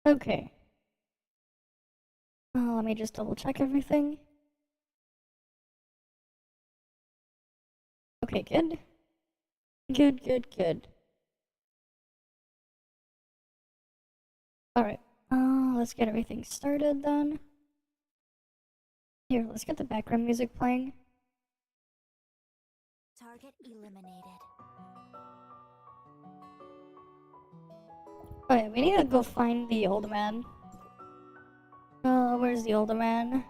Okay. Let me just double check everything. Okay, good. Good. Alright, let's get everything started then. Here, let's get the background music playing. Target eliminated. Alright, we need to go find the old man. Where's the older man?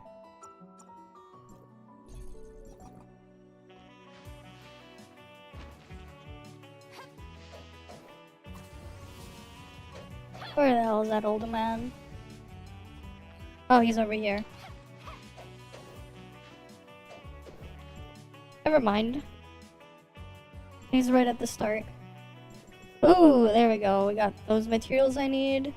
Where the hell is that older man? Oh, he's over here. Never mind. He's right at the start. Ooh, there we go. We got those materials I need.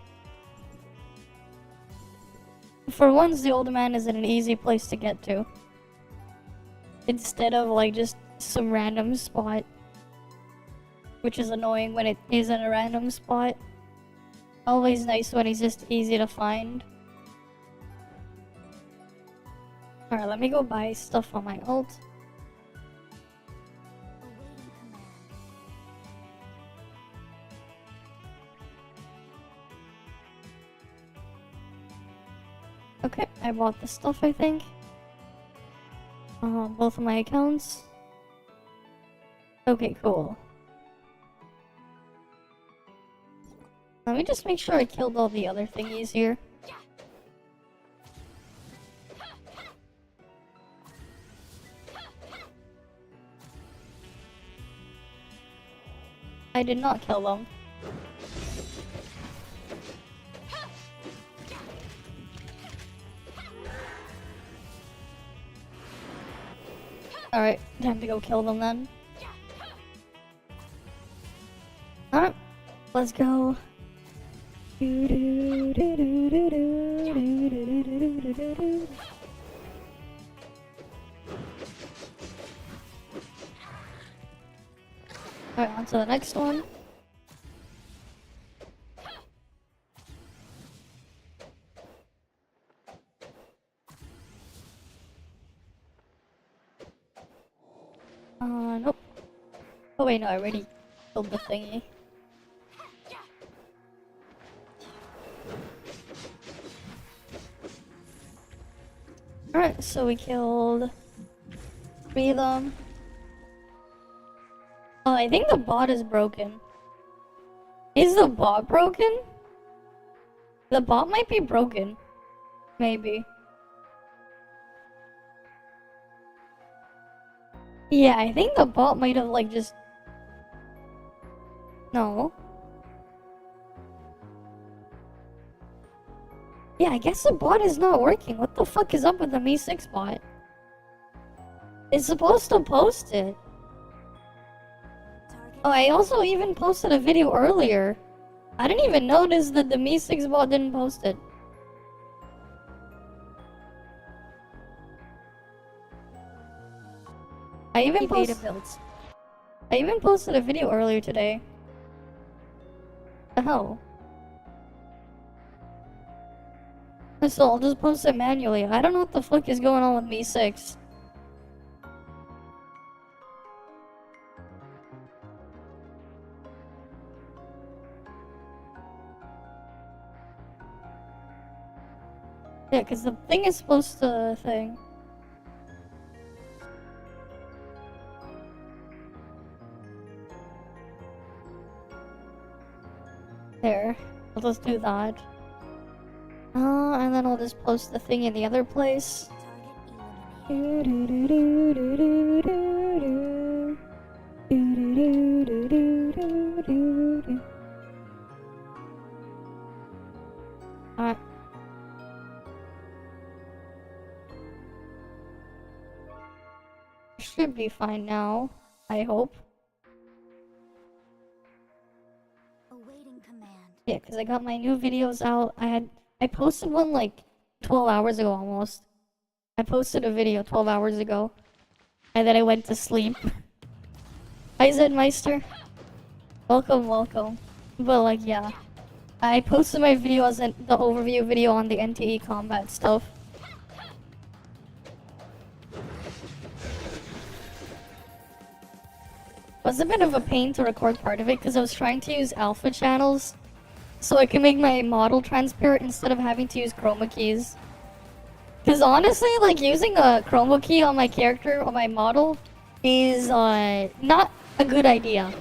For once, the older man is in an easy place to get to. Instead of, like, just some random spot. Which is annoying when it is in a random spot. Always nice when he's just easy to find. Alright, let me go buy stuff on my ult. Okay, I bought the stuff, I think. Both of my accounts. Okay, cool. Let me just make sure I killed all the other thingies here. I did not kill them. Alright, time to go kill them then. Alright, let's go. Alright, on to the next one. Nope. Oh wait, no, I already killed the thingy. Alright, so we killed 3 of them. Oh, I think the bot is broken. Is the bot broken? The bot might be broken. Maybe. Yeah, I think the bot might have, like, just... No. Yeah, I guess the bot is not working. What the fuck is up with the Me6 bot? It's supposed to post it. Oh, I also even posted a video earlier. I didn't even notice that the Me6 bot didn't post it. I even posted a video earlier today. The hell? So I'll just post it manually. I don't know what the fuck is going on with Me6. Yeah, because the thing is supposed to thing. There. I'll just do that. And then I'll just post the thing in the other place. Alright. Should be fine now, I hope. Awaiting command. Yeah, because I got my new videos out. I posted one like 12 hours ago almost. I posted a video 12 hours ago. And then I went to sleep. Hi Zedmeister. Welcome. But like, yeah. I posted my video as the overview video on the NTE combat stuff. Was a bit of a pain to record part of it because I was trying to use alpha channels so I can make my model transparent instead of having to use chroma keys. Because honestly, like using a chroma key on my character, on my model, is not a good idea.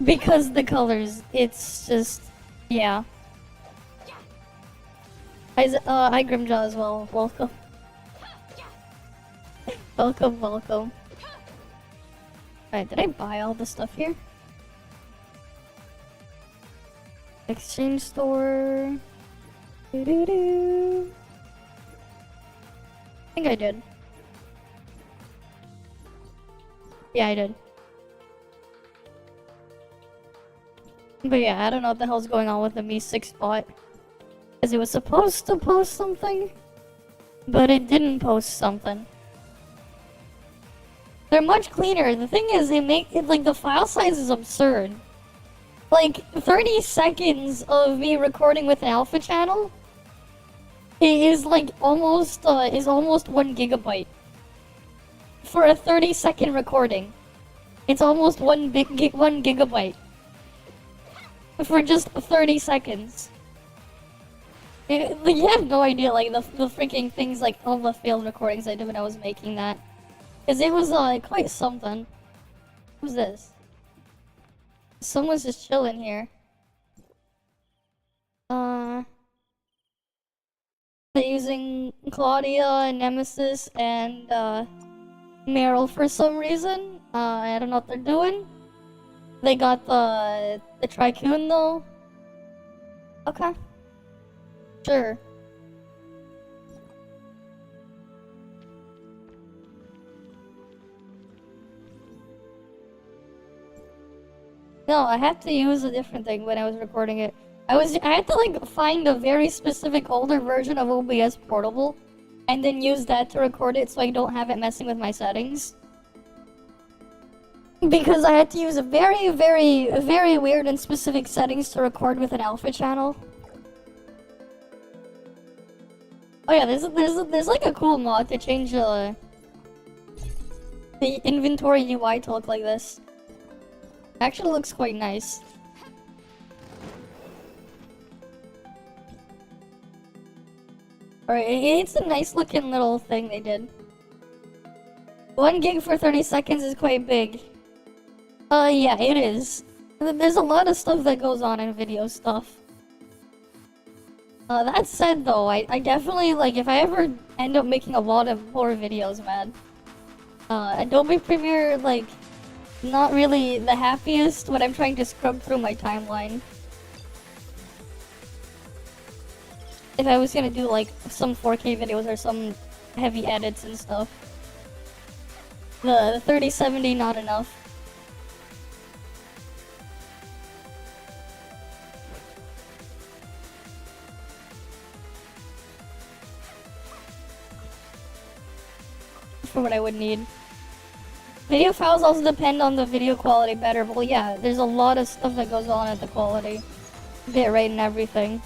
Because the colors, it's just, yeah. Hi Grimjaw as well, welcome. Welcome. Alright, did I buy all the stuff here? Exchange store. I think I did. Yeah, I did. But yeah, I don't know what the hell's going on with the Me6 bot. Because it was supposed to post something, but it didn't post something. They're much cleaner. The thing is, they make it like the file size is absurd. Like 30 seconds of me recording with an alpha channel is like almost 1 gigabyte for a 30-second recording. It's almost 1 gigabyte for just 30 seconds. You have no idea, like the freaking things, like all the failed recordings I did when I was making that. Cause it was quite something. Who's this? Someone's just chilling here. They're using Claudia, Nemesis, and Meryl for some reason. I don't know what they're doing. They got the Tricoon though. Okay. Sure. No, I had to use a different thing when I was recording it. I had to like find a very specific older version of OBS Portable and then use that to record it so I don't have it messing with my settings. Because I had to use a very weird and specific settings to record with an alpha channel. Oh yeah, there's like a cool mod to change the inventory UI to look like this. Actually looks quite nice. Alright, it's a nice looking little thing they did. 1 gig for 30 seconds is quite big. Yeah, it is. There's a lot of stuff that goes on in video stuff. That said though, I definitely, like, if I ever end up making a lot of horror videos, man. Adobe Premiere, like, not really the happiest when I'm trying to scrub through my timeline. If I was gonna do, like, some 4K videos or some heavy edits and stuff. The 3070 not enough. For what I would need. Video files also depend on the video quality better. Well, yeah, there's a lot of stuff that goes on at the quality. Bitrate and everything.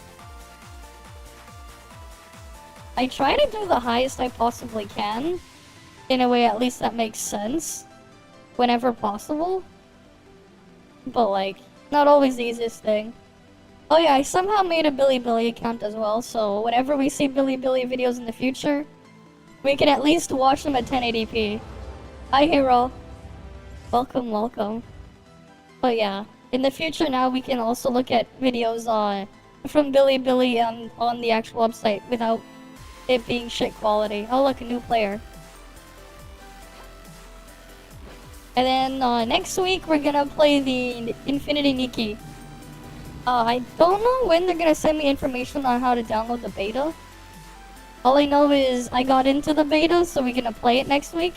I try to do the highest I possibly can. In a way, at least that makes sense. Whenever possible. But, like, not always the easiest thing. Oh yeah, I somehow made a Bilibili account as well, so whenever we see Bilibili videos in the future, we can at least watch them at 1080p. Hi, Hero. Welcome. But yeah, in the future now we can also look at videos from Bilibili on the actual website without it being shit quality. Oh look, a new player. And then next week we're gonna play the Infinity Nikki. I don't know when they're gonna send me information on how to download the beta. All I know is I got into the beta, so we're gonna play it next week.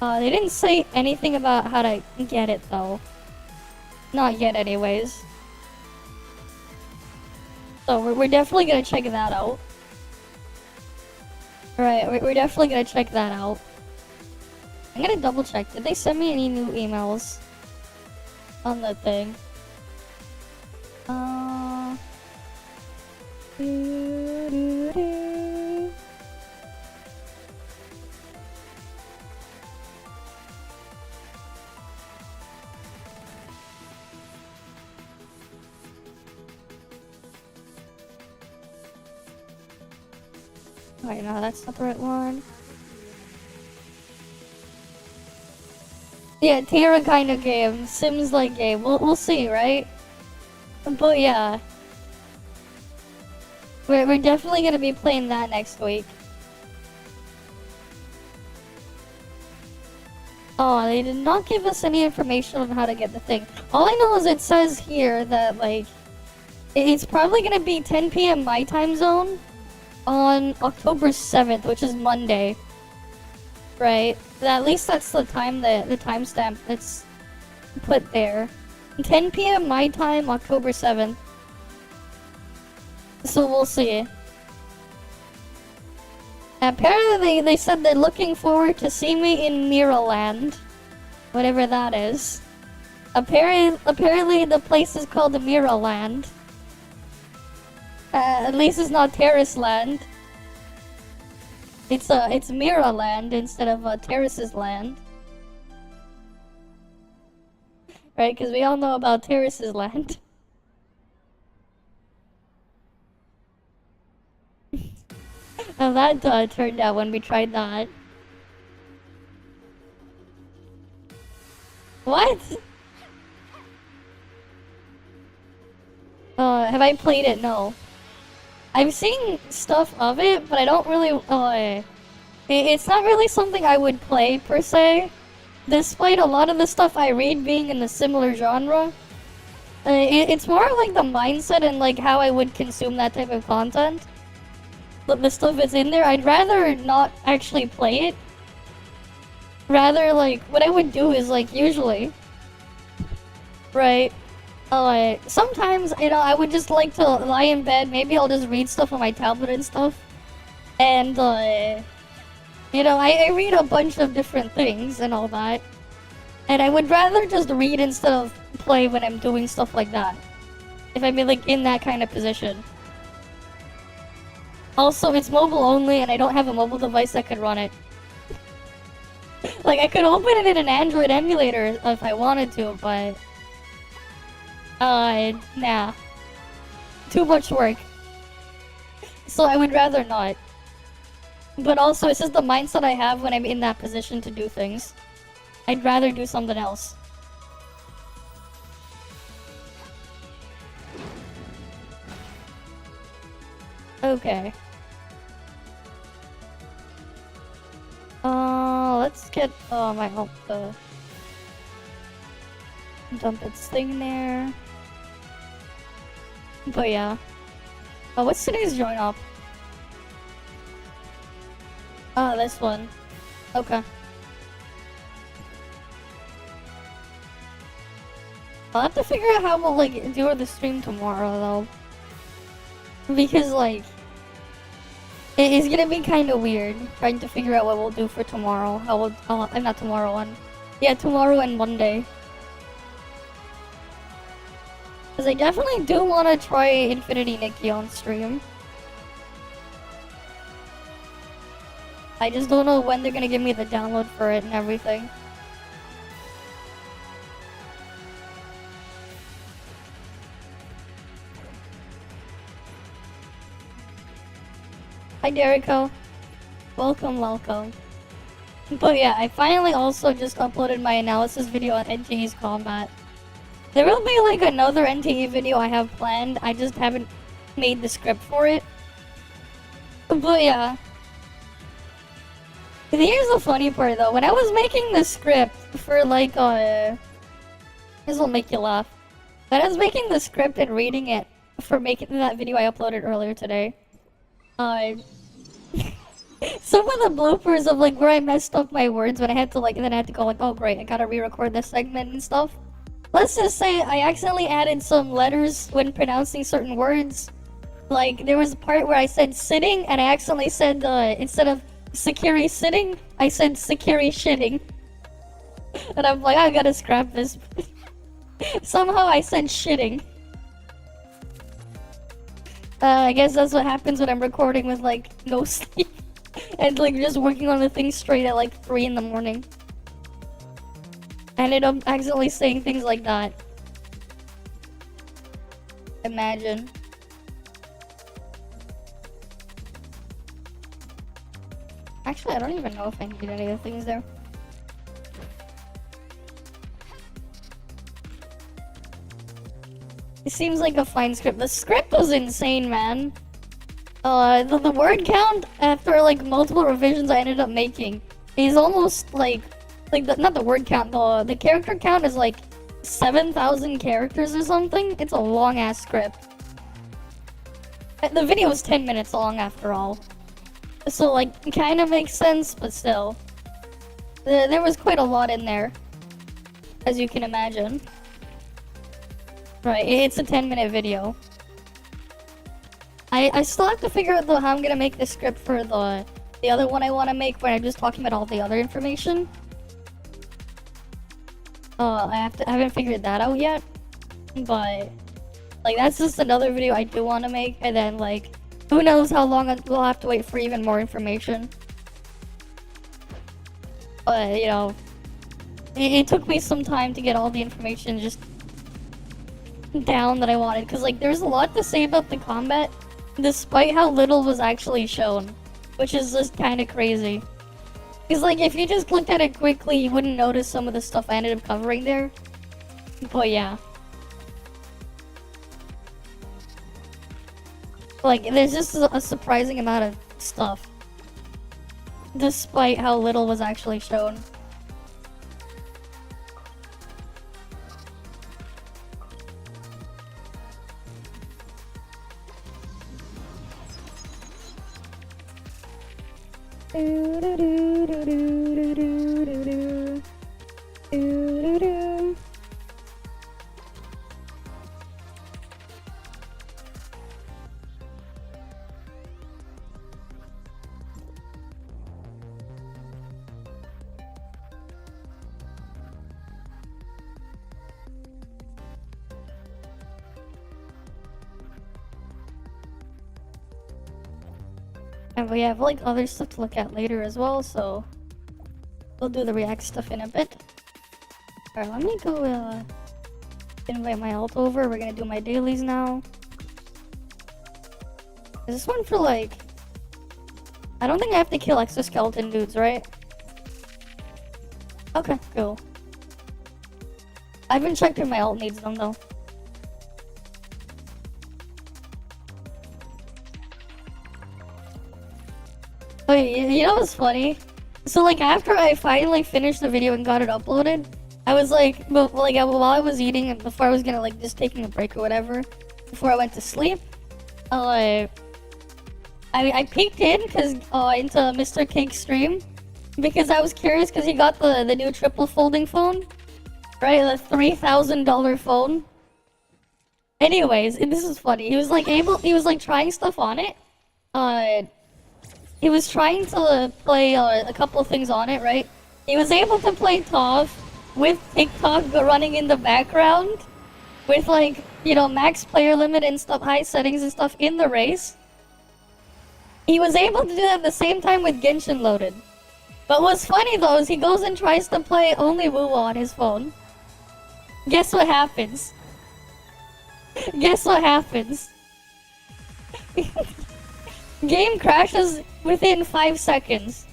They didn't say anything about how to get it though. Not yet anyways. So we're definitely gonna check that out. Alright, we're definitely gonna check that out. I'm gonna double check. Did they send me any new emails on the thing? Wait, no, that's not the right one. Yeah, Terra kind of game, Sims-like game. We'll see, right? But yeah, we're definitely gonna be playing that next week. Oh, they did not give us any information on how to get the thing. All I know is it says here that, like, it's probably gonna be 10 p.m. my time zone on October 7th, which is Monday. Right? At least that's the time that the timestamp that's put there. 10 p.m. my time, October 7th. So we'll see. Apparently they said they're looking forward to see me in Miraland. Whatever that is. Apparently the place is called Miraland. At least it's not Terrace Land. It's Miraland instead of Terrace's Land. Right, because we all know about Terrace's Land. How that turned out when we tried that. What? Have I played it? No. I've seen stuff of it, but I don't really, it's not really something I would play, per se. Despite a lot of the stuff I read being in a similar genre. It's more like the mindset and like how I would consume that type of content. But the stuff that's in there, I'd rather not actually play it. Rather, like, what I would do is, like, usually, right, sometimes, you know, I would just like to lie in bed, maybe I'll just read stuff on my tablet and stuff, and, you know, I read a bunch of different things and all that, and I would rather just read instead of play when I'm doing stuff like that, if I'm, like, in that kind of position. Also, it's mobile only, and I don't have a mobile device that could run it. Like, I could open it in an Android emulator if I wanted to, but... nah. Too much work. So I would rather not. But also, it's just the mindset I have when I'm in that position to do things. I'd rather do something else. Okay. Let's get, my help to dump its thing there. But yeah. What's today's join up? Oh, this one. Okay. I'll have to figure out how we'll, like, do the stream tomorrow, though. Because, like, it is gonna be kind of weird trying to figure out what we'll do for tomorrow. Not tomorrow on. Yeah, tomorrow and Monday. Because I definitely do want to try Infinity Nikki on stream. I just don't know when they're gonna give me the download for it and everything. Hi Derico. Welcome, welcome. But yeah, I finally also just uploaded my analysis video on NTE's combat. There will be like another NTE video I have planned, I just haven't made the script for it. But yeah. Here's the funny part though, when I was making the script for like, this will make you laugh. When I was making the script and reading it for making that video I uploaded earlier today, some of the bloopers of like where I messed up my words when I had to like, and then I had to go like, oh great, I gotta re-record this segment and stuff. Let's just say I accidentally added some letters when pronouncing certain words. Like there was a part where I said sitting and I accidentally said, instead of Sakiri sitting, I said Sakiri shitting. And I'm like, I gotta scrap this. Somehow I said shitting. I guess that's what happens when I'm recording with like no sleep. And like just working on the thing straight at like 3 in the morning. I ended up accidentally saying things like that. Imagine. Actually, I don't even know if I need any of the things there. It seems like a fine script. The script was insane, man. The word count after like multiple revisions I ended up making is almost like not the word count. The character count is like 7,000 characters or something. It's a long ass script. The video was 10 minutes long after all, so like kind of makes sense, but still, there was quite a lot in there, as you can imagine. Right, it's a 10-minute video. I still have to figure out though how I'm gonna make the script for the other one I want to make when I'm just talking about all the other information. I haven't figured that out yet, but like that's just another video I do want to make, and then like who knows how long we'll have to wait for even more information. But you know, it took me some time to get all the information just down that I wanted, because like there's a lot to say about the combat despite how little was actually shown, which is just kind of crazy. Because like if you just looked at it quickly, you wouldn't notice some of the stuff I ended up covering there. But yeah, like there's just a surprising amount of stuff despite how little was actually shown. And we have like other stuff to look at later as well, so we'll do the React stuff in a bit. Alright, let me go invite my alt over. We're gonna do my dailies now. Is this one for like... I don't think I have to kill exoskeleton dudes, right? Okay, cool. I haven't checked if my alt needs them though. Oh, you know what's funny? So like after I finally finished the video and got it uploaded, I was like, while I was eating and before I was gonna like just taking a break or whatever, before I went to sleep, I peeked in into Mr. Cake's stream because I was curious because he got the new triple folding phone, right? The $3,000 phone. Anyways, and this is funny. He was like trying stuff on it. He was trying to play a couple of things on it, right? He was able to play ToF with TikTok running in the background, with like, you know, max player limit and stuff, high settings and stuff in the race. He was able to do that at the same time with Genshin loaded. But what's funny though is he goes and tries to play only Woo on his phone. Guess what happens? Guess what happens? Game crashes within 5 seconds.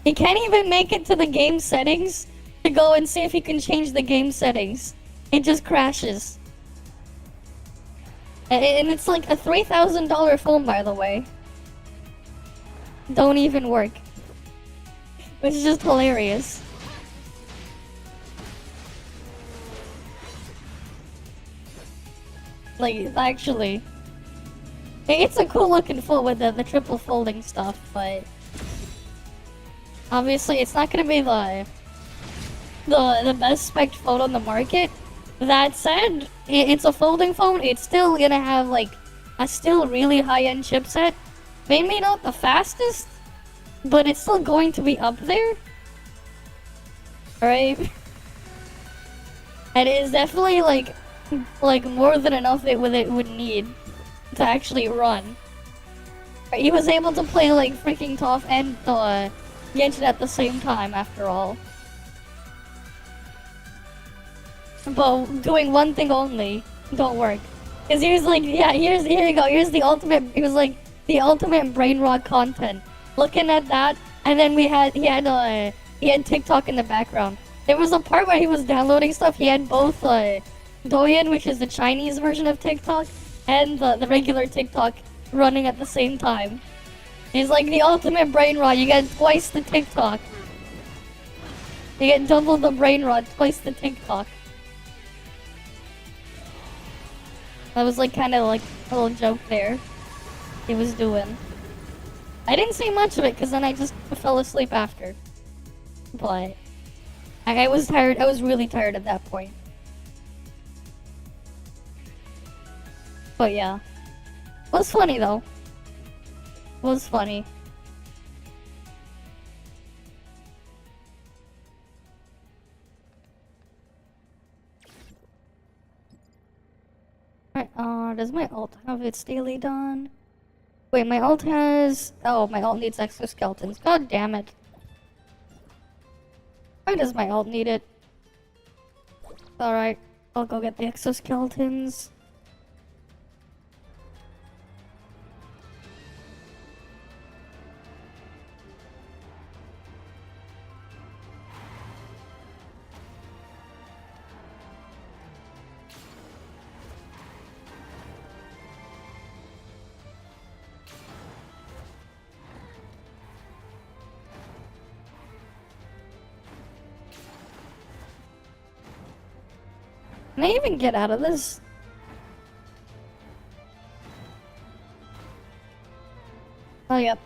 He can't even make it to the game settings to go and see if he can change the game settings. It just crashes. And it's like a $3,000 phone, by the way. Don't even work. Which is just hilarious. Like, actually. It's a cool looking phone with the triple folding stuff, but obviously it's not gonna be the best spec phone on the market. That said, it's a folding phone. It's still gonna have like a still really high-end chipset. Maybe not the fastest, but it's still going to be up there. Alright? And it is definitely like more than enough it would need to actually run. He was able to play like freaking ToF and Genshin at the same time after all. But doing one thing only don't work. Cause he was like, yeah, here you go, here's the ultimate, it was like the ultimate brain rot content. Looking at that And then he had TikTok in the background. There was a part where he was downloading stuff. He had both Douyin, which is the Chinese version of TikTok, and the regular TikTok running at the same time. He's like the ultimate brain rot. You get twice the TikTok. You get double the brain rot, twice the TikTok. That was like kind of like a little joke there he was doing. I didn't see much of it because then I just fell asleep after. But I was tired. I was really tired at that point. But yeah, it was funny though. It was funny. Alright, does my ult have its daily done? Wait, my ult has... Oh, my ult needs exoskeletons. God damn it. Why does my ult need it? Alright, I'll go get the exoskeletons. Can I even get out of this? Oh, yep.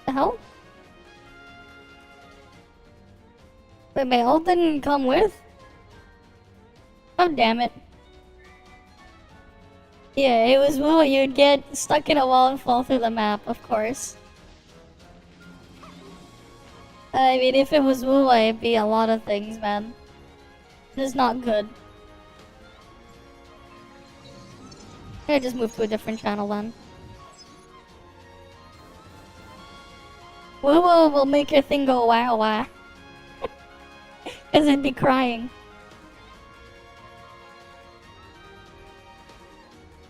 The hell? Wait, my ult didn't come with? Oh, damn it. Yeah, it was Woo. You'd get stuck in a wall and fall through the map, of course. I mean, if it was Woo, it'd be a lot of things, man. It's not good. I just moved to a different channel then. Woo will make your thing go wow wow. Cause it'd be crying.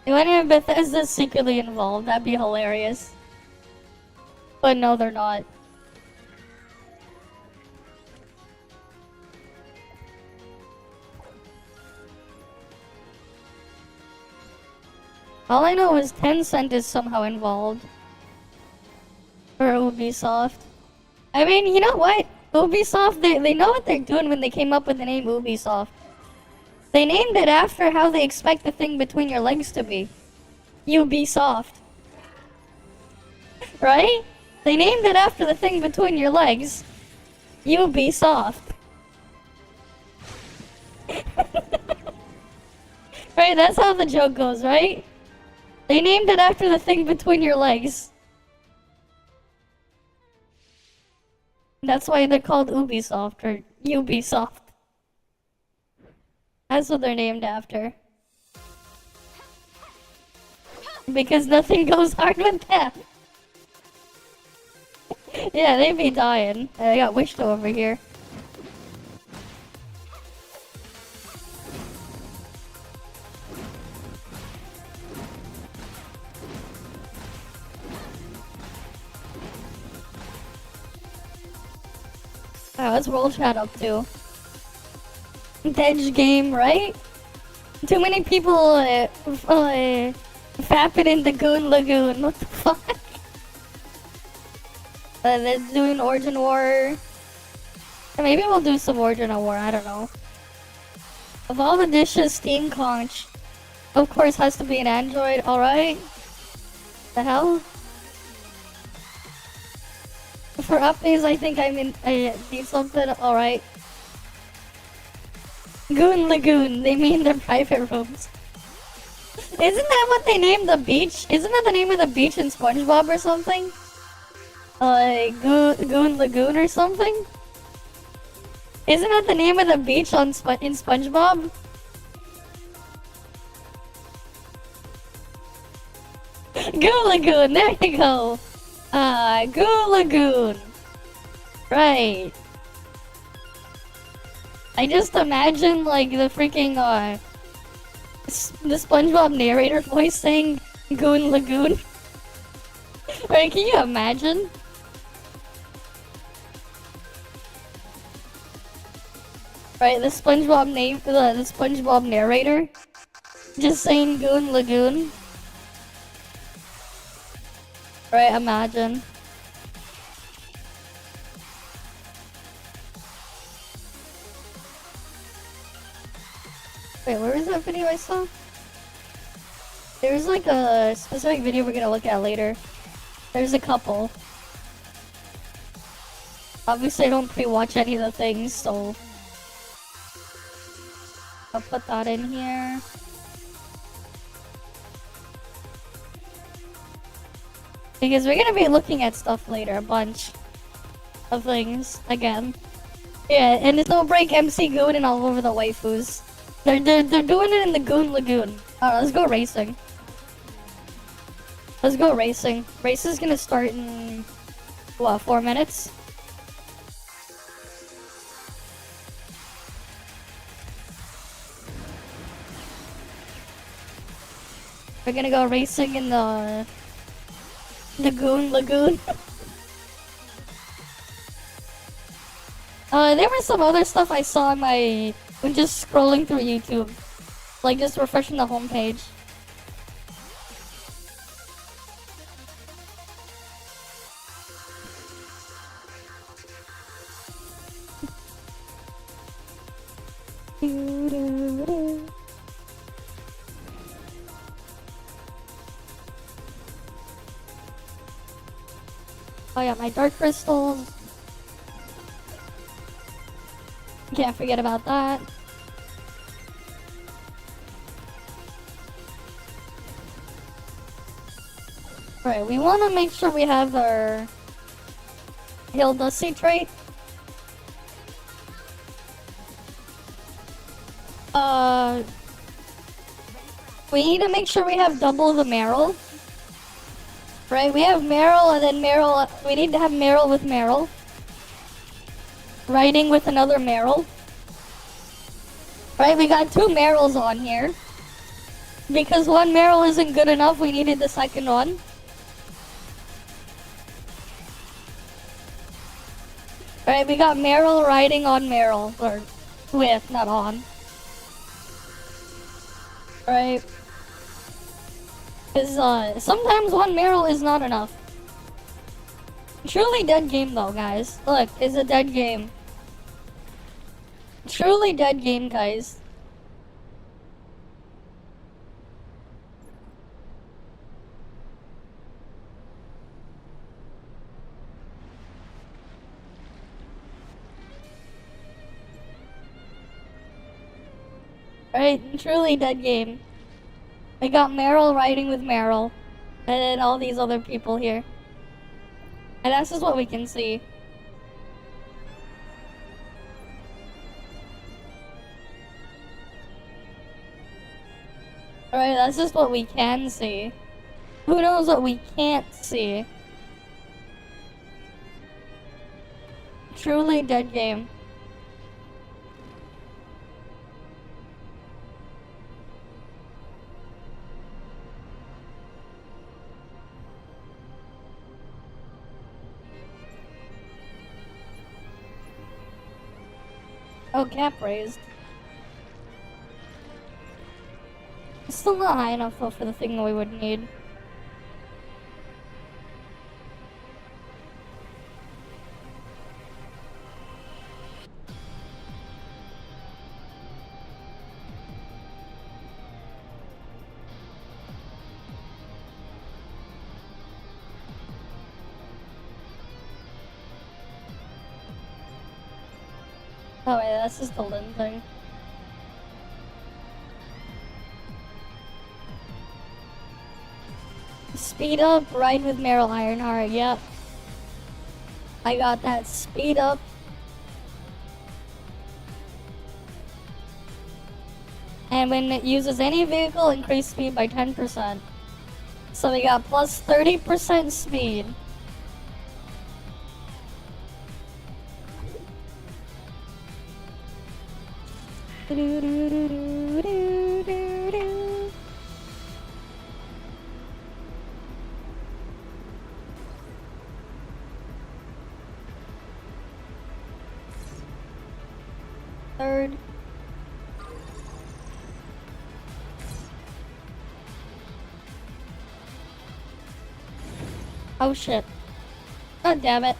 I wonder if Bethesda's secretly involved. That'd be hilarious. But no, they're not. All I know is Tencent is somehow involved. Or Ubisoft. I mean, you know what? Ubisoft, they know what they're doing when they came up with the name Ubisoft. They named it after how they expect the thing between your legs to be. Ubisoft. Right? They named it after the thing between your legs. Ubisoft. Right, that's how the joke goes, right? They named it after the thing between your legs. That's why they're called Ubisoft, or Ubisoft. That's what they're named after. Because nothing goes hard with them. Yeah, they be dying. I got Wished over here. Oh, what's World Chat up to? Edge game, right? Too many people fapping in the Goon Lagoon. What the fuck? They're doing Origin War. Maybe we'll do some Origin War, I don't know. Of all the dishes, Steam Conch, of course, has to be an Android, alright? The hell? For updates, I think I need something, alright. Goon Lagoon, they mean their private rooms. Isn't that what they named the beach? Isn't that the name of the beach in SpongeBob or something? Goon Lagoon or something? Isn't that the name of the beach in SpongeBob? Goo Lagoon, there you go. Goo Lagoon. Right. I just imagine like the freaking the SpongeBob narrator voice saying Goon Lagoon. Right, can you imagine? Right, the SpongeBob narrator just saying Goon Lagoon. Right, imagine. Wait, where is that video I saw? There's like a specific video we're gonna look at later. There's a couple. Obviously I don't pre-watch any of the things, so I'll put that in here. Because we're gonna be looking at stuff later, a bunch of things, again. Yeah, and it's Snowbreak, MC Goon, and all over the waifus. They're doing it in the Goon Lagoon. Alright, let's go racing. Let's go racing. Race is gonna start in, what, 4 minutes? We're gonna go racing in the Goon Lagoon. There was some other stuff I saw when just scrolling through YouTube. Like just refreshing the homepage. Oh yeah, my dark crystals. Can't forget about that. Right, we want to make sure we have our Hill Dusty trait. We need to make sure we have double the Meryl. Right, we have Meryl and then Meryl. We need to have Meryl with Meryl. Riding with another Meryl. Right, we got 2 Meryls on here. Because one Meryl isn't good enough, we needed the second one. Right, we got Meryl riding on Meryl. Or with, not on. Right. Because sometimes one Meryl is not enough. Truly dead game though, guys. Look, it's a dead game. Truly dead game, guys. Right, truly dead game. I got Meryl riding with Meryl, and then all these other people here. And that's just what we can see. Alright, that's just what we can see. Who knows what we can't see? Truly dead game. Oh, cap raised. It's still not high enough though for the thing that we would need. Oh wait, that's just the Lin thing. Speed up, ride with Meryl Ironheart, yep. I got that speed up. And when it uses any vehicle, increase speed by 10%. So we got plus 30% speed. Third. Oh shit. God damn it.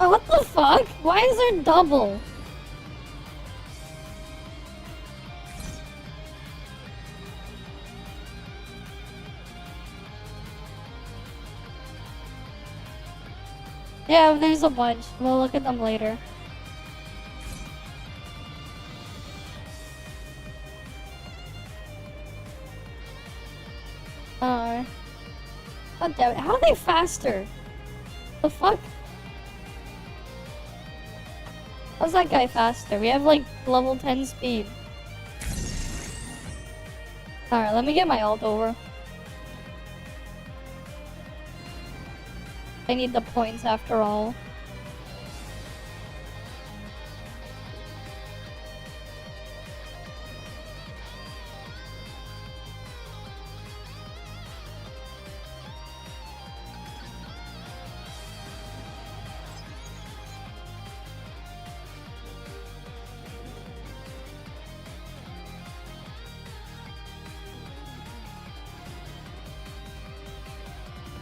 Oh, what the fuck? Why is there double? Yeah, there's a bunch. We'll look at them later. God damn it. How are they faster? The fuck? How's that guy faster? We have like level 10 speed. Alright, let me get my ult over. I need the points after all.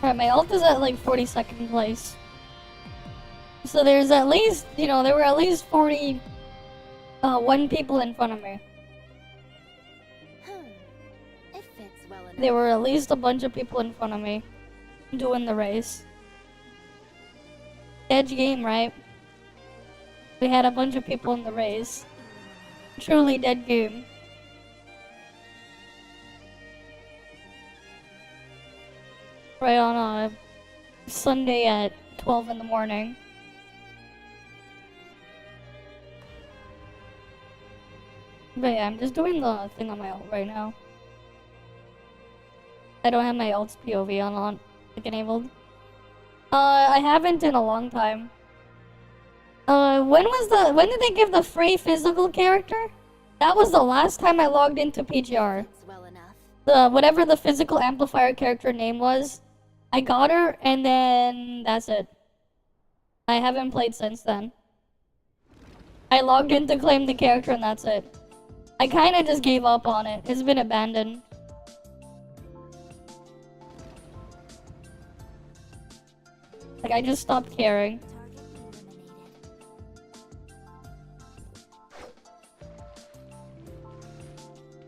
Alright, my ult is at like 42nd place. So there's at least, you know, there were at least 41 people in front of me. It fits well enough. There were at least a bunch of people in front of me doing the race. Edge game, right? We had a bunch of people in the race. Truly dead game. Right on a Sunday at 12 in the morning. But yeah, I'm just doing the thing on my ult right now. I don't have my ult's POV on like enabled. I haven't in a long time. When did they give the free physical character? That was the last time I logged into PGR. Fits well enough. Whatever the physical amplifier character name was, I got her, and then that's it. I haven't played since then. I logged in to claim the character, and that's it. I kinda just gave up on it. It's been abandoned. Like, I just stopped caring. Target eliminated.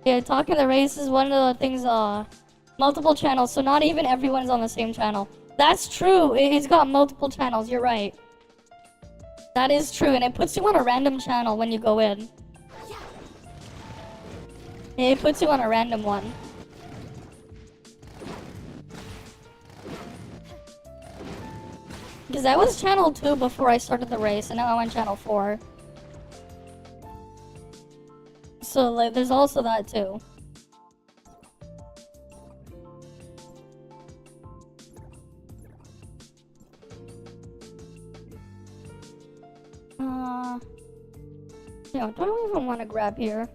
Yeah, talking the race is one of the things, multiple channels, so not even everyone's on the same channel. That's true, it's got multiple channels, you're right. That is true, and it puts you on a random channel when you go in. It puts you on a random one. Because I was channel 2 before I started the race, and now I'm on channel 4. So, like, there's also that too. Yeah, do I even want to grab here?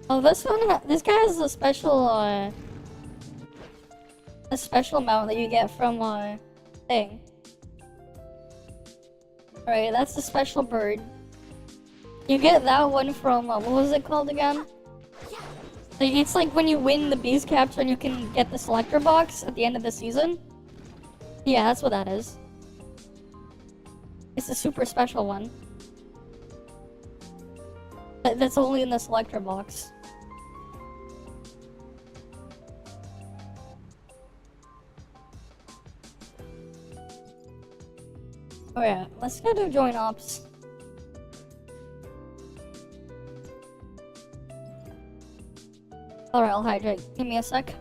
Oh, this guy has a special mount that you get from thing. Alright, that's the special bird. You get that one from what was it called again? Like, it's like when you win the bees capture and you can get the selector box at the end of the season. Yeah, that's what that is. It's a super special one. That's only in the selector box. Oh yeah, let's go do joint ops. Alright, I'll hydrate. Give me a sec.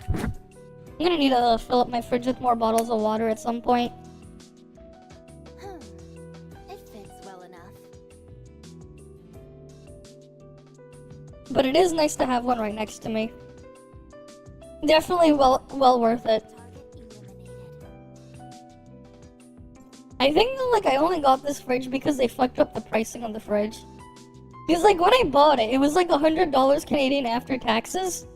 I'm gonna need to fill up my fridge with more bottles of water at some point. It fits well enough. But it is nice to have one right next to me. Definitely well worth it. Target eliminated. I think like I only got this fridge because they fucked up the pricing of the fridge. Because like when I bought it, it was like $100 Canadian after taxes.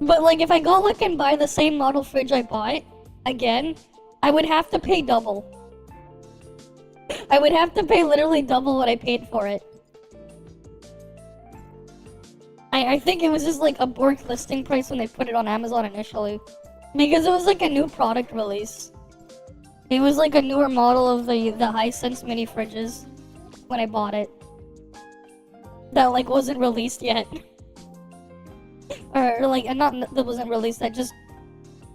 But like if I go look and buy the same model fridge I bought again, I would have to pay double. I would have to pay literally double what I paid for it. I think it was just like a bork listing price when they put it on Amazon initially. Because it was like a new product release. It was like a newer model of the Hisense mini fridges when I bought it. That like wasn't released yet. or like not that wasn't released, that just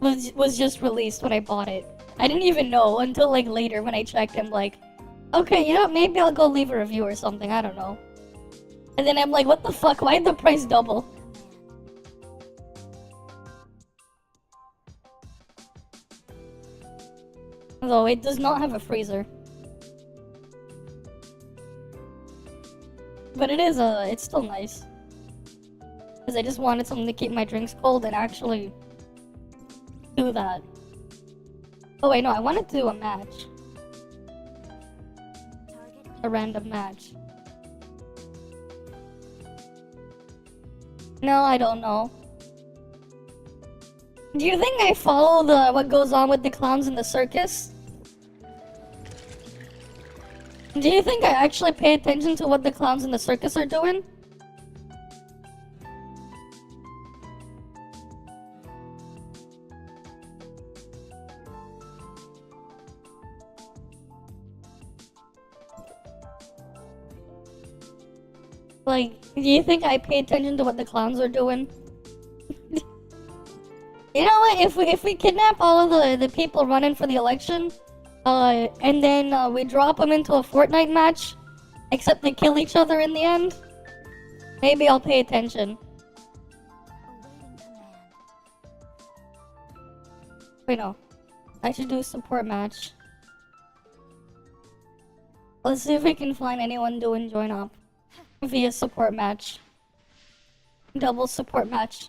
was just released when I bought it. I didn't even know until like later when I checked. I'm like, okay, you know what, maybe I'll go leave a review or something, I don't know. And then I'm like, what the fuck, why'd the price double? Though it does not have a freezer. But it is, it's still nice. Because I just wanted something to keep my drinks cold and actually do that. Oh wait, no, I wanted to do a match. A random match. No, I don't know. Do you think I follow what goes on with the clowns in the circus? Do you think I actually pay attention to what the clowns in the circus are doing? Like, do you think I pay attention to what the clowns are doing? You know what? If we kidnap all of the people running for the election, and then we drop them into a Fortnite match, except they kill each other in the end, maybe I'll pay attention. Awaiting command. Wait, no. I should do a support match. Let's see if we can find anyone doing join up via support match. Double support match.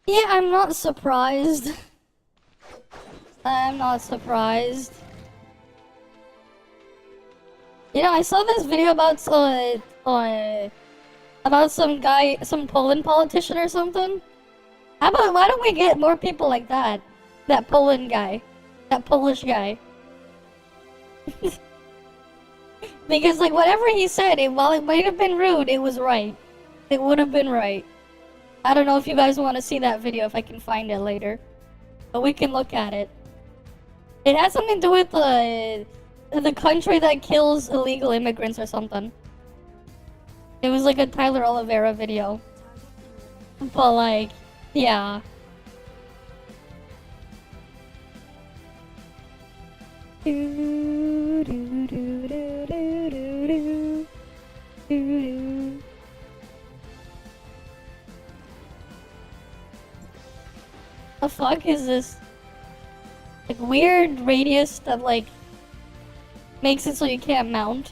Yeah, I'm not surprised. I'm not surprised. You know, I saw this video about some guy, some Poland politician or something. How about, why don't we get more people like that? That Poland guy. That Polish guy. Because, like, whatever he said, while it might have been rude, it was right. It would have been right. I don't know if you guys want to see that video, if I can find it later. But we can look at it. It has something to do with the country that kills illegal immigrants or something. It was like a Tyler Oliveira video. But like, yeah. The fuck is this? Like weird radius that like makes it so you can't mount.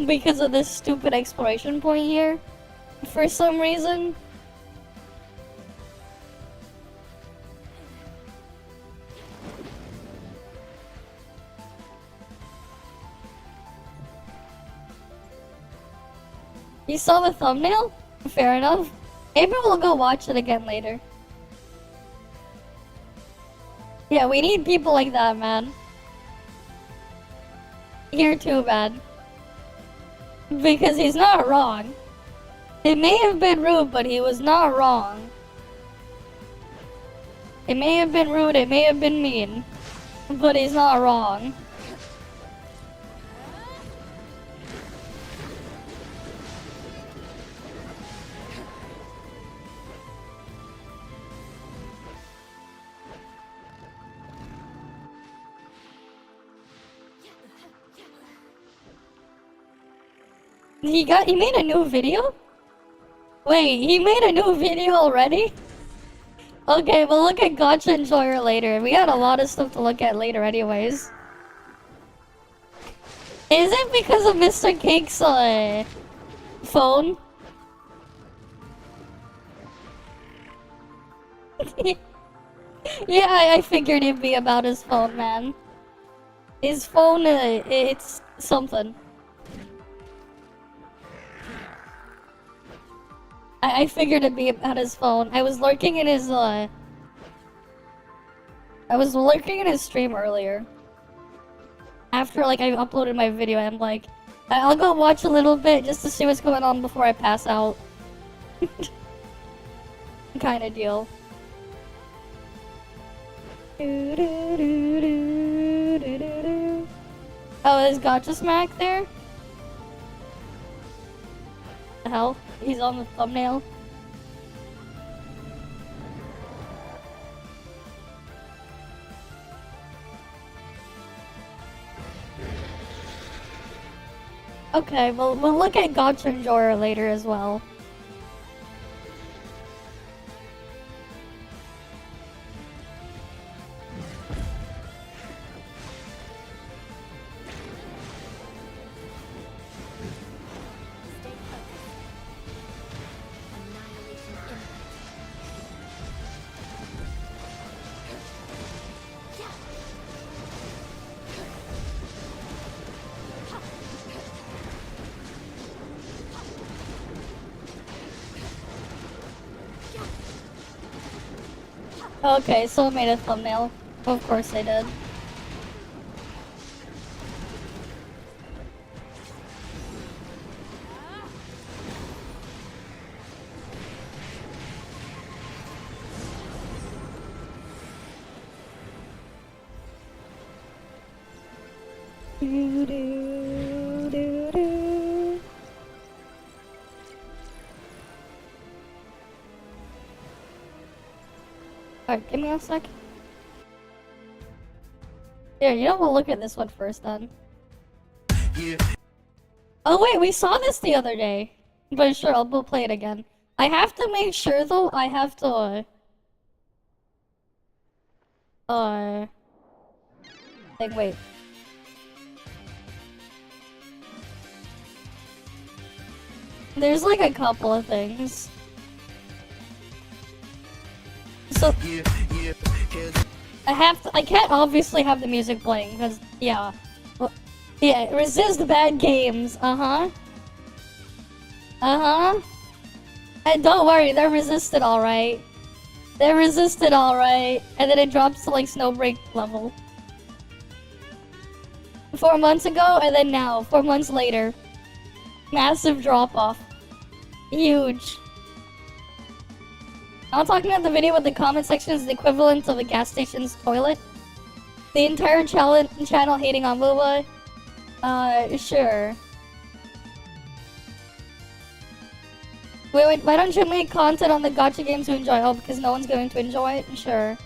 Because of this stupid exploration point here. For some reason. You saw the thumbnail? Fair enough. Maybe we'll go watch it again later. Yeah, we need people like that, man. Here too, man. Because he's not wrong. It may have been rude, but he was not wrong. It may have been rude, it may have been mean, but he's not wrong. He made a new video? Wait, he made a new video already? Okay, we'll look at Gacha Enjoyer later. We got a lot of stuff to look at later anyways. Is it because of Mr. Cake's phone? Yeah, I figured it'd be about his phone, man. His phone, it's something. I figured it'd be about his phone. I was lurking in his stream earlier. After, like, I uploaded my video, I'm like, I'll go watch a little bit just to see what's going on before I pass out. Kinda deal. Oh, is Gacha Smack there? The hell? He's on the thumbnail. Okay, well, we'll look at Gacha Enjoyer later as well. Okay, so I made a thumbnail. Of course I did. Alright, give me a sec. Yeah, you know, we'll look at this one first then. Yeah. Oh wait, we saw this the other day. But sure, we'll play it again. I have to make sure though, I have to... Like, wait. There's like a couple of things. So... I can't obviously have the music playing, because, yeah. Well, yeah, resist bad games, And don't worry, they're resisted alright. They're resisted alright. And then it drops to, like, Snowbreak level. 4 months ago, and then now, 4 months later. Massive drop-off. Huge. I'm talking about the video with the comment section is the equivalent of a gas station's toilet. The entire channel hating on MOBA. Sure. Wait, why don't you make content on the gacha games you enjoy? Oh, because no one's going to enjoy it? Sure.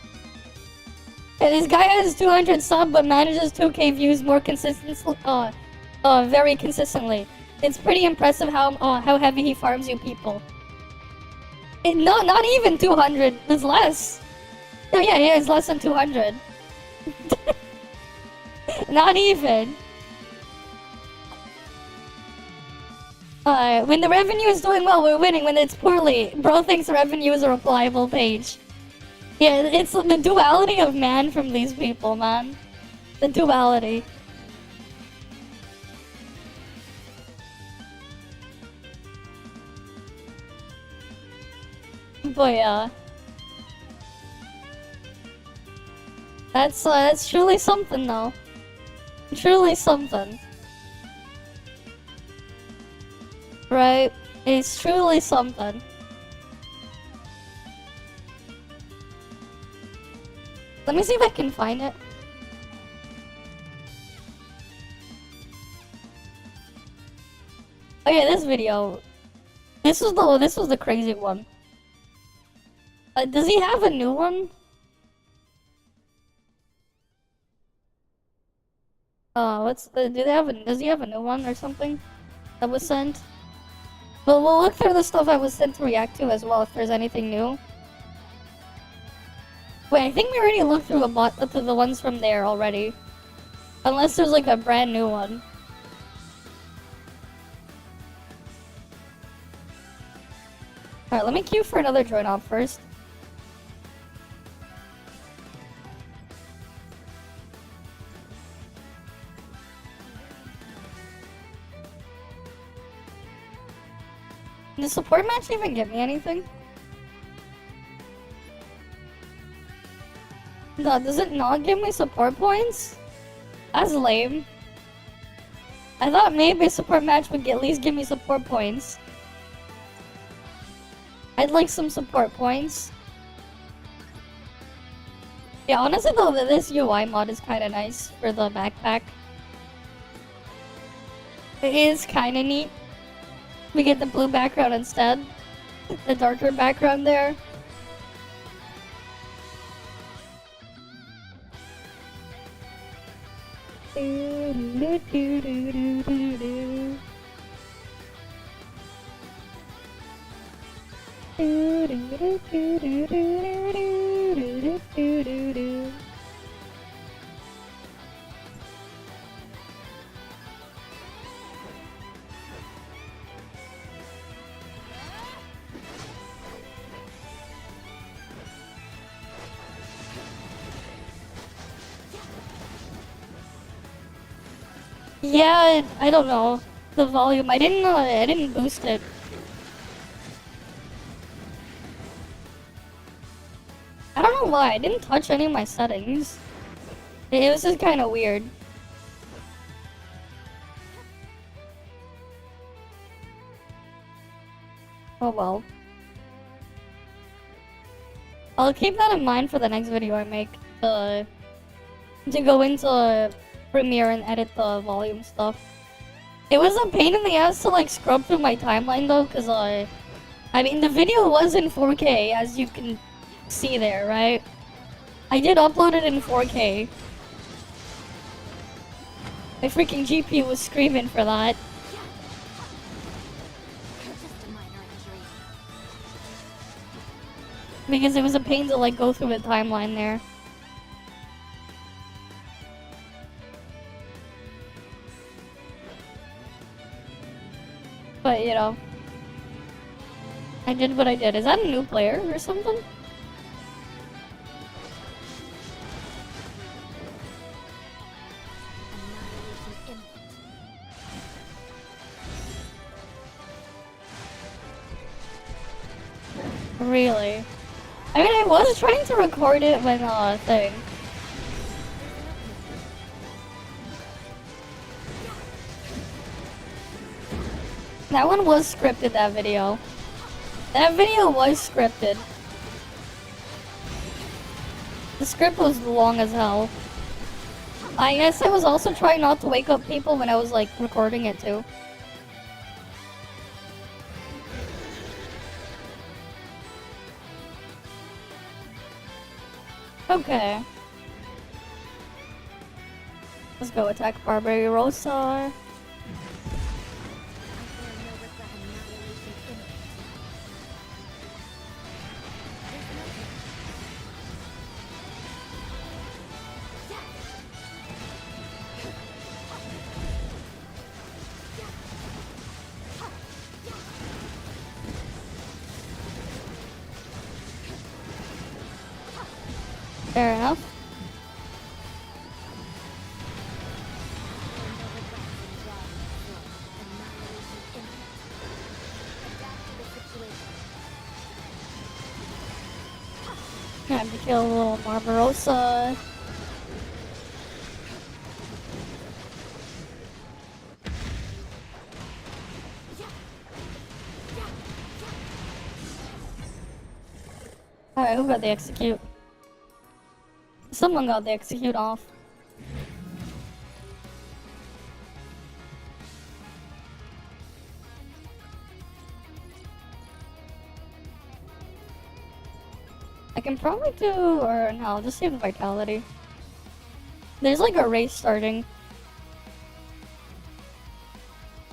Hey, this guy has 200 subs but manages 2k views more consistently. Very consistently. It's pretty impressive how heavy he farms you people. Not even 200. It's less. Oh yeah, it's less than 200. Not even. When the revenue is doing well, we're winning. When it's poorly, bro thinks revenue is a replyable page. Yeah, it's the duality of man from these people, man. The duality. But yeah. That's truly something, though. Truly something. Right? It's truly something. Let me see if I can find it. Oh yeah, this video. This was the crazy one. Does he have a new one? Does he have a new one or something that was sent? But we'll look through the stuff I was sent to react to as well if there's anything new. Wait, I think we already looked through the ones from there already. Unless there's like a brand new one. Alright, let me queue for another join op first. Did the support match even get me anything? No, does it not give me support points? That's lame. I thought maybe a support match would at least give me support points. I'd like some support points. Yeah, honestly though, this UI mod is kinda nice for the backpack. It is kinda neat. We get the blue background instead. The darker background there. Yeah, I don't know. The volume, I didn't boost it. I don't know why, I didn't touch any of my settings. It was just kinda weird. Oh well. I'll keep that in mind for the next video I make. To go into Premiere and edit the volume stuff. It was a pain in the ass to like scrub through my timeline though, cause I mean the video was in 4K as you can see there, right? I did upload it in 4K. My freaking GPU was screaming for that. Just a minor injury. Because it was a pain to like go through the timeline there. But, you know, I did what I did. Is that a new player or something? Annihilation imminent. Really? I mean, I was trying to record it when, thing. That one was scripted, that video. That video was scripted. The script was long as hell. I guess I was also trying not to wake up people when I was, like, recording it, too. Okay. Let's go attack Barbarossa. Fair enough. Time to kill a little Barbarossa. Alright, who got the execute? Someone got the execute off. I can probably do, or no, I'll just save the vitality. There's like a race starting.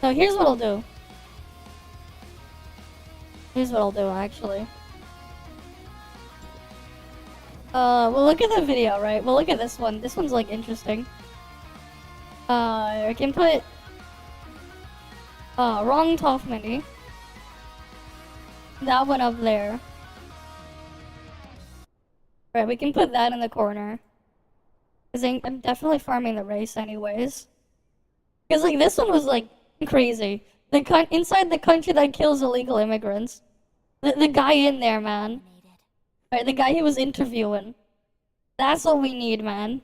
So here's what I'll do. Here's what I'll do, actually. We'll look at the video, right? We'll look at this one. This one's, like, interesting. I can put... wrong ToF mini. That one up there. Right, we can put that in the corner. Because I'm definitely farming the race anyways. Because, like, this one was, like, crazy. Inside the country that kills illegal immigrants. The guy in there, man. Right, the guy he was interviewing. That's what we need, man.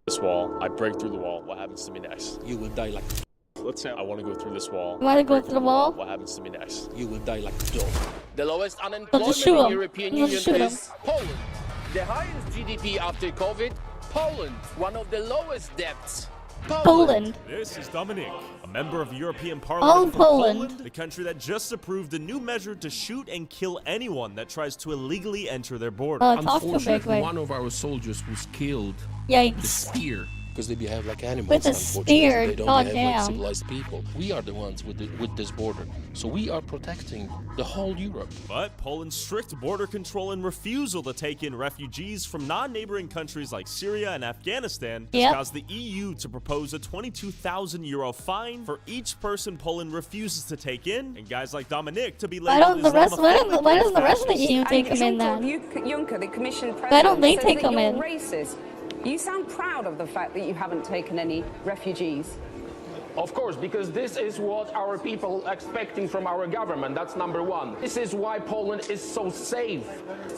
This wall, I break through the wall. What happens to me next? You will die like. Let's say I want to go through this wall. You want to go break through the wall? What happens to me next? You will die like a dog. The lowest Let's unemployment just shoot in him. European Let's Union shoot him. is Poland. The highest GDP after COVID, Poland. One of the lowest debts, Poland. This is Dominic, a member of the European Parliament All for Poland. the country that just approved a new measure to shoot and kill anyone that tries to illegally enter their border. ToF Snowbreak, Unfortunately, wait. one of our soldiers was killed. The Yikes. spear. Because they behave like animals. With a unfortunately. spear, They don't behave goddamn. like civilized people. We are the ones with this border. So we are protecting the whole Europe. But Poland's strict border control and refusal to take in refugees from non-neighboring countries like Syria and Afghanistan has Yep. caused the EU to propose a €22,000 fine for each person Poland refuses to take in, and guys like Dominic to be Why labeled don't the rest? Why Islamophobic doesn't the and rest of the fascist. EU take And him in Jean-Claude then? Juncker, the Commission president, Why don't they says take that him you're in? racist. You sound proud of the fact that you haven't taken any refugees. Of course, because this is what our people expecting from our government. That's number one. This is why Poland is so safe.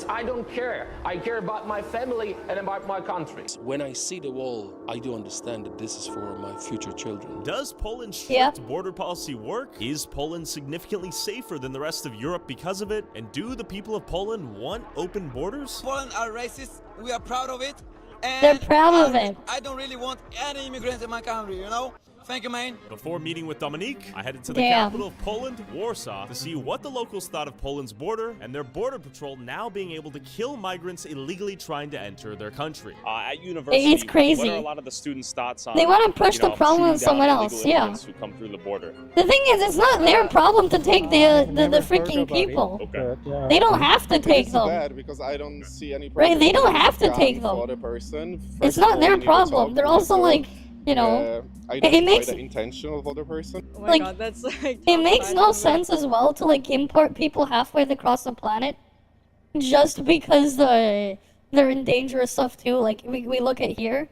I don't care. I care about my family and about my country. When I see the wall, I do understand that this is for my future children. Does Poland's strict Yeah. border policy work? Is Poland significantly safer than the rest of Europe because of it? And do the people of Poland want open borders? Poland are racist. We are proud of it. And They're proud of it. I don't really want any immigrants in my country, you know? Thank you, man. Before meeting with Dominique, I headed to the Damn. capital of Poland, Warsaw, to see what the locals thought of Poland's border and their border patrol now being able to kill migrants illegally trying to enter their country. At university, It's crazy. what are a lot of the students' thoughts on? They want to push you the know, problem on shooting down someone illegal else, yeah. immigrants who come through the border? The thing is, it's not their problem to take the freaking people. Okay. They don't have to take It's them. bad because I don't see any Right, they don't have to gun take them. for the person. It's First not of all, their you need to problem. talk They're to also the- like, you know, identify makes- the intention of the other person. Oh my Like, god, that's like. it makes no top sense as well to like import people halfway across the planet just because they're in dangerous stuff too. Like we look at here,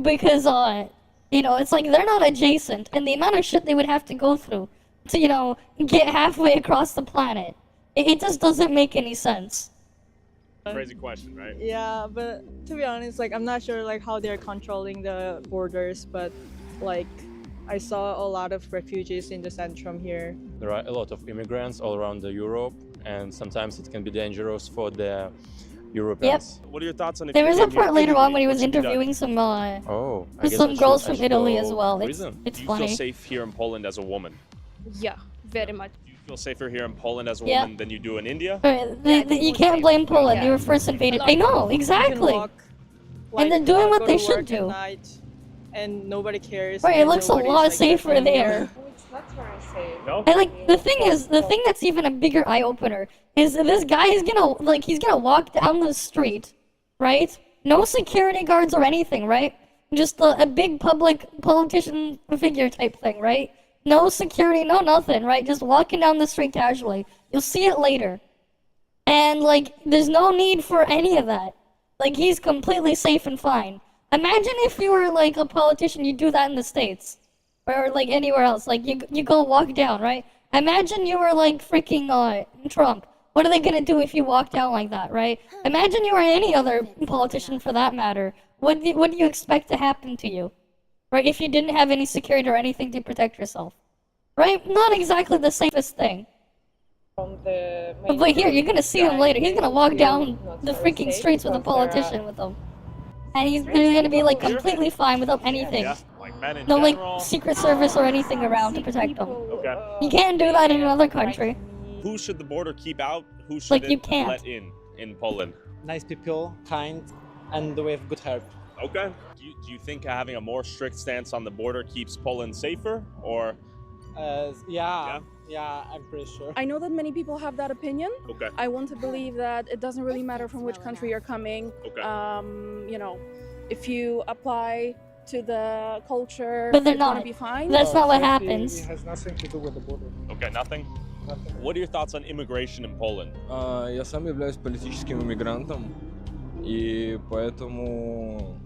because you know, it's like they're not adjacent, and the amount of shit they would have to go through to, you know, get halfway across the planet, it just doesn't make any sense. Crazy question, right? Yeah, but to be honest, like I'm not sure like how they're controlling the borders, but like I saw a lot of refugees in the Centrum here. There are a lot of immigrants all around Europe, and sometimes it can be dangerous for the Europeans. What are your thoughts on if There you was a came here part later on when he was illegally? What's your interviewing some Oh, I guess some I should- girls I from should Italy go as well. It's prison. it's Do you funny. feel safe here in Poland as a woman? Yeah, very much. Do you feel safer here in Poland as a Yeah. woman than you do in India? You can't blame Poland. They were first invaded. I know, You exactly. can walk, And they're doing what go they to should work at do. night, and nobody cares. Right, it and looks a nobody's, lot like, safer threatening you. there. It's not very safe. No? And like the thing that's even a bigger eye opener is that this guy is he's gonna walk down the street, right? No security guards or anything, right? Just a big public politician figure type thing, right? No security, no nothing, right? Just walking down the street casually. You'll see it later. And like there's no need for any of that. Like he's completely safe and fine. Imagine if you were like a politician, you do that in the States. Or like anywhere else, like you go walk down, right? Imagine you were like freaking Trump. What are they gonna do if you walk down like that, right? Imagine you were any other politician for that matter. What do you expect to happen to you, right? If you didn't have any security or anything to protect yourself, right? Not exactly the safest thing. But here, you're gonna see him later. He's gonna walk down the freaking streets with a politician with him. And he's gonna be like completely fine without anything. Yeah, like men in No like general. Secret Service or anything around to protect him. Okay. You can't do that in another country. Who should the border keep out? Who should Like, you it can't. let in Poland? Nice people, kind, and with good heart. Okay. Do you think having a more strict stance on the border keeps Poland safer, or? Yeah, I'm pretty sure. I know that many people have that opinion. Okay. I want to believe that it doesn't really matter from which country you're coming. Okay. You know, if you apply to the culture, But they're it's gonna not. be fine. That's not what happens. It has nothing to do with the border. Okay, nothing? What are your thoughts on immigration in Poland? Я сам являюсь политическим иммигрантом, и поэтому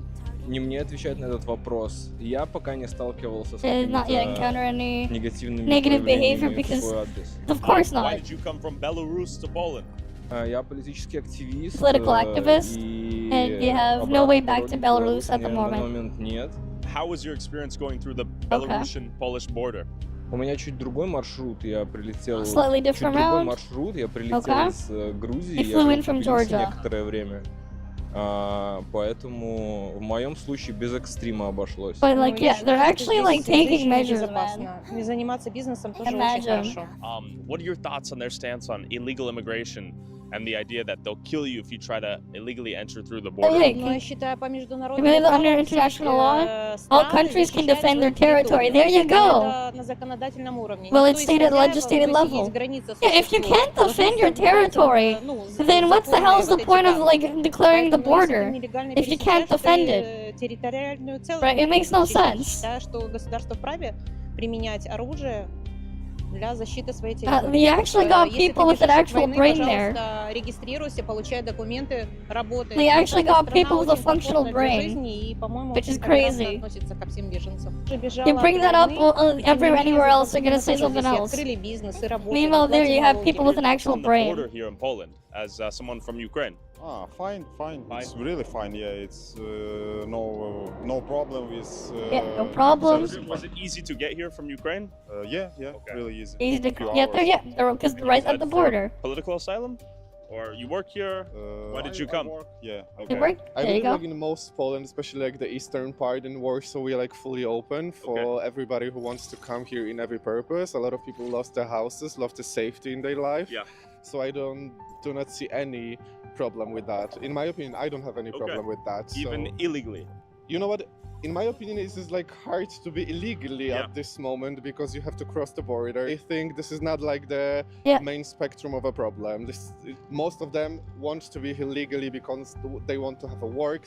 не мне отвечать на этот вопрос. Я пока не сталкивался с Not yet какими-то encounter any негативными negative behavior проявлениями в because, свой адрес. of course Why not. did you come from Belarus to Poland? Я политический активист. Political activist, и and you have no way back to обратной Belarus at the дороги на данный moment. момент нет. How was your experience going through the Okay. Belarusian-Polish border? У меня чуть другой маршрут, я прилетел... Slightly Чуть different другой route? маршрут, я прилетел Okay. из Грузии, You я flew жил in в from Тбилиси Georgia. некоторое время. Поэтому в моем случае без экстрима обошлось. But like, yeah, they're actually like taking measures, man. Не заниматься бизнесом тоже Imagine. What are your thoughts on their stance on illegal immigration and the idea that they'll kill you if you try to illegally enter through the border? yeah, Но я считаю, по международному You believe that under праву international law, все all страны countries can защищают defend their свою территорию. territory. There you go. Это на законодательном уровне. Well, Никто it's из stated at хозяев, legislated то есть level. есть граница Yeah, if you существует. can't defend your territory, then what's the hell's the point of like declaring the border if you can't defend it? Территориальную целостность. Right, it makes no Я sense. считаю, что государство вправе применять оружие для защиты своей You территории. actually got Если people ты with an бежишь от actual войны, brain there. пожалуйста, регистрируйся, получай документы, работай. They actually got Страна people with a очень functional комфортная для brain, жизни и, по-моему, which is очень прекрасно crazy. относится ко всем беженцам. You bring that up, anywhere else, they're gonna say something else. Открыли бизнес и работали. Meanwhile, there you have платили people with an налоги. actual On the border brain. here in Poland, as someone from Ukraine. Fine. It's really fine. Yeah, it's no problem with. Yeah, no problems. Was it easy to get here from Ukraine? Yeah, Okay. really easy. Easy to Few get there, hours. yeah, they're because right Is that at the for border. Political asylum? Or you work here? Why did you come? I work, yeah. You work? I There you live go. like in most Poland, especially like the eastern part in Warsaw. We're like fully open for everybody who wants to come here in every purpose. A lot of people lost their houses, lost the safety in their life. Yeah. So I do not see any problem with that. In my opinion, I don't have any problem with that. Even so, illegally? you know what? In my opinion, it is like hard to be illegally at this moment because you have to cross the border. I think this is not like the main spectrum of a problem. Most of them want to be illegally because they want to have a work.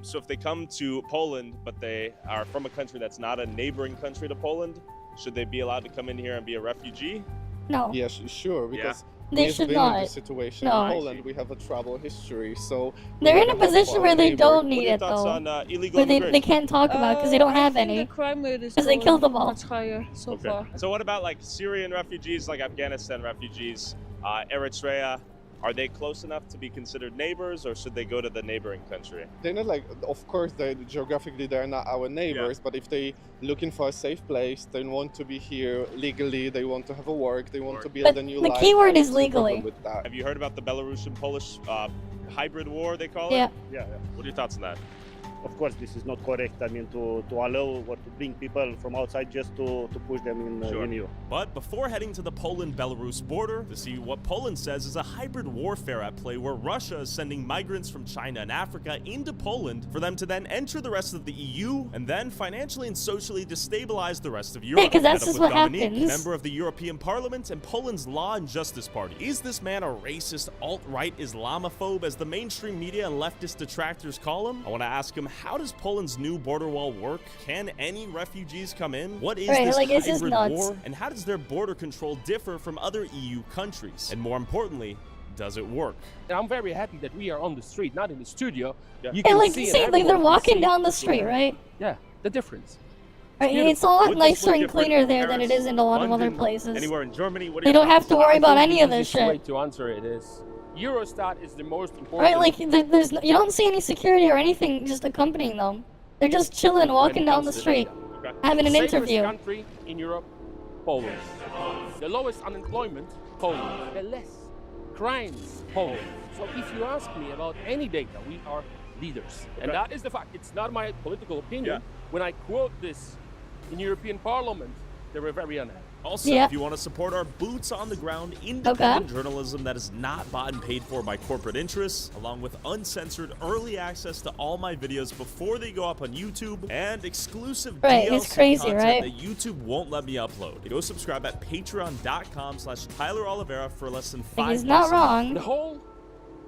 So if they come to Poland, but they are from a country that's not a neighboring country to Poland, should they be allowed to come in here and be a refugee? No. Yeah, sure, because They we've should been in not. this situation No. in Poland. We have a trouble history, so They're in a position where they don't need it thoughts though. on illegal But they immigration? can't talk about because they don't have any. The crime rate is Because they killed them all. much higher so far. So what about like Syrian refugees, like Afghanistan refugees, Eritrea? Are they close enough to be considered neighbors, or should they go to the neighboring country? they're not like, of course, geographically they're not our neighbors, but if they looking for a safe place, they want to be here legally, they want to have a work, they want to build But a new the life. keyword I don't is see a problem legally. with that. Have you heard about the Belarusian-Polish hybrid war, they call it? Yeah. Yeah. What are your thoughts on that? Of course, this is not correct. I mean, to allow or to bring people from outside just to push them in you. But before heading to the Poland-Belarus border to see what Poland says is a hybrid warfare at play where Russia is sending migrants from China and Africa into Poland for them to then enter the rest of the EU and then financially and socially destabilize the rest of Europe. 'cause that's Met up just with what Dominique, happens. member of the European Parliament and Poland's Law and Justice Party. Is this man a racist, alt-right Islamophobe, as the mainstream media and leftist detractors call him? I want to ask him, how does Poland's new border wall work? Can any refugees come in? What is Right, this like, it's just hybrid nuts. war? And how does their border control differ from other EU countries? And more importantly, does it work? I'm very happy that we are on the street, not in the studio. You Yeah, can like, see, see, and like they're everyone can walking see. down the street, right? Yeah, the difference. Right, beautiful. it's a lot Would this nicer look and different cleaner in there than it Paris, is in a lot of other London, places. Anywhere in Germany? What are They your don't have thoughts? to worry about any of The this easiest way shit. to answer it is Eurostat is the most important. Right, like there's you don't see any security or anything just accompanying them. They're just chilling, walking down the street, having an Safest interview. country in Europe, Poland. The lowest unemployment Poland, the less crimes Poland. So if you ask me about any data, we are leaders. And that is the fact. It's not my political opinion. When I quote this in European Parliament, they were very unhappy. Also, if you want to support our boots on the ground, independent journalism that is not bought and paid for by corporate interests, along with uncensored early access to all my videos before they go up on YouTube, and exclusive DLC content that YouTube won't let me upload. Go subscribe at patreon.com/Tyler Oliveira for less than $5. He's not wrong. The whole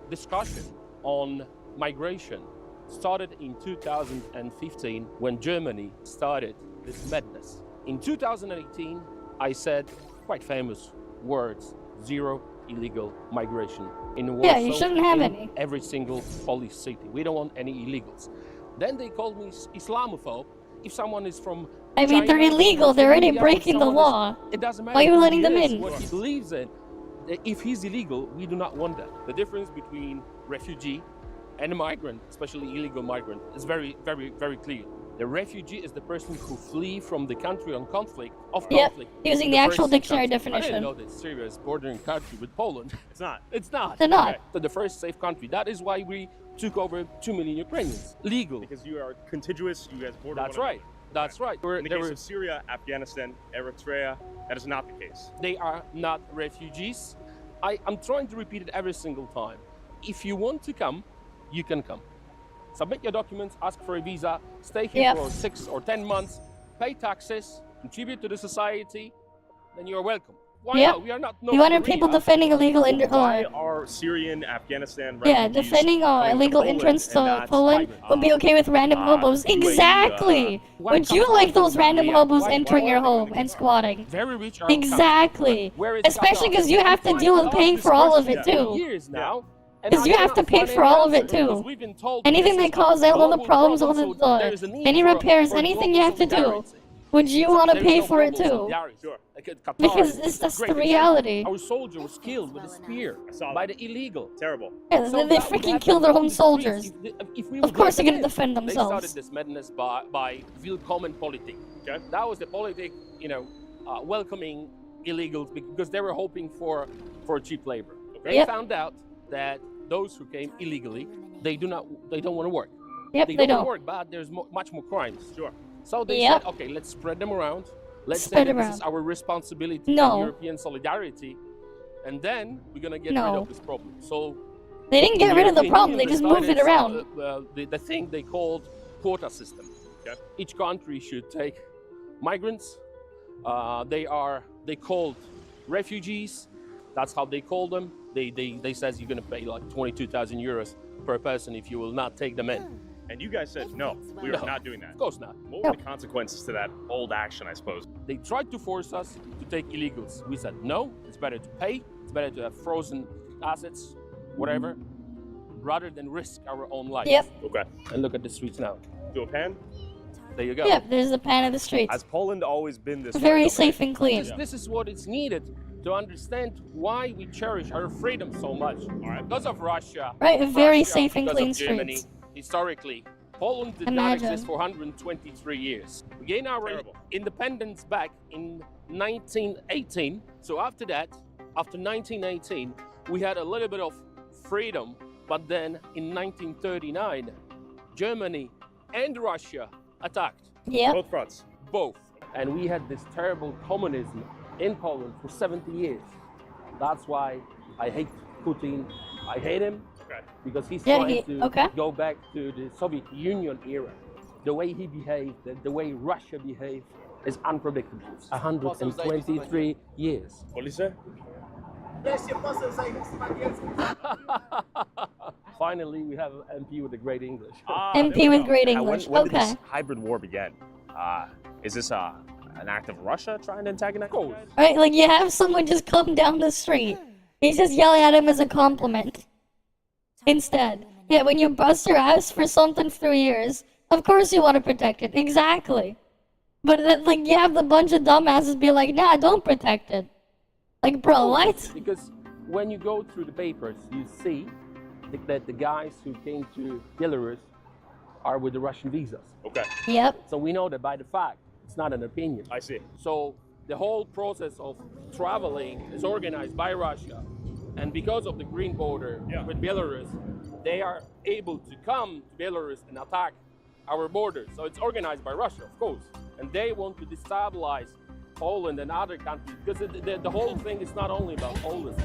discussion on migration started in 2015 when Germany started this madness. In 2018, I said quite famous words: zero illegal migration in Warsaw. Yeah, you shouldn't have any. Every single Polish city. We don't want any illegals. Then they called me Islamophobe. If someone is from I mean, they're illegal. They're already breaking the law. It doesn't matter. Why are you letting them in? What he believes in. If he's illegal, we do not want that. The difference between refugee and a migrant, especially illegal migrant, is very, very, very clear. The refugee is the person who flee from the country on conflict, using the actual dictionary definition. I didn't know that Syria is bordering country with Poland. It's not. It's not. They're not. Okay. So the first safe country. That is why we took over 2 million Ukrainians. Legal. Because you are contiguous, you guys border. That's right. That's right. In the case of Syria, Afghanistan, Eritrea, that is not the case. They are not refugees. I'm trying to repeat it every single time. If you want to come, you can come. Submit your documents, ask for a visa, stay here for 6 or 10 months, pay taxes, contribute to the society, then you're welcome. Why not? We are not North You wanted Korea. people defending illegal Why are Syrian, Afghanistan refugees defending illegal entrance to Poland would be okay with random hobos. Exactly! Would you like those random hobos entering your home and squatting? Very rich Exactly! Especially because you have to deal with paying for all of it too. Years now. Because you have to pay for all of it too. Anything that causes all the problems, all the any repairs, anything you have to do. Would you want to pay for it too? Because that's the reality. Our soldier was killed with a spear by the illegal. Terrible. Yeah, they freaking kill their own soldiers. Of course they're gonna defend They themselves. started this madness by willkommen politik. That was the politic, welcoming illegals because they were hoping for cheap labor. They found out that those who came illegally, they don't want to work. Yep, they they don't don't. want to work, but there's much more crimes. Sure. So they said, okay, let's spread them around. Let's say that this is our responsibility and European solidarity, and then we're gonna get rid of this problem. So they didn't get rid of the problem; they just moved it around. The thing they called quota system. Each country should take migrants. They called refugees. That's how they call them. They says you're gonna pay like 22,000 euros per person if you will not take them in. And you guys said no, we are not doing that. Of course not. What were the consequences to that old action, I suppose? They tried to force us to take illegals. We said no, it's better to pay, it's better to have frozen assets, whatever, rather than risk our own life. Yep. Okay. And look at the streets now. Do a pan? There you go. Yep, there's the pan of the streets. Has Poland always been this Very way? safe and clean. This is what is needed to understand why we cherish our freedom so much. All right. Because of Russia. Right, very Russia, safe and because clean of Germany, streets. historically, Poland did not exist for 123 years. We gained our independence back in 1918. So after that, after 1918, we had a little bit of freedom. But then in 1939, Germany and Russia attacked. Yeah. Both fronts. Both. And we had this terrible communism in Poland for 70 years. That's why I hate Putin. I hate him because he's trying to go back to the Soviet Union era. The way he behaved, the way Russia behaved is unpredictable. 123 years. Police? Finally, we have an MP with a great English. MP with great English. When did this hybrid war begin? Is this an act of Russia trying to antagonize? Right, like you have someone just come down the street. He's just yelling at him as a compliment. Instead. Yeah, when you bust your ass for something for years, of course you want to protect it. Exactly. But then, like, you have the bunch of dumbasses be like, nah, don't protect it. Like, bro, what? Because when you go through the papers, you see that the guys who came to Belarus are with the Russian visas. Okay. Yep. So we know that by the fact, it's not an opinion. I see. So the whole process of traveling is organized by Russia. And because of the green border with Belarus, they are able to come to Belarus and attack our borders. So it's organized by Russia, of course. And they want to destabilize Poland and other countries, because the whole thing is not only about Poland,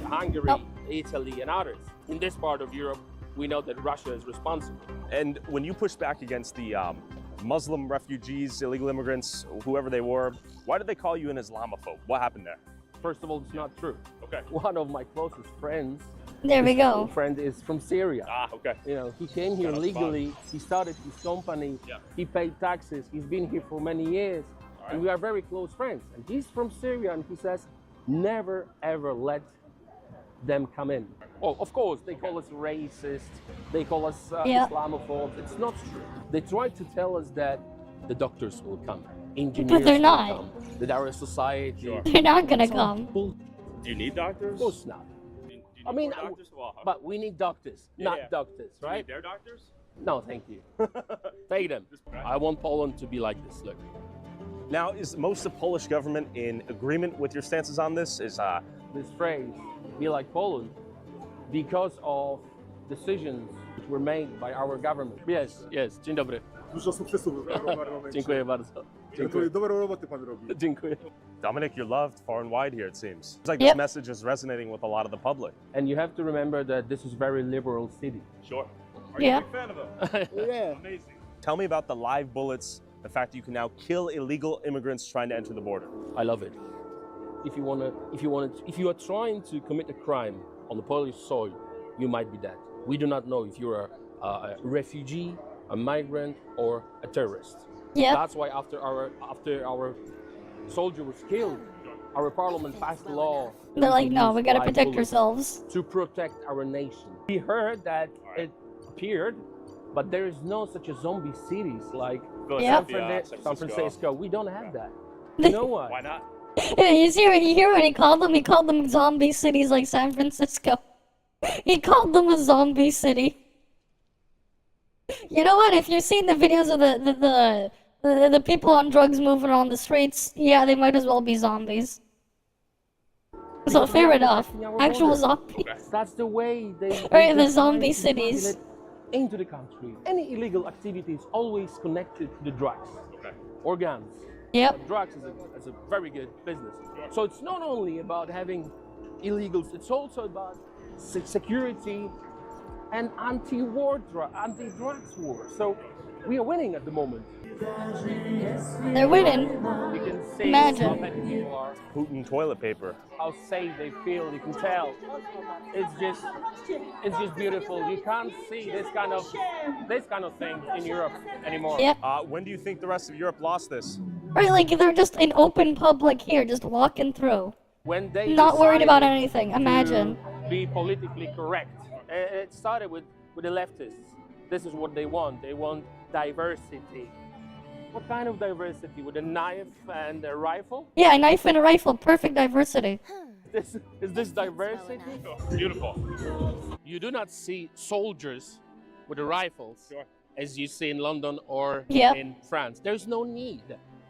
Hungary, Italy, and others. In this part of Europe, we know that Russia is responsible. And when you push back against the Muslim refugees, illegal immigrants, whoever they were, why did they call you an Islamophobe? What happened there? First of all, it's not true. Okay. One of my closest friends, there we go. Friend is from Syria. Ah, okay. You know, he came here legally. He started his company. Yeah. He paid taxes. He's been here for many years, and we are very close friends. And he's from Syria, and he says, never ever let them come in. Oh, of course, they call us racist. They call us Islamophobes. It's not true. They try to tell us that the doctors will come, engineers but they're will not. come, that our society. Sure. They're not gonna come. Do you need doctors? Of course not. I mean, but we need doctors, not doctors, right? Do you need their doctors? No, thank you. Take them. I want Poland to be like this. Look. Now, is most of the Polish government in agreement with your stances on this? Is this phrase, be like Poland, because of decisions which were made by our government. Yes, yes. Dzień dobry. Dużo sukcesów w momencie. Dziękuję bardzo. Dobrą robotę pan robi. Dziękuję. Dominic, you're loved far and wide here, it seems. It's like this message is resonating with a lot of the public. And you have to remember that this is a very liberal city. Sure. Are you a big fan of them? Yeah. Amazing. Tell me about the live bullets, the fact that you can now kill illegal immigrants trying to enter the border. I love it. If you are trying to commit a crime on the Polish soil, you might be dead. We do not know if you're a refugee, a migrant, or a terrorist. Yeah. That's why after our soldier was killed, our parliament passed a law. They're like, no, we gotta protect ourselves. To protect our nation. We heard that it appeared, but there is no such a zombie cities like San Francisco. We don't have that. You know why? Why not? You hear what he called them? He called them zombie cities like San Francisco. He called them a zombie city. You know what? If you've seen the videos of the people on drugs moving on the streets, yeah, they might as well be zombies. So fair enough. Actual zombies. That's the way they. Right, the zombie cities. Into the country. Any illegal activity is always connected to the drugs or guns. Yep. Drugs is a very good business. So it's not only about having illegals, it's also about security and anti-drugs war. So we are winning at the moment. They're winning. You can see Imagine. how happy people are. Putin toilet paper. How safe they feel. You can tell. It's just beautiful. You can't see this kind of thing in Europe anymore. Yep. When do you think the rest of Europe lost this? Right, like they're just in open public here, just walking through. When they not worried about anything. Imagine. Be politically correct. It started with the leftists. This is what they want. They want diversity. What kind of diversity? With a knife and a rifle? Yeah, a knife and a rifle. Perfect diversity. Is this diversity? Beautiful. You do not see soldiers with the rifles as you see in London or Yep. in France. There's no need.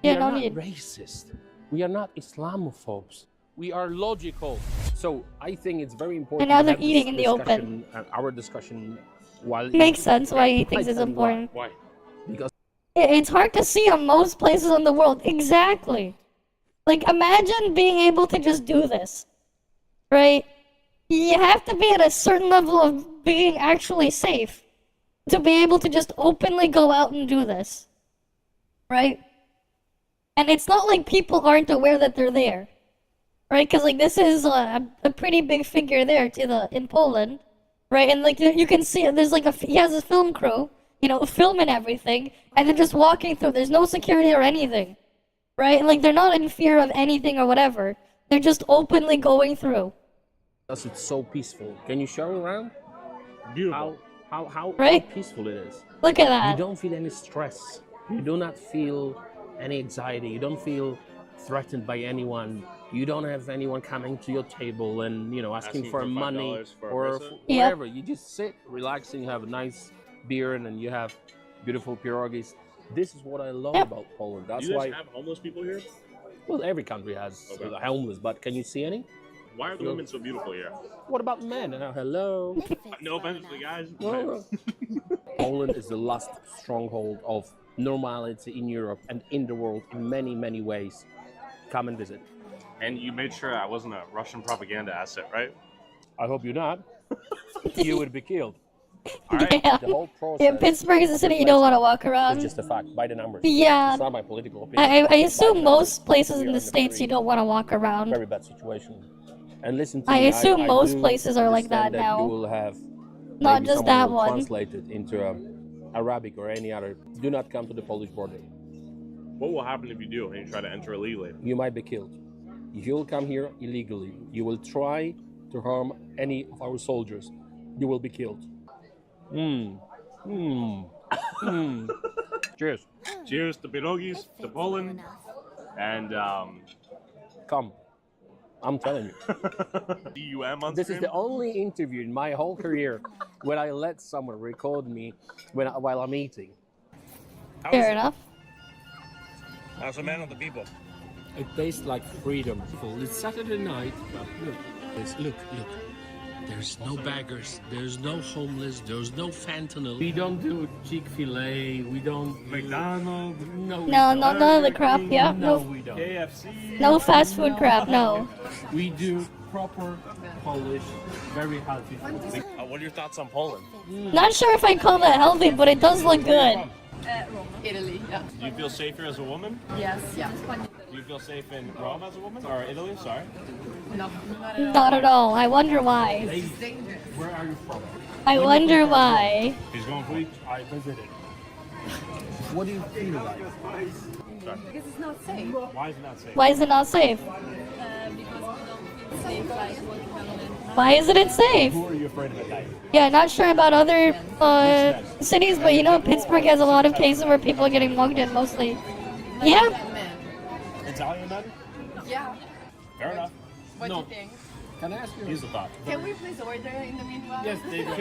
Yeah, we are no not need. racist. We are not Islamophobes. We are logical. So I think it's very important. And now to they're have eating this in the open. discussion, our discussion while Makes sense why he thinks I it's tell you important. Why? Because It's hard to see on most places in the world. Exactly. Like, imagine being able to just do this. Right? You have to be at a certain level of being actually safe to be able to just openly go out and do this. Right? And it's not like people aren't aware that they're there. Right? Because, like, this is a pretty big figure there in Poland. Right? And, like, you can see, there's, like, he has a film crew. You know, filming everything, and they're just walking through. There's no security or anything, right? Like, they're not in fear of anything or whatever. They're just openly going through. it's so peaceful. Can you show around? Beautiful. How peaceful it is. Look at that. You don't feel any stress. You do not feel any anxiety. You don't feel threatened by anyone. You don't have anyone coming to your table and, you know, asking for money or whatever. You just sit, relaxing, have a nice beer, and you have beautiful pierogies. This is what I love about Poland. That's you why. Have homeless people here? Well, every country has homeless, but can you see any? Why are the women so beautiful here? What about men? Hello. No offense to the guys. No. Poland is the last stronghold of normality in Europe and in the world in many, many ways. Come and visit. And you made sure I wasn't a Russian propaganda asset, right? I hope you're not. You would be killed. All right. Yeah. The whole process. Yeah, Pittsburgh is a city you don't want to walk around. It's just a fact, by the numbers. Yeah. It's not my political opinion. I assume most places in the States you don't want to walk around. Very bad situation. And listen to I me, assume most do places are like understand that now. You will have Not maybe just someone that will one. translate it into Arabic or any other. Do not come to the Polish border. What will happen if you do and you try to enter illegally? You might be killed. If you will come here illegally, you will try to harm any of our soldiers, you will be killed. Cheers. Cheers to pierogis, to Poland, and come. I'm telling you. DUM on This is stream? the only interview in my whole career when I let someone record me while I'm eating. Fair enough. As a man of the people. It tastes like freedom. It's Saturday night, but look. There's no beggars, there's no homeless, there's no fentanyl. We don't do Chick-fil-A, we don't McDonald's. No, none of the crap, yeah. No, we don't. KFC. No fast food crap, no. We do proper Polish, very healthy food. What are your thoughts on Poland? Not sure if I call that healthy, but it does look good. Rome, Italy, yeah. Do you feel safer as a woman? Yes, yeah. Do you feel safe in Rome as a woman? Or Italy, sorry? No, not at all. Not at all. I wonder why. It's dangerous. Where are you from? I wonder why. He's going for it. I visited. What do you feel like? Because it's not safe. Why is it not safe? Why is it not safe? Because we don't feel safe like walking alone. Why isn't it safe? Who are you afraid of at night? Yeah, not sure about other cities, but you know, Pittsburgh has a lot of cases where people are getting mugged in mostly. Yeah. Italian men? Yeah. Fair enough. What do you think? Can I ask you? Here's the thought. Can we please order in the meanwhile? Yes, they do.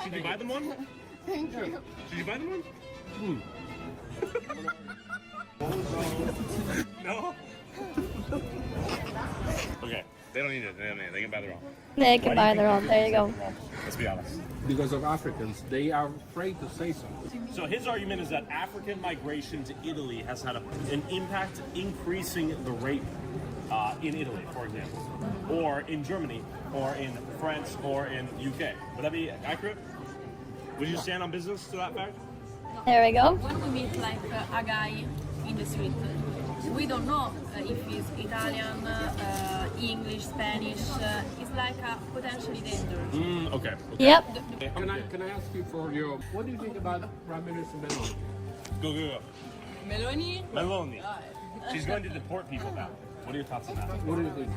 Should you buy them one? Thank you. Should you buy them one? No? Okay. They don't need it. They can buy their own. They can buy their own. There you go. Let's be honest. Because of Africans, they are afraid to say something. So his argument is that African migration to Italy has had an impact increasing the rate in Italy, for example, or in Germany, or in France, or in UK. Would that be accurate? Would you stand on business to that fact? There we go. When we meet like a guy in the street, we don't know if he's Italian, English, Spanish. It's like a potentially dangerous. Okay. Yep. Can I ask you for your... What do you think about Prime Minister Meloni? Go. Meloni? Meloni. She's going to deport people now. What are your thoughts on that? What do you think?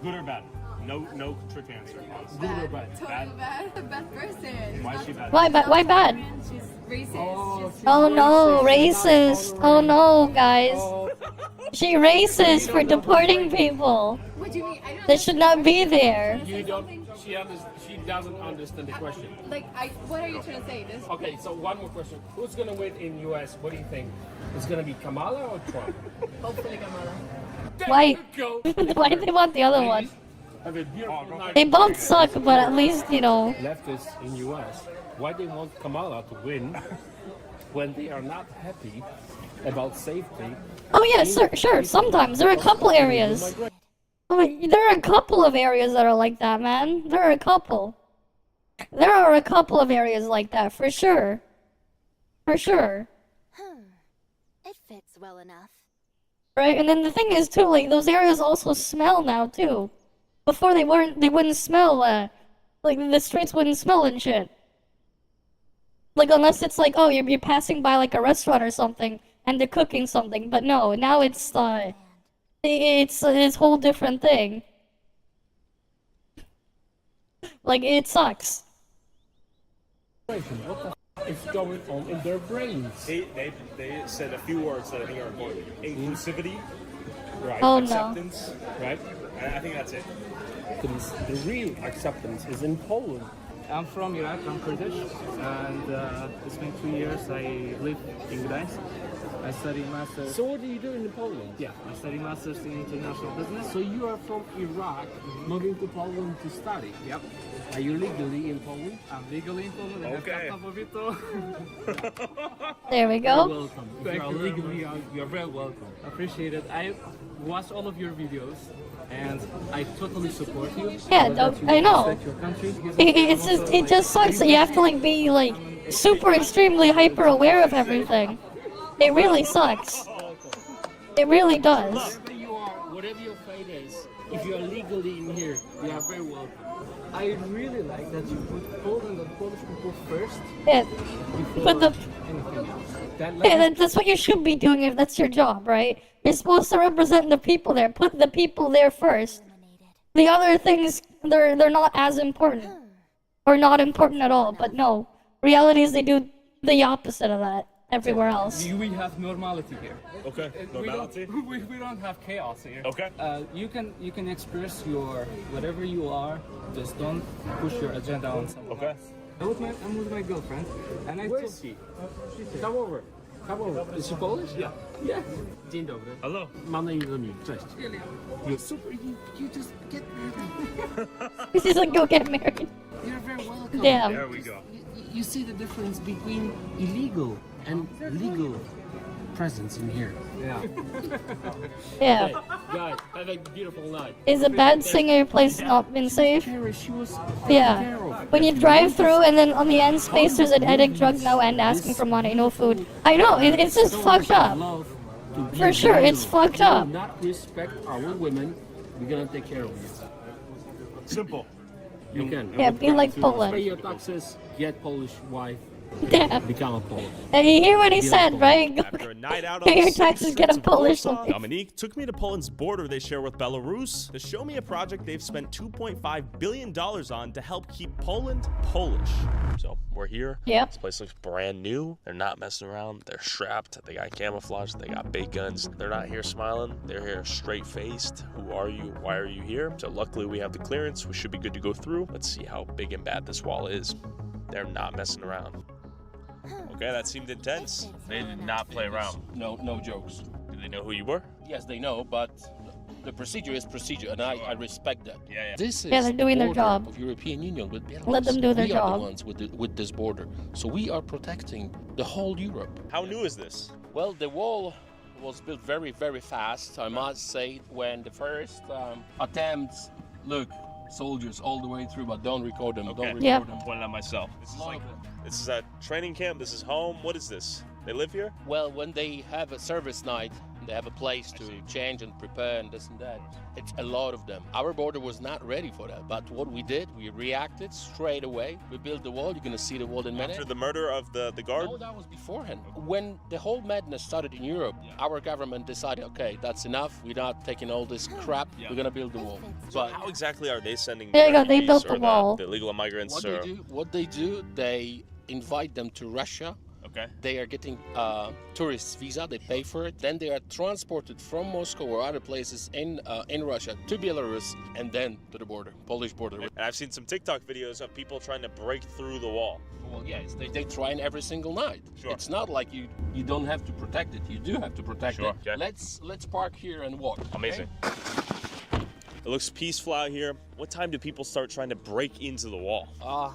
Good or bad? No trick answer. Good or bad? Totally bad. A bad person. Why is she bad? Why bad? Why bad? She's racist. Oh no, racist. Oh no, guys. She racist for deporting people. What do you mean? I don't They should not be there. You don't... She doesn't understand the question. like. What are you trying to say? This. Okay, so one more question. Who's going to win in US? What do you think? It's going to be Kamala or Trump? Hopefully, Kamala. Why? Why do they want the other one? Have a beautiful night. They both suck, but at least, you know. Leftists in US, why they want Kamala to win when they are not happy about safety? Oh yeah, sure. Sometimes there are a couple areas. There are a couple of areas that are like that, man. There are a couple. There are a couple of areas like that, for sure. For sure. It fits well enough. Right, and then the thing is too, like, those areas also smell now too. Before they wouldn't smell, like, the streets wouldn't smell and shit. Like, unless it's like, oh, you're passing by, like, a restaurant or something, and they're cooking something, but no, now it's a whole different thing. Like, it sucks. What the is going on in their brains? They said a few words that I think are important. Inclusivity, right? Oh, no. Acceptance, right? I think that's it. The real acceptance is in Poland. I'm from Iraq, I'm Kurdish, and it's been 2 years I live in Gdańsk. I study master's. So what are you doing in Poland? Yeah, I study master's in international business. So you are from Iraq, moving to Poland to study? Yep. Are you legally in Poland? I'm legally in Poland. Okay. There we You're go. welcome. If Thank you are you very legally, you're very welcome. Appreciate it. I watch all of your videos, and I totally support you. Yeah, That you I know. respect your country. It just sucks that you have to like be like super extremely hyper aware of everything. It really sucks. It really does. Whatever you are, whatever your fate is, if you are legally in here, you are very welcome. I really like that you put Poland and Polish people first. Yeah. But the Anything else. yeah, that's what you should be doing if that's your job, right? You're supposed to represent the people there. Put the people there first. The other things, they're not as important, or not important at all. But no, reality is they do the opposite of that everywhere else. We have normality here. Okay, normality. We don't have chaos here. Okay. You can express your whatever you are. Just don't push your agenda on someone. Okay. else. I'm with my girlfriend, and I. Where is she? Come over. Come over. Is she Polish? Yeah. Yeah. Dzień dobry. Hello. Mam na imię. Cześć. You're super. You just get married. He's like, go get married. You're very welcome. Damn. There we go. You see the difference between illegal and legal presence in here. Yeah. Yeah. Hey, guys, have a beautiful night. Is it bad seeing your place not been safe? She was Yeah. When you drive through and then on the end space there's an addict, drug, no end, asking for money, no food. I know, it's just fucked up. For sure, it's fucked up. Not respect our women. We're gonna take care of you. Simple. You can. Yeah, be like Pay Poland. your taxes. Get Polish wife. Yeah. Become a Polish. And you hear what he said, right? After a night out on Pay the your city taxes, get a streets of Polish Warsaw, wife. Dominique took me to Poland's border they share with Belarus to show me a project they've spent $2.5 billion on to help keep Poland Polish. So we're here. Yep. This place looks brand new. They're not messing around. They're strapped. They got camouflage. They got big guns. They're not here smiling. They're here straight-faced. Who are you? Why are you here? So luckily we have the clearance. We should be good to go through. Let's see how big and bad this wall is. They're not messing around. Okay, that seemed intense. They did not play around. No jokes. Do they know who you were? Yes, they know, but the procedure is procedure, and I respect that. Yeah. This is Yeah, they're doing their border job. of European Union with Belarus. Let them do their we are job. the ones with this border, so we are protecting the whole Europe. How new is this? Well, the wall was built very, very fast. I must say, when the first attempts, look, soldiers all the way through, but don't record them. Okay. Don't record Yeah. them. I'm pointing at myself. This is a training camp. This is home. What is this? They live here? Well, when they have a service night, they have a place to change and prepare and this and that. It's a lot of them. Our border was not ready for that, but what we did, we reacted straight away. We built the wall. You're gonna see the wall in a minute. After the murder of the guard? No, that was beforehand. When the whole madness started in Europe, our government decided, okay, that's enough. We're not taking all this crap. We're gonna build the wall. So how exactly are they sending There you go, they refugees built the or wall. the illegal migrants? What they do, they invite them to Russia. Okay. They are getting tourist visa. They pay for it. Then they are transported from Moscow or other places in Russia to Belarus and then to the border, Polish border. And I've seen some TikTok videos of people trying to break through the wall. Well, yes, they try every single night. Sure. It's not like you don't have to protect it. You do have to protect Sure, it. okay. Let's park here and walk. Amazing. It looks peaceful out here. What time do people start trying to break into the wall?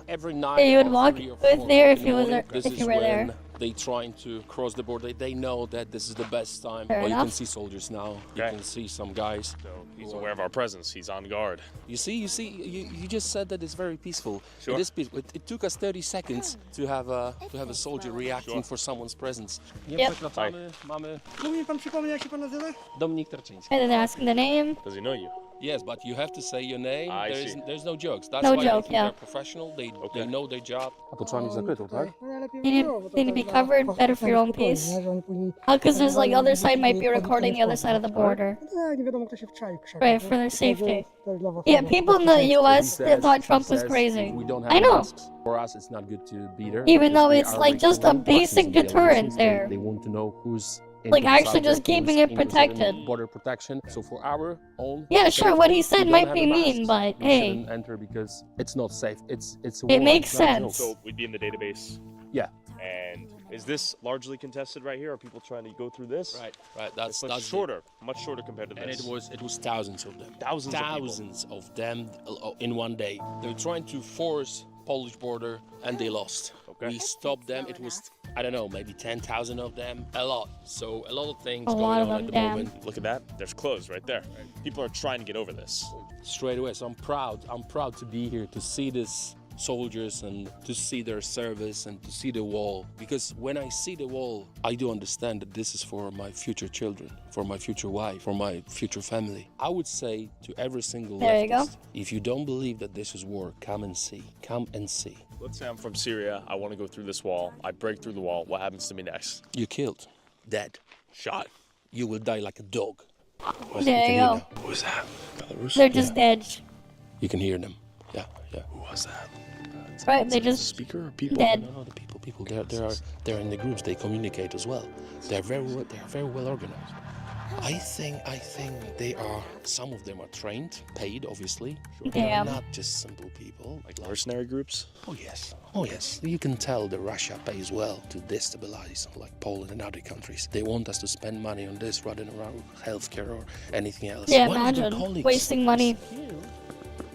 Every night. Yeah, you would or walk 3 or with 4 there in if the you was morning. there- This if you is were there. when they trying to cross the border. They know that this is the best time. Fair You can enough. see soldiers now. You Okay. can see some guys. So he's aware of our presence. He's on guard. You just said that it's very peaceful. Sure. It is peaceful. It took us 30 seconds to have a soldier reacting for someone's presence. Yep. Mamy Mógł mi pan przypomnieć, jak się pan nazywa? Dominik Tarczyński. And then they're asking the name. Does he know you? Yes, but you have to say your name. I see. There's no jokes. That's No why joke, they're yeah. professional. They know their job. A to trzeba mieć zakrytą, tak? You need to be covered, better for your own peace. Because there's like other side might be recording the other side of the border. Nie wiadomo, kto się wczai w krzakach. Right, for their safety. Dla was. Yeah, people in the US He that thought says- Trump he was says crazy. We don't have I know. masks. For us, it's not good to be there. Even because though they it's are like just a recording basic buttons in the deterrent elections. there. They want to know who's Like, actually just subject keeping rules it into protected. certain border protection. So for our own Yeah, sure, safety, what he said we might don't be have a mean, mask. but We hey. shouldn't enter because it's not safe. It's a It war, makes it's not a joke. sense. So we'd be in the database. Yeah. And is this largely contested right here? Are people trying to go through this? Right. That's much shorter, much shorter compared to And this. it was thousands of them. Thousands of them in one day. They're trying to force Polish border and they lost. Okay. We stopped them. It was, I don't know, maybe 10,000 of them. A lot. So a lot of things A going lot of on them, at the damn. moment. Look at that. There's clothes right there. People are trying to get over this. Straight away. So I'm proud. I'm proud to be here to see this soldiers and to see their service and to see the wall. Because when I see the wall, I do understand that this is for my future children, for my future wife, for my future family. I would say to every single There you go. leftist, if you don't believe that this is war, come and see. Come and see. Let's say I'm from Syria. I want to go through this wall. I break through the wall. What happens to me next? You're killed. Dead. Shot. You will die like a dog. There you go. Who was that? Belarus? They're just dead. You can hear them. Yeah. Who was that? Right, they just Speaker or people? dead. No, the people. They're in the groups. They communicate as well. They're very well organized. I think they are. Some of them are trained, paid, obviously. They're Damn. not just simple people. Like mercenary groups? Oh yes. You can tell that Russia pays well to destabilize, like Poland and other countries. They want us to spend money on this rather than around healthcare or anything else. Yeah, One of the imagine colleagues wasting money. here,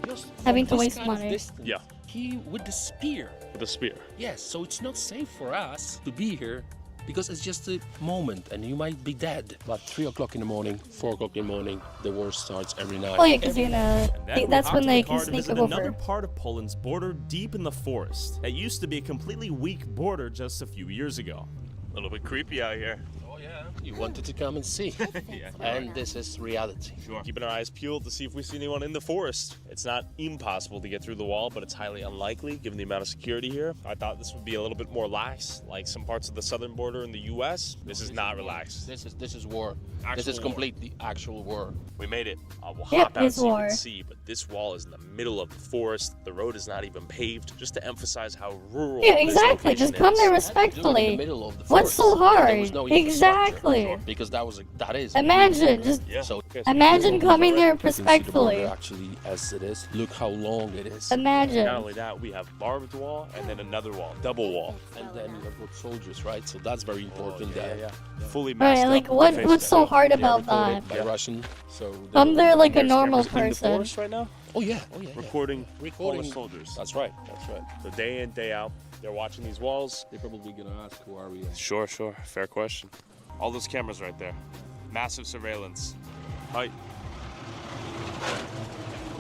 just Having from to this waste kind of money. distance, Yeah. He with the spear. With a spear. Yes, so it's not safe for us to be here because it's just a moment and you might be dead. But 3 o'clock in the morning, 4 o'clock in the morning, the war starts every night. Oh yeah, because you know, And then that's we when hopped they in the car can to sneak visit over. another part of Poland's border deep in the forest. That used to be a completely weak border just a few years ago. A little bit creepy out here. Oh yeah. You wanted to come and see. Yeah. And this is reality. Sure. Keeping our eyes peeled to see if we see anyone in the forest. It's not impossible to get through the wall, but it's highly unlikely given the amount of security here. I thought this would be a little bit more lax, like some parts of the southern border in the U.S. This is not relaxed. This is war. Actual this is war. completely actual war. We made it. We'll Yep, hop out it's so you war. can see, but this wall is in the middle of the forest. The road is not even paved, just to emphasize how rural Yeah, this exactly. location Just come is. there In the respectfully. middle of the What's so forest. There hard? was no infrastructure. Exactly. Because that is. Imagine, just Yeah. So imagine coming there you can see the border respectfully. actually as it is. Look how long it is. Imagine. Not only that, we have barbed wall and then another wall, double wall. And then you have got soldiers, right? So that's very important. Yeah. Fully masked Right, up. like what? Face What's so down. hard They're about that? recorded by Russian. So I'm there like a There's normal cameras in the person. forest right now, Oh yeah. recording Recording. Polish soldiers. That's right. So day in, day out, they're watching these walls. They're probably gonna ask who are we. Sure. Fair question. All those cameras right there. Massive surveillance. Hi.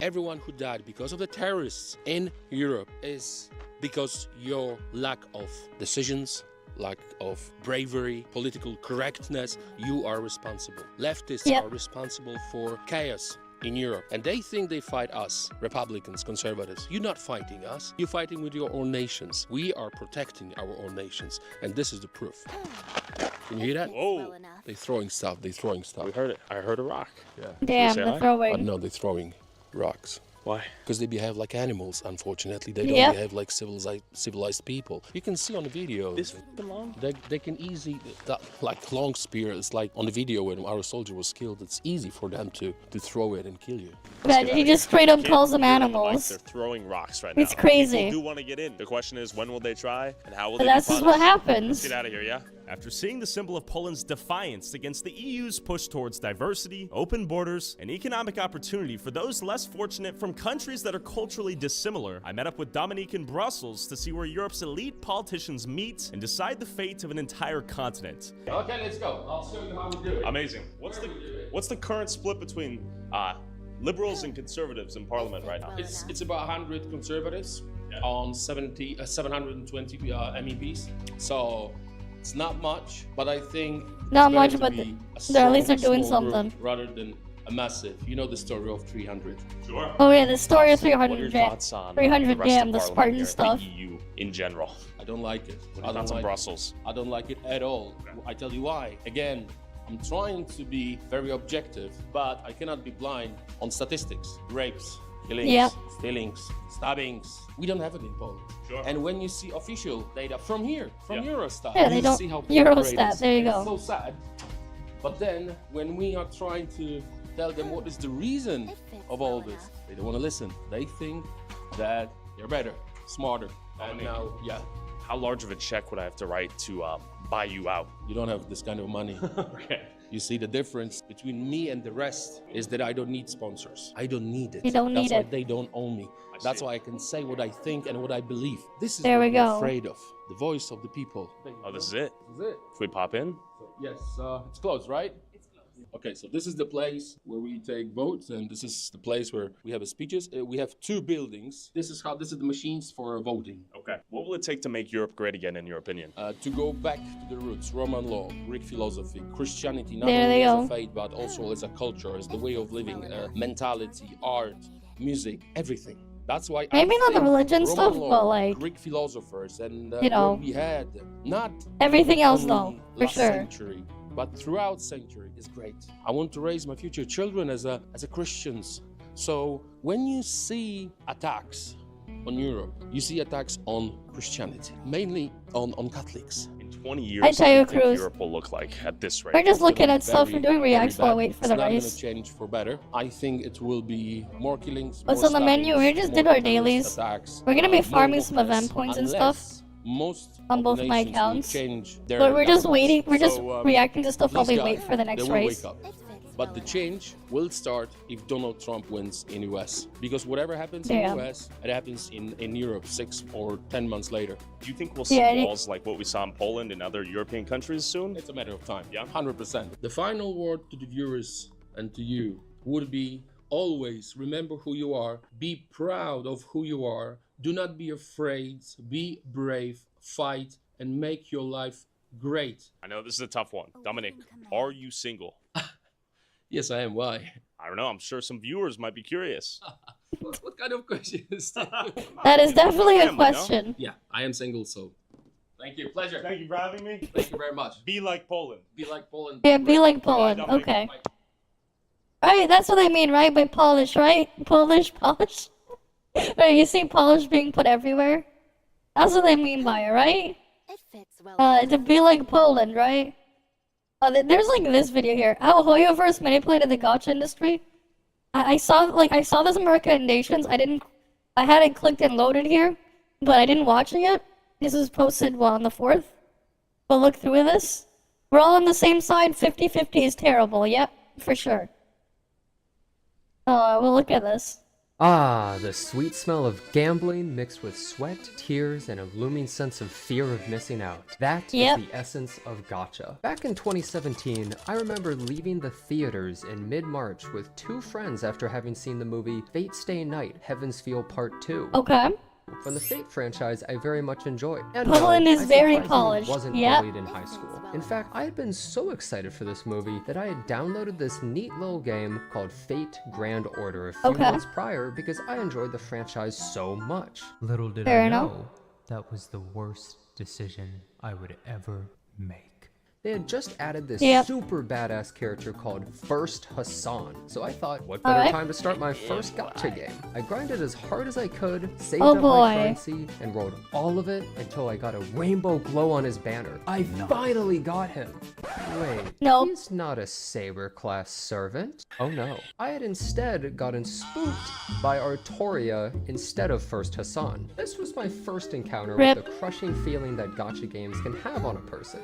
Everyone who died because of the terrorists in Europe is because your lack of decisions, lack of bravery, political correctness. You are responsible. Leftists Yep. are responsible for chaos in Europe. And they think they fight us, Republicans, conservatives. You're not fighting us. You're fighting with your own nations. We are protecting our own nations. And this is the proof. Can you hear that? Whoa. They're throwing stuff. We heard it. I heard a rock. Yeah. Damn, Say the hi? throwing. No, they're throwing rocks. Why? Because they behave like animals, unfortunately. They don't Yep. behave like civilized people. You can see on the video. This f***ing long? They can easily, that, like long spear, it's like on the video when our soldier was killed, it's easy for them to throw it and kill you. But he just straight up calls them Like animals. they're throwing rocks right It's now. crazy. People do want to get in. The question is, when will they try, and how will But they that's be just what punished? happens. Let's get out of here, yeah? After seeing the symbol of Poland's defiance against the EU's push towards diversity, open borders, and economic opportunity for those less fortunate from countries that are culturally dissimilar, I met up with Dominique in Brussels to see where Europe's elite politicians meet and decide the fate of an entire continent. Okay, let's go. I'll show you how we do it. Amazing. What's the current split between liberals and conservatives in parliament right now? It's about 100 conservatives on 720 MEPs. So it's not much, but I think Not it's much, better but to be a they're at least strong, they're doing small group something. rather than a massive. You know the story of 300. Sure. Oh yeah, the story of What are 300 your jam. thoughts on 300 the rest jam, of the Parliament Spartan here at stuff. the EU in general? I don't like it. What are your thoughts on Brussels? I don't like it at all. I tell you why. Again, I'm trying to be very objective, but I cannot be blind on statistics. Rapes, killings, Yep. stealings, stabbings. We don't have it in Poland. Sure. And when you see official data from here, from Eurostat, Yeah, they you don't- see how Eurostat, it is. there you It's go. so sad. But then, when we are trying to tell them what is the reason of all this, they don't want to listen. They think that they're better, smarter. And now, yeah. How large of a check would I have to write to buy you out? You don't have this kind of money. Okay. You see, the difference between me and the rest is that I don't need sponsors. I don't need it. You don't need That's why it. they don't own me. That's why I can say what I think and what I believe. This is There what we I'm go. afraid of. The voice of the people. Oh, this is it? This is it. If we pop in? Yes, it's closed, right? Okay, so this is the place where we take votes, and this is the place where we have speeches. We have 2 buildings. This is the machines for voting. Okay. What will it take to make Europe great again, in your opinion? To go back to the roots, Roman law, Greek philosophy, Christianity, not There only they as go. a faith, but also as a culture, as the way of living, mentality, art, music, everything. That's why Maybe I not the think religion Roman stuff, law, but, like, Greek philosophers and you know, what we had, not everything else only though, for last sure. century, but throughout century is great. I want to raise my future children as a Christians. So when you see attacks on Europe, you see attacks on Christianity, mainly on Catholics. In 20 years, I what tell do you, you think Cruz. Europe will look like at this rate? We're just looking at Very, stuff and doing very reacts while I bad. wait for It's the not race. gonna change for better. I think it will be more killings. What's more on the menu? stabbings, We just more did our terrorist dailies. attacks, We're gonna be more farming some weakness, event points and unless stuff most on both of my nations will accounts. change their But we're just governments. waiting. We're just So, reacting to stuff while please we God, wait for the they next will race. wake up. But the change will start if Donald Trump wins in US. Because whatever happens Yeah. in US, it happens in Europe 6 or 10 months later. Do you think we'll see Yeah, walls like what we saw in Poland and other European countries soon? It's a matter of time. Yeah. 100%. The final word to the viewers and to you would be always remember who you are. Be proud of who you are. Do not be afraid. Be brave. Fight and make your life great. I know this is a tough one. Dominic, are you single? Yes, I am. Why? I don't know. I'm sure some viewers might be curious. What kind of question is that? That is definitely a Family, no? question. Yeah, I am single, so thank you. Pleasure. Thank you for having me. Thank you very much. Be like Poland. Be like Poland. Yeah, be like Poland. Dominic. Okay. Right, that's what I mean, right? By Polish, right? Polish. Right, you see Polish being put everywhere? That's what they mean by it, right? It fits well. To be like Poland, right? There's like this video here. How Hoyoverse manipulated the gacha industry. I saw this in recommendations. I had it clicked and loaded here, but I didn't watch it yet. This was posted on the 4th. But look through this. We're all on the same side. 50-50 is terrible. Yep, for sure. Oh, well, look at this. Ah, the sweet smell of gambling mixed with sweat, tears, and a looming sense of fear of missing out. That is the essence of gacha. Back in 2017, I remember leaving the theaters in mid-March with 2 friends after having seen the movie Fate Stay Night, Heaven's Feel Part 2. Okay. From the Fate franchise, I very much enjoyed. And Poland is I very surprisingly polished. wasn't Yep. bullied in high school. In fact, I had been so excited for this movie that I had downloaded this neat little game called Fate Grand Order a few months prior because I enjoyed the franchise so much. Little did Fair I enough. know that was the worst decision I would ever make. They had just added this super badass character called First Hassan. So I thought, what better time to start my first gacha game? I grinded as hard as I could, saved up my currency, and rolled all of it until I got a rainbow glow on his banner. I finally got him. Wait, he's not a Saber class servant. Oh no. I had instead gotten spooked by Artoria instead of First Hassan. This was my first encounter with the crushing feeling that gacha games can have on a person.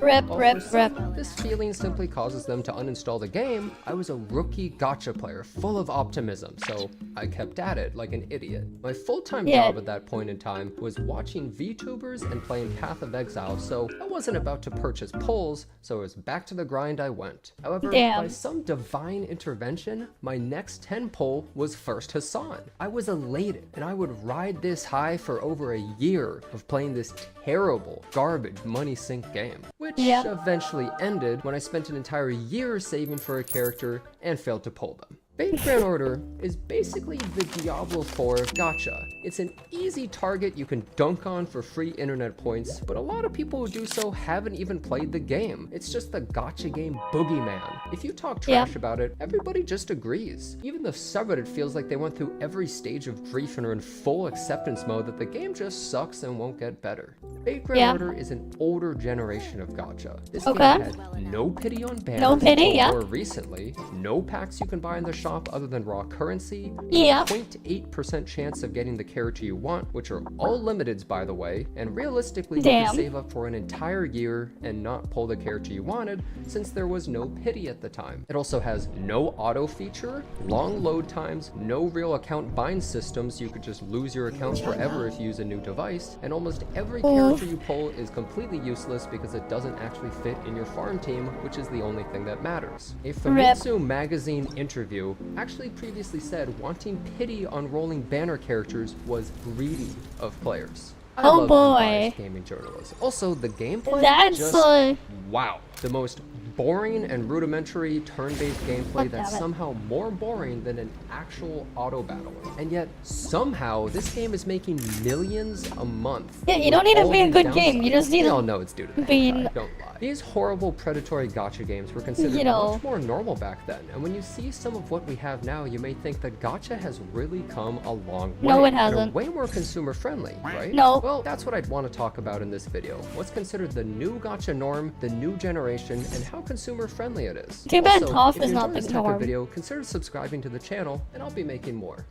This feeling simply causes them to uninstall the game. I was a rookie gacha player full of optimism, so I kept at it like an idiot. My full-time job at that point in time was watching Vtubers and playing Path of Exile, so I wasn't about to purchase pulls, so it was back to the grind I went. However, by some divine intervention, my next 10 pull was First Hassan. I was elated, and I would ride this high for over a year of playing this terrible, garbage money sink game, which eventually ended when I spent an entire year saving for a character and failed to pull them. Fate Grand Order is basically the Diablo 4 of gacha. It's an easy target you can dunk on for free internet points, but a lot of people who do so haven't even played the game. It's just the gacha game boogeyman. If you talk trash about it, everybody just agrees. Even the subreddit feels like they went through every stage of grief and are in full acceptance mode that the game just sucks and won't get better. Fate Grand Order is an older generation of gacha. This game had no pity on banners until more recently, no packs you can buy in the shop other than raw currency, 0.8% chance of getting the character you want, which are all limiteds by the way, and realistically you can save up for an entire year and not pull the character you wanted since there was no pity at the time. It also has no auto feature, long load times, no real account bind systems, you could just lose your account forever if you use a new device, and almost every character you pull is completely useless because it doesn't actually fit in your farm team, which is the only thing that matters. A Famitsu magazine interview actually previously said wanting pity on rolling banner characters was greedy of players. I love unbiased gaming journalism. Also, the gameplay wow. The most boring and rudimentary turn-based gameplay that's somehow more boring than an actual auto battle. And yet, somehow, this game is making millions a month. Yeah, you don't need to be a good game, you just need to... We all know it's due to the hentai, don't lie. These horrible predatory gacha games were considered much more normal back then, and when you see some of what we have now, you may think that gacha has really come a long way. No, it hasn't. And are way more consumer friendly, right? No. Well, that's what I'd want to talk about in this video. What's considered the new gacha norm, the new generation, and how consumer friendly it is. Too bad also, ToF if is you not enjoy the this type norm. of video, consider subscribing to the channel, and I'll be making more.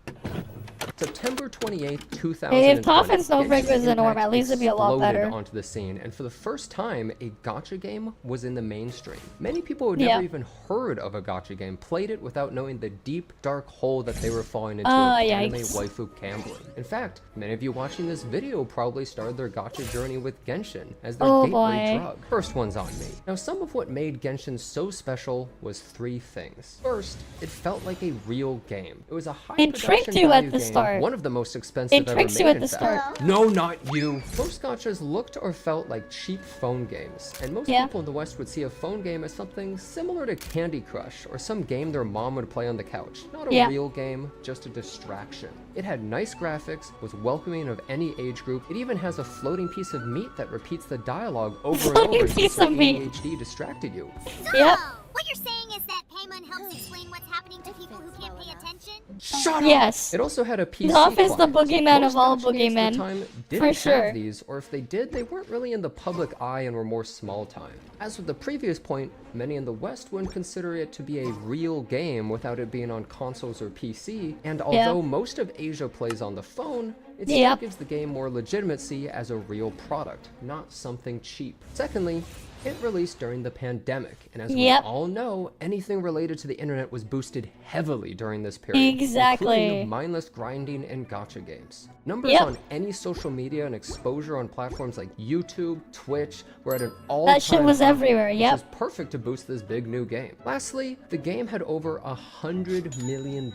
September 28th, 2020. If ToF and Snowbreak was the norm, at least it'd be a lot better. Onto the scene, and for the first time, a gacha game was in the mainstream. Many people who had never even heard of a gacha game played it without knowing the deep, dark hole that they were falling into of anime waifu gambling. In fact, many of you watching this video probably started their gacha journey with Genshin as their gateway drug. First one's on me. Now, some of what made Genshin so special was three things. First, it felt like a real game. It was a high production value game. One of the most expensive ever made, in fact. No, not you! Most gachas looked or felt like cheap phone games, and most people in the West would see a phone game as something similar to Candy Crush, or some game their mom would play on the couch. Not a real game, just a distraction. It had nice graphics, was welcoming of any age group. It even has a floating piece of meat that repeats the dialogue over and over in case your ADHD distracted you. Yep. What you're saying is that Paimon helps explain what's happening to people who can't pay attention? Shut up! Yes. It also had a PC ToF is the boogeyman Most of all gacha games at the boogeymen. time didn't For sure. have these, or if they did, they weren't really in the public eye and were more small time. As with the previous point, many in the West wouldn't consider it to be a real game without it being on consoles or PC, and although most of Asia plays on the phone, it still gives the game more legitimacy as a real product, not something cheap. Secondly, it released during the pandemic, and as we all know, anything related to the internet was boosted heavily during this period, including mindless grinding and gacha games. Numbers on any social media and exposure on platforms like YouTube, Twitch were at an all-time That shit was high, everywhere, which is perfect to boost this big new game. Lastly, the game had over $100 million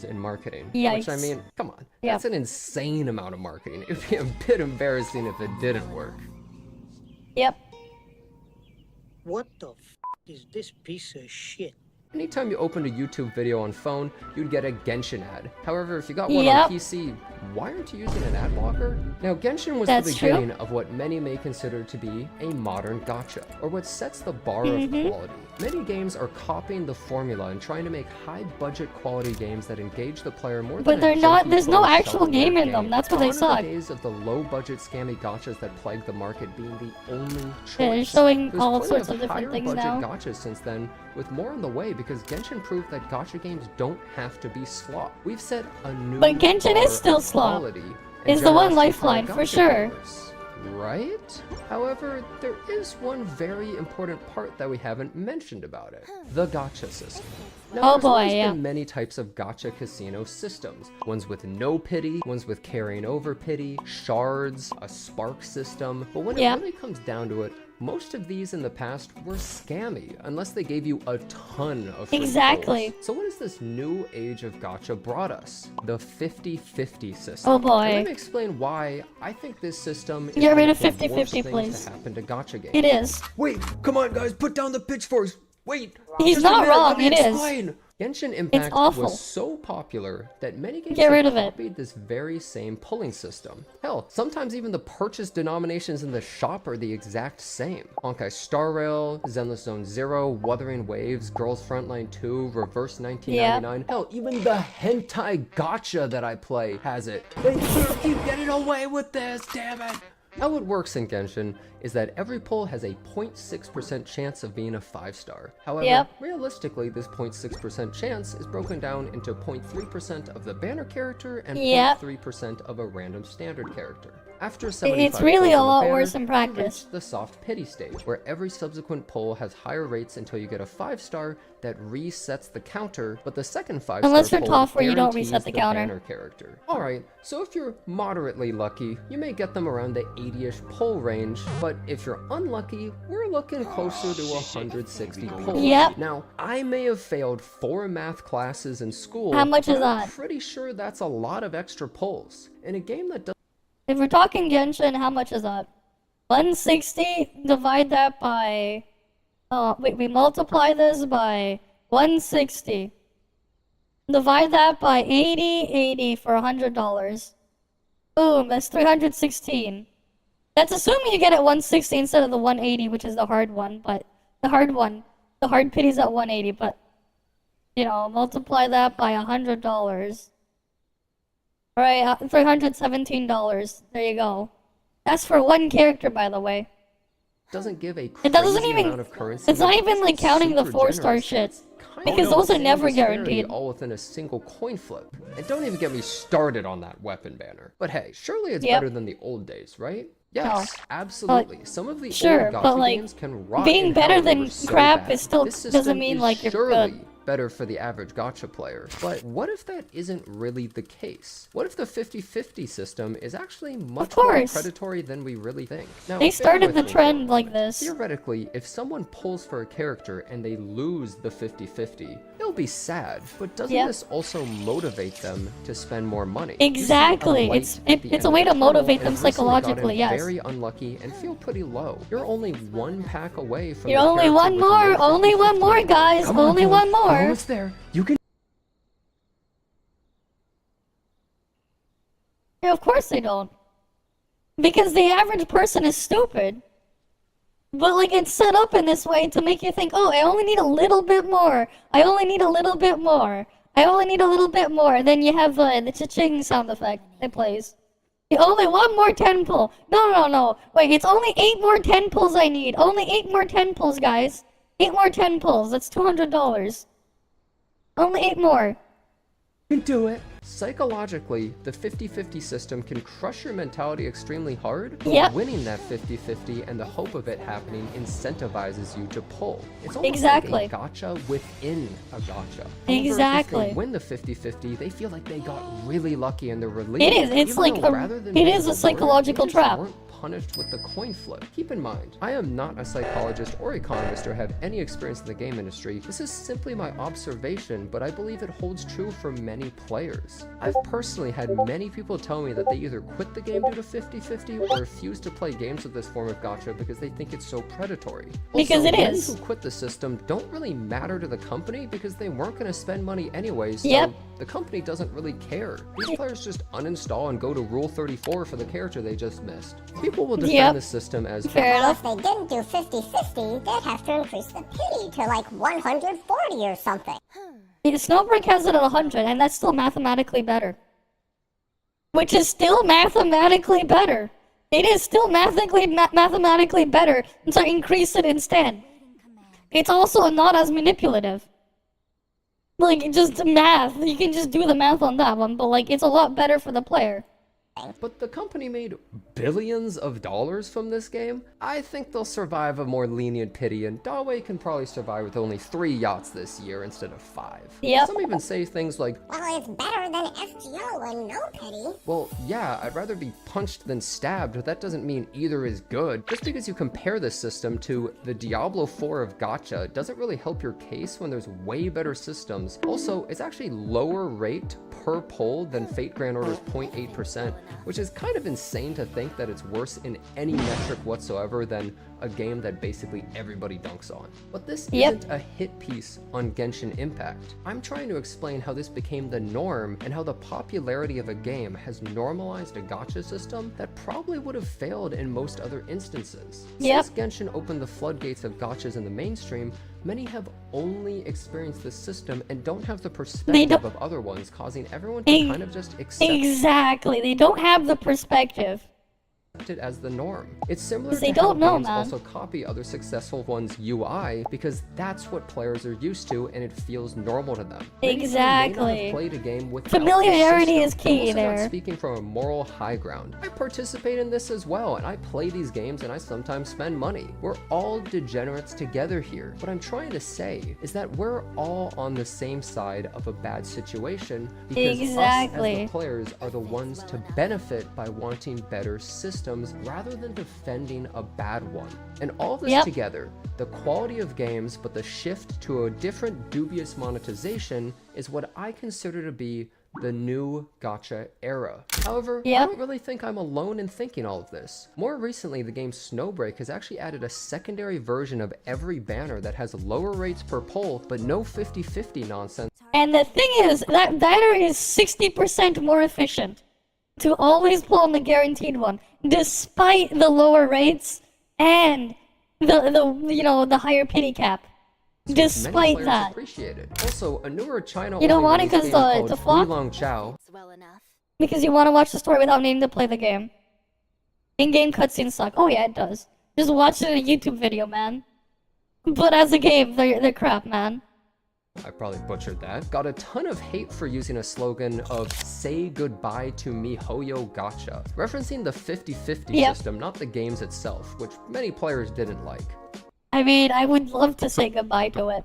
in marketing, which I mean, come on, that's an insane amount of marketing. It'd be a bit embarrassing if it didn't work. Yep. What the f is this piece of shit? Anytime you opened a YouTube video on phone, you'd get a Genshin ad. However, if you got one on PC, why aren't you using an ad blocker? Now, Genshin was the beginning of what many may consider to be a modern gacha, or what sets the bar of quality. Many games are copying the formula and trying to make high-budget quality games that engage the player more than they're not, there's no actual game in them, that's what they suck. The days of the low-budget scammy gachas that plagued the market being the only choice. They're showing There's all plenty sorts of different things now. gachas since then, with more on the way because Genshin proved that gacha games don't have to be slop. We've set a new But Genshin is still slop. Is the one lifeline, for sure. Right? However, there is one very important part that we haven't mentioned about it. The gacha system. Now, there's always been many types of gacha casino systems. Ones with no pity, ones with carrying over pity, shards, a spark system. But when it really comes down to it, most of these in the past were scammy, unless they gave you a ton of free rolls. So what has this new age of gacha brought us? The 50-50 system. Oh boy. And let me explain why I think this system is Get rid of one of the 50-50, worst things please. to happen to gacha games. It is. Wait, come on guys, put down the pitchforks. Wait, He's just a not minute, wrong, let me it is. explain. Genshin Impact awful. was so popular that many games Get rid of it. copied this very same pulling system. Hell, sometimes even the purchase denominations in the shop are the exact same. Honkai Star Rail, Zenless Zone Zero, Wuthering Waves, Girls Frontline 2, Reverse 1999. Hell, even the hentai gacha that I play has it. They can't keep getting away with this, damn it! How it works in Genshin is that every pull has a 0.6% chance of being a 5-star. However, realistically, this 0.6% chance is broken down into 0.3% of the banner character and 0.3% of a random standard character. After 75 it's really pulls a on the lot banner, worse in practice. you reach the soft pity stage, where every subsequent pull has higher rates until you get a 5-star that resets the counter, but the second 5-star Unless you're pull ToF where you don't guarantees reset the counter. banner character. Alright, so if you're moderately lucky, you may get them around the 80-ish pull range, but if you're unlucky, we're looking closer to 160 pulls. Yep. Now, I may have failed 4 math classes in school. How much is but I'm that? pretty sure that's a lot of extra pulls. In a game that does If we're talking Genshin, how much is that? 160, divide that by... we multiply this by 160. Divide that by 80 for $100. Boom, that's 316. That's assuming you get it 160 instead of the 180, which is the hard one, but... The hard pity's at 180, but... You know, multiply that by $100. Alright, $317. There you go. That's for one character, by the way. doesn't give a It doesn't crazy even. amount of currency. It's not even like It's counting the super 4-star generous. shit. Kind Because of those are insane never disparity guaranteed. all within a single coin flip. And don't even get me started on that weapon banner. But hey, surely it's better than the old days, right? Yes, absolutely. Some of the sure, old but, Gacha like, games can rock being in better hell, they than were so crap bad. is still This doesn't system mean is like you're surely good. better for the average gacha player. But what if that isn't really the case? What if the 50-50 system is actually much more course. predatory than we really think? Now, They bear started with the me trend here. like this. Theoretically, if someone pulls for a character and they lose the 50-50, it'll be sad. But doesn't this also motivate them to spend more money? You see Exactly. light It's at the it's a end way of to the tunnel, motivate and them I've recently gotten psychologically. Yes. very unlucky and feel pretty low. You're only one pack away from You're the only character one with more. no Only one 50-50. more, guys. Come on, Only boy. one We're more. almost there. You can. Yeah, of course they don't. Because the average person is stupid. But like it's set up in this way to make you think, oh, I only need a little bit more. I only need a little bit more. I only need a little bit more. And then you have the cha-ching sound effect that plays. You only one more 10 pull. No. Wait, it's only 8 more 10 pulls I need. Only 8 more 10 pulls, guys. 8 more 10 pulls. That's $200. Only 8 more. You can do it. Psychologically, the 50-50 system can crush your mentality extremely hard, but winning that 50-50 and the hope of it happening incentivizes you to pull. It's almost like a gacha within a gacha. However, Exactly. if they win the 50-50, they feel like they got really lucky and they're relieved. It is. It's even like though a- rather than it being is a rewarded, psychological they just trap. weren't punished with the coin flip. Keep in mind, I am not a psychologist or economist or have any experience in the game industry. This is simply my observation, but I believe it holds true for many players. I've personally had many people tell me that they either quit the game due to 50-50 or refuse to play games with this form of gacha because they think it's so predatory. Because also, it many is. who quit the system don't really matter to the company because they weren't going to spend money anyway, so Yep. the company doesn't really care. These players just uninstall and go to Rule 34 for the character they just missed. People will defend the system as Well, if they didn't do 50-50, they'd have to increase the pity to like 140 or something. Snowbreak has it at 100, and that's still mathematically better. Which is still mathematically better. It is still mathematically better to increase it instead. It's also not as manipulative. Like, just math. You can just do the math on that one, but like, it's a lot better for the player. But the company made billions of dollars from this game. I think they'll survive a more lenient pity, and Dawei can probably survive with only 3 yachts this year instead of 5. Yep. Some even say things like, Well, it's better than FGO and no pity. well, yeah, I'd rather be punched than stabbed, but that doesn't mean either is good. Just because you compare this system to the Diablo 4 of Gacha doesn't really help your case when there's way better systems. Also, it's actually lower rate per pull than Fate Grand Order's 0.8%. which is kind of insane to think that it's worse in any metric whatsoever than a game that basically everybody dunks on. But this isn't a hit piece on Genshin Impact. I'm trying to explain how this became the norm and how the popularity of a game has normalized a gacha system that probably would have failed in most other instances. Since Genshin opened the floodgates of gachas in the mainstream, many have only experienced this system and don't have the perspective of other ones, causing everyone to kind of just accept they don't have the perspective. it as the norm. It's similar They to how don't know, games man. also copy other successful ones' UI because that's what players are used to and it feels normal to them. Many people may not Exactly. have played a game without Familiarity this is system. I'm key also there. not speaking from a moral high ground. I participate in this as well, and I play these games and I sometimes spend money. We're all degenerates together here. What I'm trying to say is that we're all on the same side of a bad situation because us as the players are the ones to benefit by wanting better systems rather than defending a bad one. And all this together, the quality of games but the shift to a different dubious monetization is what I consider to be the new gacha era. However, I don't really think I'm alone in thinking all of this. More recently, the game Snowbreak has actually added a secondary version of every banner that has lower rates per poll, but no 50-50 nonsense. And the thing is, that banner is 60% more efficient to always pull on the guaranteed one, despite the lower rates and the higher pity cap. Despite that. Appreciate it. Also, a newer China You don't want it because the flop? Chao. Because you want to watch the story without needing to play the game. In-game cutscenes suck. Oh yeah, it does. Just watch it in a YouTube video, man. But as a game, they're crap, man. I probably butchered that. Got a ton of hate for using a slogan of "Say goodbye to MiHoYo Gacha," referencing the 50-50 system, not the games itself, which many players didn't like. I mean, I would love to say goodbye to it.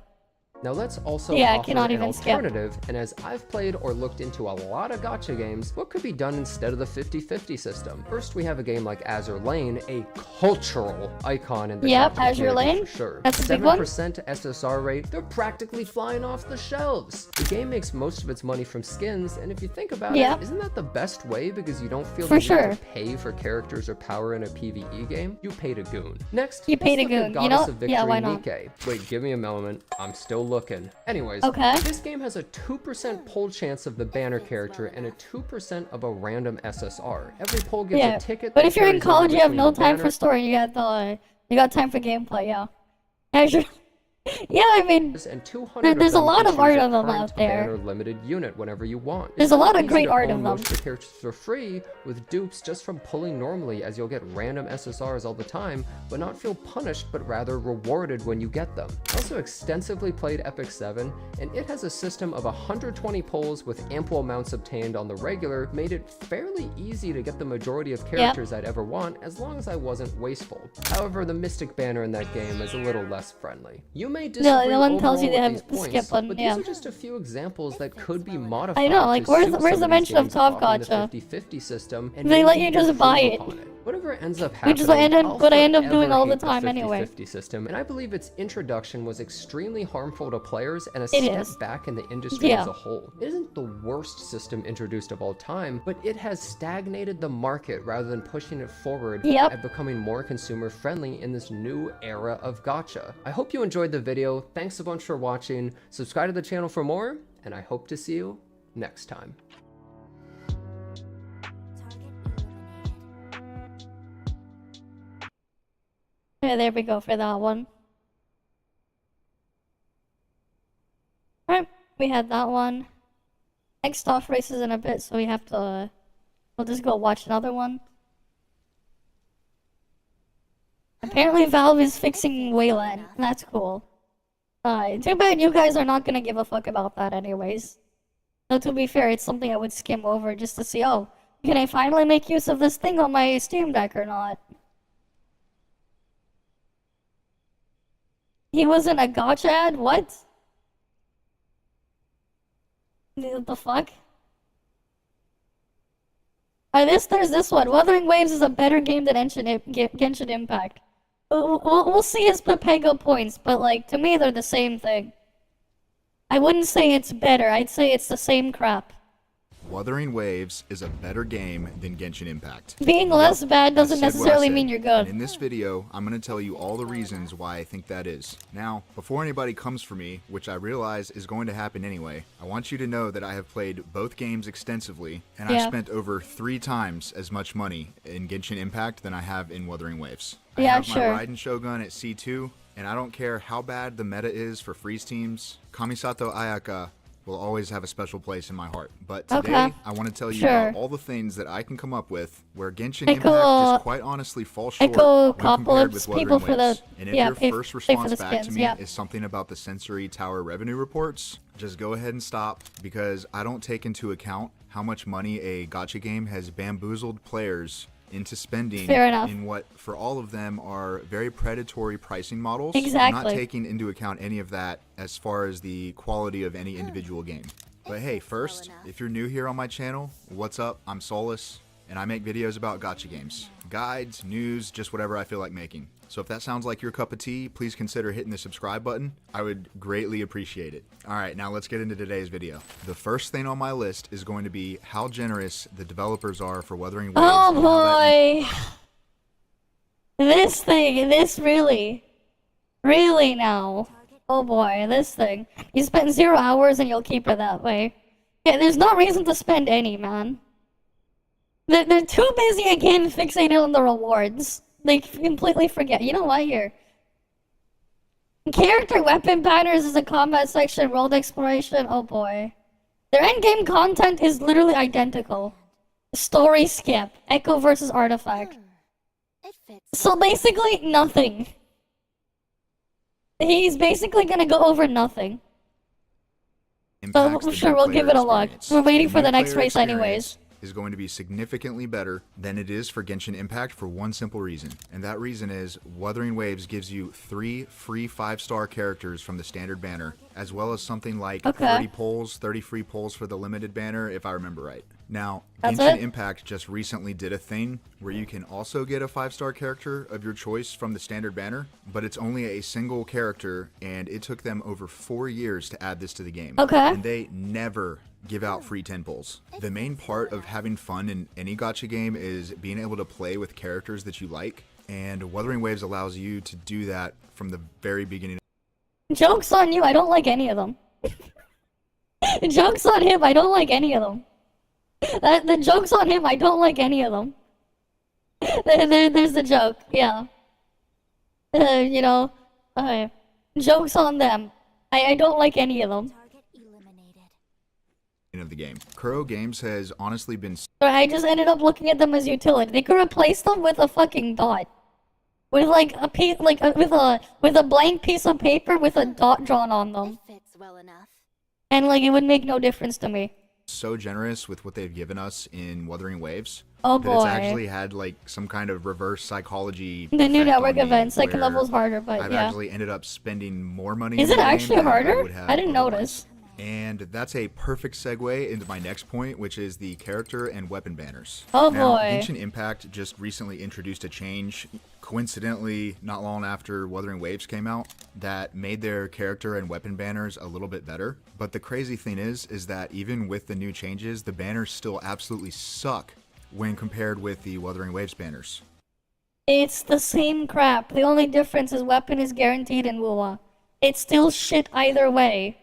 Now let's also I offer cannot an even skip. alternative, and as I've played or looked into a lot of gacha games, what could be done instead of the 50-50 system? First, we have a game like Azur Lane, a cultural icon in the gacha Azur community Lane. for sure. That's a big one. 7% SSR rate, they're practically flying off the shelves. The game makes most of its money from skins, and if you think about it, isn't that the best way because you don't feel the need to pay for characters or power in a PvE game? You pay to goon. Next, You pay to let's look at goon. Goddess of Victory, Why not? Nike. Wait, give me a moment. I'm still looking. Anyways, this game has a 2% pull chance of the banner character and a 2% of a random SSR. Every pull gives a ticket. But if you're in carries over college, you have between no the time banner- for story. You got time for gameplay. I mean, and 200 there's a them lot can of art choose a of them current out there. banner limited unit whenever you want. There's It's a lot not of easy great to art own of them. most of the characters for free with dupes just from pulling normally, as you'll get random SSRs all the time, but not feel punished but rather rewarded when you get them. I also extensively played Epic 7, and it has a system of 120 pulls with ample amounts obtained on the regular, made it fairly easy to get the majority of characters I'd ever want as long as I wasn't wasteful. However, the Mystic banner in that game is a little less friendly. You may disagree no one tells you overall they with have these the skip points, button, but these are just a few examples that could be modified. I know, like, to where's suit the some of mention of these ToF games Gacha? copying the 50-50 system, and They let maybe you just improve buy it. upon Whatever ends up Which happening, is what I end up doing all the hate time anyway. 50-50 system, and I believe its introduction was extremely harmful to players and a It step is. back in the industry as a whole. It isn't the worst system introduced of all time, but it has stagnated the market rather than pushing it forward and becoming more consumer friendly in this new era of gacha. I hope you enjoyed the video. Thanks a bunch for watching. Subscribe to the channel for more, and I hope to see you next time. Yeah, there we go for that one. Alright, we had that one. Next ToF races in a bit, so we have to... we'll just go watch another one. Apparently Valve is fixing Wayland. That's cool. Too bad you guys are not gonna give a fuck about that anyways. So to be fair, it's something I would skim over just to see, oh, can I finally make use of this thing on my Steam Deck or not? He was in a gacha ad? What? What the fuck? There's this one. Wuthering Waves is a better game than Genshin Impact. We'll see his Pepego points, but like, to me they're the same thing. I wouldn't say it's better, I'd say it's the same crap. Wuthering Waves is a better game than Genshin Impact. Being less bad doesn't I said what I necessarily said, mean you're good. And in this video, I'm going to tell you all the reasons why I think that is. Now, before anybody comes for me, which I realize is going to happen anyway, I want you to know that I have played both games extensively, and I've spent over 3 times as much money in Genshin Impact than I have in Wuthering Waves. I have my Raiden Shogun at C2, and I don't care how bad the meta is for freeze teams, Kamisato Ayaka will always have a special place in my heart. But today, I want to tell you about all the things that I can come up with where Genshin Impact just quite honestly falls short when compared with Wuthering Waves. And if your first response back to me is something about the Sensory Tower revenue reports, just go ahead and stop, because I don't take into account how much money a gacha game has bamboozled players into spending in what for all of them are very predatory pricing models, not taking into account any of that as far as the quality of any individual game. But hey, first, if you're new here on my channel, what's up? I'm Solus, and I make videos about gacha games. Guides, news, just whatever I feel like making. So if that sounds like your cup of tea, please consider hitting the subscribe button. I would greatly appreciate it. Alright, now let's get into today's video. The first thing on my list is going to be how generous the developers are for Wuthering Waves. Oh boy! This really now. Oh boy, this thing. You spend 0 hours and you'll keep it that way. Yeah, there's no reason to spend any, man. They're too busy again fixated on the rewards. They completely forget. You know what? Here. Character weapon banners is a combat section, world exploration. Oh boy. Their endgame content is literally identical. Story skip. Echo versus artifact. So basically, nothing. He's basically gonna go over nothing. So I'm sure we'll give it a look. We're waiting for the next race anyways. Is going to be significantly better than it is for Genshin Impact for one simple reason. And that reason is Wuthering Waves gives you 3 free 5-star characters from the standard banner, as well as something like 30 free polls for the limited banner, if I remember right. Now, Genshin Impact just recently did a thing where you can also get a 5-star character of your choice from the standard banner, but it's only a single character, and it took them over 4 years to add this to the game. And they never give out free 10 pulls. The main part of having fun in any gacha game is being able to play with characters that you like, and Wuthering Waves allows you to do that from the very beginning. Joke's on you, I don't like any of them. Joke's on him, I don't like any of them. The joke's on him, I don't like any of them. There's the joke, yeah. You know, joke's on them. I don't like any of them. Of the game. Kuro Games has honestly been. I just ended up looking at them as utility. They could replace them with a fucking dot, with like a piece, with a blank piece of paper with a dot drawn on them. It fits well enough. And like it would make no difference to me. So generous with what they've given us in Wuthering Waves. Oh boy. That it's actually had like some kind of reverse psychology. The new network event, second level's harder, but I've actually ended up spending more money. Is it actually harder? I didn't notice. And that's a perfect segue into my next point, which is the character and weapon banners. Oh now, boy. Genshin Impact just recently introduced a change, coincidentally not long after Wuthering Waves came out, that made their character and weapon banners a little bit better. But the crazy thing is that even with the new changes, the banners still absolutely suck when compared with the Wuthering Waves banners. It's the same crap. The only difference is weapon is guaranteed in WoA. It's still shit either way.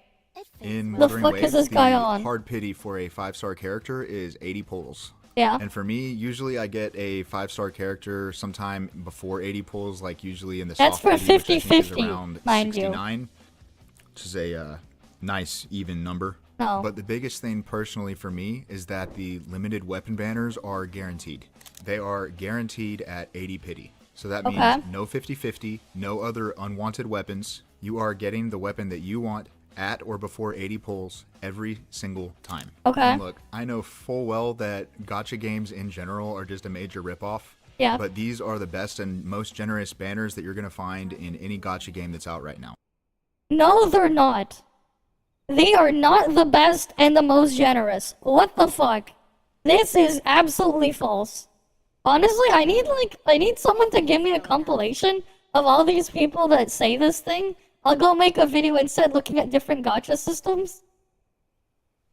In the Wuthering fuck Waves, is this guy on? Hard pity for a 5-star character is 80 pulls. Yeah. And for me, usually I get a 5-star character sometime before 80 pulls, like usually in the That's soft for pity, 50-50, around mind 69, you. Which is a nice, even number. No. But the biggest thing personally for me is that the limited weapon banners are guaranteed. They are guaranteed at 80 pity. So that means no 50-50, no other unwanted weapons. You are getting the weapon that you want at or before 80 pulls every single time. And look, I know full well that gacha games in general are just a major ripoff. Yeah. But these are the best and most generous banners that you're going to find in any gacha game that's out right now. No, they're not. They are not the best and the most generous. What the fuck? This is absolutely false. Honestly, I need someone to give me a compilation of all these people that say this thing. I'll go make a video instead looking at different gacha systems.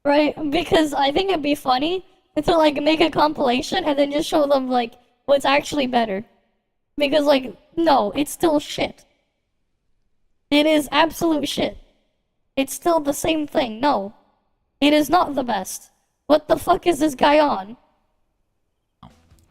Right? Because I think it'd be funny to like make a compilation and then just show them like what's actually better. Because like, no, it's still shit. It is absolute shit. It's still the same thing. No. It is not the best. What the fuck is this guy on?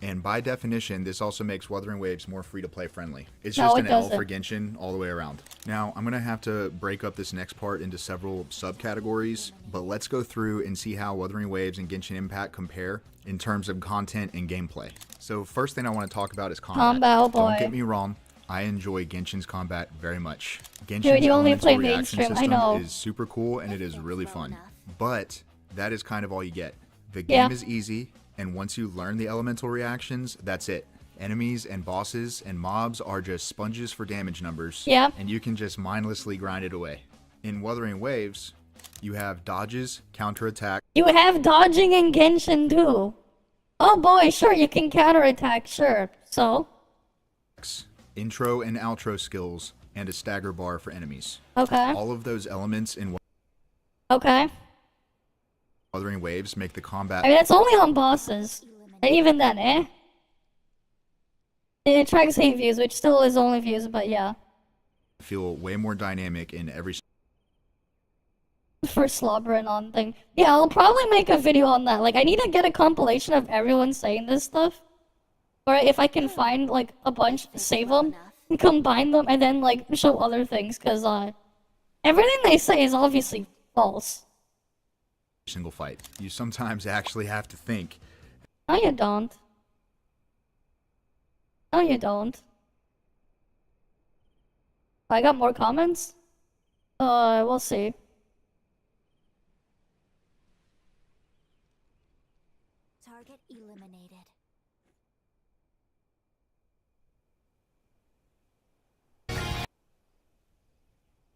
And by definition, this also makes Wuthering Waves more free-to-play friendly. It's No, just it an L doesn't. for Genshin all the way around. Now, I'm going to have to break up this next part into several subcategories, but let's go through and see how Wuthering Waves and Genshin Impact compare in terms of content and gameplay. So first thing I want to talk about is combat. Combat, oh boy. Don't get me wrong, I enjoy Genshin's combat very much. Genshin's Dude, you only elemental play reaction mainstream, I system know. is super cool and it is really fun. But that is kind of all you get. The Yeah. game is easy, and once you learn the elemental reactions, that's it. Enemies and bosses and mobs are just sponges for damage numbers, Yeah. and you can just mindlessly grind it away. In Wuthering Waves, you have dodges, counterattack, You have dodging in Genshin too. Oh boy, sure, you can counterattack, sure. So? intro and outro skills, and a stagger bar for enemies. Okay. All of those elements in Okay. Wuthering Waves make the combat I mean, it's only on bosses. And even then, eh? It attracts hate views, which still is only views, but yeah. feel way more dynamic in every For slobbering on thing. Yeah, I'll probably make a video on that. Like, I need to get a compilation of everyone saying this stuff. Or if I can find, like, a bunch, save them, and combine them, and then, like, show other things, because, everything they say is obviously false. single fight. You sometimes actually have to think. No, you don't. No, you don't. I got more comments? We'll see. Target eliminated.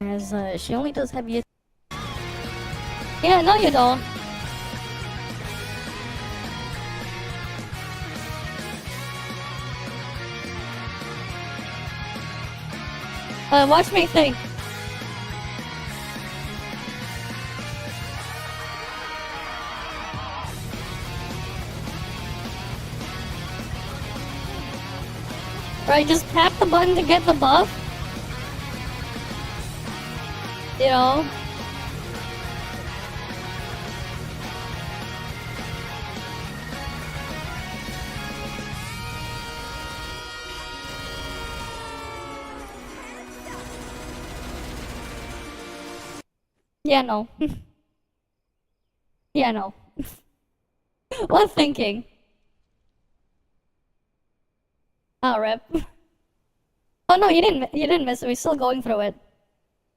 As, she only does heavy. Yeah, no, you don't. Watch me think. Right, just tap the button to get the buff. You know? Yeah, no. Yeah, no. What thinking? Oh, rip. Oh no, you didn't miss it. We're still going through it.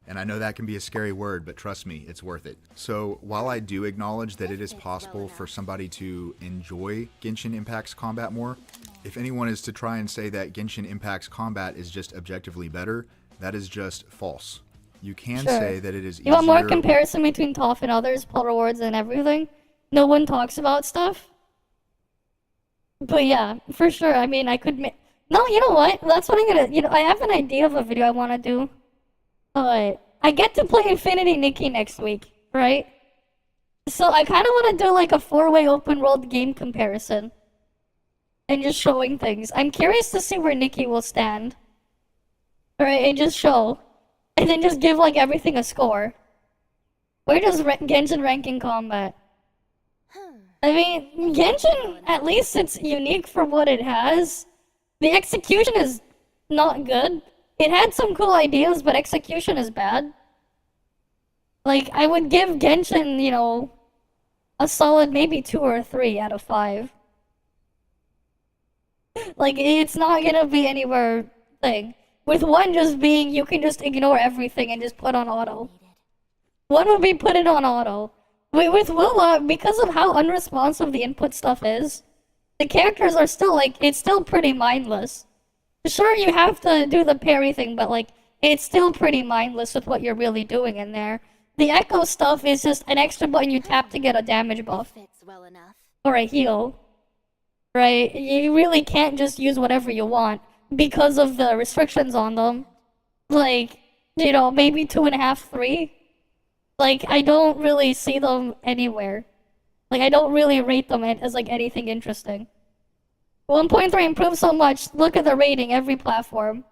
And I know that can be a scary word, but trust me, it's worth it. So while I do acknowledge that it is possible for somebody to enjoy Genshin Impact's combat more, if anyone is to try and say that Genshin Impact's combat is just objectively better, that is just false. You can Sure. say that it is You want more easier- comparison between ToF and others, pull rewards and everything? No one talks about stuff? But yeah, for sure, I mean, I could no, you know what? That's what I'm gonna, I have an idea of a video I want to do. I get to play Infinity Nikki next week, right? So I kind of want to do like a 4-way open world game comparison. And just showing things. I'm curious to see where Nikki will stand. Alright, and just show. And then just give like everything a score. Where does Genshin rank in combat? I mean, Genshin, at least it's unique for what it has. The execution is not good. It had some cool ideas, but execution is bad. Like, I would give Genshin, a solid maybe 2 or 3 out of 5. Like, it's not gonna be anywhere thing. With 1 just being, you can just ignore everything and just put on auto. 1 would be put it on auto. With Willa, because of how unresponsive the input stuff is, the characters are still, it's still pretty mindless. Sure, you have to do the parry thing, but, it's still pretty mindless with what you're really doing in there. The echo stuff is just an extra button you tap to get a damage buff. Or a heal. Right? You really can't just use whatever you want because of the restrictions on them. Maybe 2.5, 3. Like, I don't really see them anywhere. Like, I don't really rate them as, like, anything interesting. 1.3 improved so much. Look at the rating, every platform.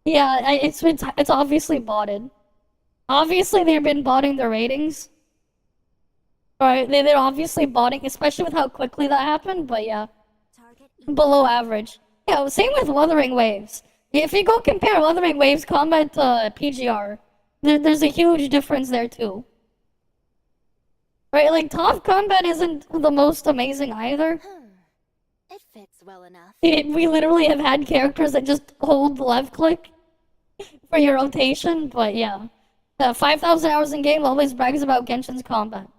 Yeah, it's obviously botted. Obviously, they've been botting the ratings. Alright, they're obviously botting, especially with how quickly that happened, but yeah. Below average. Yeah, same with Wuthering Waves. If you go compare Wuthering Waves combat to PGR, there's a huge difference there too. Right, like ToF combat isn't the most amazing either. It fits well enough. We literally have had characters that just hold the left click for your rotation, but yeah. 5,000 hours in game always brags about Genshin's combat.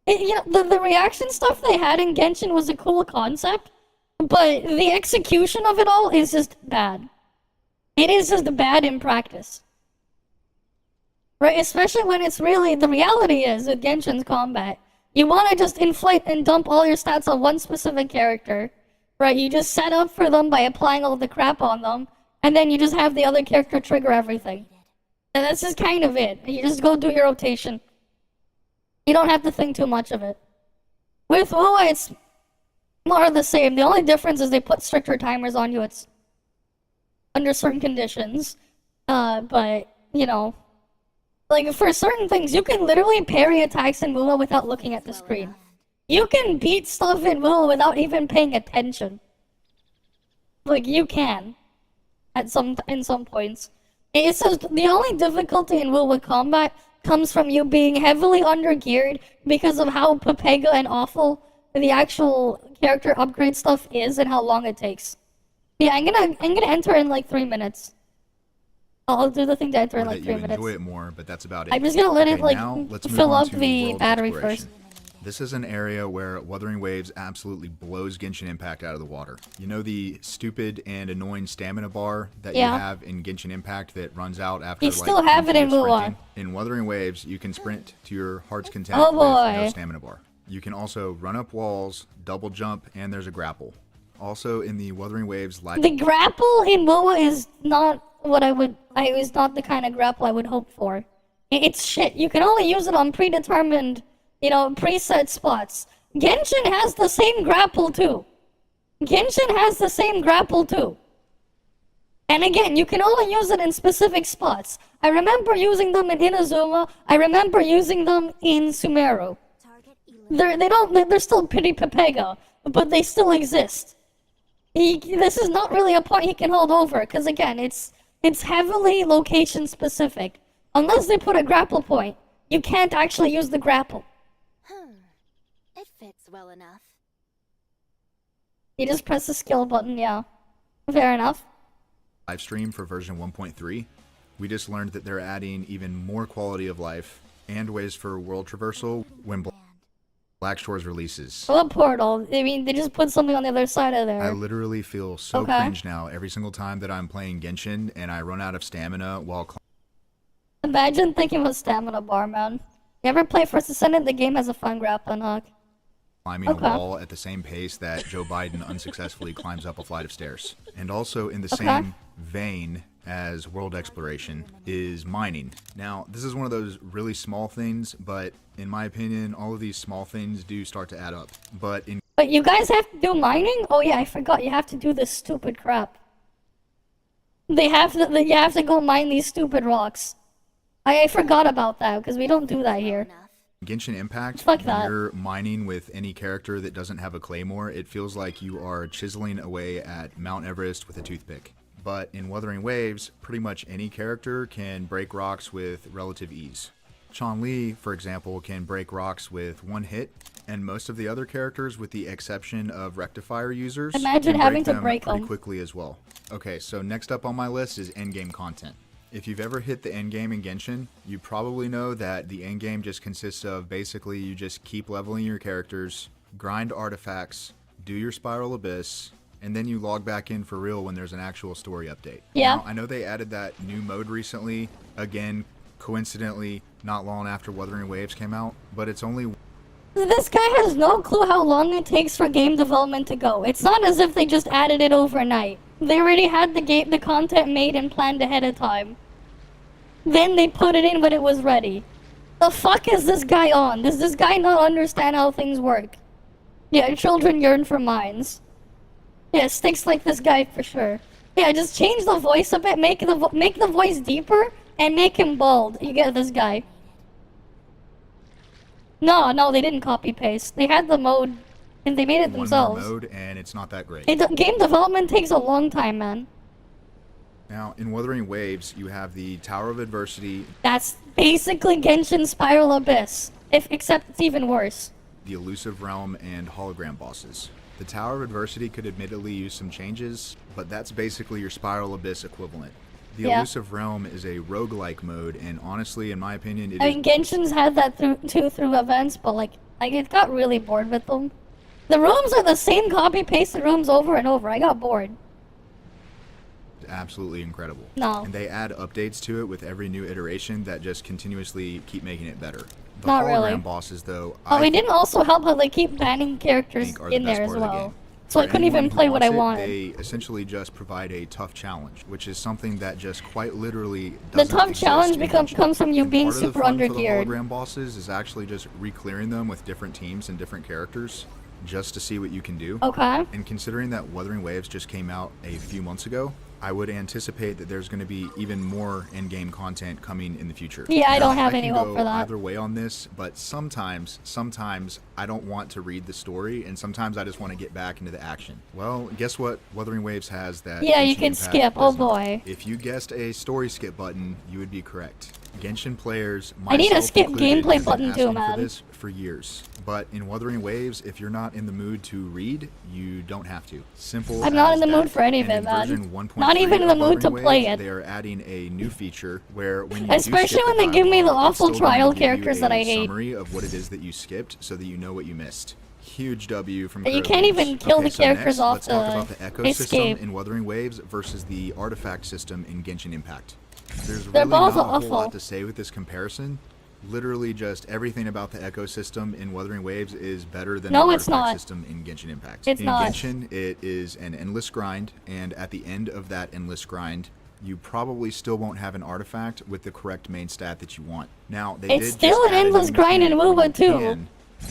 You know, the reaction stuff they had in Genshin was a cool concept, but the execution of it all is just bad. It is just bad in practice. Right, especially when it's really, the reality is with Genshin's combat, you want to just inflate and dump all your stats on one specific character, right? You just set up for them by applying all the crap on them, and then you just have the other character trigger everything. And that's just kind of it. You just go do your rotation. You don't have to think too much of it. With WoW, it's more of the same. The only difference is they put stricter timers on you. It's under certain conditions. But, you know, like for certain things, you can literally parry attacks in WoW without looking at the screen. You can beat stuff in WoW without even paying attention. Like, you can. In some points. It's just, the only difficulty in WoW with combat comes from you being heavily undergeared because of how Pepega and awful the actual character upgrade stuff is and how long it takes. Yeah, I'm gonna enter in like 3 minutes. I'll do the thing to enter in like 3 minutes. Enjoy it more, but that's about it. I'm just gonna let it like now, let's move fill on up to the world battery exploration. first. This is an area where Wuthering Waves absolutely blows Genshin Impact out of the water. You know the stupid and annoying stamina bar that you have in Genshin Impact that runs out after You still have it in sprinting? In Wuthering Waves, you can sprint to your heart's content Oh with boy. no stamina bar. You can also run up walls, double jump, and there's a grapple. Also in the Wuthering Waves The grapple in WoW is not what is not the kind of grapple I would hope for. It's shit. You can only use it on predetermined, you know, preset spots. Genshin has the same grapple too. Genshin has the same grapple too. And again, you can only use it in specific spots. I remember using them in Inazuma. I remember using them in Sumeru. They're still pretty Pepega, but they still exist. This is not really a point he can hold over, because again, it's heavily location specific. Unless they put a grapple point, you can't actually use the grapple. It fits well enough. You just press the skill button, yeah. Fair enough. live stream for version 1.3. We just learned that they're adding even more quality of life and ways for world traversal when Black Shores releases. What portal? I mean, they just put something on the other side of there. I literally feel so cringe now every single time that I'm playing Genshin and I run out of stamina while Imagine thinking about stamina bar, man. You ever play First Ascendant? The game has a fun grappling hook. climbing a wall at the same pace that Joe Biden unsuccessfully climbs up a flight of stairs. And also in the same vein as world exploration is mining. Now, this is one of those really small things, but in my opinion, all of these small things do start to add up. But you guys have to do mining? Oh yeah, I forgot. You have to do this stupid crap. You have to go mine these stupid rocks. I forgot about that, because we don't do that here. Genshin Impact, Fuck when that. you're mining with any character that doesn't have a claymore, it feels like you are chiseling away at Mount Everest with a toothpick. But in Wuthering Waves, pretty much any character can break rocks with relative ease. Chun-Li, for example, can break rocks with one hit, and most of the other characters, with the exception of Rectifier users, Imagine can having break to break pretty them. quickly as well. Okay, so next up on my list is endgame content. If you've ever hit the endgame in Genshin, you probably know that the endgame just consists of basically you just keep leveling your characters, grind artifacts, do your Spiral Abyss, and then you log back in for real when there's an actual story update. Yeah. Now, I know they added that new mode recently, again, coincidentally, not long after Wuthering Waves came out, but it's only... This guy has no clue how long it takes for game development to go. It's not as if they just added it overnight. They already had the content made and planned ahead of time. Then they put it in when it was ready. The fuck is this guy on? Does this guy not understand how things work? Yeah, children yearn for minds. Yeah, sticks like this guy for sure. Yeah, just change the voice a bit, make the voice deeper, and make him bald. You get this guy. No, they didn't copy paste. They had the mode, and they made it themselves. One more mode, and it's not that great. Game development takes a long time, man. Now, in Wuthering Waves, you have the Tower of Adversity. That's basically Genshin Spiral Abyss, except it's even worse. The Elusive Realm and Hologram bosses. The Tower of Adversity could admittedly use some changes, but that's basically your Spiral Abyss equivalent. The Elusive Realm is a roguelike mode, and honestly, in my opinion, I mean, Genshin's had that through events, but like it got really bored with them. The rooms are the same copy-pasted rooms over and over. I got bored. Absolutely incredible. No. And they add updates to it with every new iteration that just continuously keep making it better. The Not hologram really. bosses, though, it didn't also help how they keep banning characters in there as well. So I couldn't even play what I wanted. They essentially just provide a tough challenge, which is something that just quite literally The doesn't tough exist challenge comes from you being super Part of the fun undergeared. for the hologram bosses is actually just re-clearing them with different teams and different characters, just to see what you can do. Okay. And considering that Wuthering Waves just came out a few months ago, I would anticipate that there's going to be even more in-game content coming in the future. Yeah, I don't have I any can hope go for that. either way on this, but sometimes I don't want to read the story, and sometimes I just want to get back into the action. Well, guess what? Wuthering Waves has that. Yeah, you Genshin can Impact skip. Oh doesn't. boy. If you guessed a story skip button, you would be correct. Genshin players, I need a myself skip included, gameplay have been button too, asking man. for this for years. But in Wuthering Waves, if you're not in the mood to read, you don't have to. Simple. I'm not as in the that. mood for any of And it, in man. version 1.3 Not even in of the mood to Wuthering play Waves, it. They are adding a new feature where when you Especially do skip when they the give me the dialogue, it's awful still going to trial give you characters that I a hate. Summary of what it is that you skipped, so that you know what you missed. Huge W from You Crow can't Games. even kill Okay, the so characters next, off let's talk about the the echo system escape. in Wuthering Waves versus the artifact system in Genshin Impact. There's They're really not both a whole awful. lot to say with this comparison. Literally just everything about the ecosystem in Wuthering Waves is better than No, the it's artifact not. system in Genshin Impact. It's in not. Genshin, it is an endless grind, and at the end of that endless grind, you probably still won't have an artifact with the correct main stat that you want. Now, they It's did still just an add a endless new grind in mechanic where WoW you too. can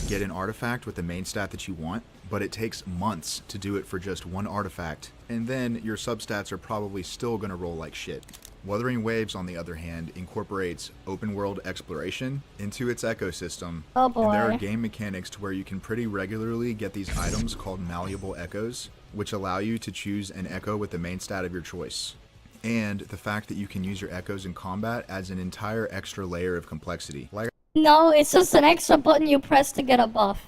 get an artifact with the main stat that you want, but it takes months to do it for just one artifact, and then your substats are probably still going to roll like shit. Wuthering Waves, on the other hand, incorporates open world exploration into its ecosystem. Oh And there boy. are game mechanics to where you can pretty regularly get these items called malleable echoes, which allow you to choose an echo with the main stat of your choice. And the fact that you can use your echoes in combat adds an entire extra layer of complexity. Like No, it's just an extra button you press to get a buff.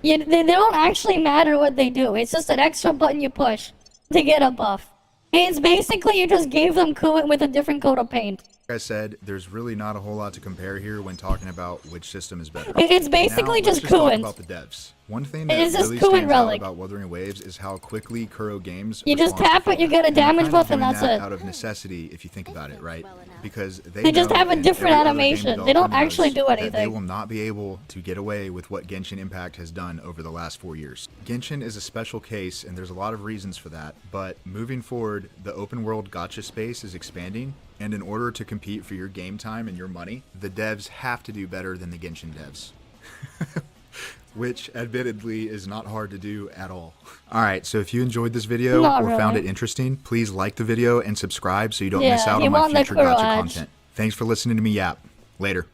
They don't actually matter what they do. It's just an extra button you push to get a buff. It's basically you just gave them coolant with a different coat of paint. I said, there's really not a whole lot to compare here when talking about which system is better. It's basically Now, let's just talk coolant. about the devs. One thing that It's just really coolant stands out relic. about Wuthering Waves is how quickly Kuro Games You just responds tap to it, you feedback. get a And they're damage kind of buff, and doing that's that it. out of necessity, if you think about it, right? Because They just know, have a and different every other game animation. They developer don't actually knows do that They anything. will not be able to get away with what Genshin Impact has done over the last 4 years. Genshin is a special case, and there's a lot of reasons for that. But moving forward, the open world gacha space is expanding. And in order to compete for your game time and your money, the devs have to do better than the Genshin devs. Which, admittedly, is not hard to do at all. Alright, so if you enjoyed this video Not or found really. it interesting, please like the video and subscribe so you don't miss Yeah, out you on my want the future Kuro gacha edge. content. Thanks for listening to me yap. Later.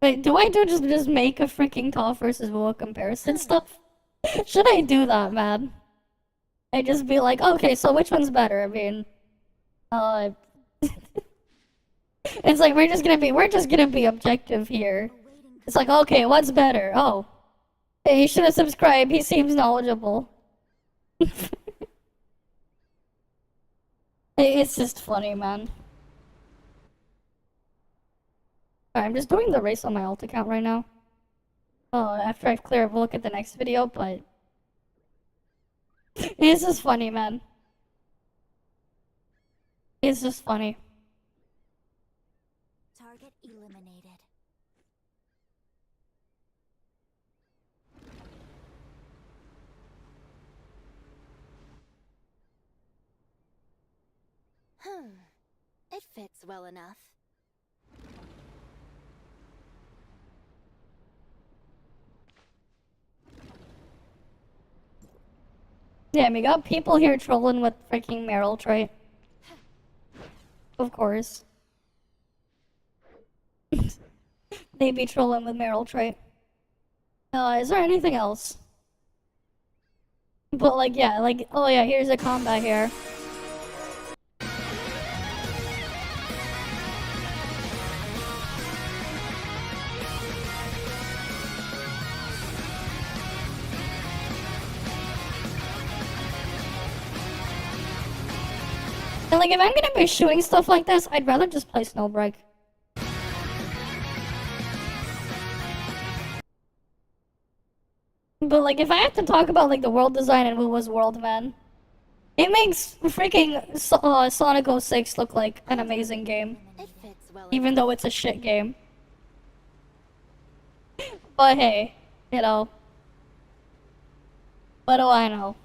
Wait, do I just make a freaking ToF versus WoW comparison stuff? Should I do that, man? I just be like, okay, so which one's better? I mean, it's like we're just gonna be objective here. It's like, okay, what's better? Oh, hey, he should have subscribed. He seems knowledgeable. It's just funny, man. Alright, I'm just doing the race on my alt account right now. After I clear a look at the next video, but it's just funny, man. It's just funny. Target eliminated. It fits well enough. Yeah, we got people here trolling with freaking Meryl trait. Of course. They be trolling with Meryl trait. Is there anything else? But like, yeah, like, oh yeah, here's a combat here. And like, if I'm gonna be shooting stuff like this, I'd rather just play Snowbreak. But like, if I have to talk about like the world design in Wuwa's world, man, it makes freaking Sonic 06 look like an amazing game, even though it's a shit game. But hey, you know, what do I know?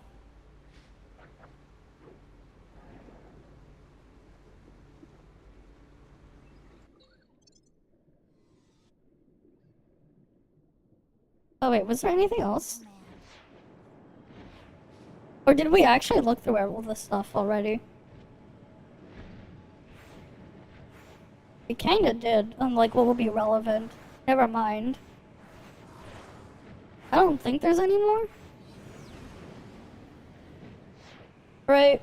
Oh wait, was there anything else? Or did we actually look through all this stuff already? We kinda did, unlike what will be relevant. Never mind. I don't think there's any more. Right?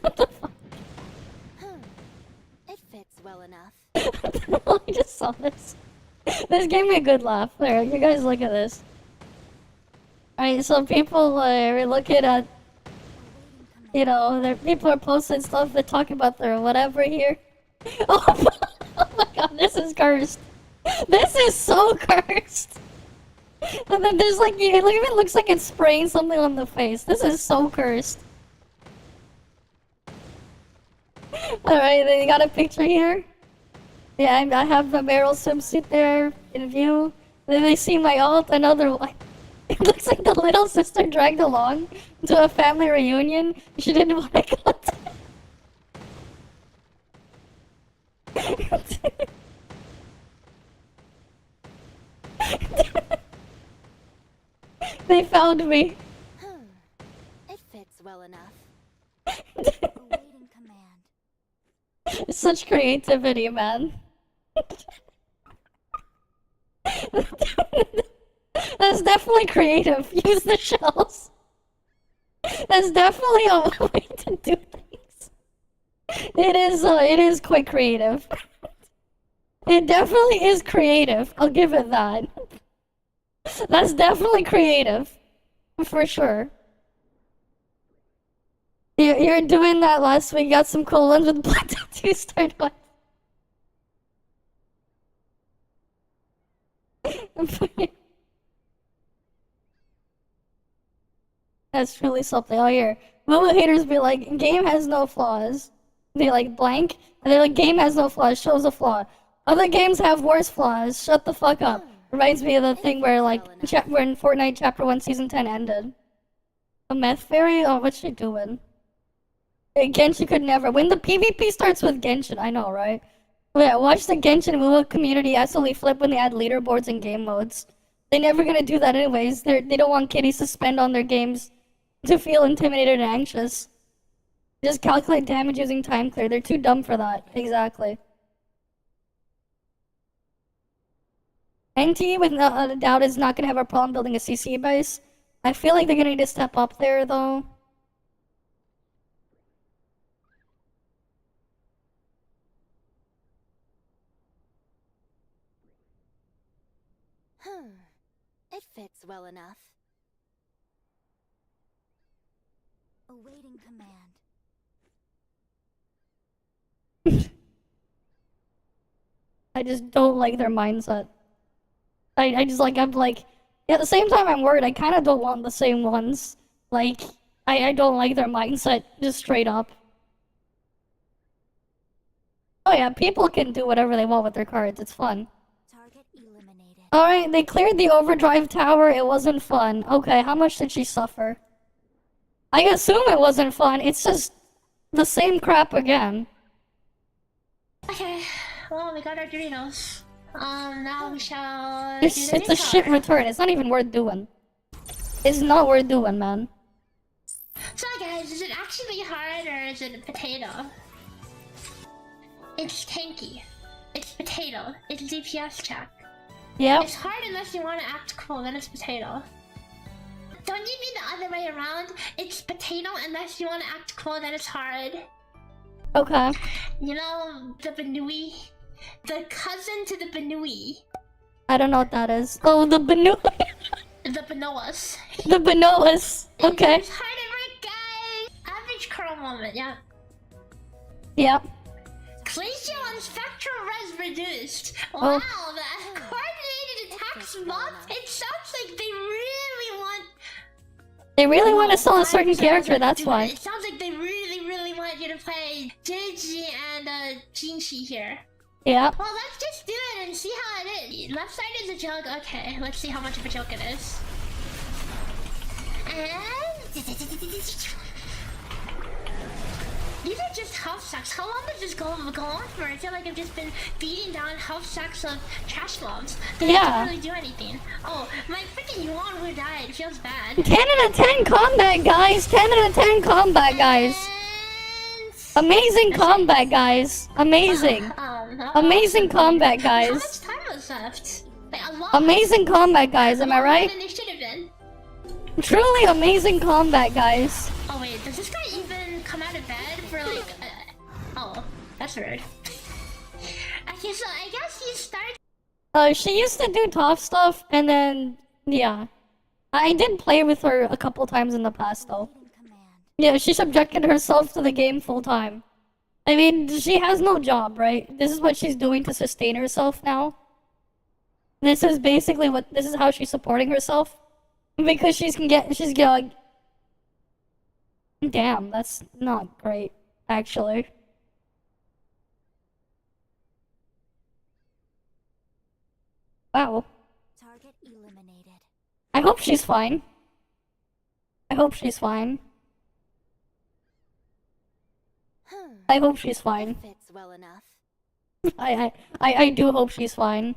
What the fuck? It fits well enough. I just saw this. This gave me a good laugh. There, you guys look at this. Alright, so people are looking at, you know, people are posting stuff that talk about their whatever here. Oh my god, this is cursed. This is so cursed. And then there's like, it even looks like it's spraying something on the face. This is so cursed. Alright, then you got a picture here. Yeah, I have the Meryl swimsuit there in view. Then they see my alt, another one. It looks like the little sister dragged along to a family reunion. She didn't want to go to. They found me. It fits well enough. Such creativity, man. That's definitely creative. Use the shells. That's definitely a way to do things. It is quite creative. It definitely is creative. I'll give it that. That's definitely creative. For sure. You're doing that last week. Got some cool ones with black tattoos. Start one. That's really something. Oh, here. Momo haters be like, game has no flaws. They like blank, and they're like, game has no flaws, shows a flaw. Other games have worse flaws. Shut the fuck up. Reminds me of the thing where like, when Fortnite Chapter 1 Season 10 ended. A meth fairy? Oh, what's she doing? Genshin could never. When the PvP starts with Genshin, I know, right? Yeah, watch the Genshin Wuwa community absolutely flip when they add leaderboards and game modes. They're never gonna do that anyways. They don't want kiddies to spend on their games to feel intimidated and anxious. Just calculate damage using time clear. They're too dumb for that. Exactly. NT, without a doubt, is not gonna have a problem building a CC base. I feel like they're gonna need to step up there, though. It fits well enough. Awaiting command. I just don't like their mindset. I'm like, at the same time I'm worried, I kind of don't want the same ones. Like, I don't like their mindset, just straight up. Oh yeah, people can do whatever they want with their cards, it's fun. Alright, they cleared the overdrive tower, it wasn't fun. Okay, how much did she suffer? I assume it wasn't fun. It's just the same crap again. Okay, well, we got our Doritos. Now we shall It's a shit return. It's not even worth doing. It's not worth doing, man. So guys, is it actually hard or is it a potato? It's tanky. It's potato. It's DPS check. Yep. It's hard unless you want to act cool, then it's potato. Don't you mean the other way around? It's potato unless you want to act cool, then it's hard. Okay. You know, the Benui? The cousin to the Benui. I don't know what that is. Oh, the Benui. The Benoas. The Benoas. Okay. It's hard at work, guys. Average curl moment, yeah. Yep. Glacial and spectral res reduced. Oh. Wow, the coordinated attacks mob. It sounds like they really want. They really want to sell a certain character, that's why. It sounds like they really want you to play Gigi and Jinshi here. Yeah. Well, let's just do it and see how it is. Left side is a joke. Okay, let's see how much of a joke it is. And these are just health sacks. How long does this go on for? I feel like I've just been beating down health sacks of trash mobs. They don't really do anything. Oh, my freaking Yuan who died. Feels bad. 10 out of 10 combat, guys. 10 out of 10 combat, guys. Amazing combat, guys. Amazing. Amazing combat, guys. How much time was left? Like, a lot. Amazing combat, guys. Am I right? Than they should have been. Truly amazing combat, guys. Oh wait, does this guy even come out of bed for like? Oh, that's weird. Okay, so I guess he starts. She used to do ToF stuff, and then yeah, I did play with her a couple times in the past though. Yeah, she subjected herself to the game full time. I mean, she has no job, right? This is what she's doing to sustain herself now. This is basically this is how she's supporting herself. Because she's getting... Damn, that's not great, actually. Wow. Target eliminated. I hope she's fine. I hope she's fine. I hope she's fine. Fits well enough. I do hope she's fine.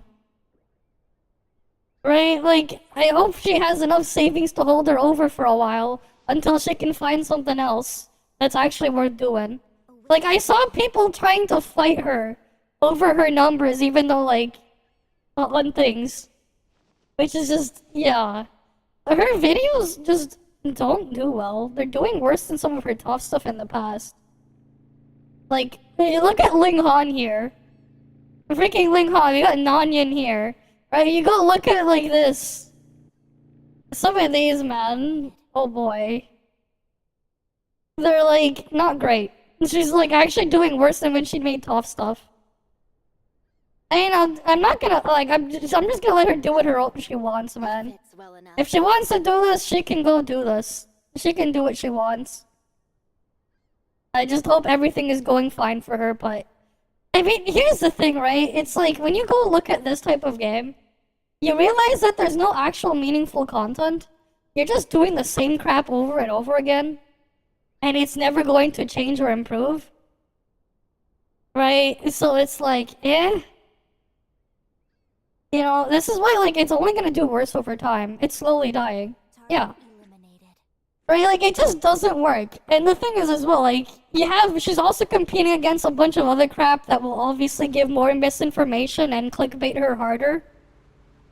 Right? Like, I hope she has enough savings to hold her over for a while until she can find something else that's actually worth doing. Like, I saw people trying to fight her over her numbers, even though, like, on things. Which is just, yeah. Her videos just don't do well. They're doing worse than some of her ToF stuff in the past. Like, look at Ling Han here. Freaking Ling Han, we got Nanyan here. Right, you go look at it like this. Some of these, man. Oh boy. They're like, not great. She's like actually doing worse than when she made ToF stuff. I mean, I'm not gonna, like, I'm just gonna let her do what she wants, man. If she wants to do this, she can go do this. She can do what she wants. I just hope everything is going fine for her, but... I mean, here's the thing, right? It's like, when you go look at this type of game, you realize that there's no actual meaningful content. You're just doing the same crap over and over again. And it's never going to change or improve. Right? So it's like, eh? You know, this is why, like, it's only gonna do worse over time. It's slowly dying. Yeah. Right? Like, it just doesn't work. And the thing is as well, like, she's also competing against a bunch of other crap that will obviously give more misinformation and clickbait her harder.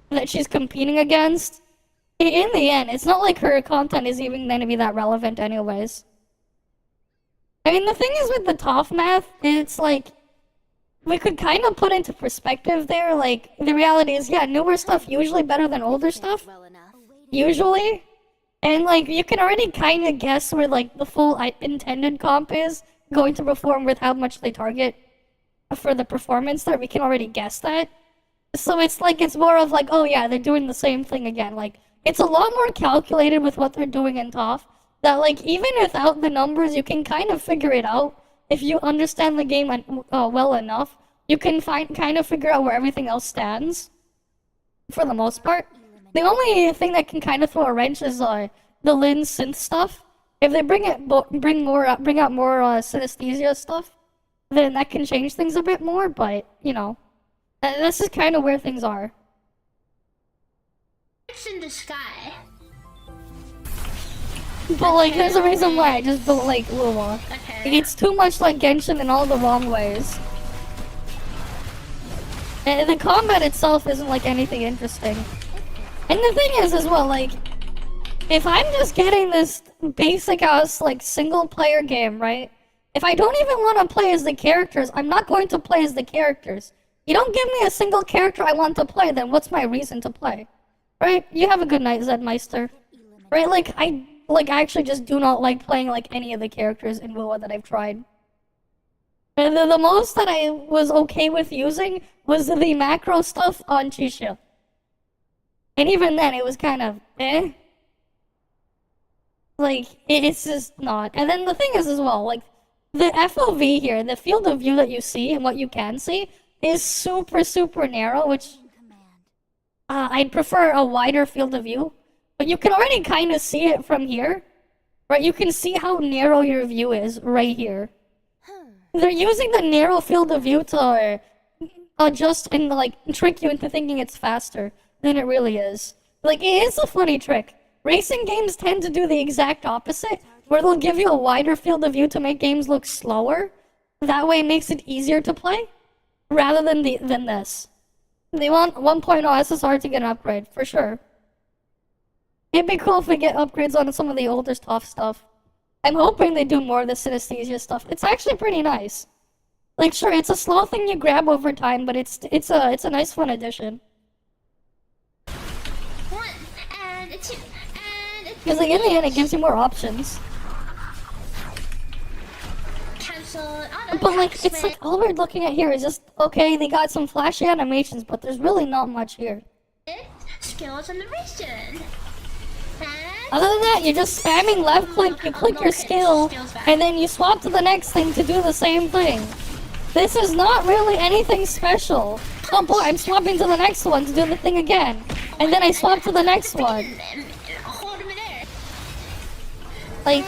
That she's competing against. In the end, it's not like her content is even going to be that relevant anyways. I mean, the thing is with the ToF math, it's like, we could kind of put into perspective there, like, the reality is, yeah, newer stuff usually better than older stuff. Usually. And, like, you can already kind of guess where, like, the full intended comp is going to perform with how much they target for the performance there. We can already guess that. So it's like, it's more of like, oh yeah, they're doing the same thing again. Like, it's a lot more calculated with what they're doing in ToF. That, like, even without the numbers, you can kind of figure it out. If you understand the game well enough, you can kind of figure out where everything else stands. For the most part. The only thing that can kind of throw a wrench is the Lin synth stuff. If they bring out more synesthesia stuff, then that can change things a bit more. But you know, this is kind of where things are. It's in the sky. But like, there's a reason why I just don't like Lua. Okay. It's too much like Genshin in all the wrong ways. And the combat itself isn't like anything interesting. And the thing is as well, like, if I'm just getting this basic ass like single player game, right? If I don't even want to play as the characters, I'm not going to play as the characters. You don't give me a single character I want to play, then what's my reason to play? Right? You have a good night, Zedmeister. Right? Like, I actually just do not like playing like any of the characters in Lua that I've tried. And the most that I was okay with using was the macro stuff on Chisha. And even then, it was kind of eh. Like, it's just not. And then the thing is as well, like, the FOV here, the field of view that you see and what you can see, is super, super narrow, which I'd prefer a wider field of view. But you can already kind of see it from here, right? You can see how narrow your view is right here. They're using the narrow field of view to adjust and like trick you into thinking it's faster than it really is. Like, it is a funny trick. Racing games tend to do the exact opposite, where they'll give you a wider field of view to make games look slower. That way it makes it easier to play, rather than this. They want 1.0 SSR to get an upgrade, for sure. It'd be cool if we get upgrades on some of the older ToF stuff. I'm hoping they do more of the synesthesia stuff. It's actually pretty nice. Like, sure, it's a slow thing you grab over time, but it's a nice fun addition. Because like, in the end, it gives you more options. But like, it's like, all we're looking at here is just, okay, they got some flashy animations, but there's really not much here. Skills animation. Other than that, you're just spamming left click, you click your skill, and then you swap to the next thing to do the same thing. This is not really anything special. Oh boy, I'm swapping to the next one to do the thing again. And then I swap to the next one. Like,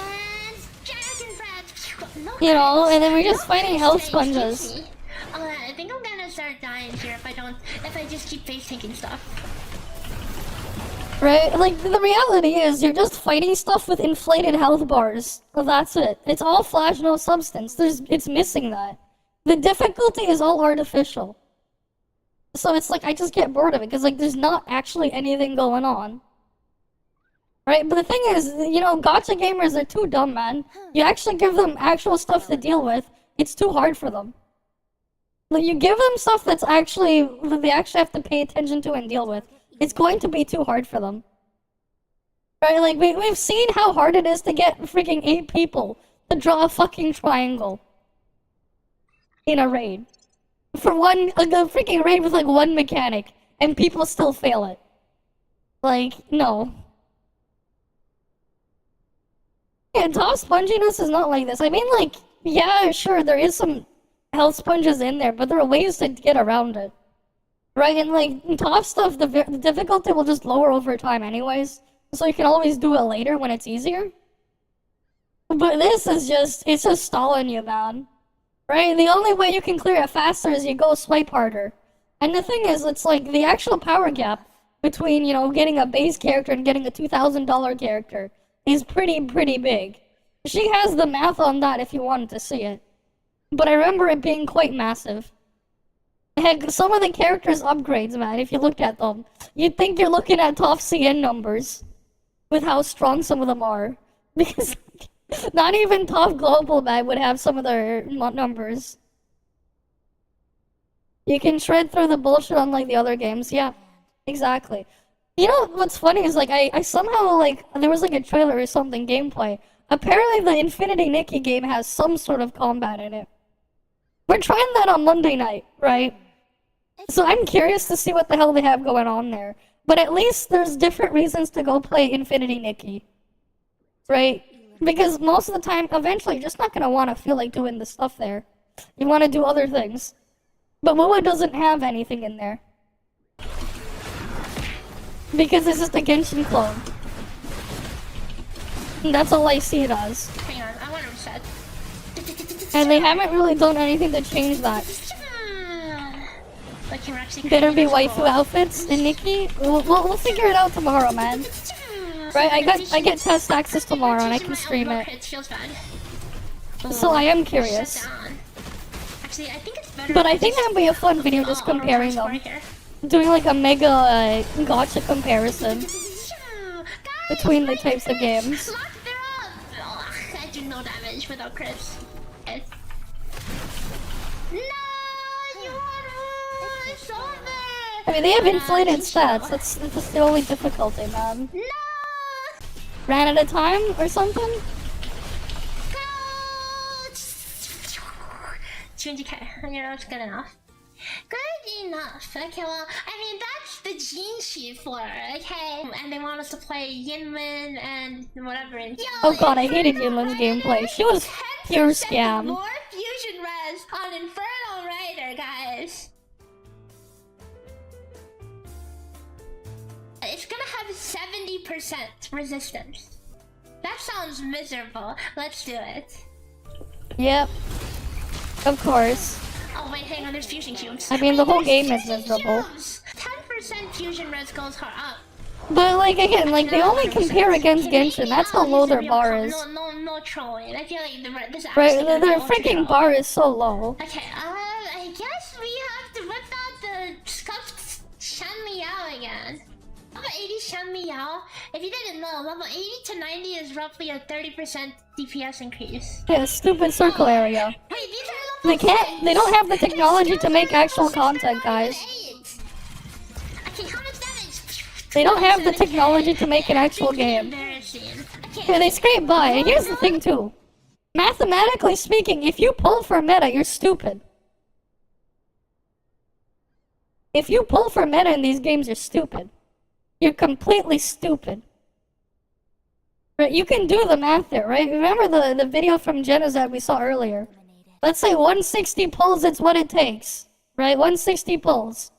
you know, and then we're just fighting health sponges. I think I'm gonna start dying here if I just keep face tanking stuff. Right? Like, the reality is, you're just fighting stuff with inflated health bars. Well, that's it. It's all flash, no substance. It's missing that. The difficulty is all artificial. So it's like, I just get bored of it, because like, there's not actually anything going on. Right? But the thing is, you know, gacha gamers are too dumb, man. You actually give them actual stuff to deal with, it's too hard for them. Like, you give them stuff that they actually have to pay attention to and deal with, it's going to be too hard for them. Right? Like, we've seen how hard it is to get freaking 8 people to draw a fucking triangle in a raid. For a freaking raid with like 1 mechanic, and people still fail it. Like, no. Yeah, ToF sponginess is not like this. I mean, like, yeah, sure, there is some health sponges in there, but there are ways to get around it. Right, and like, ToF stuff, the difficulty will just lower over time anyways, so you can always do it later when it's easier. But this is just, it's just stalling you, man. Right, the only way you can clear it faster is you go swipe harder. And the thing is, it's like, the actual power gap between, you know, getting a base character and getting a $2,000 character is pretty big. She has the math on that if you wanted to see it. But I remember it being quite massive. Heck, some of the characters' upgrades, man, if you looked at them, you'd think you're looking at ToF CN numbers with how strong some of them are. Because not even ToF Global, man, would have some of their numbers. You can shred through the bullshit unlike the other games, yeah, exactly. You know what's funny is, like, I somehow, like, there was like a trailer or something, gameplay. Apparently the Infinity Nikki game has some sort of combat in it. We're trying that on Monday night, right? So I'm curious to see what the hell they have going on there. But at least there's different reasons to go play Infinity Nikki. Right? Because most of the time, eventually, you're just not going to want to feel like doing the stuff there. You want to do other things. But Lua doesn't have anything in there. Because it's just a Genshin clone. That's all I see it as. Hang on, I want to reset. And they haven't really done anything to change that. Like you're actually Better be waifu outfits and Nikki. We'll figure it out tomorrow, man. Right? I get test access tomorrow and I can stream it. So I am curious. Actually, I think it's better. But I think that'd be a fun video just comparing them. Doing like a mega gacha comparison between the types of games. I do no damage without crits. No, you want so bad. I mean, they have inflated stats. That's the only difficulty, man. No. Ran at a time or something? 20k, you know, it's good enough. Good enough. Okay, well, I mean, that's the gene sheet for her, okay? And they want us to play Yinlin and whatever. And Oh god, I hated Yinlin's gameplay. She was pure scam. More fusion res on Infernal Raider, guys. It's gonna have 70% resistance. That sounds miserable. Let's do it. Yep. Of course. Oh wait, hang on, there's fusion cubes. I mean, the whole game is miserable. 10% fusion res goes her up. But like again, like they only compare against Genshin. That's how low their bar is. No trolling. I feel like this Right, their freaking bar is so low. Okay, I guess we have to whip out the scuffed Shan Miao again. Level 80 Shan Miao. If you didn't know, level 80 to 90 is roughly a 30% DPS increase. Yeah, stupid circle area. They can't. They don't have the technology to make actual content, guys. They don't have the technology to make an actual game. Yeah, they scrape by. And here's the thing too. Mathematically speaking, if you pull for meta, you're stupid. If you pull for meta in these games, you're stupid. You're completely stupid. Right, you can do the math there, right? Remember the video from Jenna's that we saw earlier? Let's say 160 pulls, it's what it takes. Right? 160 pulls.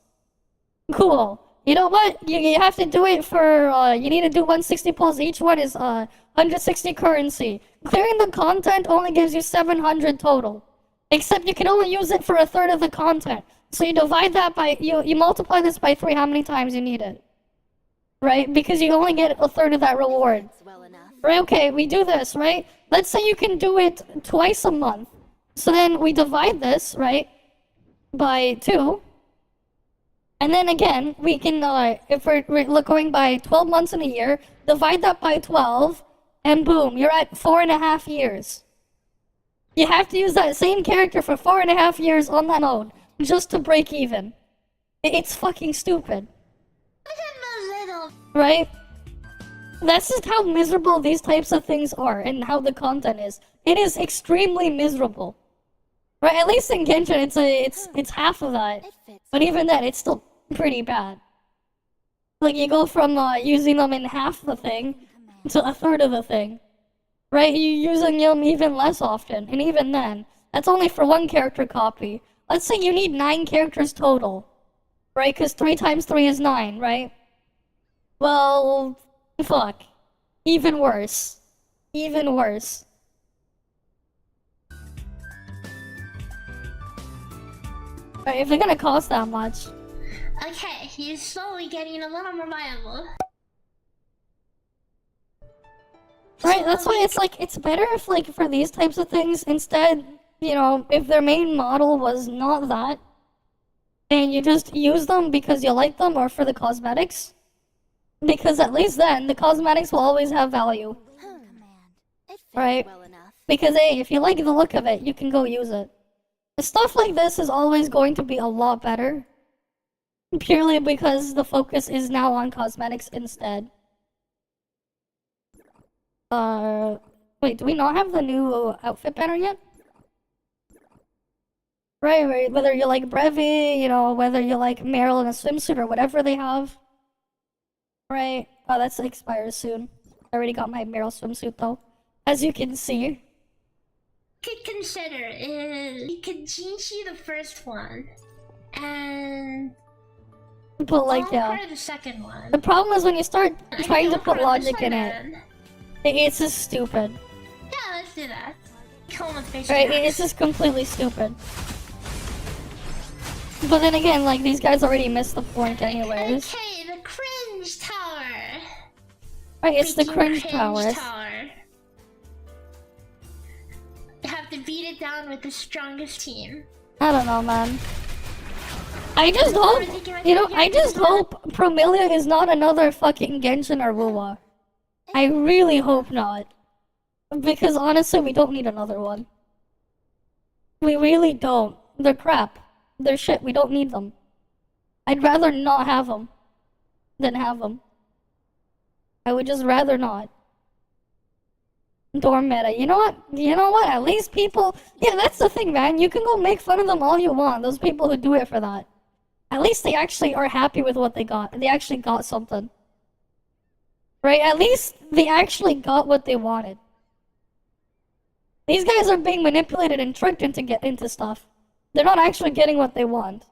Cool. You know what? You have to do it for, you need to do 160 pulls. Each one is 160 currency. Clearing the content only gives you 700 total. Except you can only use it for a third of the content. So you divide that by, you multiply this by 3 how many times you need it. Right? Because you only get a third of that reward. Right, okay, we do this, right? Let's say you can do it twice a month. So then we divide this, right, by 2. And then again, we can, if we're going by 12 months in a year, divide that by 12, and boom, you're at 4.5 years. You have to use that same character for 4.5 years on that mode, just to break even. It's fucking stupid. Right? That's just how miserable these types of things are, and how the content is. It is extremely miserable. Right? At least in Genshin, it's half of that. But even then, it's still pretty bad. Like, you go from using them in half the thing to a third of the thing. Right? You're using them even less often. And even then, that's only for one character copy. Let's say you need 9 characters total. Right? Because 3 times 3 is 9, right? Well, fuck. Even worse. Even worse. Right, if they're gonna cost that much. Okay, he's slowly getting a little more viable. Right, that's why it's like, it's better if, like, for these types of things, instead, you know, if their main model was not that, and you just use them because you like them or for the cosmetics, because at least then, the cosmetics will always have value. Right? Because, hey, if you like the look of it, you can go use it. Stuff like this is always going to be a lot better. Purely because the focus is now on cosmetics instead. Wait, do we not have the new outfit banner yet? Right, whether you like Brevi, you know, whether you like Meryl in a swimsuit or whatever they have. Right, oh, that expires soon. I already got my Meryl swimsuit though, as you can see. Could consider is you could Jinshi the first one, and but like, yeah, the second one. the problem is when you start trying to put logic in it. It's just stupid. Yeah, let's do that. Come with face. Right, it's just completely stupid. But then again, like, these guys already missed the point anyways. Okay, the cringe tower. Right, it's the Freaking cringe tower. You have to beat it down with the strongest team. I don't know, man. I just hope, you know, I just hope Promilia is not another fucking Genshin or Wuwa. I really hope not. Because honestly, we don't need another one. We really don't. They're crap. They're shit. We don't need them. I'd rather not have them than have them. I would just rather not. Dorm meta. You know what? You know what? At least people... Yeah, that's the thing, man. You can go make fun of them all you want. Those people who do it for that. At least they actually are happy with what they got. They actually got something. Right? At least they actually got what they wanted. These guys are being manipulated and tricked into stuff. They're not actually getting what they want.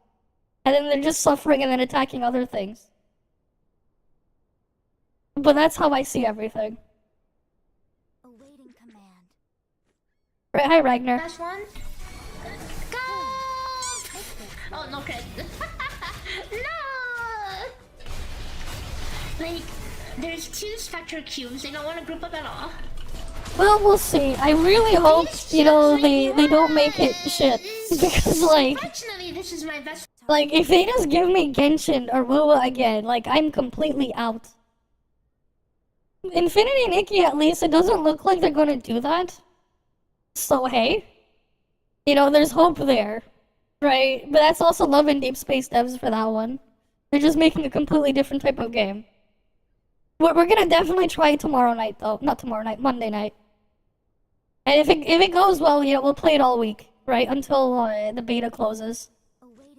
And then they're just suffering and then attacking other things. But that's how I see everything. Awaiting command. Right, hi Ragnar. Last one. Go! Oh, no credit. No! Like, there's 2 spectral cubes. They don't want to group up at all. Well, we'll see. I really hope, you know, they don't make it shit. Because, like... Fortunately, this is my best... Like, if they just give me Genshin or Wuwa again, like, I'm completely out. Infinity Nikki, at least, it doesn't look like they're gonna do that. So, hey. You know, there's hope there. Right? But that's also Love and Deep Space devs for that one. They're just making a completely different type of game. We're gonna definitely try tomorrow night, though. Not tomorrow night, Monday night. And if it goes well, you know, we'll play it all week, right? Until the beta closes.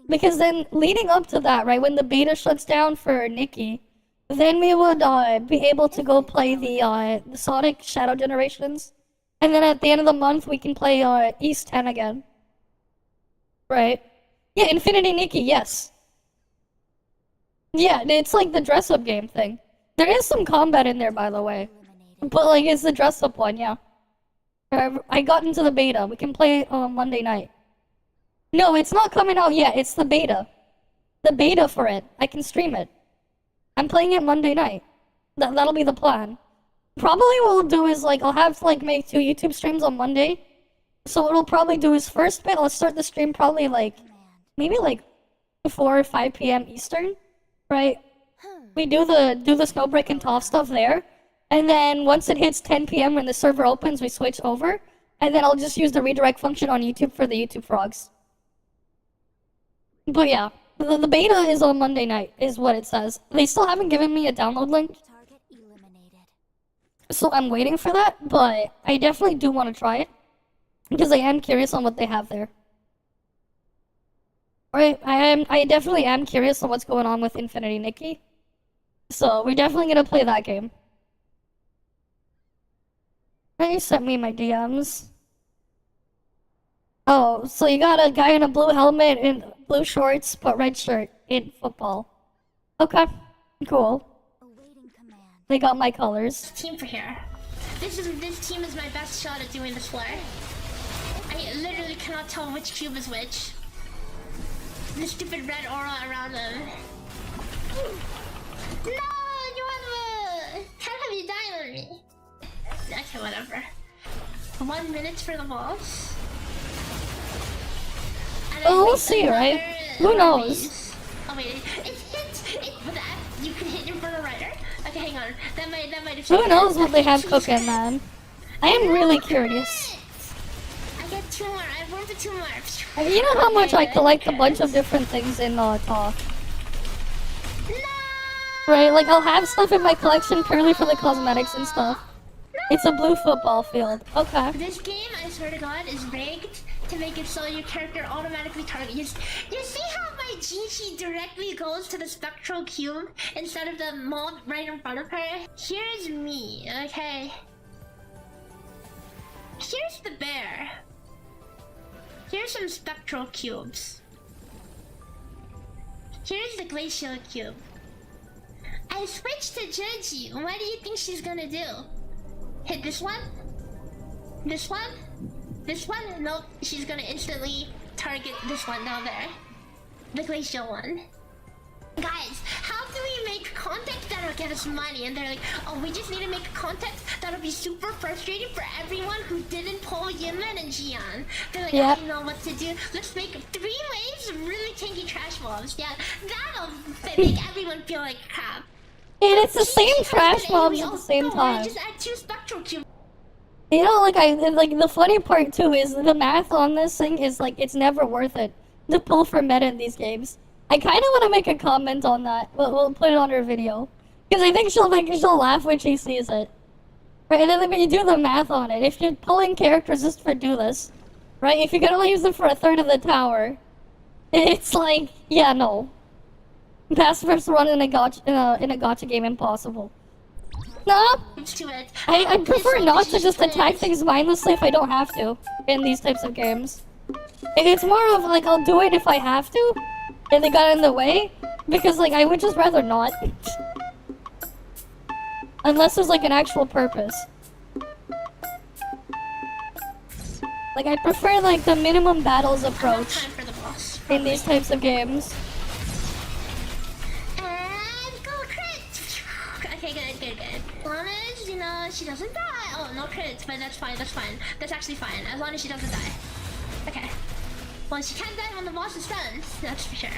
Because then, leading up to that, right, when the beta shuts down for Nikki, then we would be able to go play the Sonic Shadow Generations. And then at the end of the month, we can play East 10 again. Right? Yeah, Infinity Nikki, yes. Yeah, it's like the dress-up game thing. There is some combat in there, by the way. But, like, it's the dress-up one, yeah. I got into the beta. We can play it on Monday night. No, it's not coming out yet. It's the beta. The beta for it. I can stream it. I'm playing it Monday night. That'll be the plan. Probably what we'll do is, like, I'll have to, like, make 2 YouTube streams on Monday. So what we'll probably do is first bit, I'll start the stream probably, like, maybe, like, 4 or 5 p.m. Eastern. Right? We do the Snowbreak and ToF stuff there. And then once it hits 10 p.m. when the server opens, we switch over. And then I'll just use the redirect function on YouTube for the YouTube frogs. But yeah, the beta is on Monday night, is what it says. They still haven't given me a download link. So I'm waiting for that, but I definitely do want to try it. Because I am curious on what they have there. Right, I definitely am curious on what's going on with Infinity Nikki. So we're definitely gonna play that game. And you sent me my DMs. Oh, so you got a guy in a blue helmet and blue shorts, but red shirt in football. Okay, cool. They got my colors. Team for here. This team is my best shot at doing this flare. I literally cannot tell which cube is which. The stupid red aura around them. No, you can't have you die on me. Okay, whatever. 1 minute for the boss. Oh, we'll see, right? Who knows? Oh wait, it hits. With that, you can hit your brother rider. Okay, hang on. That might have. Who knows what they have cooking, man? I am really curious. I get 2 more. I have room for 2 more. You know how much I collect a bunch of different things in ToF? Right, like I'll have stuff in my collection purely for the cosmetics and stuff. It's a blue football field. Okay. This game, I swear to God, is rigged to make it so your character automatically targets. You see how my GG directly goes to the spectral cube instead of the mob right in front of her? Here's me, okay? Here's the bear. Here's some spectral cubes. Here's the glacial cube. I switched to Jeji. What do you think she's gonna do? Hit this one. This one. This one. Nope. She's gonna instantly target this one down there. The glacial one. Guys, how do we make content that'll get us money? And they're like, oh, we just need to make content that'll be super frustrating for everyone who didn't pull Yinlen and Jian. They're like, I don't know what to do. Let's make 3 waves of really tanky trash mobs. Yeah, that'll make everyone feel like crap. And it's the same trash mobs at the same time. Just add 2 spectral cubes. You know, like the funny part too is the math on this thing is like it's never worth it to pull for meta in these games. I kind of want to make a comment on that. We'll put it on her video because I think she'll laugh when she sees it. Right, and then when you do the math on it, if you're pulling characters just for do this, right? If you can only use them for a third of the tower, it's like, yeah, no. Passive versus run in a gacha game impossible. No, I prefer not to just attack things mindlessly if I don't have to in these types of games. It's more of like I'll do it if I have to, and they got in the way, because like I would just rather not. Unless there's like an actual purpose. Like I prefer like the minimum battles approach in these types of games. Okay, good. As long as, you know, she doesn't die. Oh, no crits, but that's fine. That's actually fine, as long as she doesn't die. Okay. Well, she can't die when the boss is stunned, that's for sure.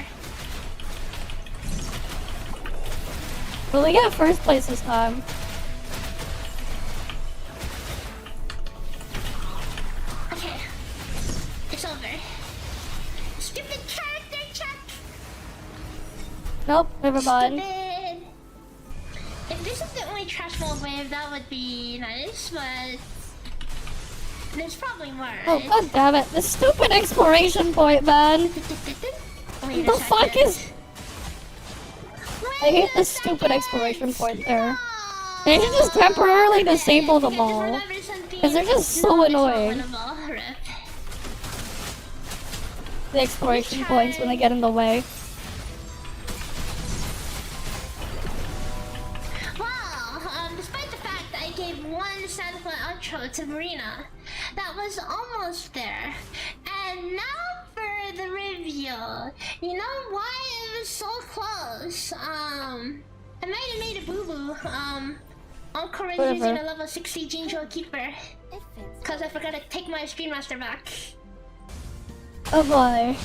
Well, we got first place this time. Okay. It's over. Stupid character check! Nope, never mind. Stupid. If this is the only trash mold wave, that would be nice, but there's probably more, right? Oh, god damn it. This stupid exploration point, man. Wait the fuck is... I hate this stupid exploration point there. They should just temporarily disable them all. Because they're just so annoying. The exploration points when they get in the way. Despite the fact that I gave 1 Sandfly outro to Marina, that was almost there. And now for the reveal. You know why it was so close? I might have made a boo-boo. Uncle Rin's using a level 60 Jinjo Keeper. Cause I forgot to take my Screen Master back. Oh boy.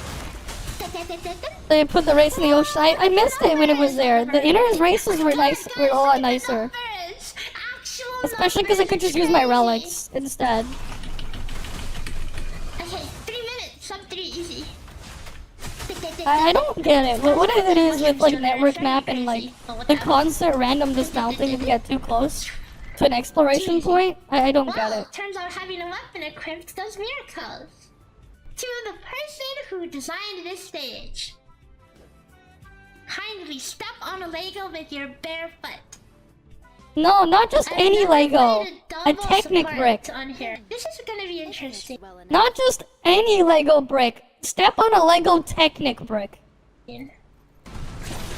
They put the race in the ocean. I missed it when it was there. The inner races were nice, were a lot nicer. Especially because I could just use my relics instead. Okay, 3 minutes, sub 3 easy. I don't get it. What it is with like network map and like the constant random dismounting if you get too close to an exploration point? I don't get it. Turns out having a weapon equipped does miracles. To the person who designed this stage. Kindly step on a Lego with your bare foot. No, not just any Lego. A Technic brick. On here. This is gonna be interesting. Not just any Lego brick. Step on a Lego Technic brick.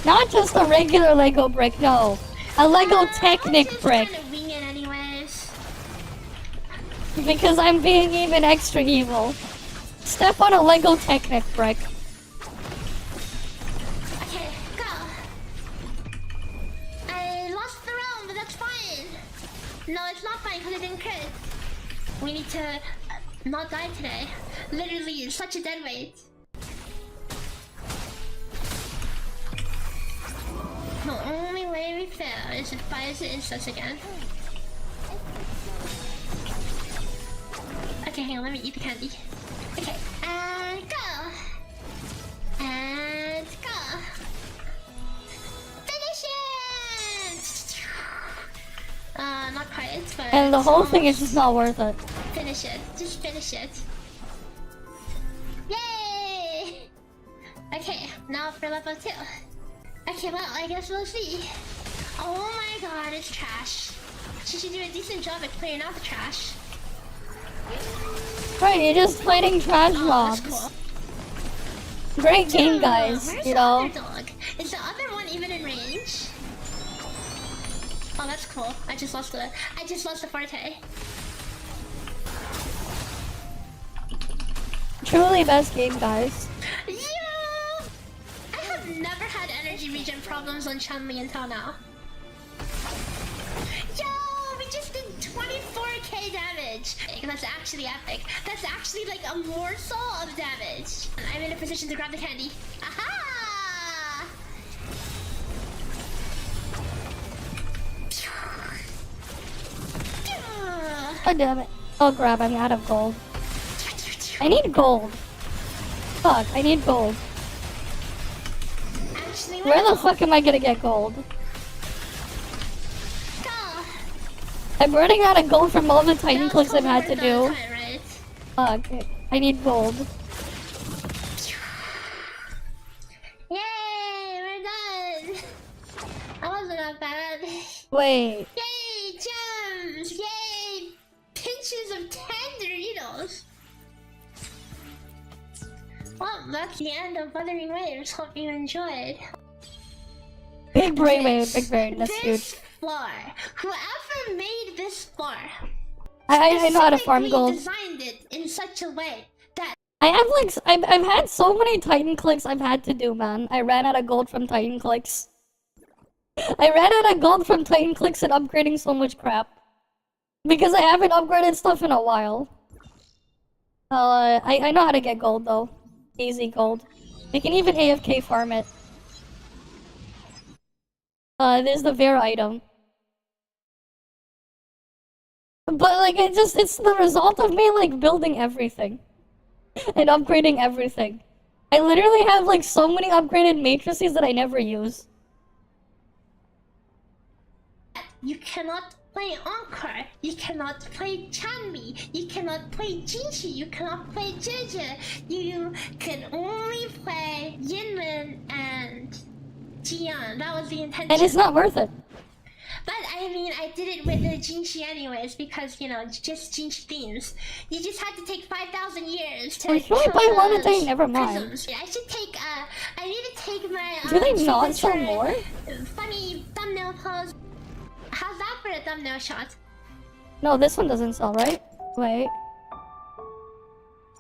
Not just a regular Lego brick, no. A Lego Technic brick. Wing it anyways. Because I'm being even extra evil. Step on a Lego Technic brick. Okay, go. I lost the round, but that's fine. No, it's not fine because I didn't crit. We need to not die today. Literally, it's such a dead weight. The only way we fail is if fires the instance again. Okay, hang on, let me eat the candy. Okay, and go! And go! Finish it! Not quite, but... And the whole thing is just not worth it. Finish it. Just finish it. Yay! Okay, now for level 2. Okay, well, I guess we'll see. Oh my god, it's trash. She should do a decent job at clearing out the trash. Right, you're just fighting trash mobs. Cool. Great game, guys, Where's you know. the other dog? Is the other one even in range? Oh, that's cool. I just lost the forte. Truly best game, guys. Yeah! I have never had energy regen problems on Chun-Li until now. Yo, we just did 24k damage. That's actually epic. That's actually like a morsel of damage. I'm in a position to grab the candy. Aha! God damn it. Oh crap, I'm out of gold. I need gold. Fuck, I need gold. Actually, where the fuck am I gonna get gold? I'm running out of gold from all the Titan clicks I've had to do. Fuck, I need gold. Yay, we're done. That wasn't that bad. Wait. Yay, gems! Yay, pinches of Doritos. Well, that's the end of Wuthering Waves. Hope you enjoyed. Big brainwave, big brain, that's huge. Floor. Whoever made this floor, I know how to farm gold. designed it in such a way that I have like, I've had so many Titan clicks I've had to do, man. I ran out of gold from Titan clicks. I ran out of gold from Titan clicks and upgrading so much crap. Because I haven't upgraded stuff in a while. I know how to get gold though. Easy gold. You can even AFK farm it. There's the Vera item. But like, it's the result of me like building everything. And upgrading everything. I literally have like so many upgraded matrices that I never use. you cannot play Encore, you cannot play Chanmi, you cannot play Jinshi, you cannot play Jeje. You can only play Yinmen and Jian. That was the intention. And it's not worth it. But I mean, I did it with the Jinshi anyways because, you know, just Jinshi themes. You just had to take 5,000 years to If you only buy one a day, never mind. prisms. I should take, I need to take my, Do they not sell signature more? funny thumbnail pose. How's that for a thumbnail shot? No, this one doesn't sell, right? Wait.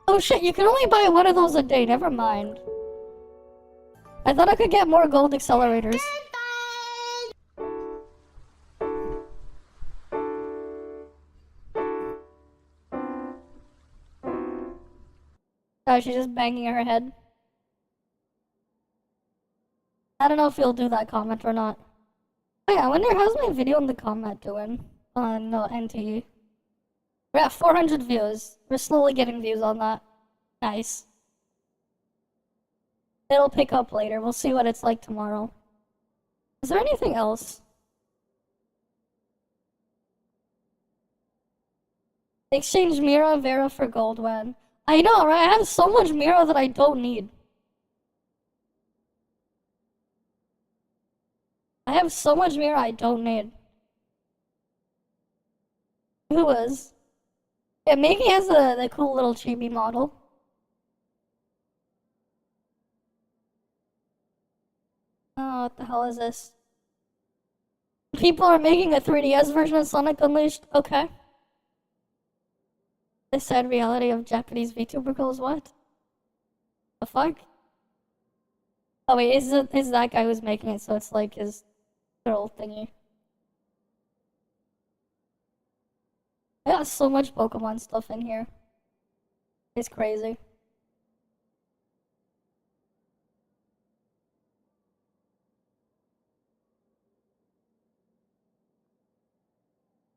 Oh shit, you can only buy one of those a day, never mind. I thought I could get more gold accelerators. Oh, she's just banging her head. I don't know if he'll do that comment or not. Oh yeah, I wonder how's my video in the comment doing on NTE. We're at 400 views. We're slowly getting views on that. Nice. It'll pick up later. We'll see what it's like tomorrow. Is there anything else? Exchange Mira Vera for gold when. I know, right? I have so much Mira that I don't need. I have so much Mira I don't need. Who was? Yeah, Maggie has the cool little chibi model. Oh, what the hell is this? People are making a 3DS version of Sonic Unleashed? Okay. The sad reality of Japanese VTuber girls, what? The fuck? Oh wait, is that guy who's making it, so it's like his girl thingy. I got so much Pokemon stuff in here. It's crazy.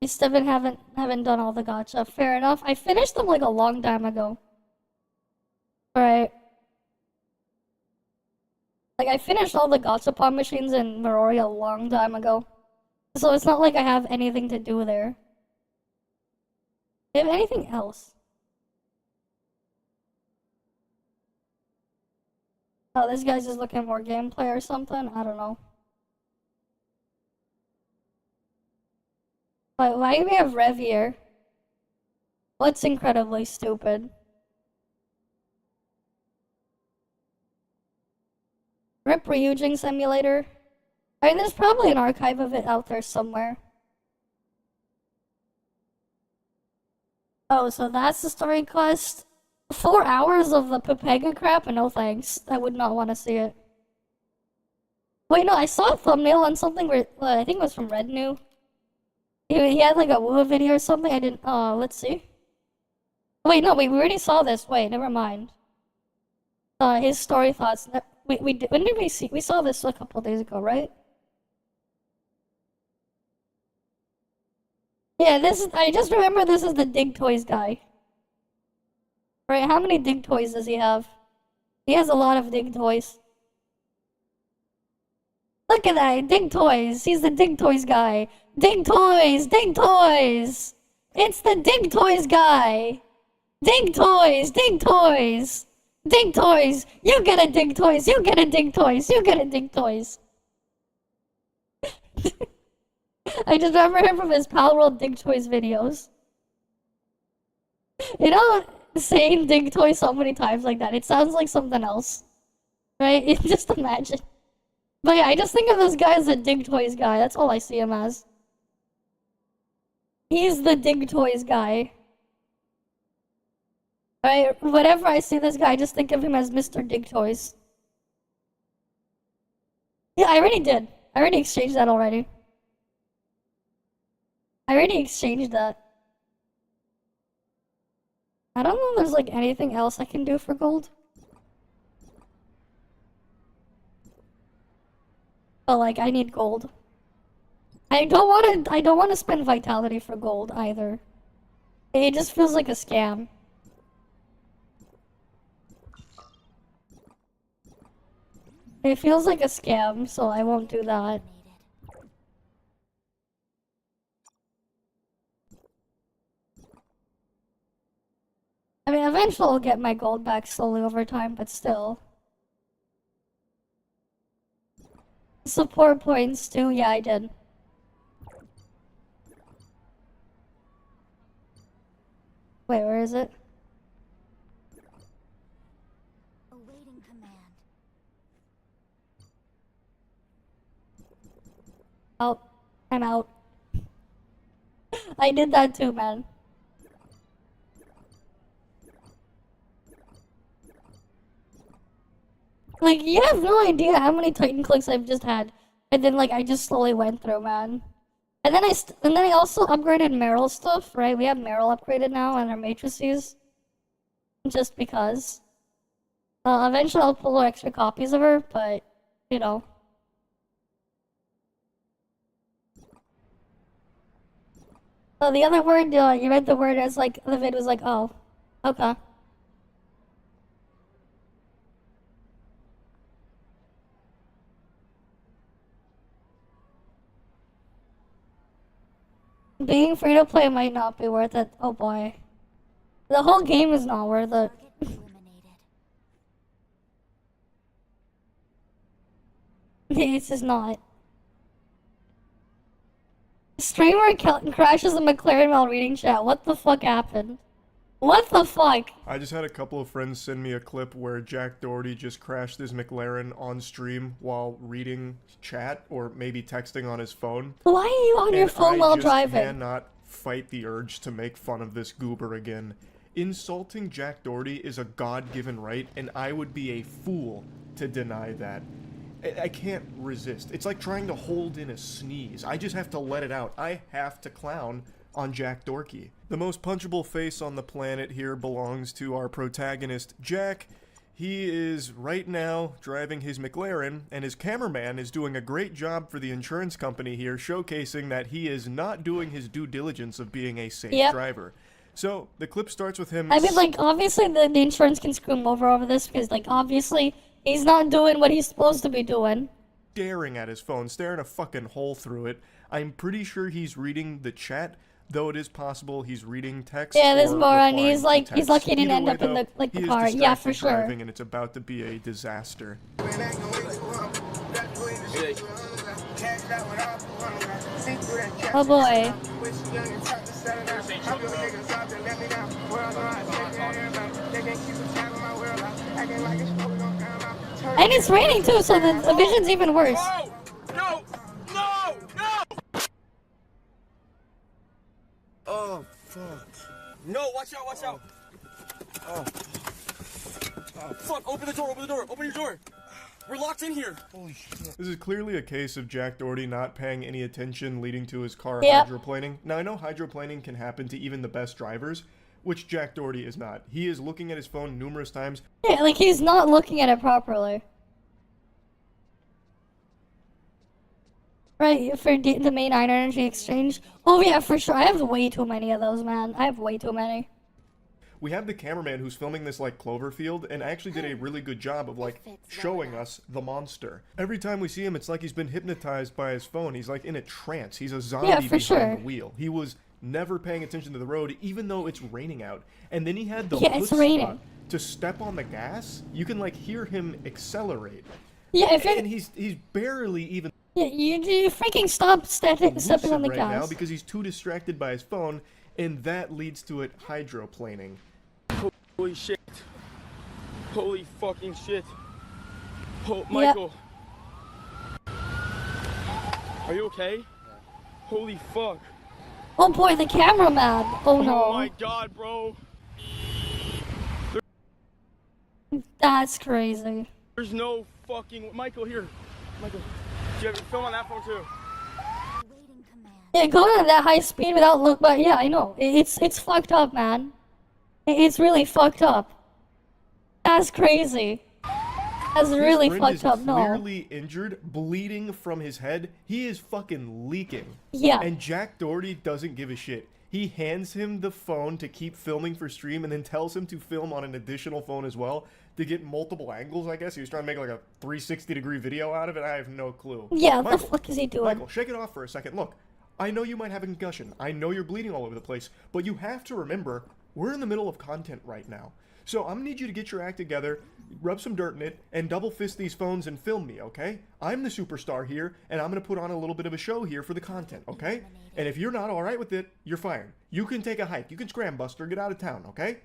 You still haven't done all the gacha. Fair enough. I finished them like a long time ago. Right. Like I finished all the gachapon machines in Mirori a long time ago. So it's not like I have anything to do there. Do you have anything else? Oh, this guy's just looking at more gameplay or something? I don't know. But why do we have Rev here? What's incredibly stupid? Rip Ryujin Simulator? I mean, there's probably an archive of it out there somewhere. Oh, so that's the story quest? 4 hours of the Pepega crap? No thanks. I would not want to see it. Wait, no, I saw a thumbnail on something where, I think it was from Red New. He had like a Woo video or something. I didn't, let's see. Wait, no, we already saw this. Wait, never mind. His story thoughts. When did we see? We saw this a couple days ago, right? Yeah, I just remember this is the Dig Toys guy. Right, how many Dig Toys does he have? He has a lot of Dig Toys. Look at that, Dig Toys. He's the Dig Toys guy. Dig Toys, Dig Toys. It's the Dig Toys guy. Dig Toys, Dig Toys. Dig Toys. You get a Dig Toys. You get a Dig Toys. You get a Dig Toys. I just remember him from his Pal World Dig Toys videos. You know, saying Dig Toys so many times like that, it sounds like something else. Right? You just imagine. But yeah, I just think of this guy as a Dig Toys guy. That's all I see him as. He's the Dig Toys guy. Right? Whenever I see this guy, I just think of him as Mr. Dig Toys. Yeah, I already did. I already exchanged that already. I already exchanged that. I don't know if there's like anything else I can do for gold. But like, I need gold. I don't want to spend vitality for gold either. It just feels like a scam. It feels like a scam, so I won't do that. I mean, eventually I'll get my gold back slowly over time, but still. Support points too, yeah, I did. Wait, where is it? Awaiting command. Oh, I'm out. I did that too, man. Like, you have no idea how many Titan clicks I've just had. And then, like, I just slowly went through, man. And then I also upgraded Meryl stuff, right? We have Meryl upgraded now on our matrices. Just because. Eventually I'll pull extra copies of her, but, you know. So the other word, you read the word as, like, the vid was like, oh, okay. Being free to play might not be worth it. Oh boy. The whole game is not worth it. This is not. Streamer crashes a McLaren while reading chat. What the fuck happened? What the fuck? I just had a couple of friends send me a clip where Jack Doherty just crashed his McLaren on stream while reading chat or maybe texting on his phone. Why are you on your phone while driving? I cannot fight the urge to make fun of this goober again. Insulting Jack Doherty is a God-given right, and I would be a fool to deny that. I can't resist. It's like trying to hold in a sneeze. I just have to let it out. I have to clown on Jack Dorky. The most punchable face on the planet here belongs to our protagonist, Jack. He is right now driving his McLaren, and his cameraman is doing a great job for the insurance company here, showcasing that he is not doing his due diligence of being a safe driver. So, the clip starts with him... I mean, like, obviously the insurance can screw him over this, because, like, obviously he's not doing what he's supposed to be doing. Staring at his phone, staring a fucking hole through it. I'm pretty sure he's reading the chat, though it is possible he's reading text. Yeah, this or moron, he's lucky he didn't end way, up in the, like, he the is car. Yeah, for sure. driving and it's about to be a disaster. Oh boy. And it's raining too, so the vision's even worse. No! No! No! Oh, fuck. No, what watch out, watch out. Oh. Fuck, open the door, open your door. We're locked in here. Holy shit. This is clearly a case of Jack Doherty not paying any attention, leading to his car hydroplaning. Now, I know hydroplaning can happen to even the best drivers, which Jack Doherty is not. He is looking at his phone numerous times. Yeah, like he's not looking at it properly. Right, for the main iron energy exchange. Oh yeah, for sure. I have way too many of those, man. I have way too many. We have the cameraman who's filming this like Cloverfield and actually did a really good job of like showing us the monster. Every time we see him, it's like he's been hypnotized by his phone. He's like in a trance. He's a zombie behind the wheel. He was never paying attention to the road, even though it's raining out. And then he had the chutzpah to step on the gas. You can like hear him accelerate. Yeah, and he's barely even. Yeah, you freaking stop stepping on the gas now because he's too distracted by his phone, and that leads to it hydroplaning. Holy shit. Holy fucking shit. Oh, Michael. Are you okay? Holy fuck. Oh boy, the cameraman. Oh no. Oh my god, bro. That's crazy. There's no fucking... Michael, here. Michael, do you have your film on that phone too? Yeah, going at that high speed without look, but yeah, I know. It's fucked up, man. It's really fucked up. That's crazy. That's really fucked up, no. Clearly injured, bleeding from his head. He is fucking leaking. Yeah. And Jack Doherty doesn't give a shit. He hands him the phone to keep filming for stream and then tells him to film on an additional phone as well to get multiple angles, I guess. He was trying to make like a 360-degree video out of it. I have no clue. Yeah, what the fuck is he doing? Michael, shake it off for a second. Look, I know you might have a concussion. I know you're bleeding all over the place. But you have to remember, we're in the middle of content right now. So I'm gonna need you to get your act together, rub some dirt in it, and double fist these phones and film me, okay? I'm the superstar here, and I'm gonna put on a little bit of a show here for the content, okay? And if you're not alright with it, you're fired. You can take a hike. You can scram buster, get out of town, okay?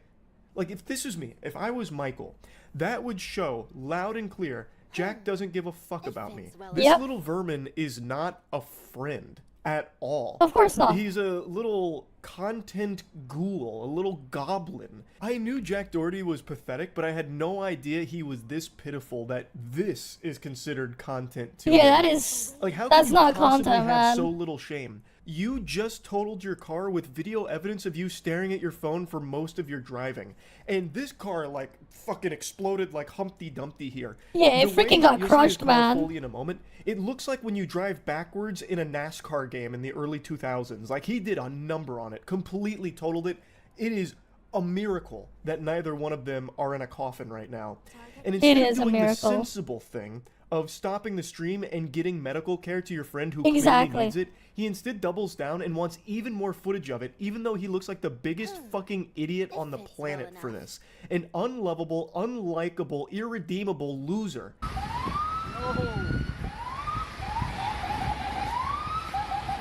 Like, if this was me, if I was Michael, that would show loud and clear, Jack doesn't give a fuck about me. This little vermin is not a friend at all. Of course not. He's a little content ghoul, a little goblin. I knew Jack Doherty was pathetic, but I had no idea he was this pitiful that this is considered content to him. That is... Like, how that's can not you possibly content, have man. so little shame? You just totaled your car with video evidence of you staring at your phone for most of your driving. And this car, like, fucking exploded like Humpty Dumpty here. Yeah, it freaking got crushed, man. Fully in a moment, it looks like when you drive backwards in a NASCAR game in the early 2000s. Like, he did a number on it, completely totaled it. It is a miracle that neither one of them are in a coffin right now. And instead of doing the sensible thing of stopping the stream and getting medical care to your friend who clearly needs it, he instead doubles down and wants even more footage of it, even though he looks like the biggest fucking idiot on the planet for this. An unlovable, unlikable, irredeemable loser. No.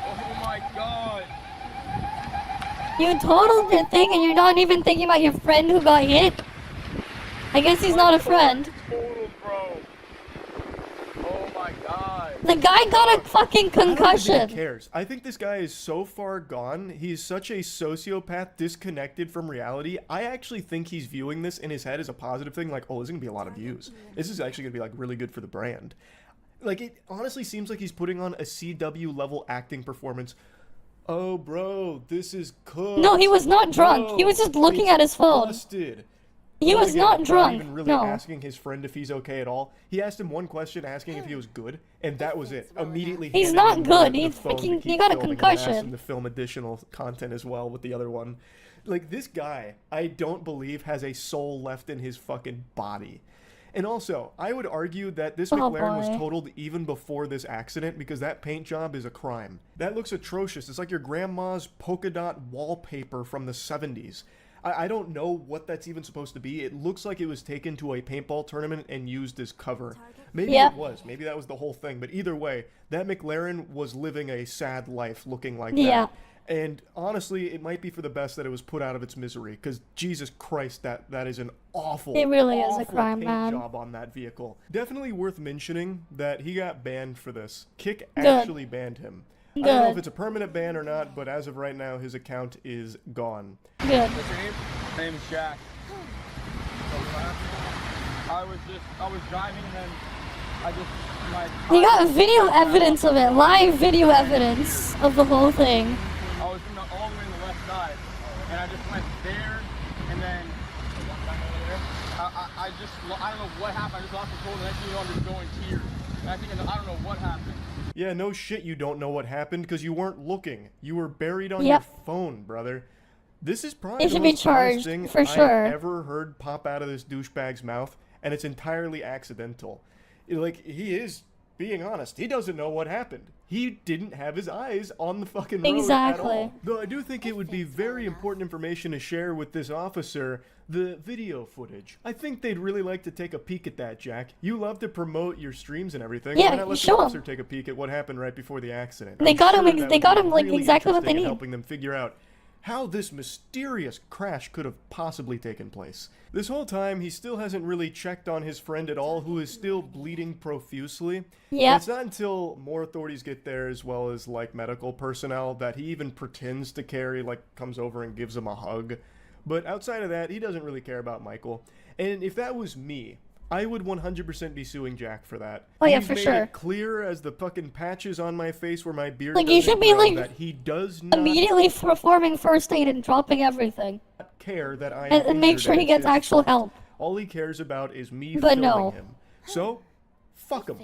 Oh my god. You totaled the thing and you're not even thinking about your friend who got hit? I guess he's not a friend. The guy got a fucking concussion. I don't think he cares. I think this guy is so far gone. He's such a sociopath, disconnected from reality. I actually think he's viewing this in his head as a positive thing. Like, oh, this is gonna be a lot of views. This is actually gonna be like really good for the brand. Like, it honestly seems like he's putting on a CW level acting performance. Oh, bro, this is cooked. No, he was not drunk. Bro, he was just looking at his phone. Busted. He was not drunk. Not even really asking his friend if he's okay at all. He asked him one question, asking if he was good, and that was it. Immediately, he's not good. He's freaking. He got a concussion. Asked him to film additional content as well with the other one. Like, this guy, I don't believe has a soul left in his fucking body. And also, I would argue that this McLaren was totaled even before this accident because that paint job is a crime. That looks atrocious. It's like your grandma's polka dot wallpaper from the 70s. I don't know what that's even supposed to be. It looks like it was taken to a paintball tournament and used as cover. Maybe it was. Maybe that was the whole thing. But either way, that McLaren was living a sad life looking like that. And honestly, it might be for the best that it was put out of its misery. Because Jesus Christ, that is an awful, it really is a crime, paint job on that vehicle. Definitely worth mentioning that he got banned for this. Kick actually banned him. I don't know if it's a permanent ban or not, but as of right now, his account is gone. Good. What's your name? My name is Jack. I was driving and then You got video evidence of it, live video evidence of the whole thing. I was all the way on the left side, and I just went there, and then I don't know what happened. I just lost control. The next thing you know, I'm just going tears. And I don't know what happened. Yeah, no shit, you don't know what happened because you weren't looking. You were buried on your phone, brother. This is probably the most honest thing I've ever heard pop out of this douchebag's mouth, and it's entirely accidental. Like, he is being honest. He doesn't know what happened. He didn't have his eyes on the fucking road at all. Though I do think it would be very important information to share with this officer, the video footage. I think they'd really like to take a peek at that, Jack. You love to promote your streams and everything. Yeah, why not let the officer take a peek at what happened right before the accident? They got him like exactly what they need. Helping them figure out how this mysterious crash could have possibly taken place. This whole time, he still hasn't really checked on his friend at all, who is still bleeding profusely. Yeah. It's not until more authorities get there, as well as, like, medical personnel, that he even pretends to care, like, comes over and gives him a hug. But outside of that, he doesn't really care about Michael. And if that was me, I would 100% be suing Jack for that. Oh yeah, for sure. He's made it clear as the fucking patches on my face where my beard like you should be like that he does not immediately performing first aid and dropping everything. Care that I am and make sure he gets actual help. All he cares about is me filming him. So, fuck him.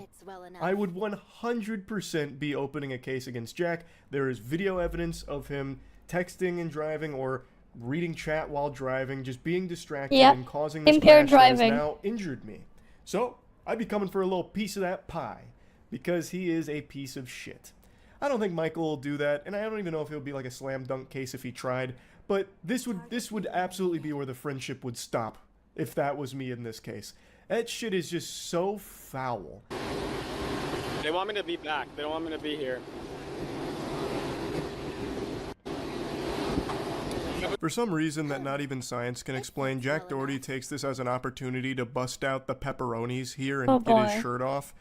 I would 100% be opening a case against Jack. There is video evidence of him texting and driving or reading chat while driving, just being distracted and causing this crash that has now injured me. So, I'd be coming for a little piece of that pie, because he is a piece of shit. I don't think Michael will do that, and I don't even know if it would be like a slam dunk case if he tried, but this would absolutely be where the friendship would stop, if that was me in this case. That shit is just so foul. They want me to be back. They don't want me to be here. For some reason that not even science can explain, Jack Doherty takes this as an opportunity to bust out the pepperonis here and get his shirt off.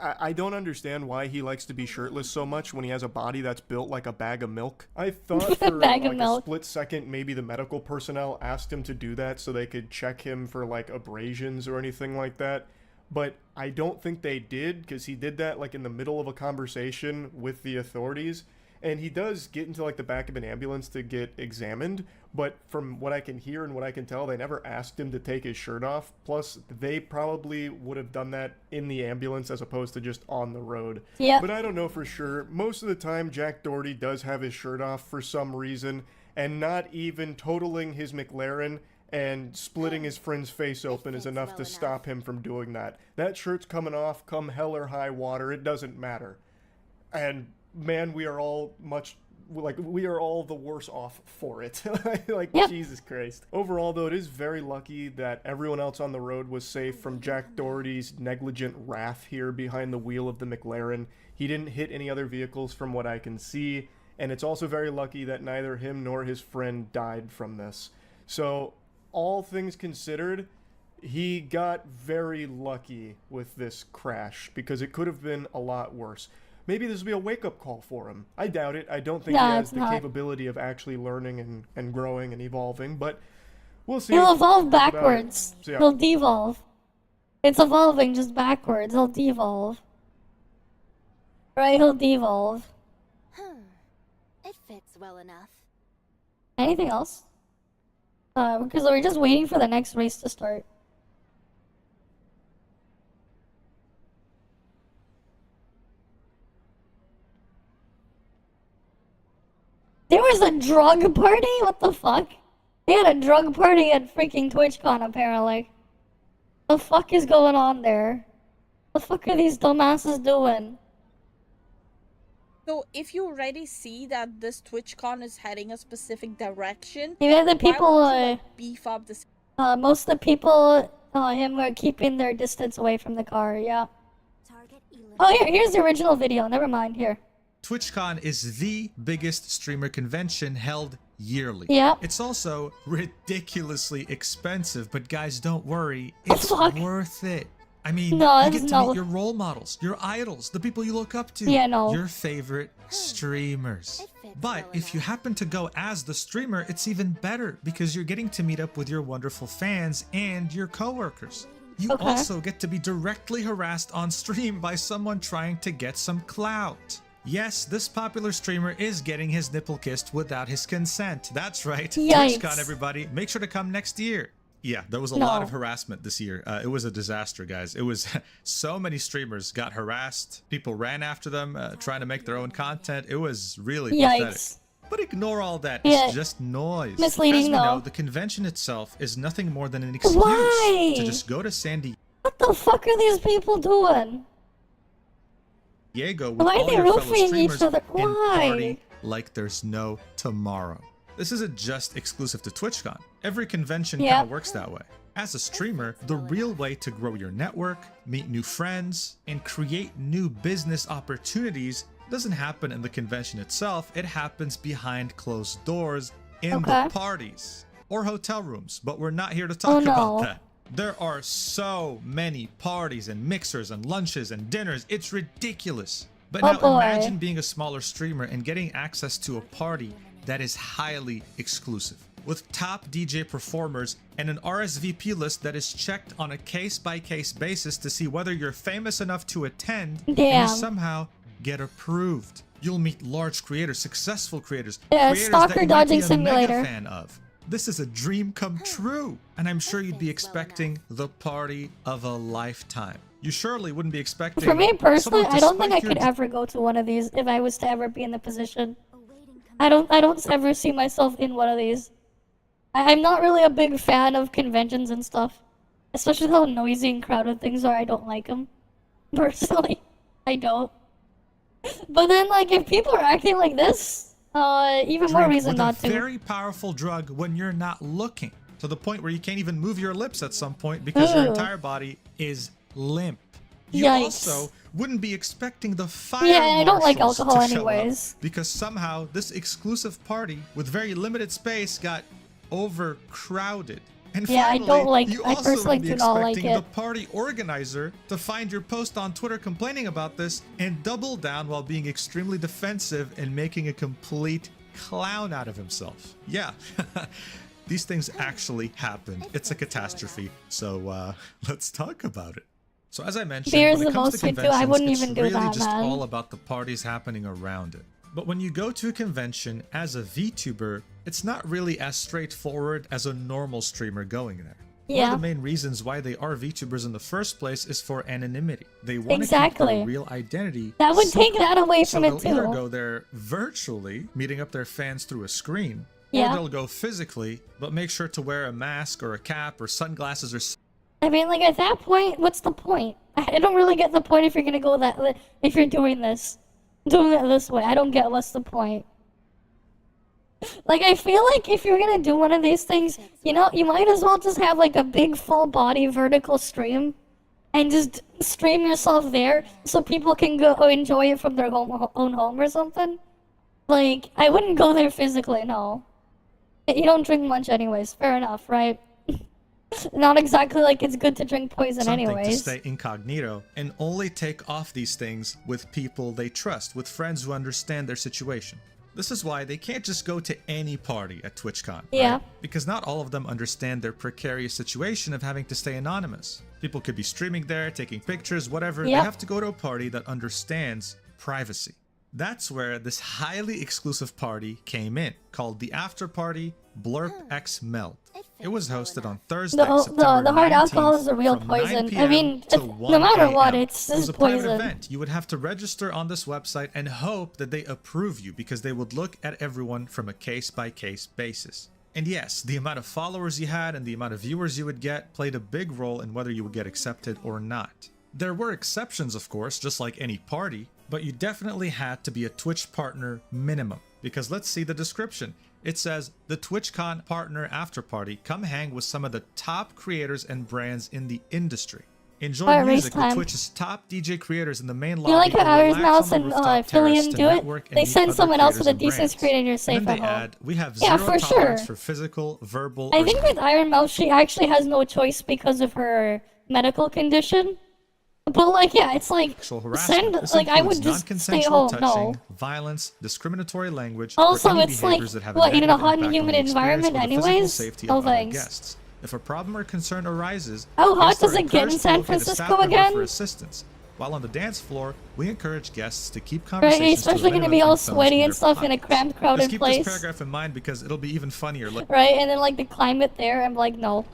I don't understand why he likes to be shirtless so much when he has a body that's built like a bag of milk. I thought for like a split second maybe the medical personnel asked him to do that so they could check him for like abrasions or anything like that. But I don't think they did, because he did that like in the middle of a conversation with the authorities. And he does get into like the back of an ambulance to get examined, but from what I can hear and what I can tell, they never asked him to take his shirt off. Plus, they probably would have done that in the ambulance as opposed to just on the road. Yeah. But I don't know for sure. Most of the time, Jack Doherty does have his shirt off for some reason, and not even totaling his McLaren and splitting his friend's face open is enough to stop him from doing that. That shirt's coming off, come hell or high water, it doesn't matter. And man, we are all we are all the worse off for it. Jesus Christ. Overall, though, it is very lucky that everyone else on the road was safe from Jack Doherty's negligent wrath here behind the wheel of the McLaren. He didn't hit any other vehicles from what I can see, and it's also very lucky that neither him nor his friend died from this. So, all things considered, he got very lucky with this crash, because it could have been a lot worse. Maybe this will be a wake-up call for him. I doubt it. I don't think he has the capability of actually learning and growing and evolving, but we'll see. He'll evolve backwards. So, yeah. He'll devolve. It's evolving just backwards. He'll devolve. Right, he'll devolve. It fits well enough. Anything else? Because we're just waiting for the next race to start. There was a drug party? What the fuck? They had a drug party at freaking TwitchCon, apparently. The fuck is going on there? The fuck are these dumbasses doing? So, if you already see that this TwitchCon is heading a specific direction, yeah, the people, why would you, beef up this? Most of the people, him were keeping their distance away from the car, yeah. Oh, here's the original video, never mind, here. TwitchCon is the biggest streamer convention held yearly. Yeah. It's also ridiculously expensive, but guys, don't worry, it's worth it. I mean, No, you get it's to meet not. your role models, your idols, the people you look up to, Yeah, no. your favorite streamers. But if you happen to go as the streamer, it's even better because you're getting to meet up with your wonderful fans and your coworkers. You Okay. also get to be directly harassed on stream by someone trying to get some clout. Yes, this popular streamer is getting his nipple kissed without his consent. That's right. Yikes. TwitchCon, everybody. Make sure to come next year. Yeah, there was a No. lot of harassment this year. It was a disaster, guys. It was so many streamers got harassed. People ran after them, trying to make their own content. It was really pathetic. Yikes. But ignore all that. Yeah. It's just noise. Misleading, As we know, though. the convention itself is nothing more than an excuse Why? to just go to San What the fuck are these people doing? Diego with Why are all they your fellow roofing each streamers other? and Why? party like there's no tomorrow. This isn't just exclusive to TwitchCon. Every convention Yeah. kind of works that way. As a streamer, the real way to grow your network, meet new friends, and create new business opportunities doesn't happen in the convention itself. It happens behind closed doors in the Okay. parties or hotel rooms, but we're not here to talk Oh, no. about that. There are so many parties and mixers and lunches and dinners. It's ridiculous. But Oh, now boy. imagine being a smaller streamer and getting access to a party that is highly exclusive, with top DJ performers and an RSVP list that is checked on a case-by-case basis to see whether you're famous enough to attend and Damn. you somehow get approved. You'll meet large creators, successful creators, Yeah, creators stalker that you might be dodging a mega simulator. fan of. This is a dream come true, and I'm sure you'd be expecting the party of a lifetime. You surely wouldn't be expecting. For me personally, someone to I don't think I spike your could ever go to one of these if I was to ever be in the position. I don't ever see myself in one of these. I'm not really a big fan of conventions and stuff, especially how noisy and crowded things are. I don't like them personally. I don't. But then, like, if people are acting like this, even more drink reason with not a to. very powerful drug when you're not looking, to the point where you can't even move your lips at some point because your Ugh. entire body is limp. You Yikes. also wouldn't be expecting the fire Yeah, I don't like marshals alcohol to show up, anyways. because somehow this exclusive party with very limited space got overcrowded. And Yeah, I finally, don't like- you I also personally would be do not like expecting it. the party organizer to find your post on Twitter complaining about this and double down while being extremely defensive and making a complete clown out of himself. Yeah. These things actually happened. It's a catastrophe. So let's talk about it. So as I mentioned, Beer's when the it comes most to we do. I conventions, wouldn't it's even do really that, just man. all about the parties happening around it. But when you go to a convention as a VTuber, it's not really as straightforward as a normal streamer going there. One Yeah. of the main reasons why they are VTubers in the first place is for anonymity. They want to keep Exactly. their real identity. That would take secret. that away So from it they'll either too. go there virtually, meeting up their fans through a screen, Yeah. or they'll go physically, but make sure to wear a mask or a cap or sunglasses or I mean, like, at that point, what's the point? I don't really get the point if you're gonna go that, if you're doing it this way. I don't get what's the point. Like, I feel like if you're gonna do one of these things, you know, you might as well just have, like, a big full body vertical stream and just stream yourself there so people can go enjoy it from their own home or something. Like, I wouldn't go there physically, no. You don't drink much anyways, fair enough, right? Not exactly like it's good to drink poison something to anyways. stay incognito and only take off these things with people they trust, with friends who understand their situation. This is why they can't just go to any party at TwitchCon. Yeah. Right? Because not all of them understand their precarious situation of having to stay anonymous. People could be streaming there, taking pictures, whatever. Yep. They have to go to a party that understands privacy. That's where this highly exclusive party came in, called the After Party Blurp X Melt. It was hosted on Thursday, September the hard 19th, alcohol is a real from 9 poison. I PM mean, to no 1 matter what, AM. it's It was just a private poison. event. You would have to register on this website and hope that they approve you, because they would look at everyone from a case-by-case basis. And yes, the amount of followers you had and the amount of viewers you would get played a big role in whether you would get accepted or not. There were exceptions, of course, just like any party, but you definitely had to be a Twitch partner minimum. Because let's see the description. It says, the TwitchCon Partner After Party, come hang with some of the top creators and brands in the industry. Enjoy Alright, music race with time. Twitch's top DJ creators in the main lobby. You like how or Iris relax Mouse on the and rooftop Philly terrace didn't to do it? network and They meet send other someone else with a creators and decent brands. screen and you're And safe then at they home. add, we have Yeah, zero for tolerance sure. for physical, verbal, I or think with Iron Mouse, she actually has no choice because of her medical condition. But like, yeah, it's like sexual harassment. send like I would just stay home. No. Violence, discriminatory language, also, or any it's like behaviors that have what in a negative hot and impact humid on the environment, experience or the physical anyways. safety Oh, of other thanks. guests. If a problem or concern arises, How guests hot does are it get in encouraged to San locate a Francisco staff member again? for assistance. While on the dance floor, we encourage guests to keep Right, conversations especially to gonna be all phones sweaty in and their stuff in a pockets. cramped, crowded Just keep place. this paragraph in mind because it'll be even funnier later. Right, and then like the climate there, I'm like, no.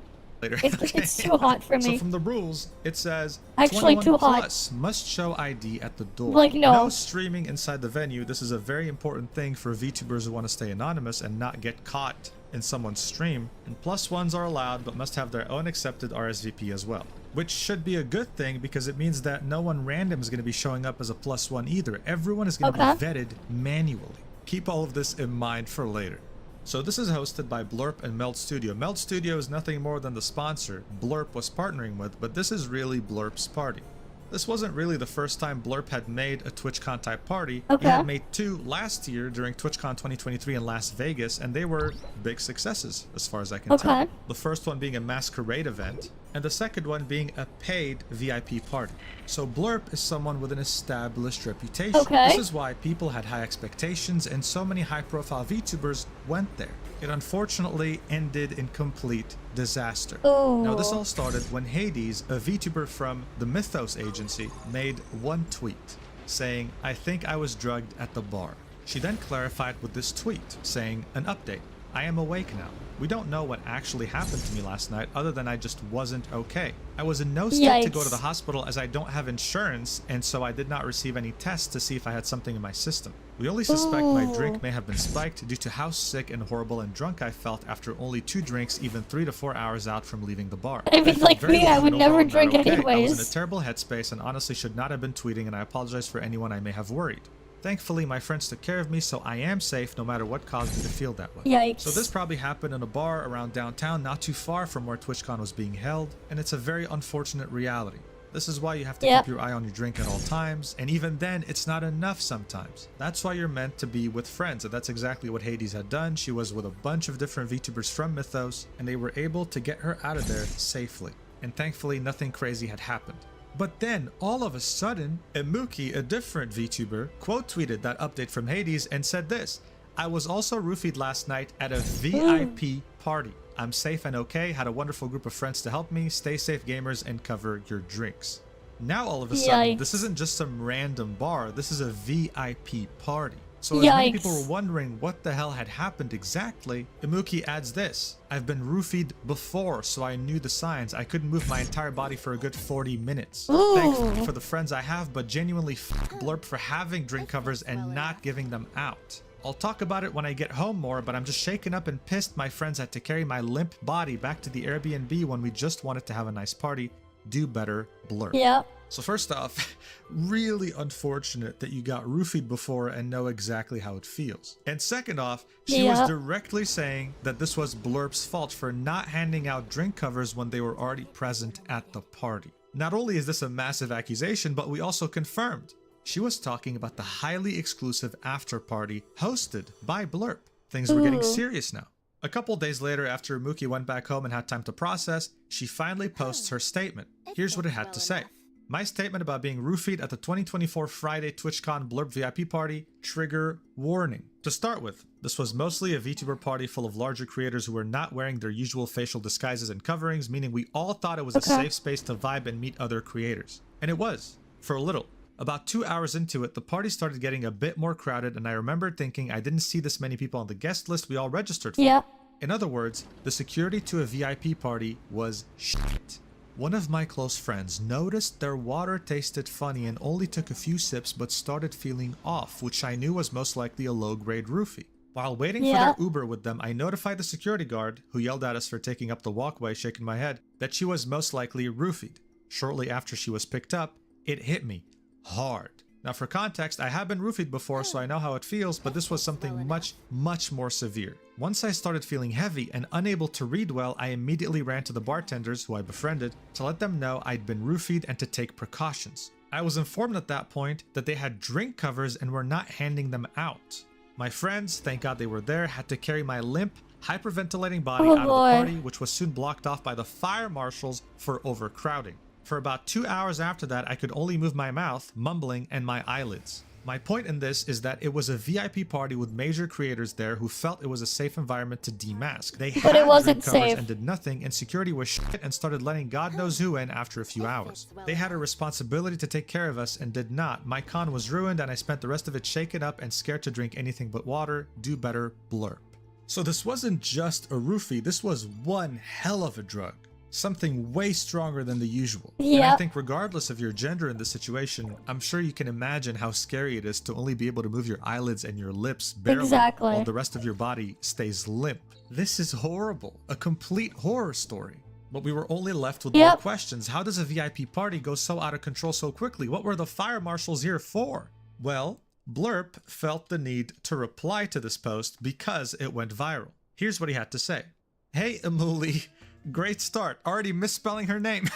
It's too hot for me. So from the rules, it says Actually 21 too hot. plus must show ID at the door. Like, no. No streaming inside the venue. This is a very important thing for VTubers who want to stay anonymous and not get caught in someone's stream. And plus ones are allowed, but must have their own accepted RSVP as well. Which should be a good thing because it means that no one random is going to be showing up as a +1 either. Everyone is going to be vetted manually. Keep all of this in mind for later. So this is hosted by Blurp and Meld Studio. Meld Studio is nothing more than the sponsor Blurp was partnering with, but this is really Blurp's party. This wasn't really the first time Blurp had made a TwitchCon type party. He had made 2 last year during TwitchCon 2023 in Las Vegas, and they were big successes as far as I can tell. The first one being a masquerade event, and the second one being a paid VIP party. So Blurp is someone with an established reputation. This is why people had high expectations and so many high-profile VTubers went there. It unfortunately ended in complete disaster. Now this all started when Hades, a VTuber from the Mythos agency, made one tweet saying, "I think I was drugged at the bar." She then clarified with this tweet saying, "An update. I am awake now. We don't know what actually happened to me last night other than I just wasn't okay. I was in no state to go to the hospital as I don't have insurance, and so I did not receive any tests to see if I had something in my system. We only suspect my drink may have been spiked due to how sick and horrible and drunk I felt after only 2 drinks even 3 to 4 hours out from leaving the bar. If it's like me, I would never drink I was in anyways. a terrible headspace and honestly should not have been tweeting, and I apologize for anyone I may have worried. Thankfully, my friends took care of me, so I am safe no matter what caused me to feel that way." Yikes. So this probably happened in a bar around downtown, not too far from where TwitchCon was being held, and it's a very unfortunate reality. This is why you have to keep your eye on your drink at all times, and even then, it's not enough sometimes. That's why you're meant to be with friends, and that's exactly what Hades had done. She was with a bunch of different VTubers from Mythos, and they were able to get her out of there safely. And thankfully, nothing crazy had happened. But then, all of a sudden, Imuki, a different VTuber, quote tweeted that update from Hades and said this: "I was also roofied last night at a VIP party. I'm safe and okay, had a wonderful group of friends to help me. Stay safe, gamers, and cover your drinks." Now, all of a sudden, this isn't just some random bar, this is a VIP party. So as many people were wondering what the hell had happened exactly, Imuki adds this: "I've been roofied before, so I knew the signs. I couldn't move my entire body for a good 40 minutes. Thankfully for the friends I have, but genuinely Blurp for having drink covers and not giving them out. I'll talk about it when I get home more, but I'm just shaken up and pissed my friends had to carry my limp body back to the Airbnb when we just wanted to have a nice party. Do better, Blurp." Yeah. So first off, really unfortunate that you got roofied before and know exactly how it feels. And second off, she was directly saying that this was Blurp's fault for not handing out drink covers when they were already present at the party. Not only is this a massive accusation, but we also confirmed she was talking about the highly exclusive after party hosted by Blurp. Things were getting serious now. A couple days later, after Imuki went back home and had time to process, she finally posts her statement. Here's what it had to say. "My statement about being roofied at the 2024 Friday TwitchCon Blurp VIP party, trigger warning. To start with, this was mostly a VTuber party full of larger creators who were not wearing their usual facial disguises and coverings, meaning we all thought it was a safe space to vibe and meet other creators. And it was, for a little. About 2 hours into it, the party started getting a bit more crowded, and I remember thinking I didn't see this many people on the guest list we all registered for. In other words, the security to a VIP party was shit. One of my close friends noticed their water tasted funny and only took a few sips but started feeling off, which I knew was most likely a low-grade roofie. While waiting for their Uber with them, I notified the security guard, who yelled at us for taking up the walkway, shaking my head, that she was most likely roofied. Shortly after she was picked up, it hit me hard. Now for context, I have been roofied before, so I know how it feels, but this was something much more severe. Once I started feeling heavy and unable to read well, I immediately ran to the bartenders, who I befriended, to let them know I'd been roofied and to take precautions. I was informed at that point that they had drink covers and were not handing them out. My friends, thank God they were there, had to carry my limp, hyperventilating body out of the party, which was soon blocked off by the fire marshals for overcrowding. For about 2 hours after that, I could only move my mouth, mumbling, and my eyelids. My point in this is that it was a VIP party with major creators there who felt it was a safe environment to demask. They But it wasn't drink covers safe. and did nothing, and security was shit and started letting God knows who in after a few hours. They had a responsibility to take care of us and did not. My con was ruined and I spent the rest of it shaken up and scared to drink anything but water. Do better, blurp. So this wasn't just a roofie, this was one hell of a drug. Something way stronger than the usual. Yep. And I think regardless of your gender in this situation, I'm sure you can imagine how scary it is to only be able to move your eyelids and your lips barely while the rest of your body stays limp. This is horrible, a complete horror story. But we were only left with more questions. How does a VIP party go so out of control so quickly? What were the fire marshals here for? Well, Blurp felt the need to reply to this post because it went viral. Here's what he had to say. Hey, Amuli. Great start. Already misspelling her name.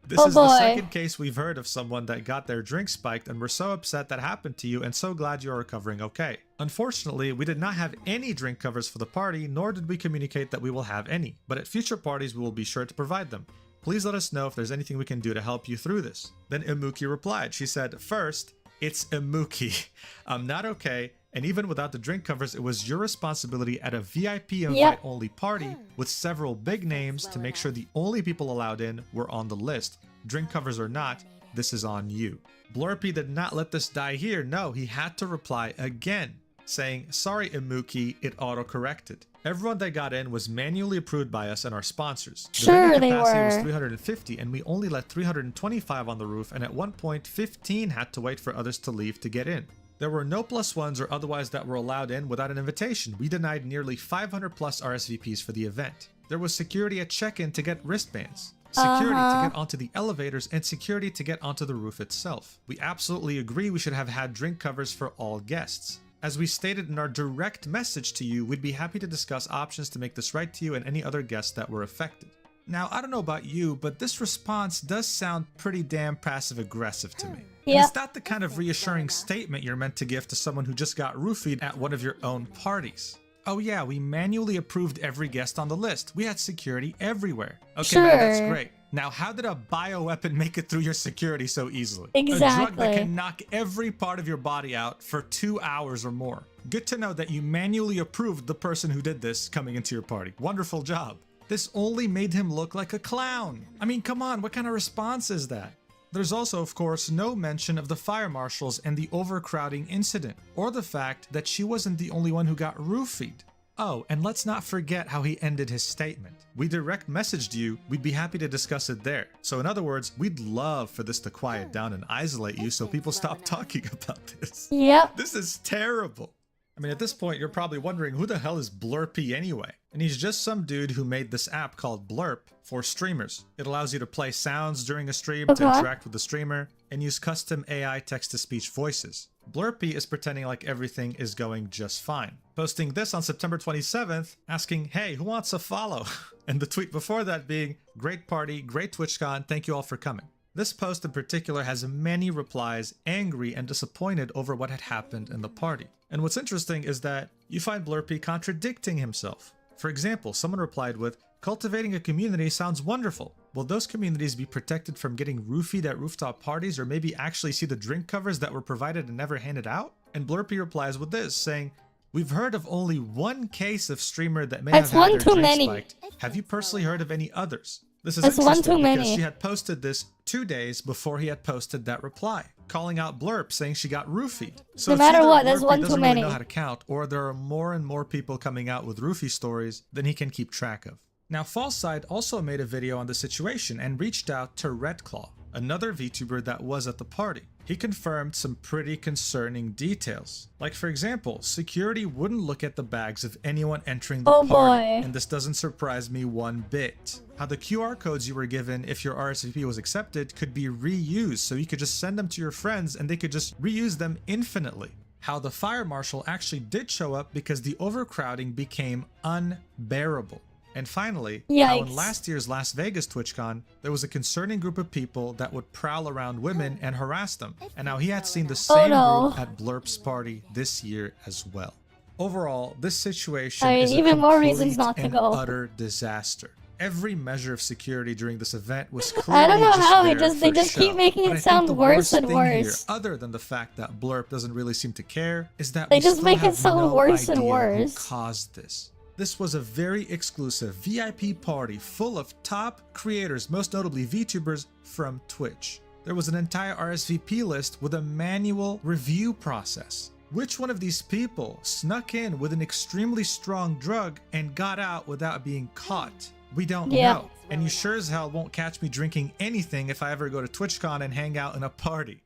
This is the second case we've heard of someone that got their drink spiked, and we're so upset that happened to you and so glad you are recovering okay. Unfortunately, we did not have any drink covers for the party, nor did we communicate that we will have any, but at future parties we will be sure to provide them. Please let us know if there's anything we can do to help you through this. Then Imuki replied. She said, first, it's Imuki. I'm not okay. And even without the drink covers, it was your responsibility at a VIP invite-only party with several big names to make sure the only people allowed in were on the list. Drink covers or not, this is on you. Blurpy did not let this die here. No, he had to reply again, saying, sorry, Imuki, it auto-corrected. Everyone that got in was manually approved by us and our sponsors. The venue capacity was 350 and we only let 325 on the roof, and at one point 15 had to wait for others to leave to get in. There were no +1s or otherwise that were allowed in without an invitation. We denied nearly 500 plus RSVPs for the event. There was security at check-in to get wristbands, security to get onto the elevators, and security to get onto the roof itself. We absolutely agree we should have had drink covers for all guests. As we stated in our direct message to you, we'd be happy to discuss options to make this right to you and any other guests that were affected. Now, I don't know about you, but this response does sound pretty damn passive-aggressive to me. And it's not the kind of reassuring statement you're meant to give to someone who just got roofied at one of your own parties. Oh yeah, we manually approved every guest on the list. We had security everywhere. Okay, man, that's great. Now, how did a bioweapon make it through your security so easily? Exactly. A drug that can knock every part of your body out for 2 hours or more. Good to know that you manually approved the person who did this coming into your party. Wonderful job. This only made him look like a clown. I mean, come on, what kind of response is that? There's also, of course, no mention of the fire marshals and the overcrowding incident, or the fact that she wasn't the only one who got roofied. Oh, and let's not forget how he ended his statement. We direct messaged you, we'd be happy to discuss it there. So in other words, we'd love for this to quiet down and isolate you so people stop talking about this. Yep. This is terrible. I mean, at this point, you're probably wondering, who the hell is Blurpy anyway? And he's just some dude who made this app called Blurp for streamers. It allows you to play sounds during a stream to interact with the streamer and use custom AI text-to-speech voices. Blurpy is pretending like everything is going just fine, posting this on September 27th, asking, hey, who wants a follow? And the tweet before that being, great party, great TwitchCon, thank you all for coming. This post in particular has many replies, angry and disappointed over what had happened in the party. And what's interesting is that you find Blurpy contradicting himself. For example, someone replied with, cultivating a community sounds wonderful. Will those communities be protected from getting roofied at rooftop parties, or maybe actually see the drink covers that were provided and never handed out? And Blurpy replies with this, saying, we've heard of only one case of streamer that may have had their drink spiked. Have you personally heard of any others? This is interesting because she had posted this 2 days before he had posted that reply, calling out Blurp, saying she got roofied. So no matter what, there's one doesn't too many. Really know how to count, or there are more and more people coming out with roofie stories than he can keep track of. Now, Falside also made a video on the situation and reached out to Redclaw, another VTuber that was at the party. He confirmed some pretty concerning details. Like, for example, security wouldn't look at the bags of anyone entering the party. And this doesn't surprise me one bit. How the QR codes you were given if your RSVP was accepted could be reused, so you could just send them to your friends and they could just reuse them infinitely. How the fire marshal actually did show up because the overcrowding became unbearable. And finally, how in last year's Las Vegas TwitchCon, there was a concerning group of people that would prowl around women and harass them. And now he had seen the same group at Blurp's party this year as well. Overall, this situation is even a more complete reasons not to and go. utter disaster. Every measure of security during this event was clearly I don't know how there they for just show. keep making But it I think sound the worse worst and thing worse. Here, other than the fact that Blurp doesn't really seem to care, is that They we just still make it have sound no worse and idea worse. who caused this. This was a very exclusive VIP party full of top creators, most notably VTubers from Twitch. There was an entire RSVP list with a manual review process. Which one of these people snuck in with an extremely strong drug and got out without being caught? We don't know. And you sure as hell won't catch me drinking anything if I ever go to TwitchCon and hang out in a party.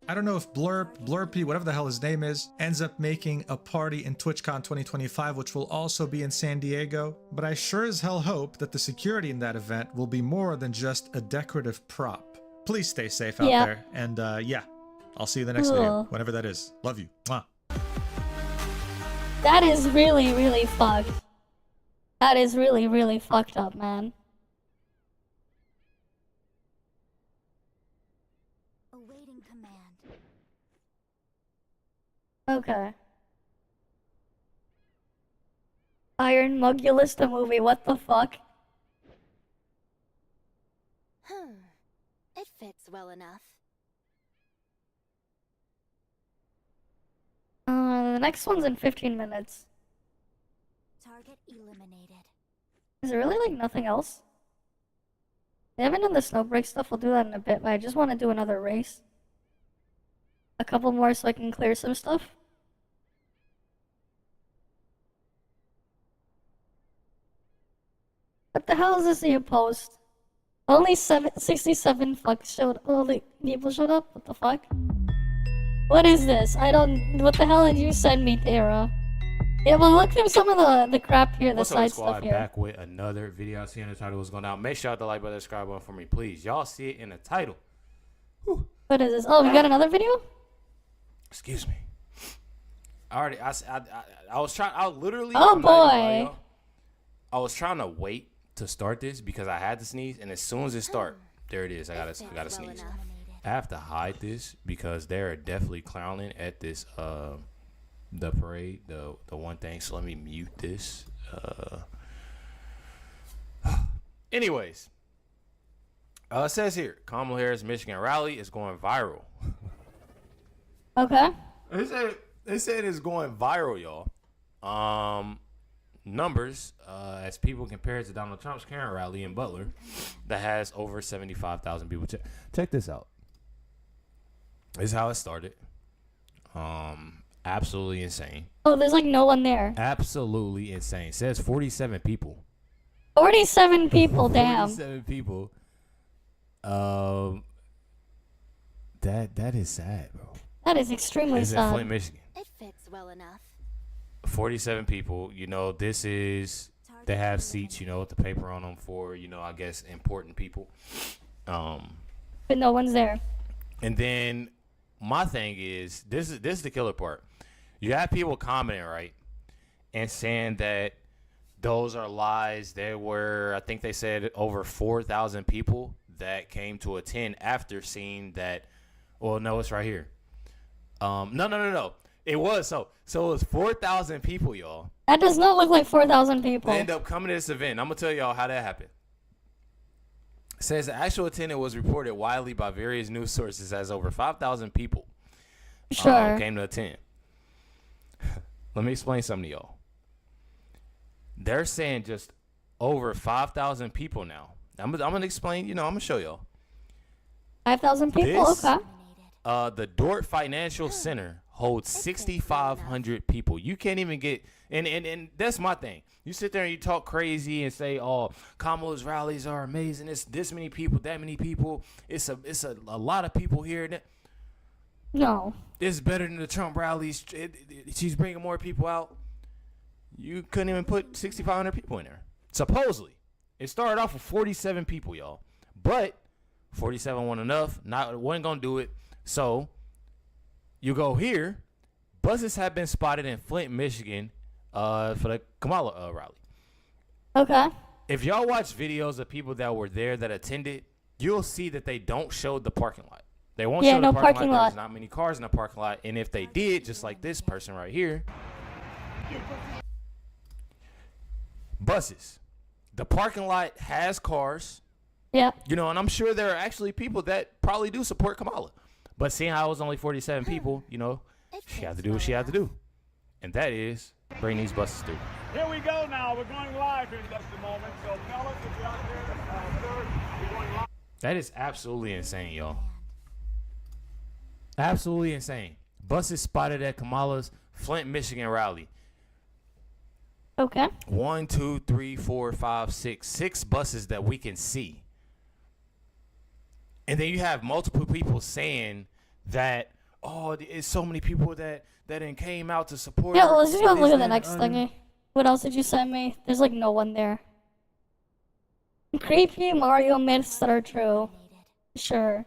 I don't know if Blurpy, whatever the hell his name is, ends up making a party in TwitchCon 2025, which will also be in San Diego, but I sure as hell hope that the security in that event will be more than just a decorative prop. Please stay safe out there, and yeah, I'll see you in the next video, whenever that is. Love you. Mwah. That is really, really fucked. That is really, really fucked up, man. Awaiting command. Okay. Iron Mugulus the movie, what the fuck? It fits well enough. The next one's in 15 minutes. Target eliminated. Is there really, like, nothing else? They haven't done the Snowbreak stuff, we'll do that in a bit, but I just want to do another race. A couple more so I can clear some stuff. What the hell is this you post? Only 67 people showed up? What the fuck? What is this? What the hell did you send me, Tara? Yeah, well, look through some of the crap here, the side stuff here. Back with another video. I see in the title was going out. Make sure to like, button, subscribe button for me, please. Y'all see it in the title. Whew. What is this? Oh, we got another video? Excuse me. I was trying. I literally. Oh boy. I was trying to wait to start this because I had to sneeze, and as soon as it start, there it is. I gotta sneeze. I have to hide this because they're definitely clowning at this the parade, the one thing. So let me mute this. Anyways, it says here Kamala Harris Michigan rally is going viral. Okay. They said it's going viral, y'all. Numbers as people compare it to Donald Trump's current rally in Butler that has over 75,000 people. Check this out. This is how it started. Absolutely insane. Oh, there's like no one there. Absolutely insane. It says 47 people. 47 people, damn. 47 people. That is sad, bro. That is extremely sad. It's in Flint, Michigan. It fits well enough. 47 people. You know, this is, they have seats, you know, with the paper on them for, you know, I guess important people. But no one's there. And then my thing is, this is the killer part. You have people commenting, right, and saying that those are lies. There were, I think they said, over 4,000 people that came to attend after seeing that. Well, no, it's right here. No. It was so it was 4,000 people, y'all. That does not look like 4,000 people. They end up coming to this event. I'm gonna tell y'all how that happened. It says the actual attendance was reported widely by various news sources as over 5,000 people came to attend. Let me explain something to y'all. They're saying just over 5,000 people now. I'm gonna explain. You know, I'm gonna show y'all. 5,000 people. Okay. The Dort Financial Center holds 6,500 people. You can't even get, and that's my thing. You sit there and you talk crazy and say, "Oh, Kamala's rallies are amazing. It's this many people, that many people. It's a lot of people here." No. It's better than the Trump rallies. She's bringing more people out. You couldn't even put 6,500 people in there. Supposedly, it started off with 47 people, y'all. But 47 wasn't enough. Wasn't gonna do it. So you go here. Buses have been spotted in Flint, Michigan, for the Kamala rally. Okay. If y'all watch videos of people that were there that attended, you'll see that they don't show the parking lot. They won't show the parking lot. There's not many cars in the parking lot. And if they did, just like this person right here, buses. The parking lot has cars. Yeah. You know, and I'm sure there are actually people that probably do support Kamala. But seeing how it was only 47 people, you know, she had to do what she had to do. And that is bring these buses through. Here we go now. We're going live in just a moment. So fellas, if you're out there, third, we're going live. That is absolutely insane, y'all. Absolutely insane. Buses spotted at Kamala's Flint, Michigan rally. Okay. 1, 2, 3, 4, 5, 6. 6 buses that we can see. And then you have multiple people saying that, oh, it's so many people that came out to support. Yeah, well, let's just go look at the next thingy. What else did you send me? There's like no one there. Creepy Mario myths that are true. Sure.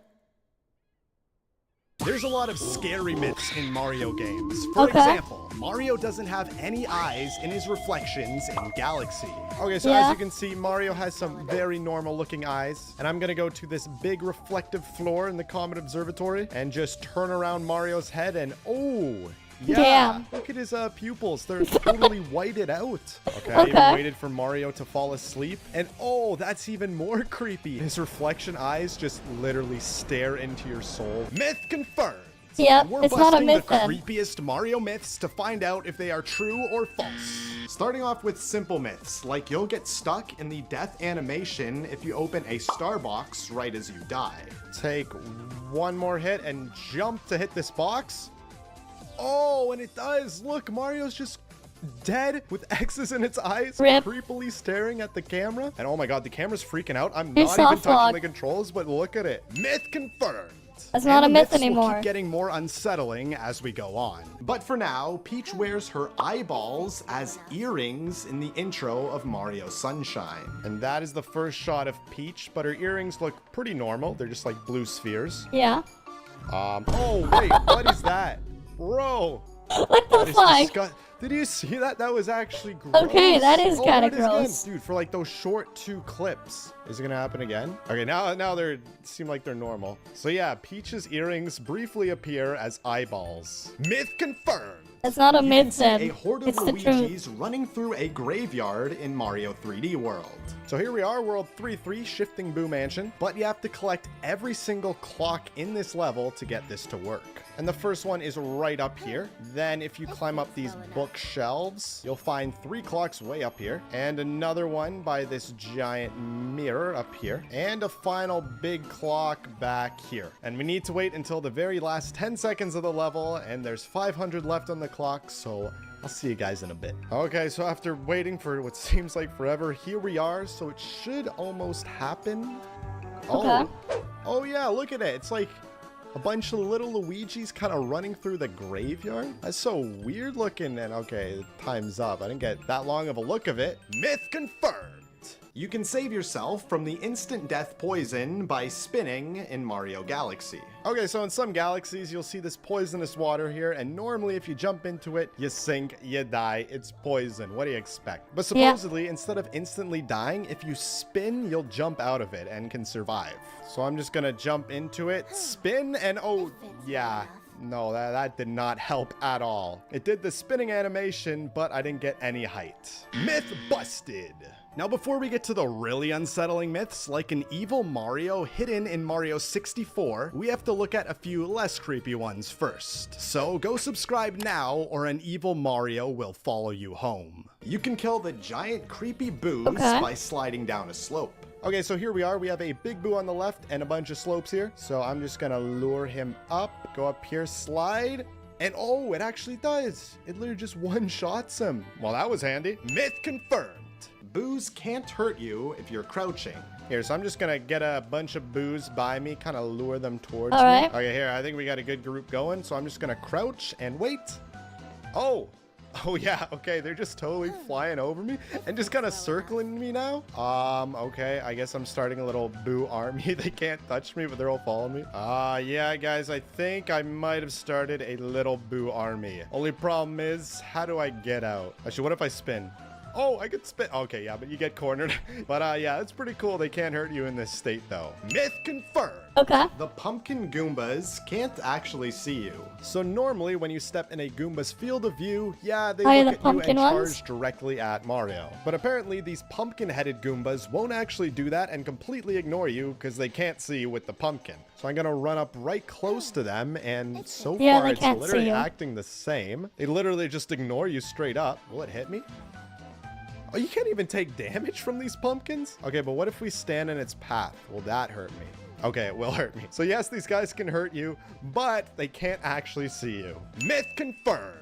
There's a lot of scary myths in Mario games. For example, Mario doesn't have any eyes in his reflections in Galaxy. Okay, so as you can see, Mario has some very normal looking eyes. And I'm gonna go to this big reflective floor in the Comet Observatory and just turn around Mario's head and yeah, damn. Look at his pupils. They're totally whited out. Okay, I even waited for Mario to fall asleep. And that's even more creepy. His reflection eyes just literally stare into your soul. Myth confirmed. Yep, We're it's not a myth the then. creepiest Mario myths to find out if they are true or false. Starting off with simple myths, like you'll get stuck in the death animation if you open a star box right as you die. Take one more hit and jump to hit this box. Oh, and it does. Look, Mario's just dead with X's in its eyes, creepily staring at the camera. And oh my god, the camera's freaking out. I'm not even touching the controls, but look at it. Myth confirmed. That's not a myth Will anymore. keep getting more unsettling as we go on. But for now, Peach wears her eyeballs as earrings in the intro of Mario Sunshine. And that is the first shot of Peach, but her earrings look pretty normal. They're just like blue spheres. Yeah. Oh, wait, what is that? Bro. What the fuck? Did you see that? That was actually gross. Okay, that is kind of gross. Dude, for like those short 2 clips. Is it gonna happen again? Okay, now they seem like they're normal. So yeah, Peach's earrings briefly appear as eyeballs. Myth confirmed. It's not a myth then. A horde of It's the Luigi's truth. running through a graveyard in Mario 3D World. So here we are, World 3-3, Shifting Boo Mansion, but you have to collect every single clock in this level to get this to work. And the first one is right up here. Then if you climb up these bookshelves, you'll find 3 clocks way up here, and another one by this giant mirror up here, and a final big clock back here. And we need to wait until the very last 10 seconds of the level, and there's 500 left on the clock, so I'll see you guys in a bit. Okay, so after waiting for what seems like forever, here we are, so it should almost happen. Oh yeah, look at it. It's like a bunch of little Luigis kind of running through the graveyard. That's so weird looking. And okay, time's up. I didn't get that long of a look of it. Myth confirmed. You can save yourself from the instant death poison by spinning in Mario Galaxy. Okay, so in some galaxies, you'll see this poisonous water here, and normally if you jump into it, you sink, you die, it's poison. What do you expect? But supposedly, instead of instantly dying, if you spin, you'll jump out of it and can survive. So I'm just gonna jump into it, spin, and oh, yeah. No, that did not help at all. It did the spinning animation, but I didn't get any height. Myth busted. Now before we get to the really unsettling myths, like an evil Mario hidden in Mario 64, we have to look at a few less creepy ones first. So go subscribe now or an evil Mario will follow you home. You can kill the giant creepy boos by sliding down a slope. Okay, so here we are. We have a big boo on the left and a bunch of slopes here. So I'm just gonna lure him up, go up here, slide, and oh, it actually does. It literally just one-shots him. Well, that was handy. Myth confirmed. Boos can't hurt you if you're crouching. Here, so I'm just gonna get a bunch of boos by me, kind of lure them towards me. Okay, here, I think we got a good group going, so I'm just gonna crouch and wait. Oh yeah, okay, they're just totally flying over me and just kind of circling me now. Okay, I guess I'm starting a little boo army. They can't touch me, but they're all following me. Yeah, guys, I think I might have started a little boo army. Only problem is, how do I get out? Actually, what if I spin? Oh, I could spit. Okay, yeah, but you get cornered. But yeah, it's pretty cool. They can't hurt you in this state, though. Myth confirmed. Okay. The pumpkin Goombas can't actually see you. So normally when you step in a Goomba's field of view, yeah, they look at you and charge directly at Mario. But apparently these pumpkin-headed Goombas won't actually do that and completely ignore you because they can't see you with the pumpkin. So I'm gonna run up right close to them, and so far it's literally acting the same. They literally just ignore you straight up. Will it hit me? Oh, you can't even take damage from these pumpkins? Okay, but what if we stand in its path? Will that hurt me? Okay, it will hurt me. So yes, these guys can hurt you, but they can't actually see you. Myth confirmed.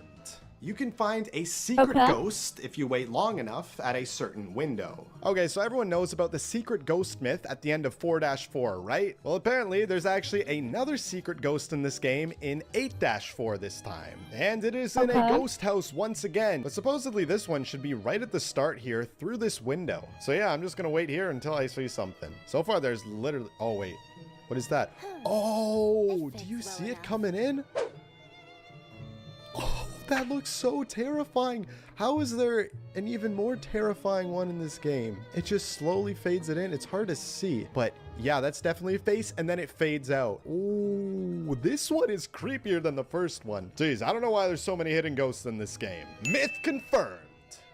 You can find a secret ghost if you wait long enough at a certain window. Okay, so everyone knows about the secret ghost myth at the end of 4-4, right? Well, apparently there's actually another secret ghost in this game in 8-4 this time. And it is in a ghost house once again. But supposedly this one should be right at the start here through this window. So yeah, I'm just gonna wait here until I see something. So far there's literally, oh wait, what is that? Oh, do you see it coming in? Oh, that looks so terrifying. How is there an even more terrifying one in this game? It just slowly fades it in. It's hard to see, but yeah, that's definitely a face, and then it fades out. Ooh, this one is creepier than the first one. Jeez, I don't know why there's so many hidden ghosts in this game. Myth confirmed.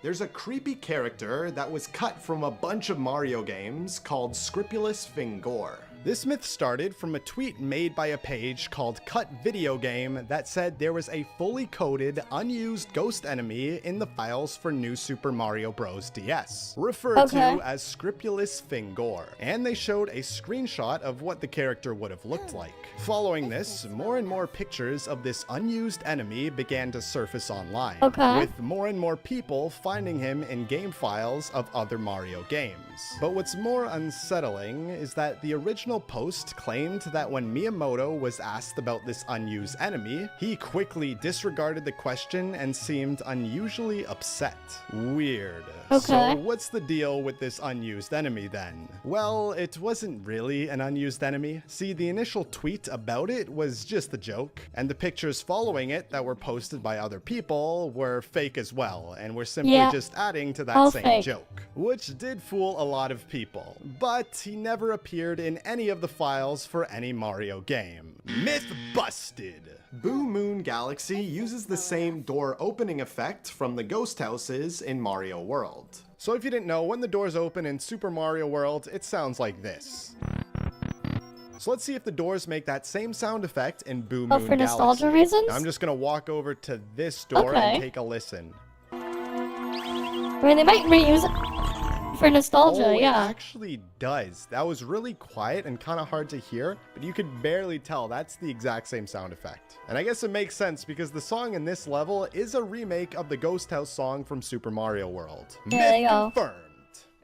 There's a creepy character that was cut from a bunch of Mario games called Scrupulous Fingor. This myth started from a tweet made by a page called Cut Video Game that said there was a fully coded, unused ghost enemy in the files for New Super Mario Bros. DS, referred to as Scrupulous Fingor, and they showed a screenshot of what the character would have looked like. Following this, more and more pictures of this unused enemy began to surface online, with more and more people finding him in game files of other Mario games. But what's more unsettling is that the original post claimed that when Miyamoto was asked about this unused enemy, he quickly disregarded the question and seemed unusually upset. Weird. So what's the deal with this unused enemy then? Well, it wasn't really an unused enemy. See, the initial tweet about it was just a joke, and the pictures following it that were posted by other people were fake as well, and were simply just adding to that same joke, which did fool a lot of people. But he never appeared in any of the files for any Mario game. Myth busted! Boo Moon Galaxy uses the same door opening effect from the ghost houses in Mario World. So if you didn't know, when the doors open in Super Mario World, it sounds like this. So let's see if the doors make that same sound effect in Boo Moon Galaxy. For nostalgia reasons? Now I'm just gonna walk over to this door and take a listen. I mean, they might reuse it for nostalgia, It actually does. That was really quiet and kind of hard to hear, but you could barely tell that's the exact same sound effect. And I guess it makes sense because the song in this level is a remake of the Ghost House song from Super Mario World. Myth confirmed.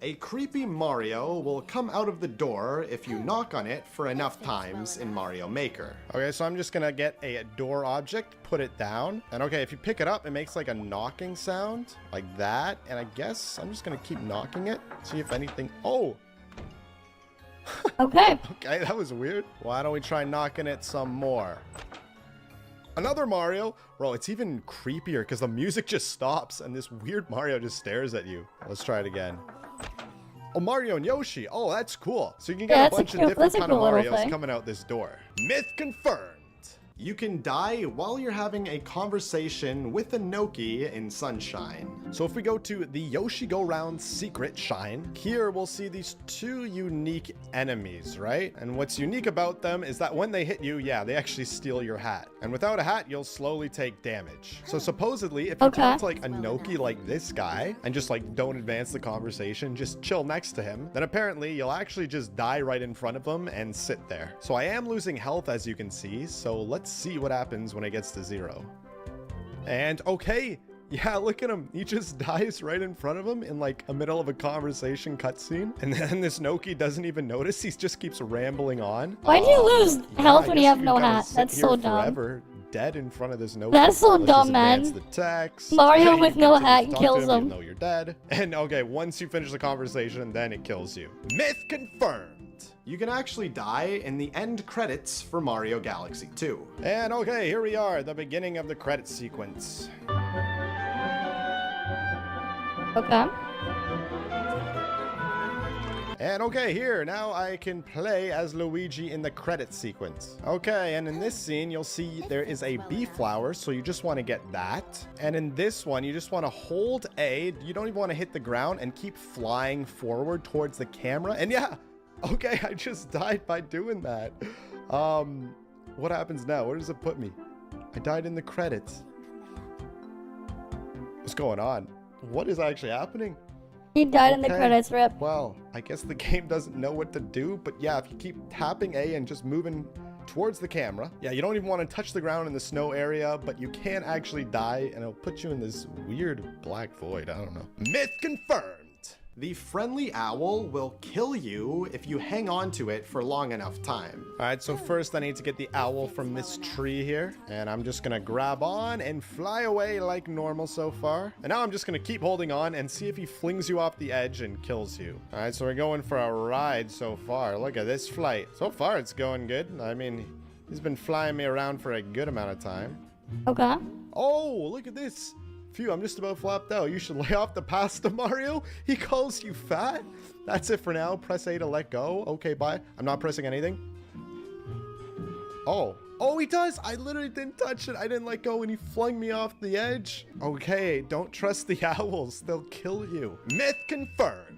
A creepy Mario will come out of the door if you knock on it for enough times in Mario Maker. Okay, so I'm just gonna get a door object, put it down, and okay, if you pick it up, it makes like a knocking sound, like that, and I guess I'm just gonna keep knocking it, see if anything, oh! Okay, that was weird. Why don't we try knocking it some more? Another Mario? Bro, it's even creepier because the music just stops and this weird Mario just stares at you. Let's try it again. Oh, Mario and Yoshi. Oh, that's cool. So you can get a bunch of different kind of Marios coming out this door. Myth confirmed. You can die while you're having a conversation with a Noki in Sunshine. So if we go to the Yoshi Go Round Secret Shine, here we'll see these two unique enemies, right? And what's unique about them is that when they hit you, yeah, they actually steal your hat. And without a hat, you'll slowly take damage. So supposedly, if you talk to like a Noki like this guy, and just like don't advance the conversation, just chill next to him, then apparently you'll actually just die right in front of him and sit there. So I am losing health as you can see, so let's see what happens when it gets to 0. And okay, yeah, look at him. He just dies right in front of him in like a middle of a conversation cutscene. And then this Noki doesn't even notice. He just keeps rambling on. Why do you lose health when you have no hat? That's so dumb. Forever, dead in front of this Noki. That's so dumb, man. The text. Mario with no hat kills him. Even though you're dead. And okay, once you finish the conversation, then it kills you. Myth confirmed. You can actually die in the end credits for Mario Galaxy 2. And okay, here we are, the beginning of the credit sequence. Okay. And okay, here, now I can play as Luigi in the credit sequence. Okay, and in this scene, you'll see there is a bee flower, so you just want to get that. And in this one, you just want to hold A, you don't even want to hit the ground, and keep flying forward towards the camera. And yeah, okay, I just died by doing that. What happens now? Where does it put me? I died in the credits. What's going on? What is actually happening? He died in the credits, rip. Well, I guess the game doesn't know what to do, but yeah, if you keep tapping A and just moving towards the camera. Yeah, you don't even want to touch the ground in the snow area, but you can actually die, and it'll put you in this weird black void. I don't know. Myth confirmed. The friendly owl will kill you if you hang on to it for long enough time. All right, so first I need to get the owl from this tree here, and I'm just gonna grab on and fly away like normal so far. And now I'm just gonna keep holding on and see if he flings you off the edge and kills you. All right, so we're going for a ride so far. Look at this flight. So far it's going good. I mean, he's been flying me around for a good amount of time. Okay. Oh, look at this. Phew, I'm just about flopped out. You should lay off the pasta, Mario. He calls you fat. That's it for now. Press A to let go. Okay, bye. I'm not pressing anything. Oh. Oh, he does. I literally didn't touch it. I didn't let go and he flung me off the edge. Okay, don't trust the owls. They'll kill you. Myth confirmed.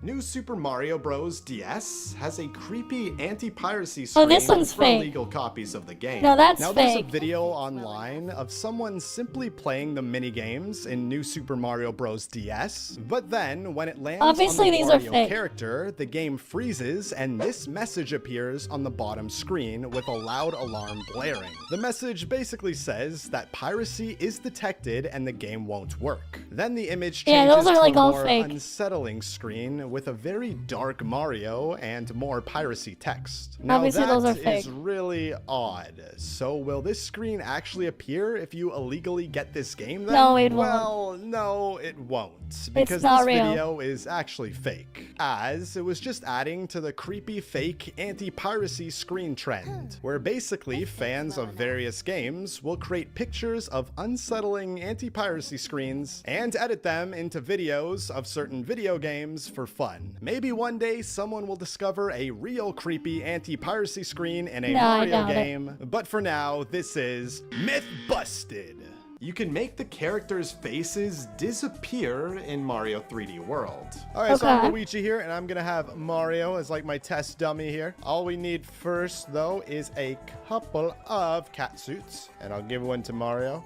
New Super Mario Bros. DS has a creepy anti-piracy screen this one's for fake. illegal copies of the game. No, that's now, fake. there's a video online of someone simply playing the mini games in New Super Mario Bros. DS, but then when it lands Obviously, on the these are Mario fake. character, the game freezes and this message appears on the bottom screen with a loud alarm blaring. The message basically says that piracy is detected and the game won't work. Then the image changes those are to like a all more fake. unsettling screen with a very dark Mario and more piracy text. Now Obviously, those are that fake. is really odd. So will this screen actually appear if you illegally get this game then? No, it won't. Well, no, it won't. Because not this real. video is actually fake. As it was just adding to the creepy fake anti-piracy screen trend, where basically fans of various games will create pictures of unsettling anti-piracy screens and edit them into videos of certain video games for fun. Maybe one day someone will discover a real creepy anti-piracy screen in a No, I Mario doubt it. game, but for now, this is Myth Busted. You can make the characters' faces disappear in Mario 3D World. All right, so I'm Okay. Luigi here, and I'm gonna have Mario as like my test dummy here. All we need first, though, is a couple of cat suits, and I'll give one to Mario.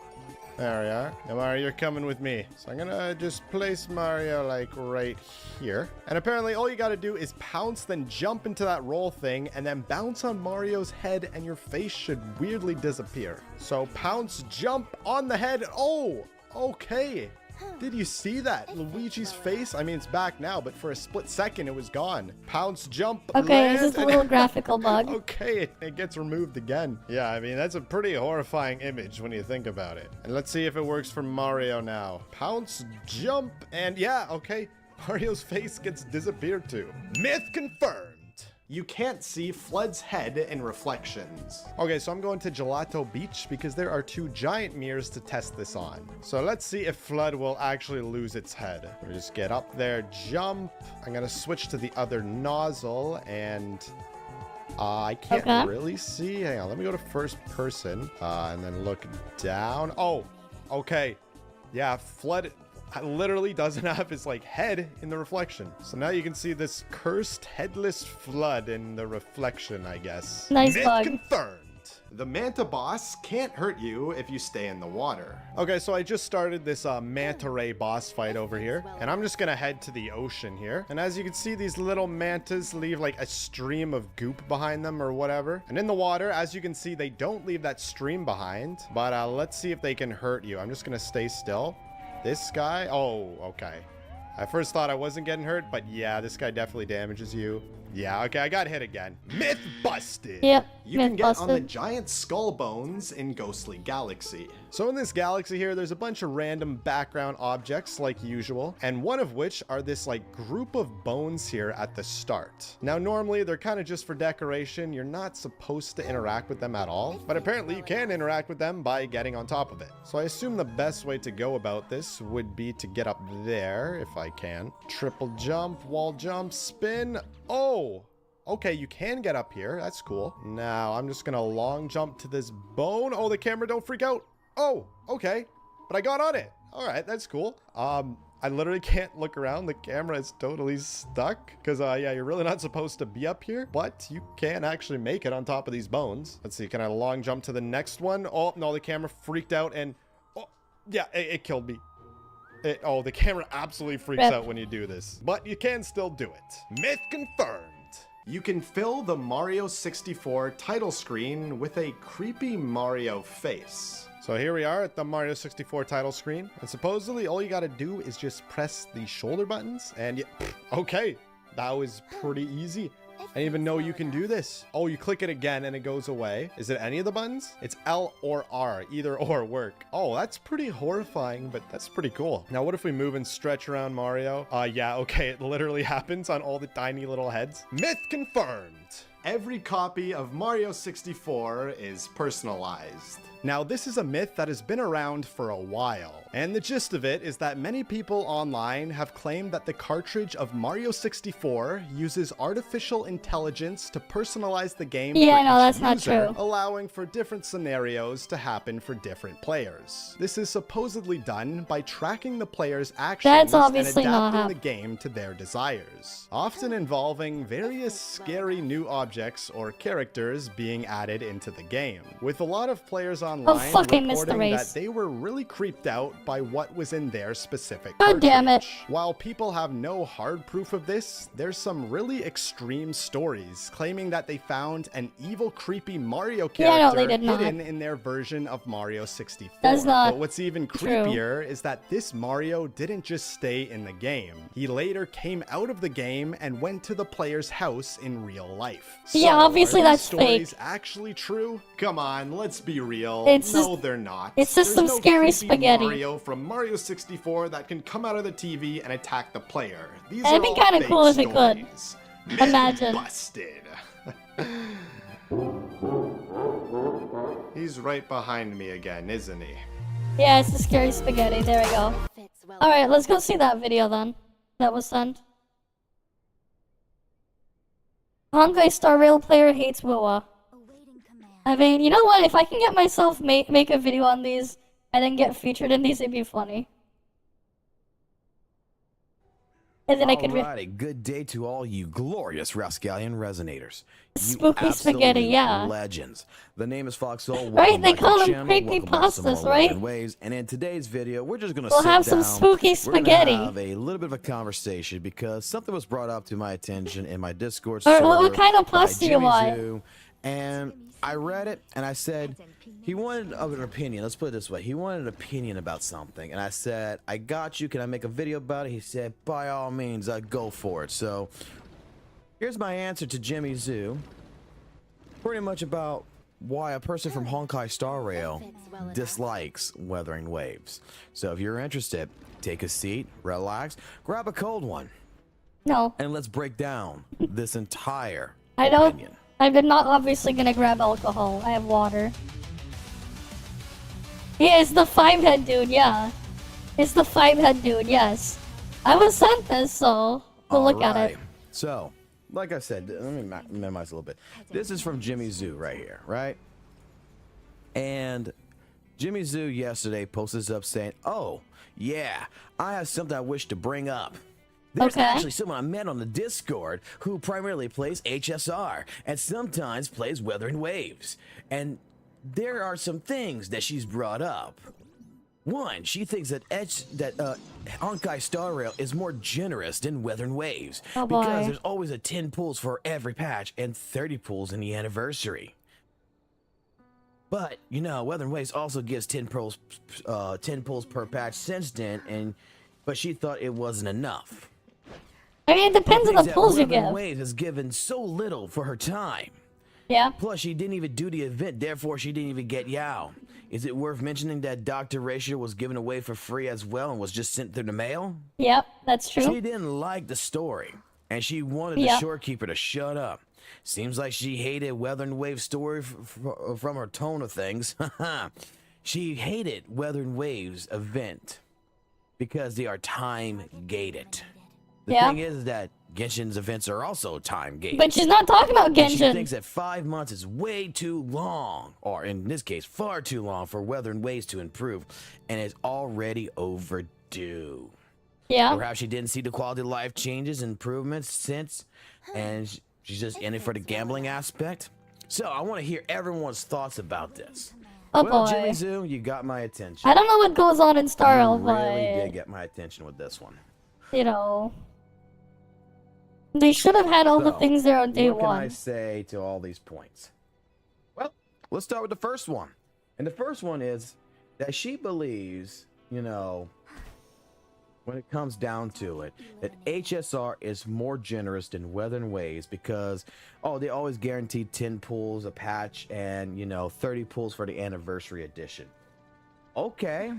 There we are. Now, Mario, you're coming with me. So I'm gonna just place Mario like right here. And apparently all you gotta do is pounce, then jump into that roll thing, and then bounce on Mario's head, and your face should weirdly disappear. So pounce, jump on the head. Oh, okay. Did you see that? Luigi's face? I mean, it's back now, but for a split second, it was gone. Pounce, jump, Okay, land, is this a and- little graphical bug? Okay, it gets removed again. Yeah, I mean, that's a pretty horrifying image when you think about it. And let's see if it works for Mario now. Pounce, jump, and yeah, okay. Mario's face gets disappeared to. Myth confirmed. You can't see Flood's head in reflections. Okay, so I'm going to Gelato Beach because there are two giant mirrors to test this on. So let's see if Flood will actually lose its head. We just get up there, jump. I'm gonna switch to the other nozzle and I can't really see. Hang on, let me go to first person and then look down. Oh, okay. Yeah, Flood literally doesn't have his like head in the reflection. So now you can see this cursed headless Flood in the reflection, I guess. Nice Myth bug. confirmed. The manta boss can't hurt you if you stay in the water. Okay, so I just started this manta ray boss fight over here, and I'm just gonna head to the ocean here. And as you can see, these little mantas leave like a stream of goop behind them or whatever. And in the water, as you can see, they don't leave that stream behind. But let's see if they can hurt you. I'm just gonna stay still. This guy, oh, okay. I first thought I wasn't getting hurt, but yeah, this guy definitely damages you. Yeah, okay, I got hit again. Myth busted! Yep, You myth can get busted. on the giant skull bones in Ghostly Galaxy. So in this galaxy here, there's a bunch of random background objects like usual, and one of which are this like group of bones here at the start. Now normally they're kind of just for decoration. You're not supposed to interact with them at all, but apparently you can interact with them by getting on top of it. So I assume the best way to go about this would be to get up there if I can. Triple jump, wall jump, spin. Oh! Okay, you can get up here. That's cool. Now, I'm just gonna long jump to this bone. Oh, the camera, don't freak out. Oh, okay. But I got on it. All right, that's cool. I literally can't look around. The camera is totally stuck. Because, yeah, you're really not supposed to be up here. But you can actually make it on top of these bones. Let's see, can I long jump to the next one? Oh, no, the camera freaked out and... Oh, yeah, it killed me. Oh, the camera absolutely freaks out when you do this. But you can still do it. Myth confirmed. You can fill the Mario 64 title screen with a creepy Mario face. So here we are at the Mario 64 title screen, and supposedly all you gotta do is just press the shoulder buttons, and okay, that was pretty easy. I didn't even know you can do this. Oh, you click it again and it goes away. Is it any of the buttons? It's L or R. Either or work. Oh, that's pretty horrifying, but that's pretty cool. Now, what if we move and stretch around Mario? Yeah, okay, it literally happens on all the tiny little heads. Myth confirmed. Every copy of Mario 64 is personalized. Now, this is a myth that has been around for a while, and the gist of it is that many people online have claimed that the cartridge of Mario 64 uses artificial intelligence to personalize the game for that's each not user, true. allowing for different scenarios to happen for different players. This is supposedly done by tracking the player's actions That's obviously and not adapting the game to their desires, often involving various scary new objects or characters being added into the game. With a lot of players online fucking missed the reporting race. that they were really creeped out by what was in their specific God damn it. cartridge. While people have no hard proof of this, there's some really extreme stories claiming that they found an evil, creepy Mario character they did not. hidden in their version of Mario 64. That's not But what's even true. creepier is that this Mario didn't just stay in the game. He later came out of the game and went to the player's house in real life. Yeah, obviously are these that's stories fake. actually true? Come on, let's be real. It's No, just- they're not. it's just There's some no scary creepy spaghetti. Mario from Mario 64 that can come out of the TV and attack the player. These It'd are be all kinda fake cool if it could. stories. Imagine. Busted. He's right behind me again, isn't he? Yeah, it's the scary spaghetti. There we go. Alright, let's go see that video then. That was sent. Honkai Star Rail player hates Wua. I mean, you know what? If I can get myself make a video on these and then get featured in these, it'd be funny. And then I could Alrighty, good day to all you glorious Rascallion Resonators. You Spooky spaghetti, absolute yeah. legends. The name is Foxhole. Right, they call them channel. creepy Welcome back to some pastas, more right? Weird Waves. And in today's video, we're just gonna We'll sit have some down. spooky We're spaghetti. gonna have a little bit of a conversation because something was brought up to my attention in my Discord Alright, server. what kind of by pasta do you Jimmy want? Zoo, and I read it and I said he wanted an opinion. Let's put it this way. He wanted an opinion about something. And I said, I got you. Can I make a video about it? He said, by all means, I'd go for it. So here's my answer to Jimmy Zoo. Pretty much about why a person from Honkai Star Rail dislikes Weathering Waves. So if you're interested, take a seat, relax, grab a cold one. No. And let's break down this entire I don't. opinion. I'm not obviously gonna grab alcohol. I have water. Yeah, it's the 5-head dude, yeah. It's the 5-head dude, yes. I was sent this, so we'll look at it. So, like I said, let me minimize a little bit. This is from Jimmy Zoo right here, right? And Jimmy Zoo yesterday posted this up saying, oh, yeah, I have something I wish to bring up. There's actually someone I met on the Discord who primarily plays HSR and sometimes plays Weathering Waves. And there are some things that she's brought up. One, she thinks that Honkai Star Rail is more generous than Weathering Waves because there's always a 10 pulls for every patch and 30 pulls in the anniversary. But, you know, Weathering Waves also gives 10 pulls per patch since then, and but she thought it wasn't enough. I mean, it depends on the pulls you give. Waves has given so little for her time. Yeah. Plus, she didn't even do the event, therefore she didn't even get Yao. Is it worth mentioning that Dr. Ratio was given away for free as well and was just sent through the mail? Yep, that's true. She didn't like the story, and she wanted the shorekeeper to shut up. Seems like she hated Weathering Wave's story from her tone of things. She hated Weathering Wave's event because they are time-gated. The thing is that Genshin's events are also time-gated. But she's not talking about Genshin. And she thinks that 5 months is way too long, or in this case, far too long for Weathering Waves to improve, and is already overdue. Yeah. Perhaps she didn't see the quality of life changes, improvements since, and she's just in it for the gambling aspect. So I want to hear everyone's thoughts about this. Oh well, boy. Jimmy Zoo, you got my attention. I don't know what goes on in Star Realm, You really but did get my attention with this one. you know, they should have had all the things there on day what one. What can I say to all these points? Well, let's start with the first one. And the first one is that she believes, you know, when it comes down to it, that HSR is more generous than Weathering Waves because, oh, they always guarantee 10 pulls a patch and, you know, 30 pulls for the anniversary edition. Okay.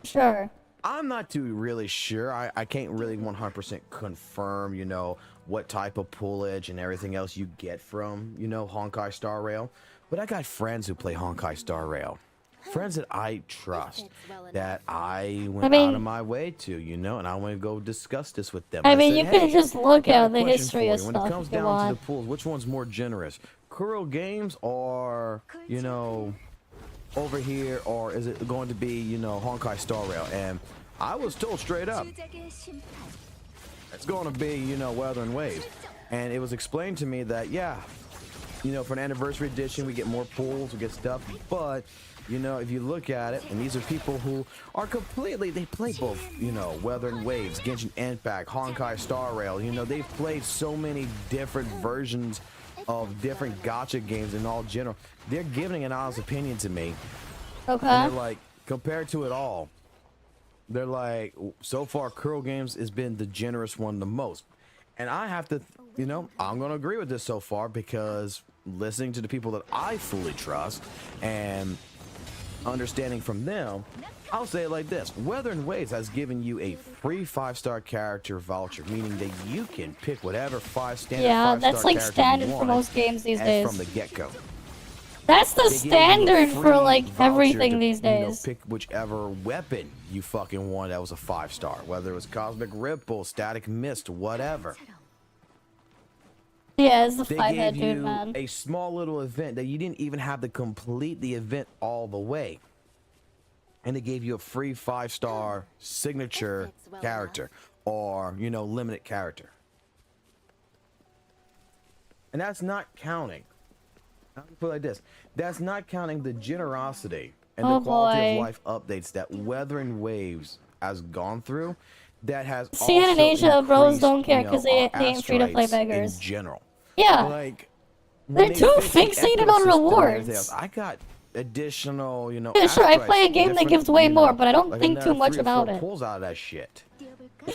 Sure. I'm not too really sure. I can't really 100% confirm, you know, what type of pullage and everything else you get from, you know, Honkai Star Rail. But I got friends who play Honkai Star Rail. Friends that I trust, that I went out of my way to, you know, and I want to go discuss this with them. I mean, you can can just look at the history of when stuff it comes if you down want. to the pools, which one's more generous? Kuro Games or, you know, over here, or is it going to be, you know, Honkai Star Rail? And I was told straight up, it's going to be, you know, Weathering Waves. And it was explained to me that, yeah, you know, for an anniversary edition, we get more pulls, we get stuff, but you know, if you look at it, and these are people who are completely, they play both, you know, Weathering Waves, Genshin Impact, Honkai Star Rail, you know, they've played so many different versions of different gacha games in all general. They're giving an honest opinion to me. Okay. And they're like, compared to it all, they're like, so far, Kuro Games has been the generous one the most. And I have to, you know, I'm going to agree with this so far because listening to the people that I fully trust and understanding from them, I'll say it like this. Weathering Waves has given you a free 5-star character voucher, meaning that you can pick whatever standard 5-star that's like standard for most games these days. From the get-go. That's the standard for like everything these You know, days. pick whichever weapon you fucking want that was a 5-star, whether it was Cosmic Ripple, Static Mist, whatever. Yeah, it's the They 5-head gave dude, you man. a small little event that you didn't even have to complete the event all the way. And they gave you a free 5-star signature character or, you know, limited character. And that's not counting. I'll put it like this. That's not counting the generosity and the quality of life updates that Weathering Waves has gone through. That has See, in Asia, bros don't care because they ain't free to play beggars. In general. Yeah. Like, they're too fixated on rewards. I got additional, you know. Yeah, sure, I play a game that different, gives way you know, more, but I don't like think too another much 3 or about 4 it. pulls out of that shit.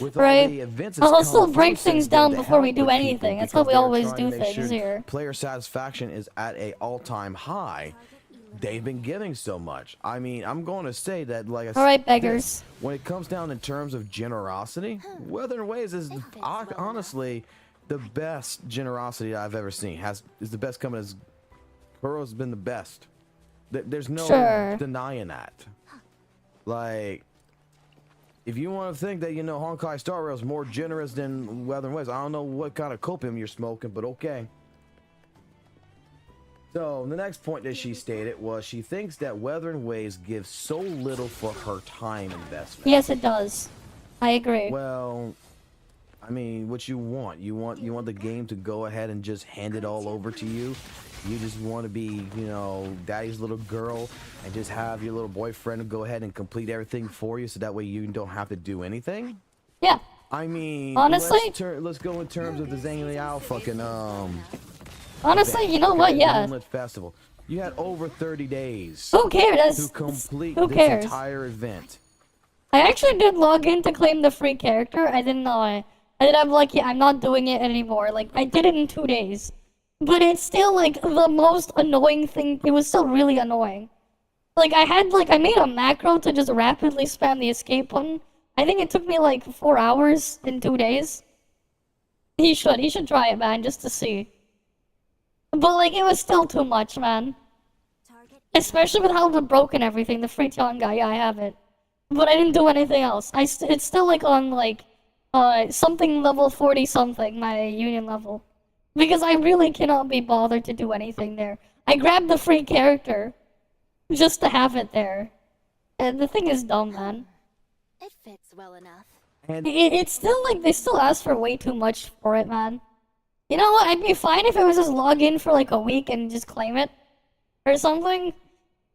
With Right. all the events that's I'll still come break through things since then down to before we help do the people anything. That's how because we they're always trying do to make things sure here. Player satisfaction is at a all-time high. They've been giving so much. I mean, I'm going to say that, like I said, Alright, beggars. when it comes down in terms of generosity, Weathering Waves is honestly the best generosity I've ever seen. Is the best coming as Kuro's been the best. There's no denying that. Like, if you want to think that, you know, Honkai Star Rail is more generous than Weathering Waves, I don't know what kind of copium you're smoking, but okay. So, the next point that she stated was she thinks that Weathering Waves gives so little for her time investment. Yes, it does. I agree. Well, I mean, what you want? You want the game to go ahead and just hand it all over to you? You just want to be, you know, daddy's little girl and just have your little boyfriend go ahead and complete everything for you so that way you don't have to do anything? Yeah. I mean, honestly, let's go in terms of the Zhang Liao fucking honestly, event, you know what? okay, Yeah. Moonlit Festival. You had over 30 days. Who cares? To complete Who this cares? entire event. I actually did log in to claim the free character. I didn't know I did have like, yeah, I'm not doing it anymore. Like, I did it in 2 days. But it's still like the most annoying thing. It was still really annoying. Like, I made a macro to just rapidly spam the escape button. I think it took me like 4 hours in 2 days. He should try it, man, just to see. But like, it was still too much, man. Especially with how broken everything, the free talent guy, yeah, I have it. But I didn't do anything else. It's still like on like, something level 40 something, my union level. Because I really cannot be bothered to do anything there. I grabbed the free character just to have it there. And the thing is dumb, man. It fits well enough. It's still like, they still ask for way too much for it, man. You know what, I'd be fine if it was just log in for like a week and just claim it. Or something.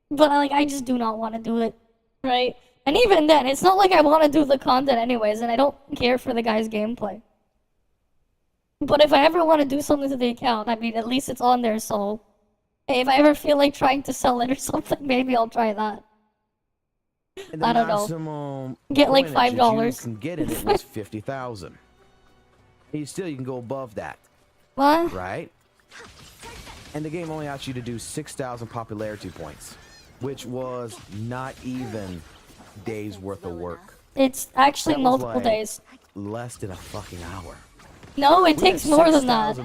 But like, I just do not want to do it. Right? And even then, it's not like I want to do the content anyways, and I don't care for the guy's gameplay. But if I ever want to do something to the account, I mean, at least it's on there, so... Hey, if I ever feel like trying to sell it or something, maybe I'll try that. I don't know. Get like $5. You can get in it was 50,000. You can go above that. What? Right? And the game only asked you to do 6,000 popularity points, which was not even days worth of work. It's actually multiple days. Less than a fucking hour. No, it takes more than that.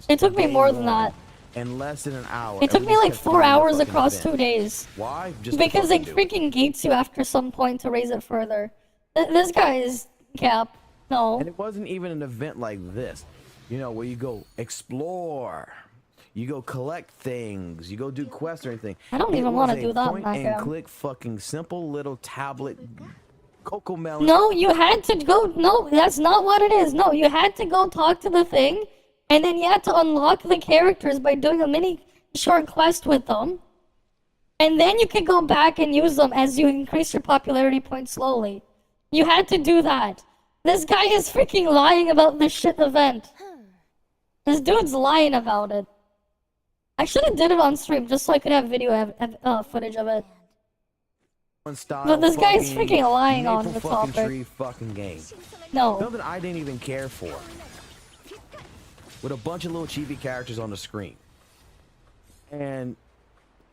It took me more than that. In less than an hour. It took me like 4 hours across 2 days. Why? Just because it freaking gates you after some point to raise it further. This guy is cap. No. And it wasn't even an event like this. You know, where you go explore. You go collect things. You go do quests or anything. I don't even want to do that. Point and click fucking simple little tablet Coco Melon. No, you had to go. No, that's not what it is. No, you had to go talk to the thing. And then you had to unlock the characters by doing a mini short quest with them. And then you could go back and use them as you increase your popularity points slowly. You had to do that. This guy is freaking lying about this shit event. This dude's lying about it. I should have did it on stream just so I could have video footage of it. But this guy's freaking lying on the topic. Fucking game. No. Something I didn't even care for. With a bunch of little chibi characters on the screen. And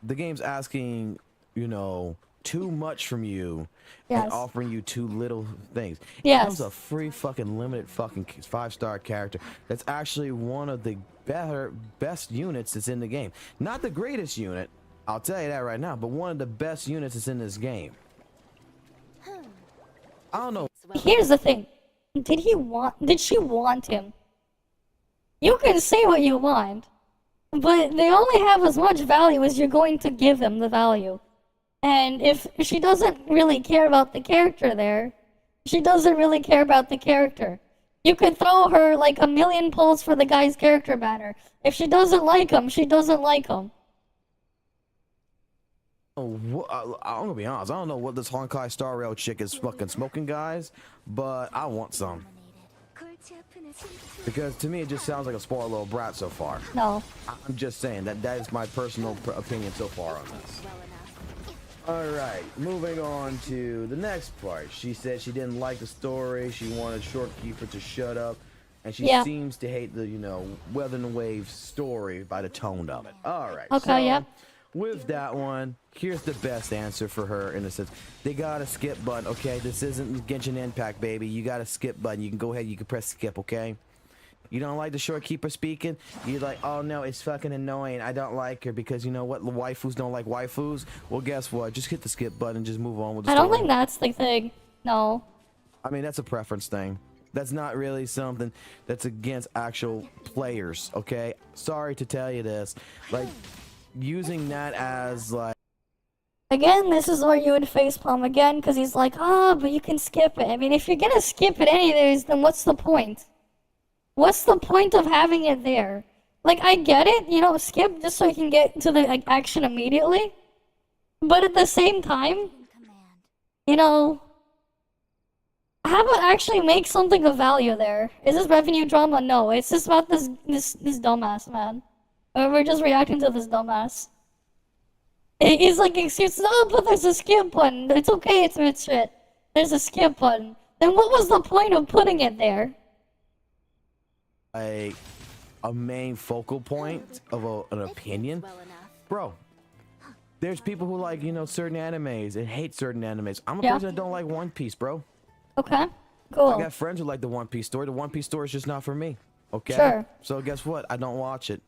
the game's asking, you know, too much from you and offering you too little things. Yes. It was a free fucking limited fucking 5-star character that's actually one of the best units that's in the game. Not the greatest unit, I'll tell you that right now, but one of the best units that's in this game. I don't know. Here's the thing. Did she want him? You can say what you want, but they only have as much value as you're going to give them the value. And if she doesn't really care about the character there, she doesn't really care about the character. You could throw her like 1,000,000 pulls for the guy's character banner. If she doesn't like him, she doesn't like him. I'm gonna be honest, I don't know what this Honkai Star Rail chick is fucking smoking, guys, but I want some. Because to me, it just sounds like a spoiled little brat so far. No. I'm just saying that is my personal opinion so far on this. Alright, moving on to the next part. She said she didn't like the story, she wanted Shortkeeper to shut up, and she seems to hate the, you know, Weather and Wave story by the tone of it. Alright, okay, with that one, here's the best answer for her in a sense. They got a skip button, okay? This isn't Genshin Impact, baby. You got a skip button. You can go ahead, you can press skip, okay? You don't like the Shortkeeper speaking? You're like, oh no, it's fucking annoying. I don't like her because you know what? The waifus don't like waifus. Well, guess what? Just hit the skip button and just move on with the story. I don't think that's the thing. No. I mean, that's a preference thing. That's not really something that's against actual players, okay? Sorry to tell you this. Like, using that as like... Again, this is where you would facepalm again, because he's like, but you can skip it. I mean, if you're gonna skip it anyways, then what's the point? What's the point of having it there? Like, I get it, you know, skip just so you can get to the like, action immediately. But at the same time, you know, how about actually make something of value there? Is this revenue drama? No, it's just about this dumbass, man. We're just reacting to this dumbass. He's like, excuse, no, but there's a skip button. It's okay, it's shit. there's a skip button, then what was the point of putting it there? A main focal point of an opinion, bro. There's people who like, you know, certain animes and hate certain animes. I'm a person that don't like One Piece, bro. Okay, cool. I got friends who like the One Piece story. The One Piece story is just not for me. Okay. Sure. So guess what? I don't watch it.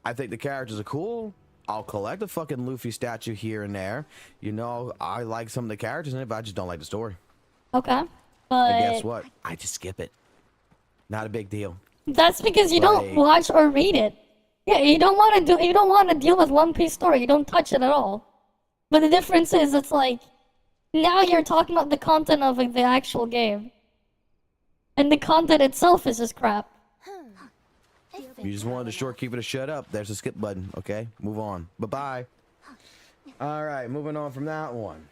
I think the characters are cool. I'll collect a fucking Luffy statue here and there. You know, I like some of the characters in it, but I just don't like the story. Okay, but And guess what? I just skip it. Not a big deal. that's because you don't watch or read it. Yeah, you don't want to deal with One Piece story. You don't touch it at all. But the difference is, it's like now you're talking about the content of like, the actual game, and the content itself is just crap. You just wanted to short keep it a shut up. There's a skip button. Okay, move on. Bye-bye. All right, moving on from that one.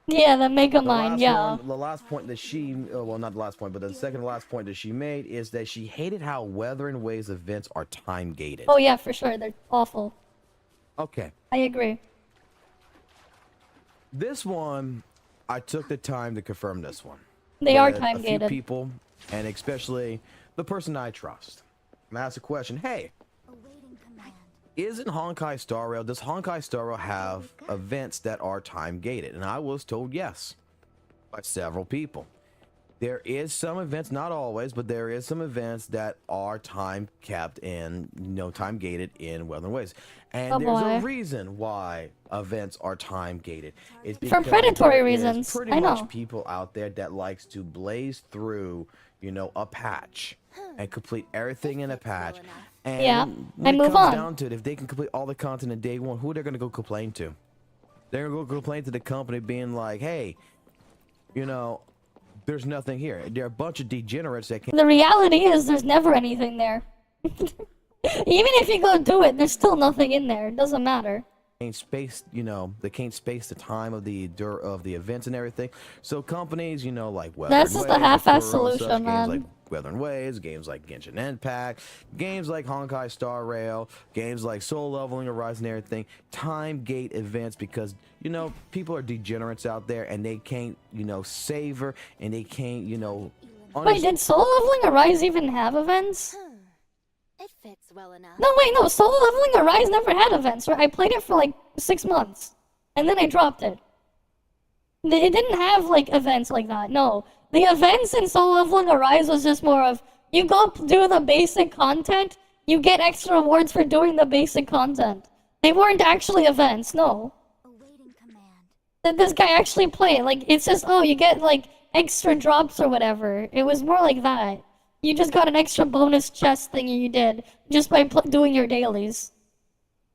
Yeah, the Mega Mine, yeah. The last point that she, well, not the last point, but the second to last point that she made is that she hated how Weather and Waves events are time gated. Oh yeah, for sure. They're awful. Okay. I agree. This one, I took the time to confirm this one. They are With time a few gated. people, and especially the person I trust. And I asked the question, hey, isn't Honkai Star Rail, does Honkai Star Rail have events that are time gated? And I was told yes by several people. There is some events, not always, but there is some events that are time capped and, you know, time gated in Weather and Waves. And there's a reason why events are time gated. It's because for predatory there is reasons. pretty I know. much people out there that likes to blaze through, you know, a patch and complete everything in a patch. And Yeah, when and it move comes on. down to it, if they can complete all the content in day one, who are they going to go complain to? They're going to go complain to the company being like, hey, you know, there's nothing here. There are a bunch of degenerates that can. The reality is, there's never anything there. Even if you go do it, there's still nothing in there. It doesn't matter. Can't space, you know, they can't space the time of the events and everything. So companies, you know, like Weather That's and just a Waves, half-ass Referral and such, solution, man. Games like Weather and Waves, games like Genshin Impact, games like Honkai Star Rail, games like Soul Leveling, Horizon, and everything. Time gate events because, you know, people are degenerates out there and they can't, you know, savor and they can't, you know. Wait, did Soul Leveling Arise even have events? It fits well enough. No, wait, no. Soul Leveling Arise never had events, right? I played it for like 6 months, and then I dropped it. It didn't have like events like that. No, the events in Soul Leveling Arise was just more of you go do the basic content, you get extra rewards for doing the basic content. They weren't actually events. No. Did this guy actually play it? Like it's just you get like extra drops or whatever. It was more like that. You just got an extra bonus chest thingy you did just by doing your dailies.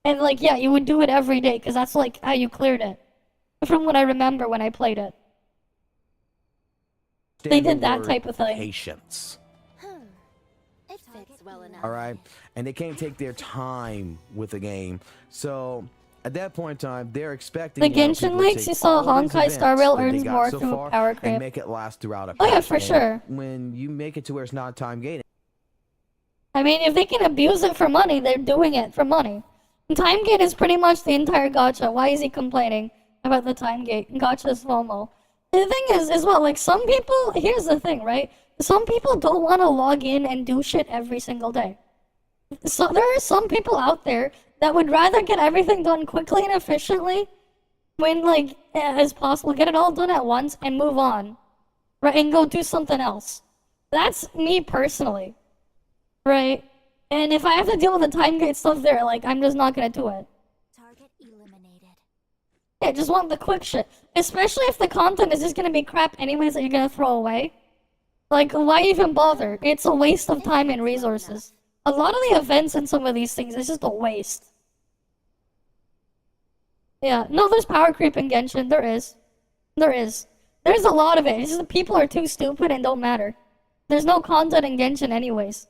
And like, yeah, you would do it every day because that's like how you cleared it. From what I remember when I played it. They did that type of thing. Patience. It fits well enough. All right. And they can't take their time with the game. So at that point in time, they're expecting The you know, Genshin people to leaks, take you saw all these Honkai Star events Rail that they earns got more so through far power and creep. make it last throughout a Oh, yeah, patch. for And sure. When you make it to where it's not time gated. I mean, if they can abuse it for money, they're doing it for money. Time gate is pretty much the entire gacha. Why is he complaining about the time gate? Gacha's FOMO. The thing is what, like, some people, here's the thing, right? Some people don't want to log in and do shit every single day. So there are some people out there that would rather get everything done quickly and efficiently when, like, as possible, get it all done at once and move on. Right? And go do something else. That's me personally. Right? And if I have to deal with the time gate stuff there, like, I'm just not gonna do it. Target eliminated. Yeah, just want the quick shit. Especially if the content is just gonna be crap anyways that you're gonna throw away. Like, why even bother? It's a waste of time and resources. A lot of the events in some of these things is just a waste. Yeah, no, there's power creep in Genshin. There is. There is. There's a lot of it. It's just that people are too stupid and don't matter. There's no content in Genshin anyways.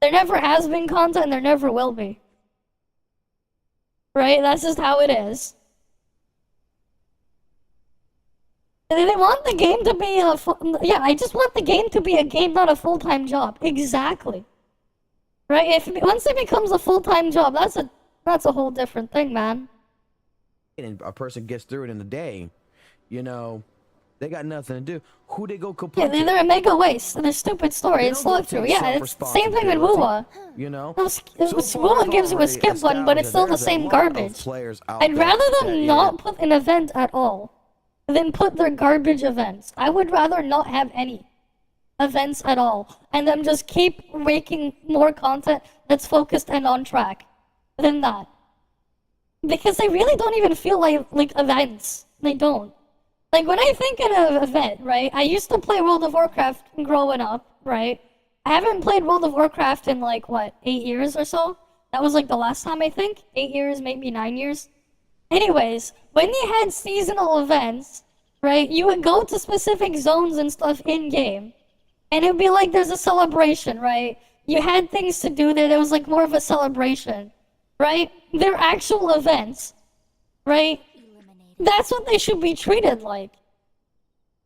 There never has been content and there never will be. Right? That's just how it is. They want the game to be a yeah, I just want the game to be a game, not a full-time job. Exactly. Right? Once it becomes a full-time job, that's a whole different thing, man. And a person gets through it in a day, you know, They got nothing to do. Who they go Yeah, complain to? they're a mega waste. They're stupid story. They It's don't go slow through. take Yeah, it's same thing with self-responsibility, WUWA. You know? WUWA gives you a skip button, but it's still the same garbage. I'd rather them not put an event at all than put their garbage events. I would rather not have any events at all, and them just keep making more content that's focused and on track than that. Because they really don't even feel like events. They don't. Like, when I think of an event, right, I used to play World of Warcraft growing up, right? I haven't played World of Warcraft in, like, what, 8 years or so? That was, like, the last time, I think? 8 years, maybe 9 years? Anyways, when you had seasonal events, right, you would go to specific zones and stuff in-game, and it'd be like there's a celebration, right? You had things to do there was, like, more of a celebration, right? They're actual events, right? That's what they should be treated like.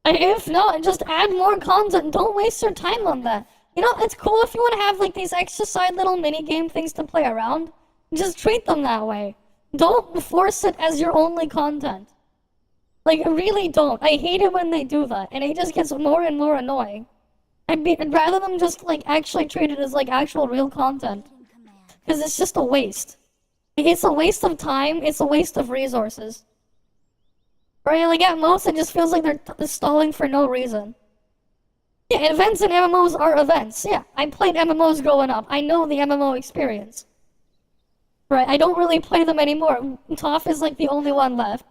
And if not, just add more content. Don't waste your time on that. You know, it's cool if you want to have like these extra side little mini game things to play around. Just treat them that way. Don't force it as your only content. Like, really don't. I hate it when they do that, and it just gets more and more annoying. I'd rather them just like actually treat it as like actual real content, because it's just a waste. It's a waste of time. It's a waste of resources. Right, like at most it just feels like they're stalling for no reason. Yeah, events and MMOs are events. Yeah, I played MMOs growing up. I know the MMO experience. Right, I don't really play them anymore. ToF is like the only one left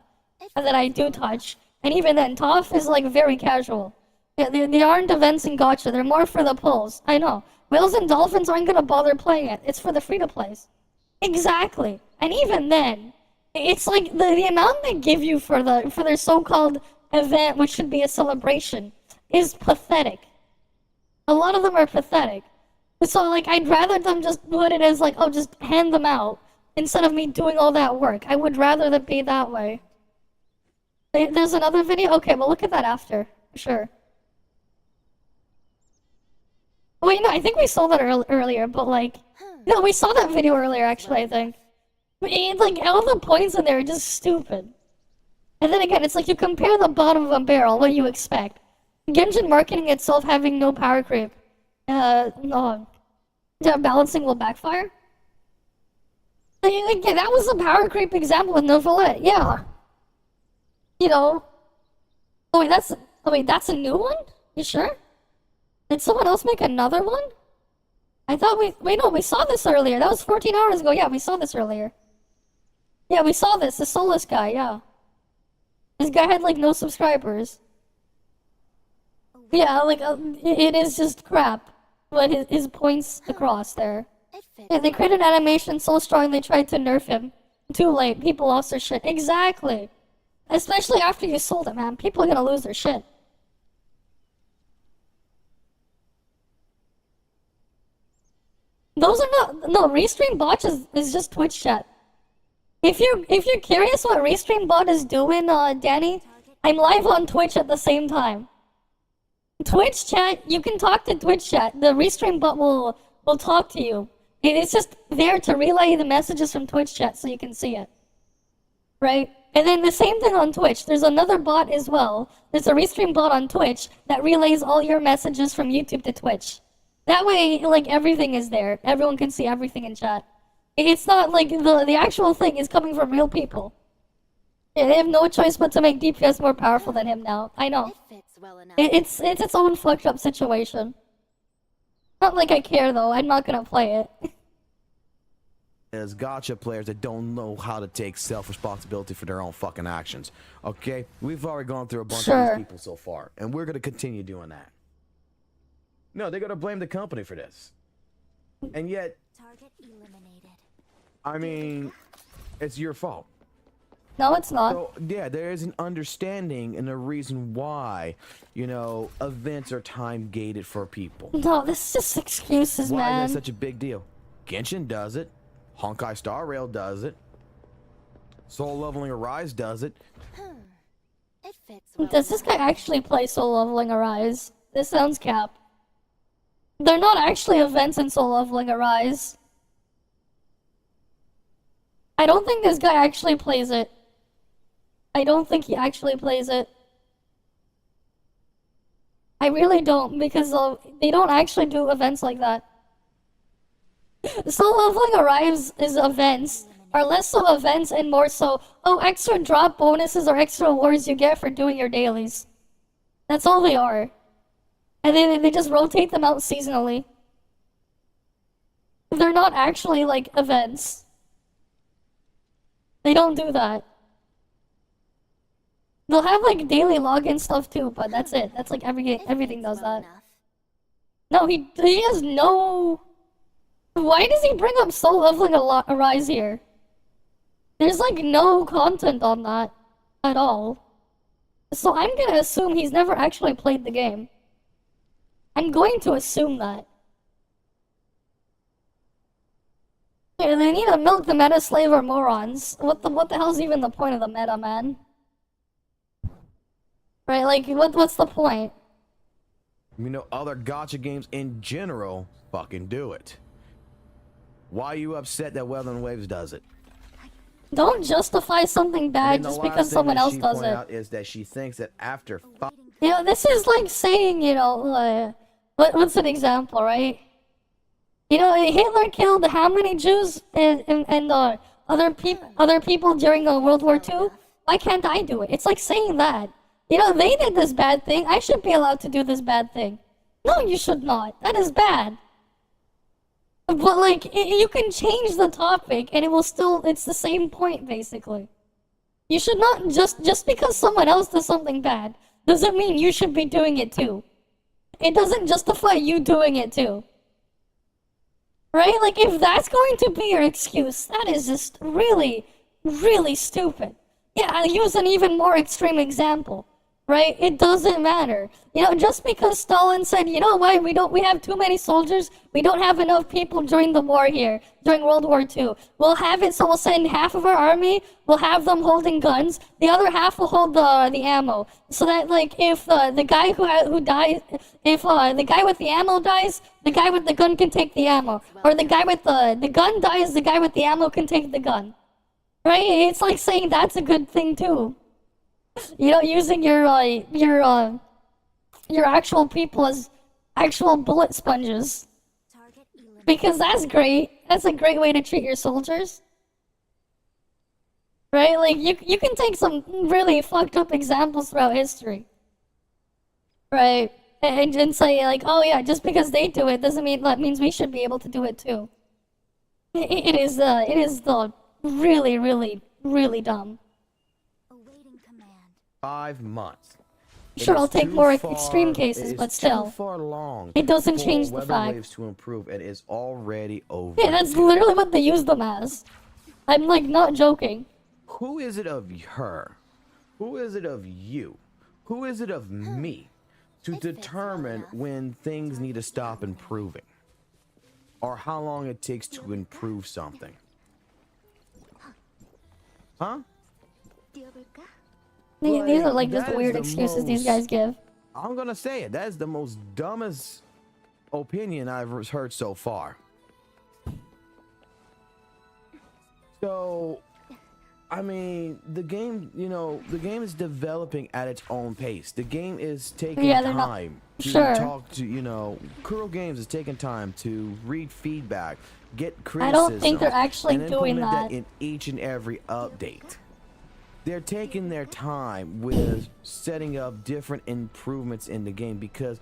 that I do touch. And even then, ToF is like very casual. Yeah, they aren't events in Gacha. They're more for the pulls. I know. Whales and dolphins aren't gonna bother playing it. It's for the free-to-plays. Exactly. And even then, it's like the amount they give you for their so-called event, which should be a celebration, is pathetic. A lot of them are pathetic. So like, I'd rather them just put it as like, oh, just hand them out instead of me doing all that work. I would rather that be that way. There's another video? Okay, well look at that after. Sure. Wait, no, I think we saw that earlier, but like, no, we saw that video earlier actually, I think. It's like, all the points in there are just stupid. And then again, it's like you compare the bottom of a barrel, what do you expect? Genshin marketing itself having no power creep. No. Balancing will backfire? Yeah, that was a power creep example with no fillet, yeah. You know. Oh wait, that's a new one? You sure? Did someone else make another one? I thought we saw this earlier. That was 14 hours ago. Yeah, we saw this earlier. Yeah, we saw this. The Solus guy, yeah. This guy had, like, no subscribers. Yeah, like, it is just crap. But his points across there. Yeah, they created an animation so strong they tried to nerf him. Too late. People lost their shit. Exactly. Especially after you sold it, man. People are gonna lose their shit. Those are not... No, Restream Bot is just Twitch chat. If you're curious what Restream Bot is doing, Danny, I'm live on Twitch at the same time. Twitch chat, you can talk to Twitch chat. The Restream Bot will talk to you. It's just there to relay the messages from Twitch chat so you can see it. Right? And then the same thing on Twitch. There's another bot as well. There's a Restream Bot on Twitch that relays all your messages from YouTube to Twitch. That way, like, everything is there. Everyone can see everything in chat. It's not like the actual thing is coming from real people. Yeah, they have no choice but to make DPS more powerful than him now. I know. It's its own fucked up situation. Not like I care though. I'm not gonna play it. As Gacha players that don't know how to take self-responsibility for their own fucking actions. Okay? We've already gone through a bunch of these people so far, and we're gonna continue doing that. No, they're gonna blame the company for this. And yet, Target eliminated. I mean, it's your fault. No, it's not. So, yeah, there is an understanding and a reason why, you know, events are time-gated for people. No, this is just excuses, man. Why is that such a big deal? Genshin does it. Honkai Star Rail does it. Soul Leveling Arise does it. It fits well. Does this guy actually play Soul Leveling Arise? This sounds cap. They're not actually events in Soul Leveling Arise. I don't think this guy actually plays it. I don't think he actually plays it. I really don't, because they don't actually do events like that. So leveling arrives is events, or less so events and more so, oh, extra drop bonuses or extra awards you get for doing your dailies. That's all they are. And then they just rotate them out seasonally. They're not actually like events. They don't do that. They'll have like daily login stuff too, but that's it. That's like everything does that. No, he has no. Why does he bring up soul leveling arise here? There's like no content on that at all. So I'm gonna assume he's never actually played the game. I'm going to assume that. Yeah, they need to milk the meta slave or morons. What the hell's even the point of the meta, man? Right, like, what's the point? You know, other gacha games in general fucking do it. Why are you upset that Weather Waves does it? Don't justify something bad just because someone else does it. Out is that she thinks that after you know, this is like saying, you know, what's an example, right? You know, Hitler killed how many Jews and other people during World War II? Why can't I do it? It's like saying that. You know, they did this bad thing. I should be allowed to do this bad thing. No, you should not. That is bad. But, like, you can change the topic and it will still, it's the same point, basically. You should not, just because someone else does something bad, doesn't mean you should be doing it too. It doesn't justify you doing it too. Right? Like, if that's going to be your excuse, that is just really, really stupid. Yeah, I'll use an even more extreme example. Right? It doesn't matter. You know, just because Stalin said, you know what, we have too many soldiers, we don't have enough people during the war here, during World War II. We'll have it so we'll send half of our army, we'll have them holding guns, the other half will hold the ammo. So that, like, if the guy who dies, if the guy with the ammo dies, the guy with the gun can take the ammo. Or the guy with the gun dies, the guy with the ammo can take the gun. Right? It's like saying that's a good thing too. You know, using your actual people as actual bullet sponges. Because that's great. That's a great way to treat your soldiers. Right? Like, you can take some really fucked up examples throughout history. Right? And say, like, oh yeah, just because they do it doesn't mean that means we should be able to do it too. It is the really, really, really dumb. 5 months. Sure, I'll take more extreme cases, but still, it doesn't change the fact. Waves to improve, it is already over. Yeah, that's literally what they use them as. I'm like not joking. Who is it of her? Who is it of you? Who is it of me to determine when things need to stop improving, or how long it takes to improve something? Huh? These are like just weird excuses these guys give. I'm gonna say it. That is the most dumbest opinion I've heard so far. So, I mean, the game, you know, the game is developing at its own pace. The game is taking time to talk to, you know, Kuro Games is taking time to read feedback, get criticism. I don't think they're actually doing that in each and every update. They're taking their time with setting up different improvements in the game because,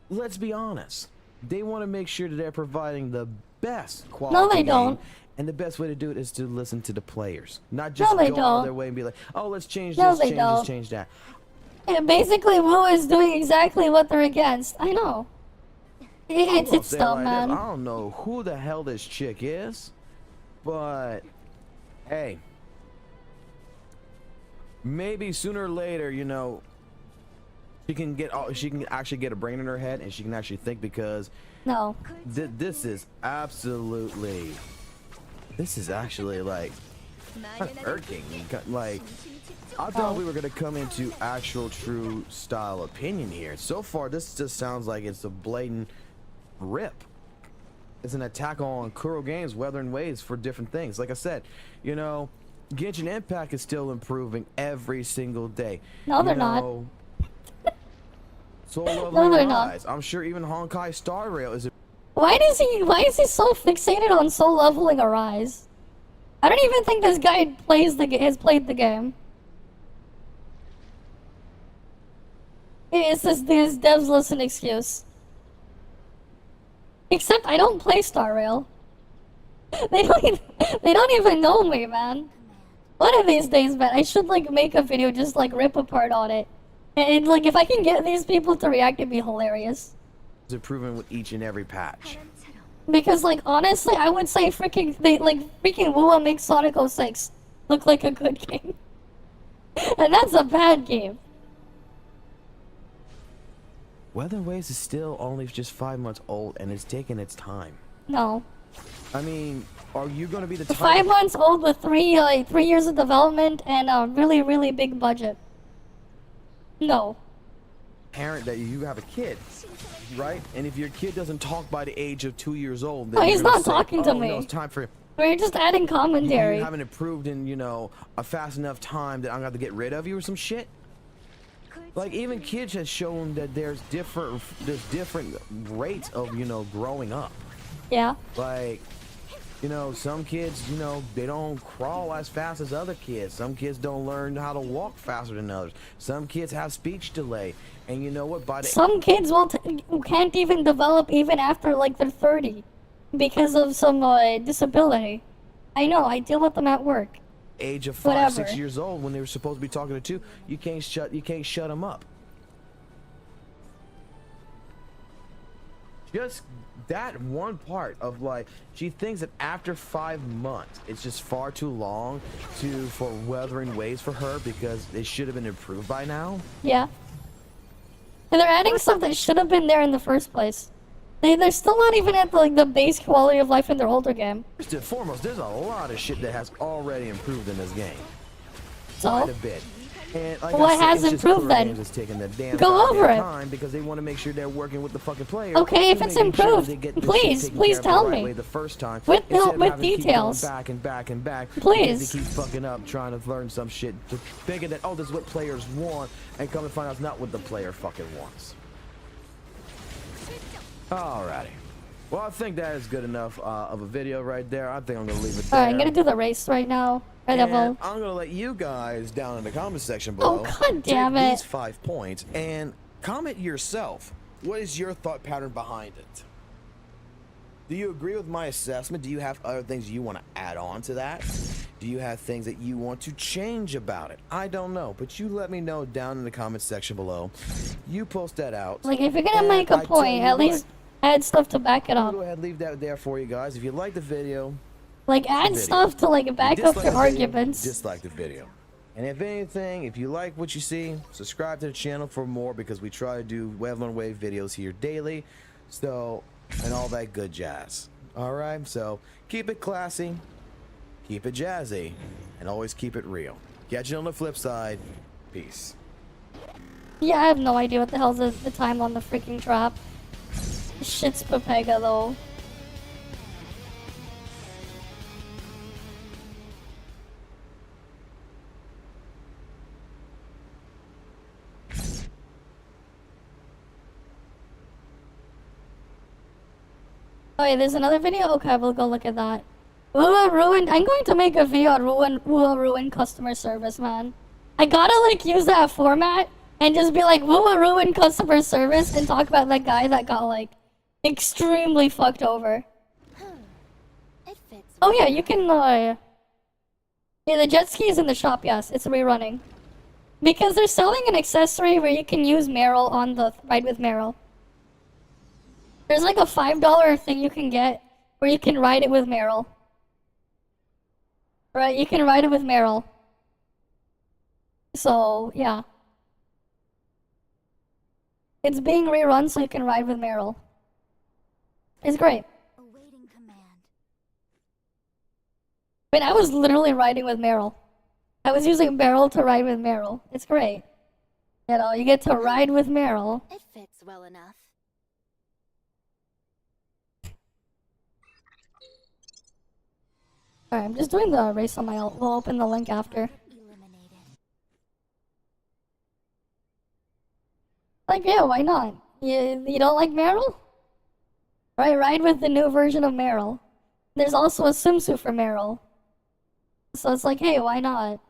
let's be honest, they want to make sure that they're providing the best quality. No, they don't. And the best way to do it is to listen to the players, not just go out of their way and be like, "Oh, let's change this, change this, change that." Yeah, basically, Wu is doing exactly what they're against. I know. It's dumb, man. I don't know who the hell this chick is, but hey. Maybe sooner or later, you know, she can actually get a brain in her head and she can actually think, because this is actually like irking. Like, I thought we were gonna come into actual true style opinion here. So far, this just sounds like it's a blatant rip. It's an attack on Kuro Games, Weather and Waves for different things. Like I said, you know, Genshin Impact is still improving every single day. No, they're not. Soul leveling No, they're Rise. not. I'm sure even Honkai Star Rail is. Why is he so fixated on soul leveling Arise? I don't even think this guy has played the game. It's this devs listen excuse. Except I don't play Star Rail. They don't even know me, man. One of these days, man, I should like make a video just like rip apart on it. And like if I can get these people to react, it'd be hilarious. It's improving with each and every patch. Because like honestly, I would say freaking Wua makes Sonic 06 look like a good game. And that's a bad game. Weathering Waves is still only just 5 months old and it's taking its time. No. I mean, are you going to be the type 5 months old with 3 years of development and a really big budget? No. parent that you have a kid, right? And if your kid doesn't talk by the age of 2 years old, then Oh, he's you're gonna not say, talking to "Oh, me. No, it's time for We're just adding commentary. You haven't improved in, you know, a fast enough time that I'm gonna have to get rid of you or some shit. Like even kids has shown that there's different rates of, you know, growing up. Yeah. Like, you know, some kids, you know, they don't crawl as fast as other kids. Some kids don't learn how to walk faster than others. Some kids have speech delay. And you know what? By the Some kids can't even develop even after like they're 30 because of some disability. I know, I deal with them at work. age of 5, 6 years old, when they were supposed to be talking to 2, you can't shut them up. Just that one part of like, she thinks that after 5 months, it's just far too long for Weathering Waves for her because it should have been improved by now. Yeah. And they're adding stuff that should have been there in the first place. They're still not even at the base quality of life in their older game. First and foremost, there's a lot of shit that has already improved in this game. So? Quite a bit. And like What I said, has it's just improved Killer then? Games is taking the damn Go over it. time because they want to make sure they're working with the fucking player. Okay, if to it's making sure improved, they get this please, shit taken please care of the tell right me. way the first time. With instead of with having to keep details. going back and back and back. Please. Because they keep fucking up trying to learn some shit to figure that, oh, this is what players want, and come and find out it's not what the player fucking wants. Alrighty. Well, I think that is good enough of a video right there. I think I'm gonna leave it there. Alright, I'm gonna do the race right now. Right, And Devil. I'm gonna let you guys down in the comment section below. Oh, god damn take it. these 5 points and comment yourself. What is your thought pattern behind it? Do you agree with my assessment? Do you have other things you want to add on to that? Do you have things that you want to change about it? I don't know, but you let me know down in the comment section below. You post that out. Like, if you're gonna and make a I tell point, you at what, least add stuff to back it I'll up. go ahead and leave that there for you guys. If you like the video, Like, add video. stuff to, like, back up Dislike your the video, arguments. Dislike the video. And if anything, if you like what you see, subscribe to the channel for more because we try to do Wave on Wave videos here daily. So, and all that good jazz. Alright, so keep it classy, keep it jazzy, and always keep it real. Catch you on the flip side. Peace. Yeah, I have no idea what the hell's the time on the freaking trap. Shit's Pepega, though. Oh yeah, there's another video? Okay, we'll go look at that. Ruin. I'm going to make a video on ruin customer service, man. I gotta like use that format and just be like ruin customer service and talk about that guy that got like extremely fucked over. Oh yeah, you can yeah, the jet ski is in the shop, yes, it's rerunning. Because they're selling an accessory where you can use Meryl on the ride with Meryl. There's like a $5 thing you can get where you can ride it with Meryl. Right, you can ride it with Meryl. So, yeah. It's being rerun so you can ride with Meryl. It's great. I mean, I was literally riding with Meryl. I was using Meryl to ride with Meryl. It's great. You know, you get to ride with Meryl. It fits well enough. Alright, I'm just doing the race on my ult. We'll open the link after. like, yeah, why not? You don't like Meryl? Right, ride with the new version of Meryl. There's also a swimsuit for Meryl. So it's like, hey, why not?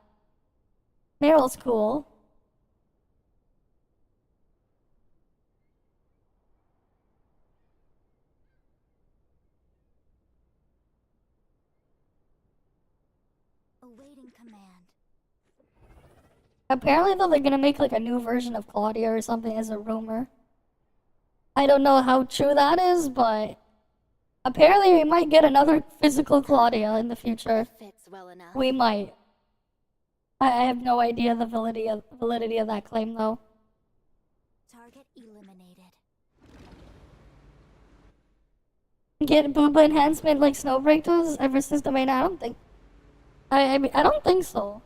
Meryl's cool. Awaiting command. Apparently, though, they're gonna make like a new version of Claudia or something as a rumor. I don't know how true that is, but apparently we might get another physical Claudia in the future. Fits well enough. We might. I have no idea the validity of that claim, though. Target eliminated. Get booba enhancement like Snowbreak does ever since the main? I don't think. I mean, I don't think so.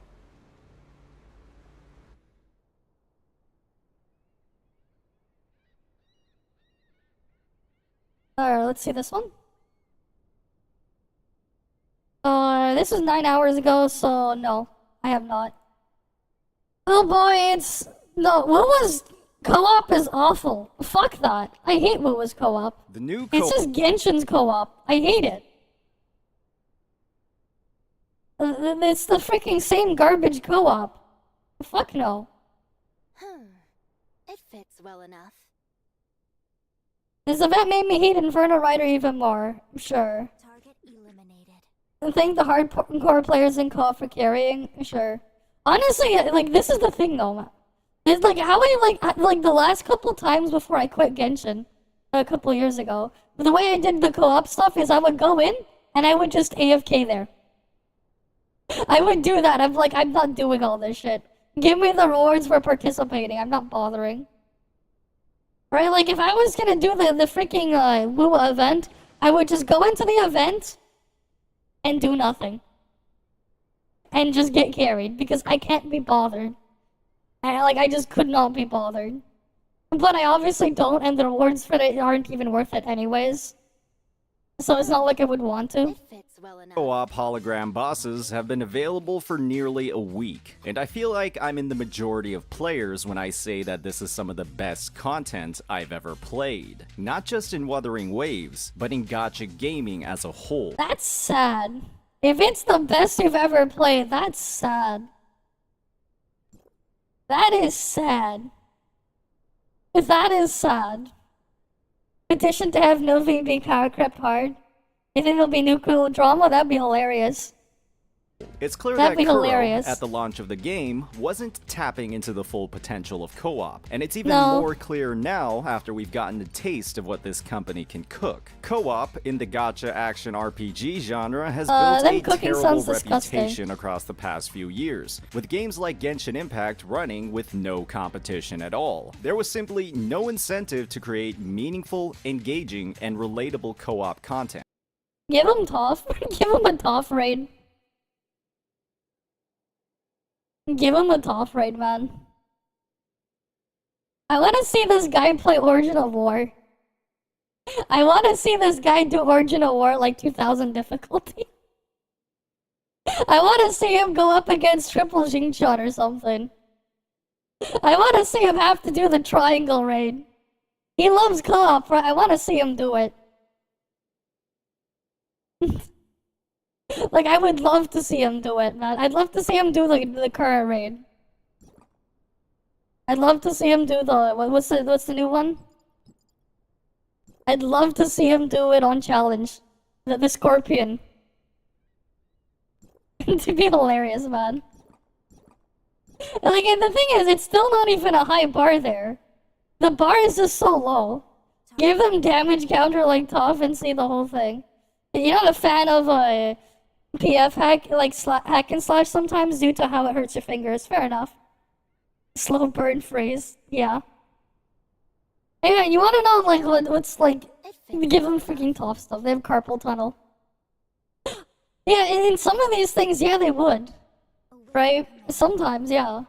Alright, let's see this one. This was 9 hours ago, so no, I have not. Oh boy, no, Wuwa's co-op is awful. Fuck that. I hate Wuwa's co-op. The new It's just Genshin's co-op. I hate it. It's the freaking same garbage co-op. Fuck no. It fits well enough. This event made me hate Inferno Rider even more, I'm sure. Target eliminated. I thank the hardcore players in co-op for carrying, sure. Honestly, like, this is the thing though. It's like how I like the last couple times before I quit Genshin, a couple years ago, the way I did the co-op stuff is I would go in and I would just AFK there. I would do that. I'm like, I'm not doing all this shit. Give me the rewards for participating. I'm not bothering. Right? Like, if I was gonna do the freaking WUWA event, I would just go into the event and do nothing. And just get carried, because I can't be bothered. And, like, I just could not be bothered. But I obviously don't, and the rewards for it aren't even worth it anyways. So it's not like I would want to. Co-op hologram bosses have been available for nearly a week, and I feel like I'm in the majority of players when I say that this is some of the best content I've ever played. Not just in Wuthering Waves, but in gacha gaming as a whole. That's sad. If it's the best you've ever played, that's sad. That is sad. That is sad. Petition to have no VB power crept hard. You think there'll be new cool drama? That'd be hilarious. It's clear That'd that be Kuro, hilarious. at the launch of the game, wasn't tapping into the full potential of co-op, and it's even No. more clear now after we've gotten a taste of what this company can cook. Co-op in the gacha action RPG genre has built them a cooking terrible sounds disgusting. reputation across the past few years, with games like Genshin Impact running with no competition at all. There was simply no incentive to create meaningful, engaging, and relatable co-op content. Give him ToF. Give him a ToF raid. Give him a ToF raid, man. I want to see this guy play Origin of War. I want to see this guy do Origin of War like 2000 difficulty. I want to see him go up against Triple Xingqian or something. I want to see him have to do the triangle raid. He loves co-op, right? I want to see him do it. Like, I would love to see him do it, man. I'd love to see him do the current raid. I'd love to see him do the what's the new one? I'd love to see him do it on challenge. The Scorpion. It'd be hilarious, man. Like, and the thing is, it's still not even a high bar there. The bar is just so low. Give them damage counter like ToF and see the whole thing. You're not a fan of PF hack, like hack and slash sometimes due to how it hurts your fingers. Fair enough. Slow burn freeze. Yeah. Yeah, you want to know like what's like? Give them freaking ToF stuff. They have carpal tunnel. Yeah, in some of these things, yeah, they would. Right? Sometimes, yeah.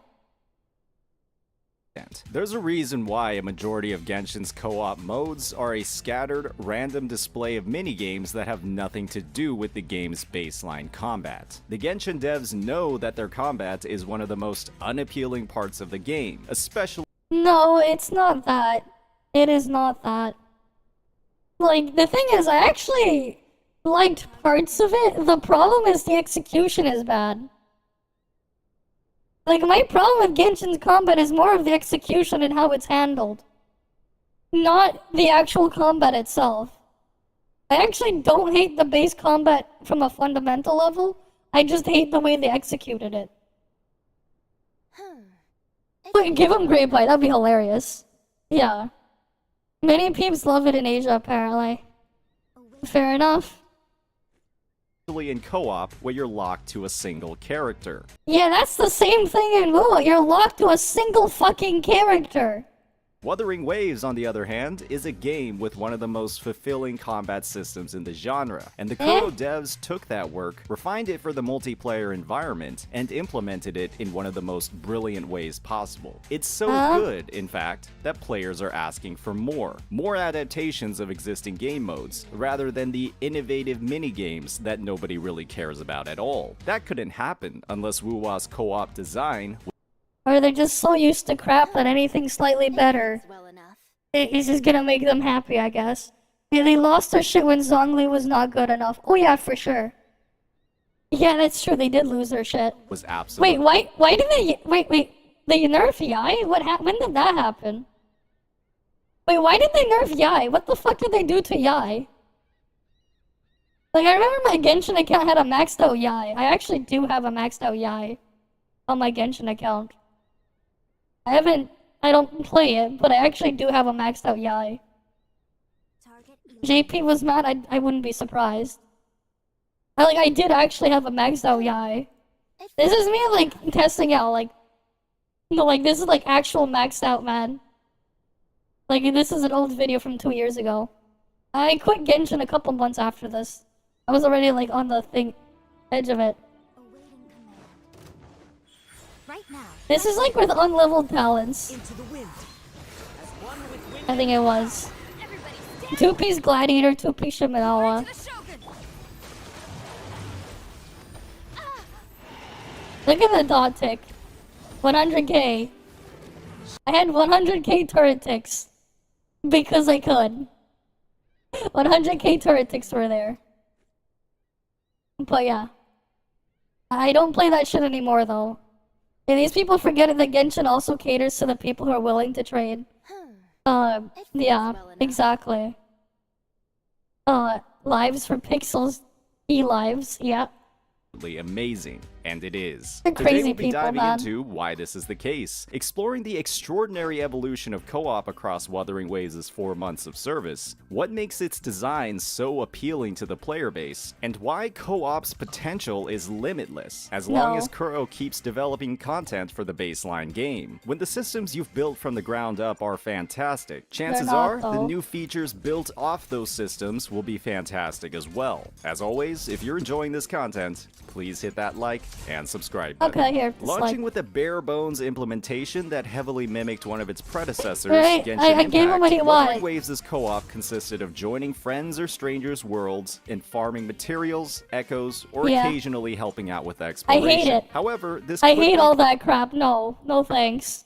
There's a reason why a majority of Genshin's co-op modes are a scattered, random display of minigames that have nothing to do with the game's baseline combat. The Genshin devs know that their combat is one of the most unappealing parts of the game, especially No, it's not that. It is not that. Like, the thing is, I actually liked parts of it. The problem is the execution is bad. Like, my problem with Genshin's combat is more of the execution and how it's handled. Not the actual combat itself. I actually don't hate the base combat from a fundamental level. I just hate the way they executed it. Wait, give him Great Bite, that'd be hilarious. Yeah. Many peeps love it in Asia, apparently. Fair enough. In co-op, where you're locked to a single character. Yeah, that's the same thing in WoW. You're locked to a single fucking character. Wuthering Waves, on the other hand, is a game with one of the most fulfilling combat systems in the genre, and the Kuro devs took that work, refined it for the multiplayer environment, and implemented it in one of the most brilliant ways possible. It's so good, in fact, that players are asking for more adaptations of existing game modes, rather than the innovative mini-games that nobody really cares about at all. That couldn't happen unless WuWa's co-op design or they're just so used to crap that anything slightly better is just gonna make them happy, I guess. Yeah, they lost their shit when Zhongli was not good enough. Oh yeah, for sure. Yeah, that's true, they did lose their shit. Was absolutely. Wait, why did they, wait, they nerf Yai? When did that happen? Wait, why did they nerf Yai? What the fuck did they do to Yai? Like, I remember my Genshin account had a maxed out Yai. I actually do have a maxed out Yai on my Genshin account. I don't play it, but I actually do have a maxed out Yai. JP was mad, I wouldn't be surprised. I did actually have a maxed out Yai. This is me, like, testing out, like, no, like, this is, like, actual maxed out, man. Like, this is an old video from 2 years ago. I quit Genshin a couple months after this. I was already, like, on the edge of it. This is like with unleveled talents. I think it was. 2-piece Gladiator, 2-piece Shimenawa. Look at the dot tick. 100k. I had 100k turret ticks. Because I could. 100k turret ticks were there. But yeah. I don't play that shit anymore though. And these people forget that Genshin also caters to the people who are willing to trade. Yeah, exactly. Lives for pixels. E-lives, yeah. Amazing, and it is. They're crazy Today we'll be people, diving man. into why this is the case, exploring the extraordinary evolution of co-op across Wuthering Waves' 4 months of service, what makes its design so appealing to the player base, and why co-op's potential is limitless, as long as Kuro keeps developing content for the baseline game. When the systems you've built from the ground up are fantastic, chances are the new features built off those systems will be fantastic as well. As always, if you're enjoying this content, please hit that like and subscribe button. Okay, here. Launching with a bare-bones implementation that heavily mimicked one of its predecessors, Right, Genshin I Impact, gave him what he Wuthering wanted. Waves' co-op consisted of joining friends or strangers' worlds and farming materials, echoes, or Yeah. occasionally helping out with I exploration. hate it. However, this I quickly hate all that crap. No thanks.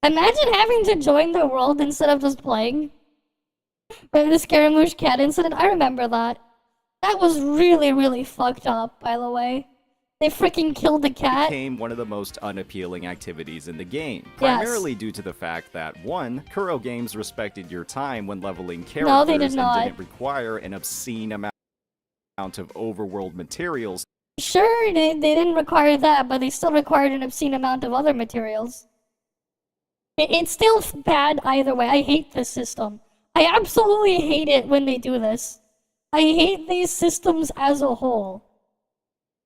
Imagine having to join the world instead of just playing. Remember the Scaramouche cat incident? I remember that. That was really, really fucked up, by the way. They freaking killed the cat. became one of the most unappealing activities in the game, Yes. primarily due to the fact that 1. Kuro games respected your time when leveling characters No, they did and not. didn't require an obscene amount of overworld materials. Sure, they didn't require that, but they still required an obscene amount of other materials. It's still bad either way. I hate this system. I absolutely hate it when they do this. I hate these systems as a whole.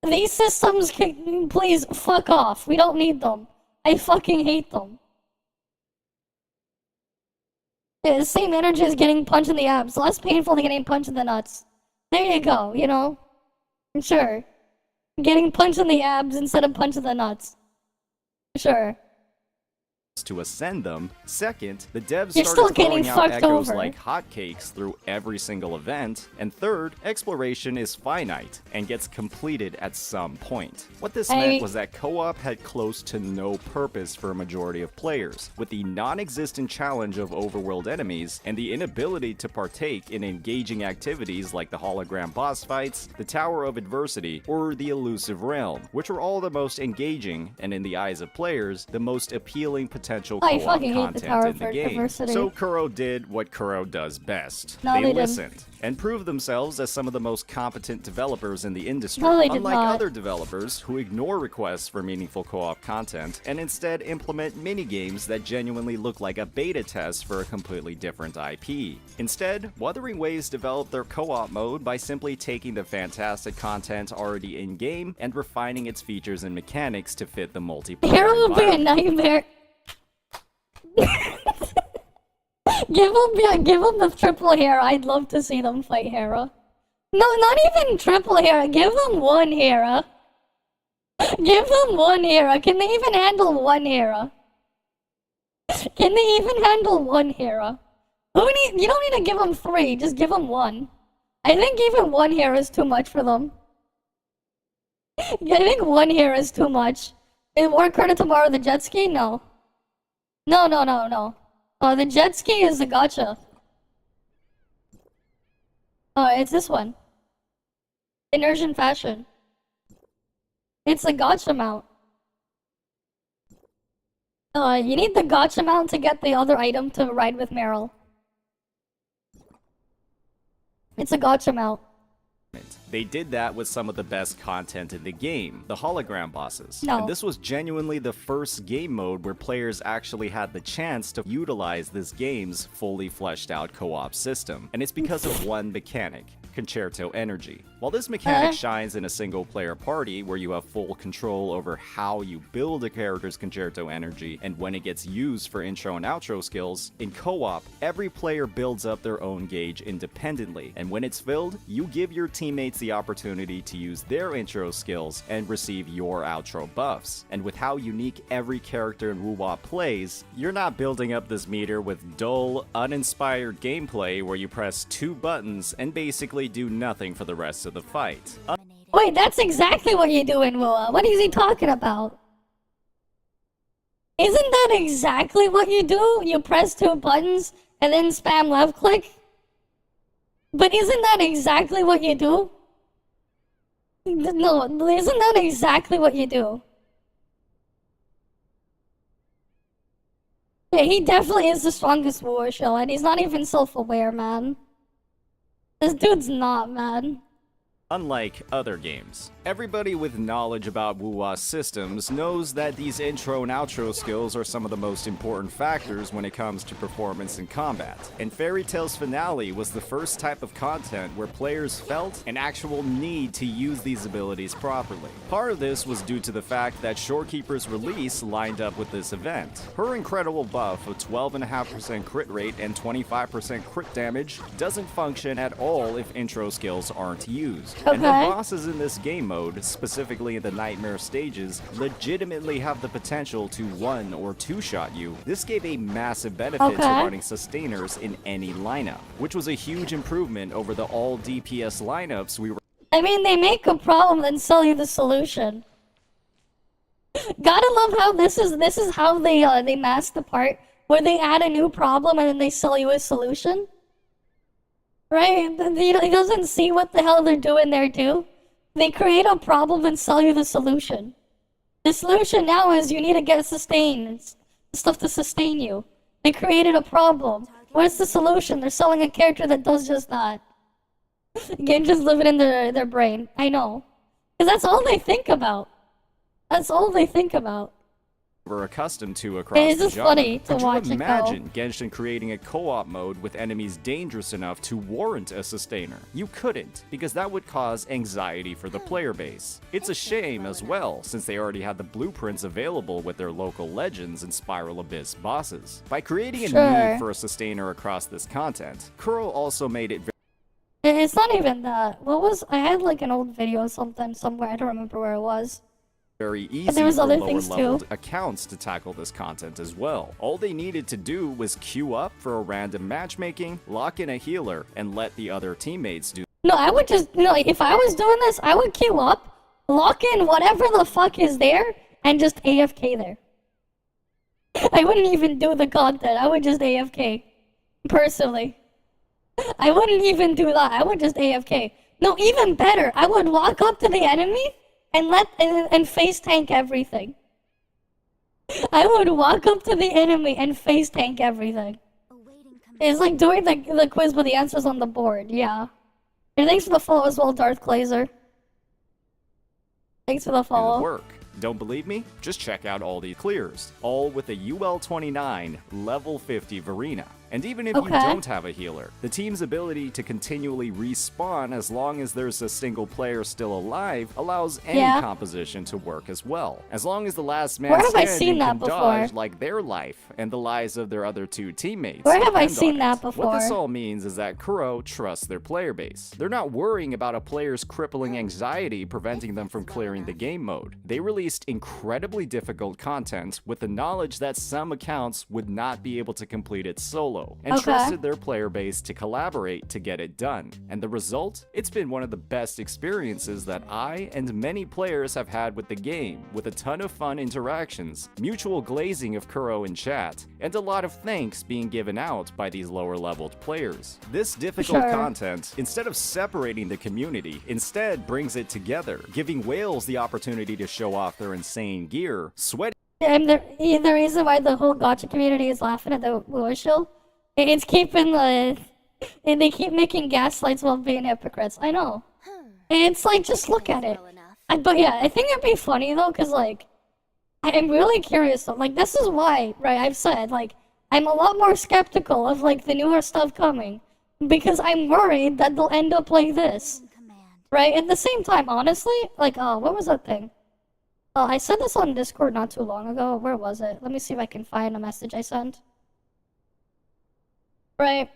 These systems can please fuck off. We don't need them. I fucking hate them. Yeah, the same energy as getting punched in the abs. Less painful than getting punched in the nuts. There you go, you know? Sure. Getting punched in the abs instead of punched in the nuts. Sure. to ascend them. Second, the devs You're still started getting throwing out fucked echoes over. like hotcakes through every single event. And third, exploration is finite and gets completed at some point. What this meant was that co-op had close to no purpose for a majority of players, with the non-existent challenge of overworld enemies and the inability to partake in engaging activities like the hologram boss fights, the Tower of Adversity, or the Elusive Realm, which were all the most engaging and, in the eyes of players, the most appealing potential co-op content in the game. So Kuro did what Kuro does best. They listened and proved themselves as some of the most competent developers in the industry, unlike other developers who ignore requests for meaningful co-op content and instead implement mini-games that genuinely look like a beta test for a completely different IP. Instead, Wuthering Waves developed their co-op mode by simply taking the fantastic content already in-game and refining its features and mechanics to fit the multiplayer Hero will be a nightmare. Give him the triple Hera. I'd love to see them fight Hera. No, not even triple Hera. Give them one Hera. Give them one Hera. Can they even handle one Hera? Can they even handle one Hera? You don't need to give them 3. Just give them 1. I think even 1 Hera is too much for them. I think 1 Hera is too much. Work harder tomorrow. The jet ski? No. No. The jet ski is the gacha. It's this one. Immersion fashion. It's a gacha mount. You need the gacha mount to get the other item to ride with Meryl. It's a gacha mount. They did that with some of the best content in the game, the hologram bosses. No. And this was genuinely the first game mode where players actually had the chance to utilize this game's fully fleshed out co-op system. And it's because of one mechanic, Concerto Energy. While this mechanic shines in a single player party where you have full control over how you build a character's Concerto Energy and when it gets used for intro and outro skills, in co-op, every player builds up their own gauge independently, and when it's filled, you give your teammates the opportunity to use their intro skills and receive your outro buffs. And with how unique every character in WoWop plays, you're not building up this meter with dull, uninspired gameplay where you press 2 buttons and basically do nothing for the rest of the fight. Wait, that's exactly what you do in WoA. What is he talking about? Isn't that exactly what you do? You press 2 buttons and then spam left click? But isn't that exactly what you do? No, isn't that exactly what you do? Yeah, he definitely is the strongest war show, and he's not even self-aware, man. This dude's not, man. Unlike other games, everybody with knowledge about WoA systems knows that these intro and outro skills are some of the most important factors when it comes to performance in combat. And Fairy Tail's finale was the first type of content where players felt an actual need to use these abilities properly. Part of this was due to the fact that Shorekeeper's release lined up with this event. Her incredible buff of 12.5% crit rate and 25% crit damage doesn't function at all if intro skills aren't used. Okay. And the bosses in this game mode, specifically in the nightmare stages, legitimately have the potential to 1- or 2-shot you. This gave a massive benefit to running sustainers in any lineup, which was a huge improvement over the all DPS lineups we were. I mean, they make a problem and sell you the solution. Gotta love how this is how they mask the part where they add a new problem and then they sell you a solution. Right? He doesn't see what the hell they're doing there, too. They create a problem and sell you the solution. The solution now is you need to get sustained. Stuff to sustain you. They created a problem. What's the solution? They're selling a character that does just that. Again, just living in their brain. I know. Because that's all they think about. That's all they think about. We're accustomed to across the genre. Funny to watch Could you it go. imagine Genshin creating a co-op mode with enemies dangerous enough to warrant a sustainer? You couldn't, because that would cause anxiety for the player base. It's a shame as well, since they already had the blueprints available with their local legends and Spiral Abyss bosses. By creating a need for a sustainer across this content, Kuro also made it very. It's not even that. I had like an old video somewhere, I don't remember where it was. very easy there was for other lower things, leveled too. accounts to tackle this content as well. All they needed to do was queue up for a random matchmaking, lock in a healer, and let the other teammates do. No, I would just, no, if I was doing this, I would queue up, lock in whatever the fuck is there, and just AFK there. I wouldn't even do the content, I would just AFK. Personally. I wouldn't even do that, I would just AFK. No, even better, I would walk up to the enemy and face tank everything. I would walk up to the enemy and face tank everything. It's like doing the quiz with the answers on the board, yeah. And thanks for the follow as well, Darth Glazer. Thanks for the follow. Work. Don't believe me? Just check out all the clears, all with a UL29 level 50 Varina. And even if you don't have a healer, the team's ability to continually respawn as long as there's a single player still alive allows any composition to work as well. As long as the last man standing can dodge like their life and the lives of their other two teammates. Where have I seen that before? What this all means is that Kuro trusts their player base. They're not worrying about a player's crippling anxiety preventing them from clearing the game mode. They released incredibly difficult content with the knowledge that some accounts would not be able to complete it solo, and trusted their player base to collaborate to get it done. And the result? It's been one of the best experiences that I and many players have had with the game, with a ton of fun interactions, mutual glazing of Kuro in chat, and a lot of thanks being given out by these lower leveled players. This difficult content, instead of separating the community, instead brings it together, giving whales the opportunity to show off their insane gear, sweating. And the reason why the whole Gacha community is laughing at the Lure Show, it's keeping the... And they keep making gaslights while being hypocrites. I know. And it's like, just look at it. But yeah, I think it'd be funny though, because like, I'm really curious though. Like, this is why, right, I've said, like, I'm a lot more skeptical of like the newer stuff coming. Because I'm worried that they'll end up like this. Right? At the same time, honestly, like, what was that thing? I said this on Discord not too long ago. Where was it? Let me see if I can find a message I sent. Right.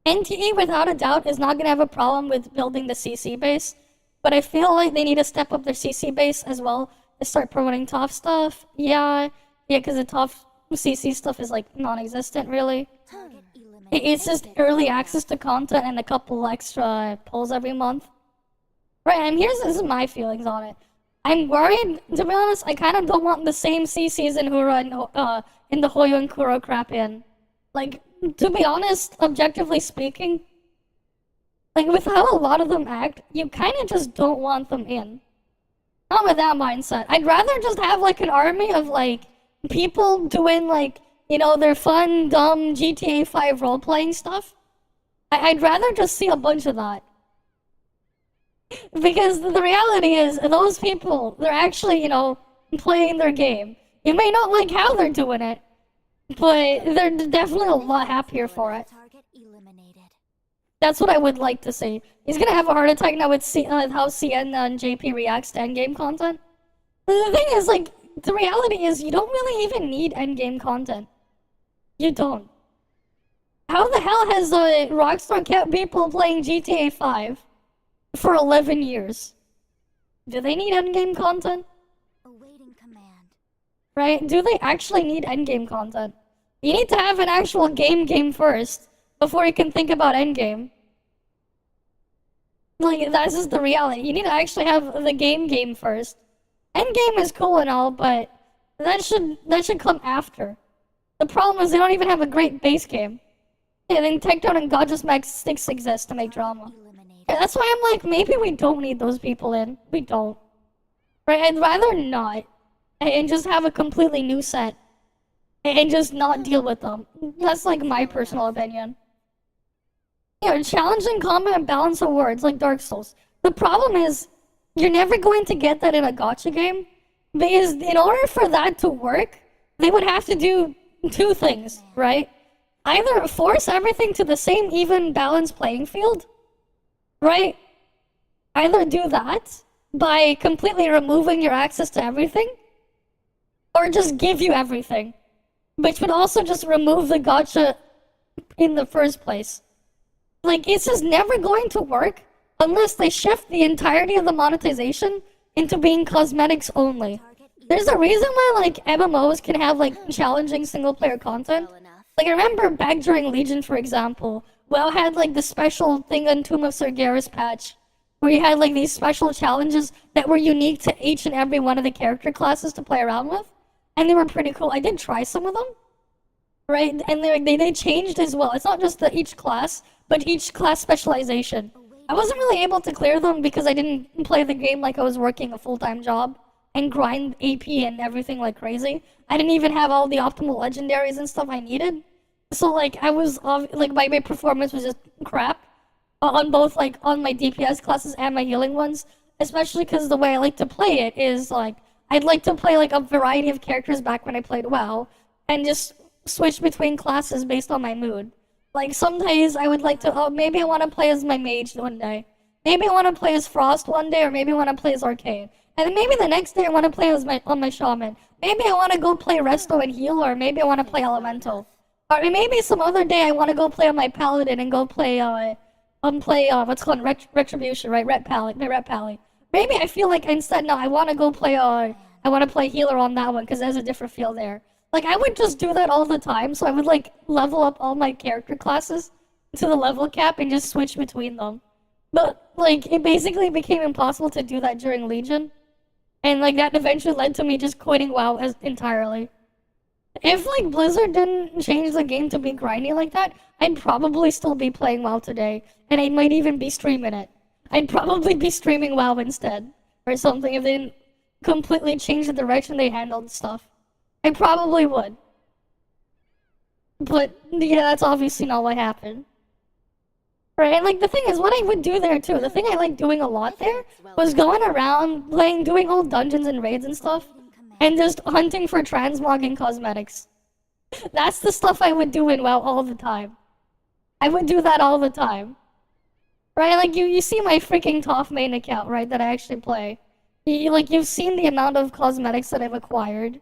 NTE, without a doubt, is not going to have a problem with building the CC base. But I feel like they need to step up their CC base as well to start promoting ToF stuff. Yeah, because the ToF CC stuff is like non-existent, really. It's just early access to content and a couple extra polls every month. Right, and this is my feelings on it. I'm worried, to be honest, I kind of don't want the same CCs in Hura and in the Hoyo and Kuro crap in. Like, to be honest, objectively speaking, like with how a lot of them act, you kind of just don't want them in. Not with that mindset. I'd rather just have like an army of like people doing like, you know, their fun, dumb GTA 5 role-playing stuff. I'd rather just see a bunch of that. Because the reality is, those people, they're actually, you know, playing their game. You may not like how they're doing it, but they're definitely a lot happier for it. That's what I would like to see. He's gonna have a heart attack now with how CN and JP reacts to endgame content. The thing is, like, the reality is you don't really even need endgame content. You don't. How the hell has Rockstar kept people playing GTA 5 for 11 years? Do they need endgame content? Right? Do they actually need endgame content? You need to have an actual game first before you can think about endgame. Like, that's just the reality. You need to actually have the game first. Endgame is cool and all, but that should come after. The problem is they don't even have a great base game. And then Takedown and Gacha's Max 6 exist to make drama. Yeah, that's why I'm like, maybe we don't need those people in. We don't. Right? I'd rather not. And just have a completely new set. And just not deal with them. That's like my personal opinion. You know, challenging combat and balance awards like Dark Souls. The problem is, you're never going to get that in a gacha game. Because in order for that to work, they would have to do two things, right? Either force everything to the same even balanced playing field, right? Either do that by completely removing your access to everything, or just give you everything, which would also just remove the gacha in the first place. Like, it's just never going to work unless they shift the entirety of the monetization into being cosmetics only. There's a reason why, like, MMOs can have, like, challenging single-player content. Like, I remember back during Legion, for example, WoW had, like, the special thing on Tomb of Sargeras patch, where you had, like, these special challenges that were unique to each and every one of the character classes to play around with. And they were pretty cool. I did try some of them, right? And they changed as well. It's not just each class, but each class specialization. I wasn't really able to clear them because I didn't play the game like I was working a full-time job and grind AP and everything like crazy. I didn't even have all the optimal legendaries and stuff I needed. So like I was like my performance was just crap on both like on my DPS classes and my healing ones. Especially because the way I like to play it is like I'd like to play like a variety of characters back when I played WoW and just switch between classes based on my mood. Like some days I would like to maybe I want to play as my mage one day. Maybe I want to play as Frost one day, or maybe I want to play as Arcane. And then maybe the next day I want to play as my Shaman. Maybe I want to go play Resto and heal, or maybe I want to play Elemental. Or maybe some other day I want to go play on my Paladin and go play what's called Retribution, right? Ret Pally. Maybe I feel like instead no, I want to go play I want to play healer on that one because there's a different feel there. Like I would just do that all the time, so I would like level up all my character classes to the level cap and just switch between them. But like it basically became impossible to do that during Legion. And like that eventually led to me just quitting WoW entirely. If like Blizzard didn't change the game to be grindy like that, I'd probably still be playing WoW today, and I might even be streaming it. I'd probably be streaming WoW instead, or something if they didn't completely change the direction they handled stuff. I probably would. But yeah, that's obviously not what happened. Right, and like the thing is, what I would do there too, the thing I like doing a lot there was going around doing whole dungeons and raids and stuff, and just hunting for transmogging cosmetics. That's the stuff I would do in WoW all the time. I would do that all the time. Right, like you see my freaking ToF main account, right, that I actually play. You've seen the amount of cosmetics that I've acquired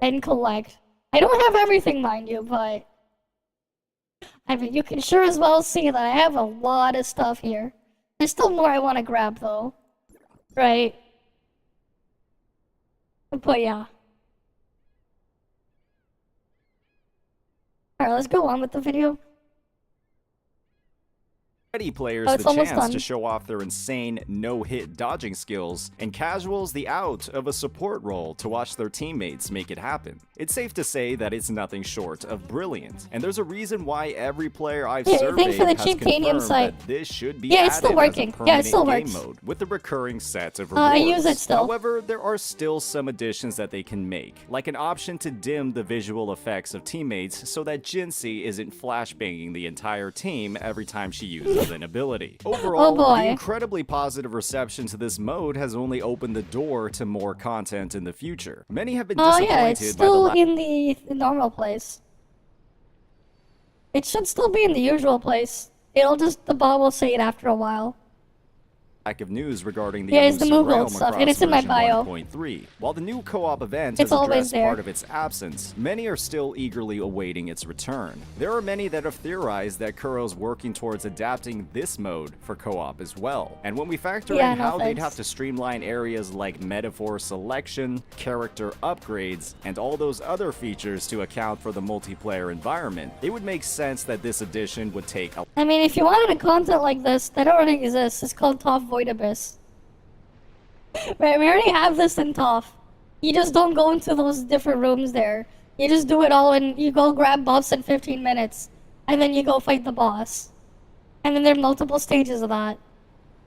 and collect. I don't have everything, mind you, but I mean, you can sure as well see that I have a lot of stuff here. There's still more I want to grab, though. Right? But yeah. Alright, let's go on with the video. Ready players the chance to show off their insane no-hit dodging skills, and casuals the out of a support role to watch their teammates make it happen. It's safe to say that it's nothing short of brilliant, and there's a reason why every player I've surveyed has confirmed that this should be added as a permanent game mode with a recurring set of rewards. I use it still. However, there are still some additions that they can make, like an option to dim the visual effects of teammates so that Jinsei isn't flashbanging the entire team every time she uses an ability. Overall, the incredibly positive reception to this mode has only opened the door to more content in the future. Many have been disappointed yeah, it's still in the normal place. It should still be in the usual place. The bot will say it after a while. lack of news regarding the it's the moogold stuff, and it's in my bio. 1.3. While the new co-op event has addressed part of its absence, many are still eagerly awaiting its return. There are many that have theorized that Kuro's working towards adapting this mode for co-op as well. And when we factor in how they'd have to streamline areas like metaphor selection, character upgrades, and all those other features to account for the multiplayer environment, it would make sense that this edition would take a I mean, if you wanted a content like this that already exists, it's called ToF Void Abyss. Right, we already have this in ToF. You just don't go into those different rooms there. You just do it all and you go grab buffs in 15 minutes. And then you go fight the boss. And then there are multiple stages of that.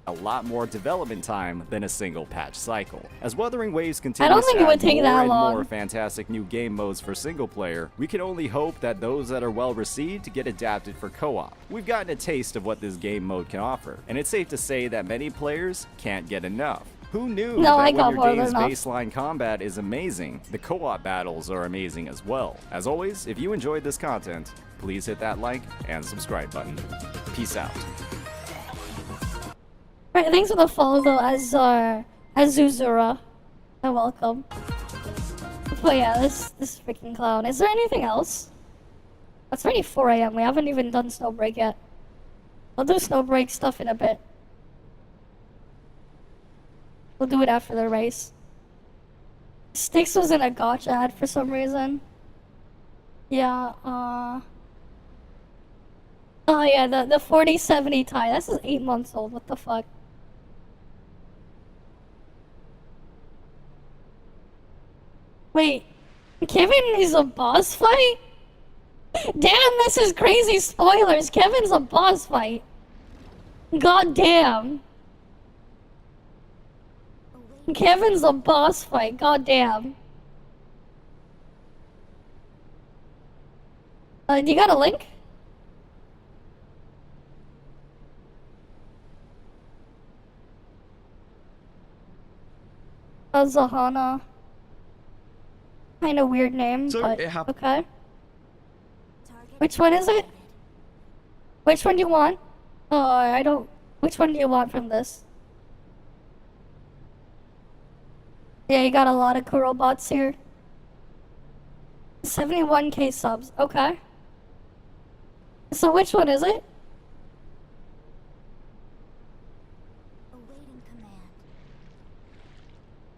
A lot more development time than a single patch cycle. As Wuthering Waves continues to add more and more fantastic new game modes for single player, we can only hope that those that are well received get adapted for co-op. We've gotten a taste of what this game mode can offer, and it's safe to say that many players can't get enough. Who knew that when your game's baseline combat is amazing, the co-op battles are amazing as well? As always, if you enjoyed this content, please hit that like and subscribe button. Peace out. Right, thanks for the follow though, Azuzura. You're welcome. But yeah, this freaking clown. Is there anything else? It's already 4 AM. We haven't even done Snowbreak yet. I'll do Snowbreak stuff in a bit. We'll do it after the race. Styx was in a Gacha ad for some reason. Yeah, oh yeah, the 4070 tie. This is 8 months old. What the fuck? Wait, Kevin is a boss fight? Damn, this is crazy spoilers. Kevin's a boss fight. God damn. Kevin's a boss fight. God damn. You got a link? Zahana. Kinda weird name, So but it okay. Which one is it? Which one do you want? Oh, I don't... Which one do you want from this? Yeah, you got a lot of cool bots here. 71k subs, okay. So which one is it?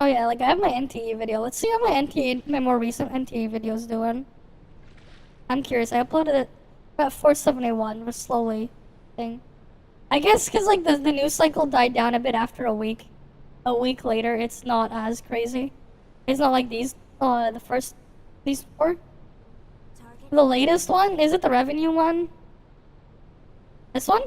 Oh yeah, like I have my NTE video. Let's see how my more recent NTE video's doing. I'm curious. I uploaded it at 471, was slowly thing. I guess because like the news cycle died down a bit after a week. A week later, it's not as crazy. It's not like these these four. The latest one, is it the revenue one? This one?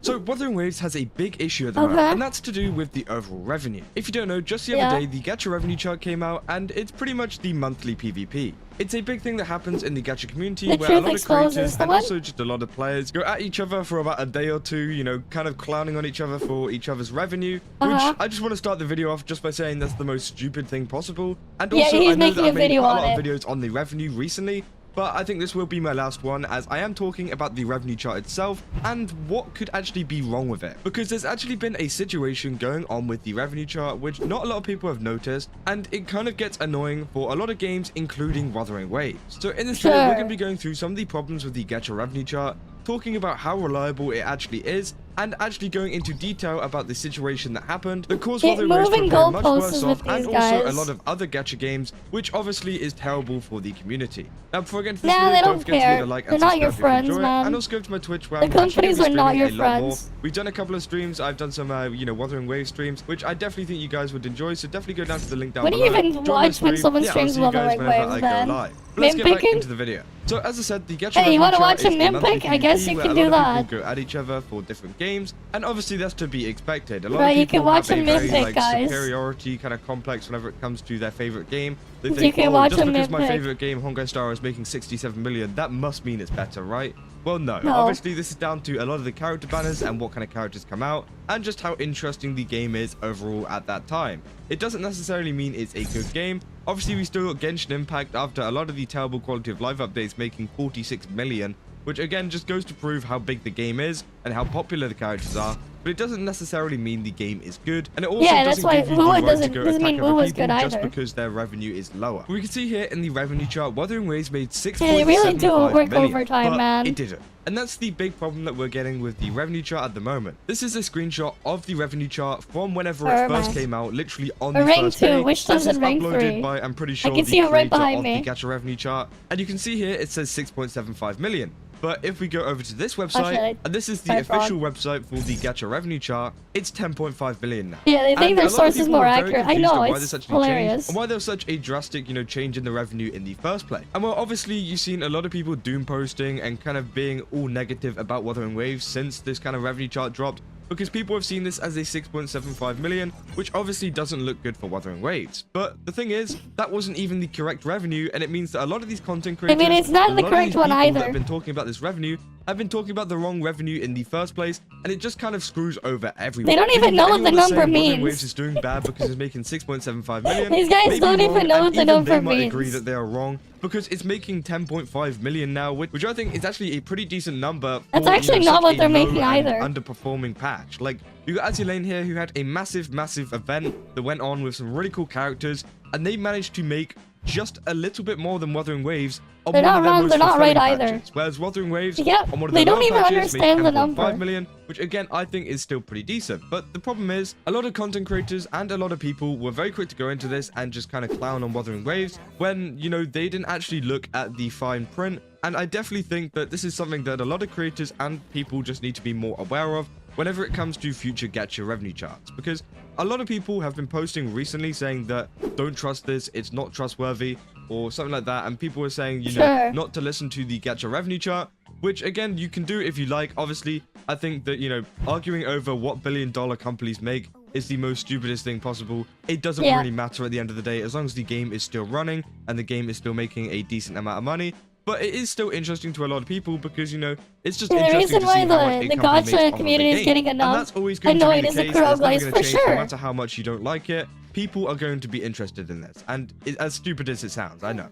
So Wuthering Waves has a big issue at the moment, and that's to do with the overall revenue. If you don't know, just the other day, the Gacha revenue chart came out, and it's pretty much the monthly PvP. It's a big thing that happens in the Gacha community where a lot of creators and also just a lot of players go at each other for about a day or two, you know, kind of clowning on each other for each other's revenue, which I just want to start the video off just by saying that's the most stupid thing possible. And also, I know that I've made quite a lot of videos on the revenue recently, but I think this will be my last one, as I am talking about the revenue chart itself and what could actually be wrong with it. Because there's actually been a situation going on with the revenue chart which not a lot of people have noticed, and it kind of gets annoying for a lot of games, including Wuthering Waves. So in this video, we're going to be going through some of the problems with the Gacha revenue chart, talking about how reliable it actually is, and actually going into detail about the situation that happened that caused Wuthering Waves to appear much worse off, and also a lot of other Gacha games, which obviously is terrible for the community. Now, before I get into this video, don't forget to leave a like and subscribe if you enjoy it, and also go to my Twitch where I'm actually streaming a lot more. We've done a couple of streams. I've done some, you know, Wuthering Waves streams, which I definitely think you guys would enjoy. So definitely go down to the link down below. What do you even watch when someone streams Wuthering Waves, then? But let's get back into the video. So as I said, the Gacha you want to watch a monthly Mimpic? I guess you can do that. Go at each other for different games, and obviously that's to be expected. A lot right, of people you can watch have a very Mimpic, guys. superiority kind of complex whenever it comes to their favorite game. They You think, can oh, watch just a because my Mimpic. favorite game, Honkai Star, is making 67 million, that must mean it's better, right? Well, no. No. Obviously, this is down to a lot of the character banners and what kind of characters come out, and just how interesting the game is overall at that time. It doesn't necessarily mean it's a good game. Obviously, we still got Genshin Impact after a lot of the terrible quality of live updates making 46 million, which again just goes to prove how big the game is and how popular the characters are. But it doesn't necessarily mean the game is good, and it also doesn't give you the right to go attack other people just because their revenue is lower. We can see here in the revenue chart, Wuthering Waves made 6.75 Yeah, they really do work million, overtime, but man. it didn't. And that's the big problem that we're getting with the revenue chart at the moment. This is a screenshot of the revenue chart from whenever it first came out, literally on the first day. Which This is doesn't rank uploaded 3. by, I'm pretty sure, I can the see it right creator behind of me. the Gacha revenue chart. And you can see here it says 6.75 million. But if we go over to this website, and this is the official website for the Gacha revenue chart, it's 10.5 billion now. Yeah, they think And their a lot of source is people more are very accurate. I confused know, on why it's this actually hilarious. changed, and why there was such a drastic, you know, change in the revenue in the first place. And well, obviously, you've seen a lot of people doom posting and kind of being all negative about Wuthering Waves since this kind of revenue chart dropped, because people have seen this as a 6.75 million, which obviously doesn't look good for Wuthering Waves. But the thing is, that wasn't even the correct revenue, and it means that a lot of these content creators, I mean, it's not the correct one either. that have been talking about this revenue, have been talking about the wrong revenue in the first place, and it just kind of screws over everyone. They don't even know what the number Wuthering means. Waves is doing bad because it's making 6.75 million. These guys may don't be even wrong, know and what the even number they might means. agree that they are wrong, because it's making 10.5 million now, which I think is actually a pretty decent number. That's for, actually you know, not such what a they're low making and either. Underperforming patch. Like, you got Azulane here who had a massive event that went on with some really cool characters, and they managed to make just a little bit more than Wuthering Waves on They're one not of their wrong, most they're not right fulfilling either. patches. Whereas Wuthering Waves Yeah, on one of they their don't lower even patches made understand the 10.5 number. million, which again I think is still pretty decent. But the problem is, a lot of content creators and a lot of people were very quick to go into this and just kind of clown on Wuthering Waves when, you know, they didn't actually look at the fine print. And I definitely think that this is something that a lot of creators and people just need to be more aware of whenever it comes to future gacha revenue charts, because a lot of people have been posting recently saying that don't trust this, it's not trustworthy, or something like that, and people were saying, you know, not to listen to the gacha revenue chart, which again, you can do if you like. Obviously, I think that, you know, arguing over what billion-dollar companies make is the most stupidest thing possible. It doesn't really matter at the end of the day, as long as the game is still running and the game is still making a decent amount of money. But it is still interesting to a lot of people because, you know, it's just interesting to see how much a company makes off of a community is game. getting enough And that's always going to be annoyed the as a case. Kuro It's never Glaze going for to change, sure. no matter how much you don't like it. People are going to be interested in this. And as stupid as it sounds, I know.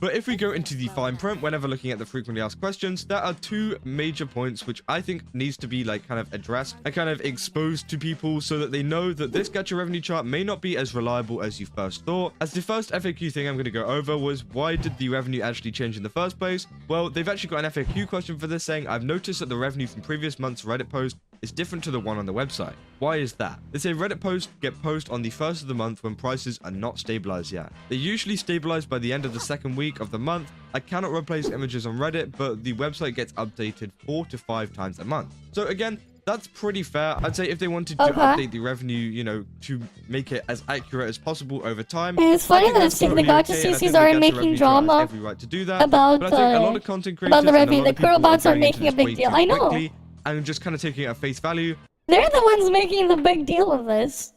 But if we go into the fine print, whenever looking at the frequently asked questions, there are two major points which I think needs to be like kind of addressed and kind of exposed to people so that they know that this gacha revenue chart may not be as reliable as you first thought. As the first FAQ thing I'm going to go over was, why did the revenue actually change in the first place? Well, they've actually got an FAQ question for this saying, I've noticed that the revenue from previous months' Reddit post is different to the one on the website. Why is that? They say Reddit posts get posted on the first of the month when prices are not stabilized yet. They're usually stabilized by the end of the second week of the month. I cannot replace images on Reddit, but the website gets updated 4 to 5 times a month. So again, that's pretty fair. I'd say if they wanted to update the revenue, you know, to make it as accurate as possible over time. And it's funny that the Gacha CCs aren't making drama every right to do that. about, but I think a lot of content creators about the revenue. and a lot The of people Kurobots are going into making a this way big deal. too I know. quickly and just kind of taking it at face value. They're the ones making the big deal of this.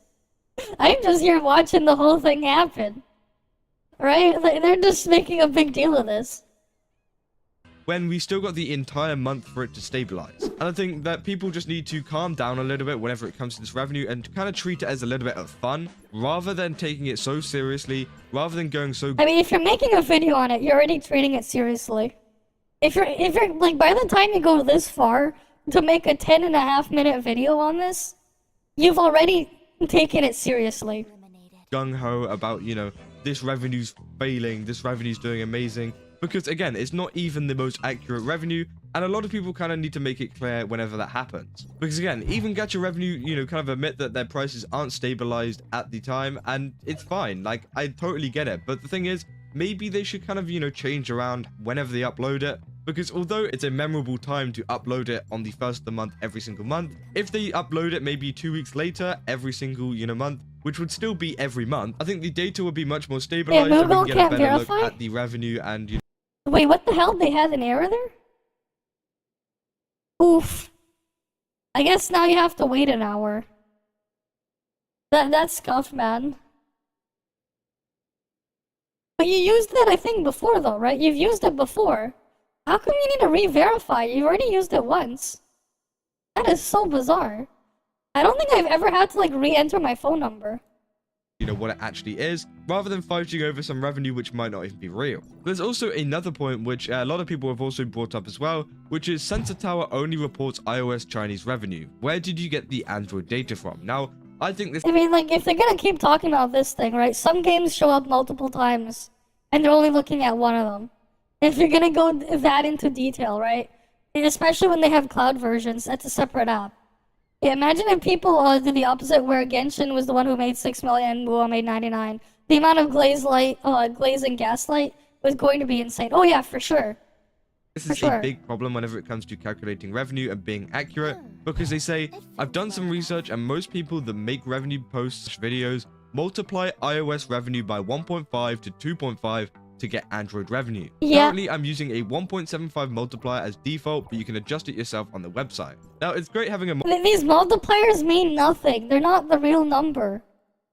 I'm just here watching the whole thing happen. Right? Like, they're just making a big deal of this. When we still got the entire month for it to stabilize. And I think that people just need to calm down a little bit whenever it comes to this revenue and kind of treat it as a little bit of fun rather than taking it so seriously, rather than going so... I mean, if you're making a video on it, you're already treating it seriously. If you're like, by the time you go this far to make a 10.5-minute video on this, you've already taken it seriously. Gung-ho about, you know, this revenue's failing, this revenue's doing amazing. Because again, it's not even the most accurate revenue, and a lot of people kind of need to make it clear whenever that happens. Because again, even gacha revenue, you know, kind of admit that their prices aren't stabilized at the time, and it's fine. Like, I totally get it. But the thing is, maybe they should kind of, you know, change around whenever they upload it. Because although it's a memorable time to upload it on the first of the month every single month, if they upload it maybe 2 weeks later every single, you know, month, which would still be every month, I think the data would be much more stabilized and we can get a better look at the revenue and, you know. Wait, what the hell? They had an error there? Oof. I guess now you have to wait an hour. That's scuffed, man. But you used it, I think, before though, right? You've used it before. How come you need to re-verify? You've already used it once. That is so bizarre. I don't think I've ever had to, like, re-enter my phone number. You know what it actually is, rather than fighting over some revenue which might not even be real. There's also another point which a lot of people have also brought up as well, which is Sensor Tower only reports iOS Chinese revenue. Where did you get the Android data from? Now, I think this... I mean, like, if they're gonna keep talking about this thing, right, some games show up multiple times, and they're only looking at one of them. If you're gonna go that into detail, right, and especially when they have cloud versions, that's a separate app. Yeah, imagine if people did the opposite, where Genshin was the one who made 6 million, Wuo made 99. The amount of glaze and gaslight was going to be insane. Oh yeah, for sure. This is a big problem whenever it comes to calculating revenue and being accurate, because they say, I've done some research and most people that make revenue posts videos multiply iOS revenue by 1.5 to 2.5 to get Android revenue. Yeah. Currently, I'm using a 1.75 multiplier as default, but you can adjust it yourself on the website. Now, it's great having a These multipliers mean nothing. They're not the real number.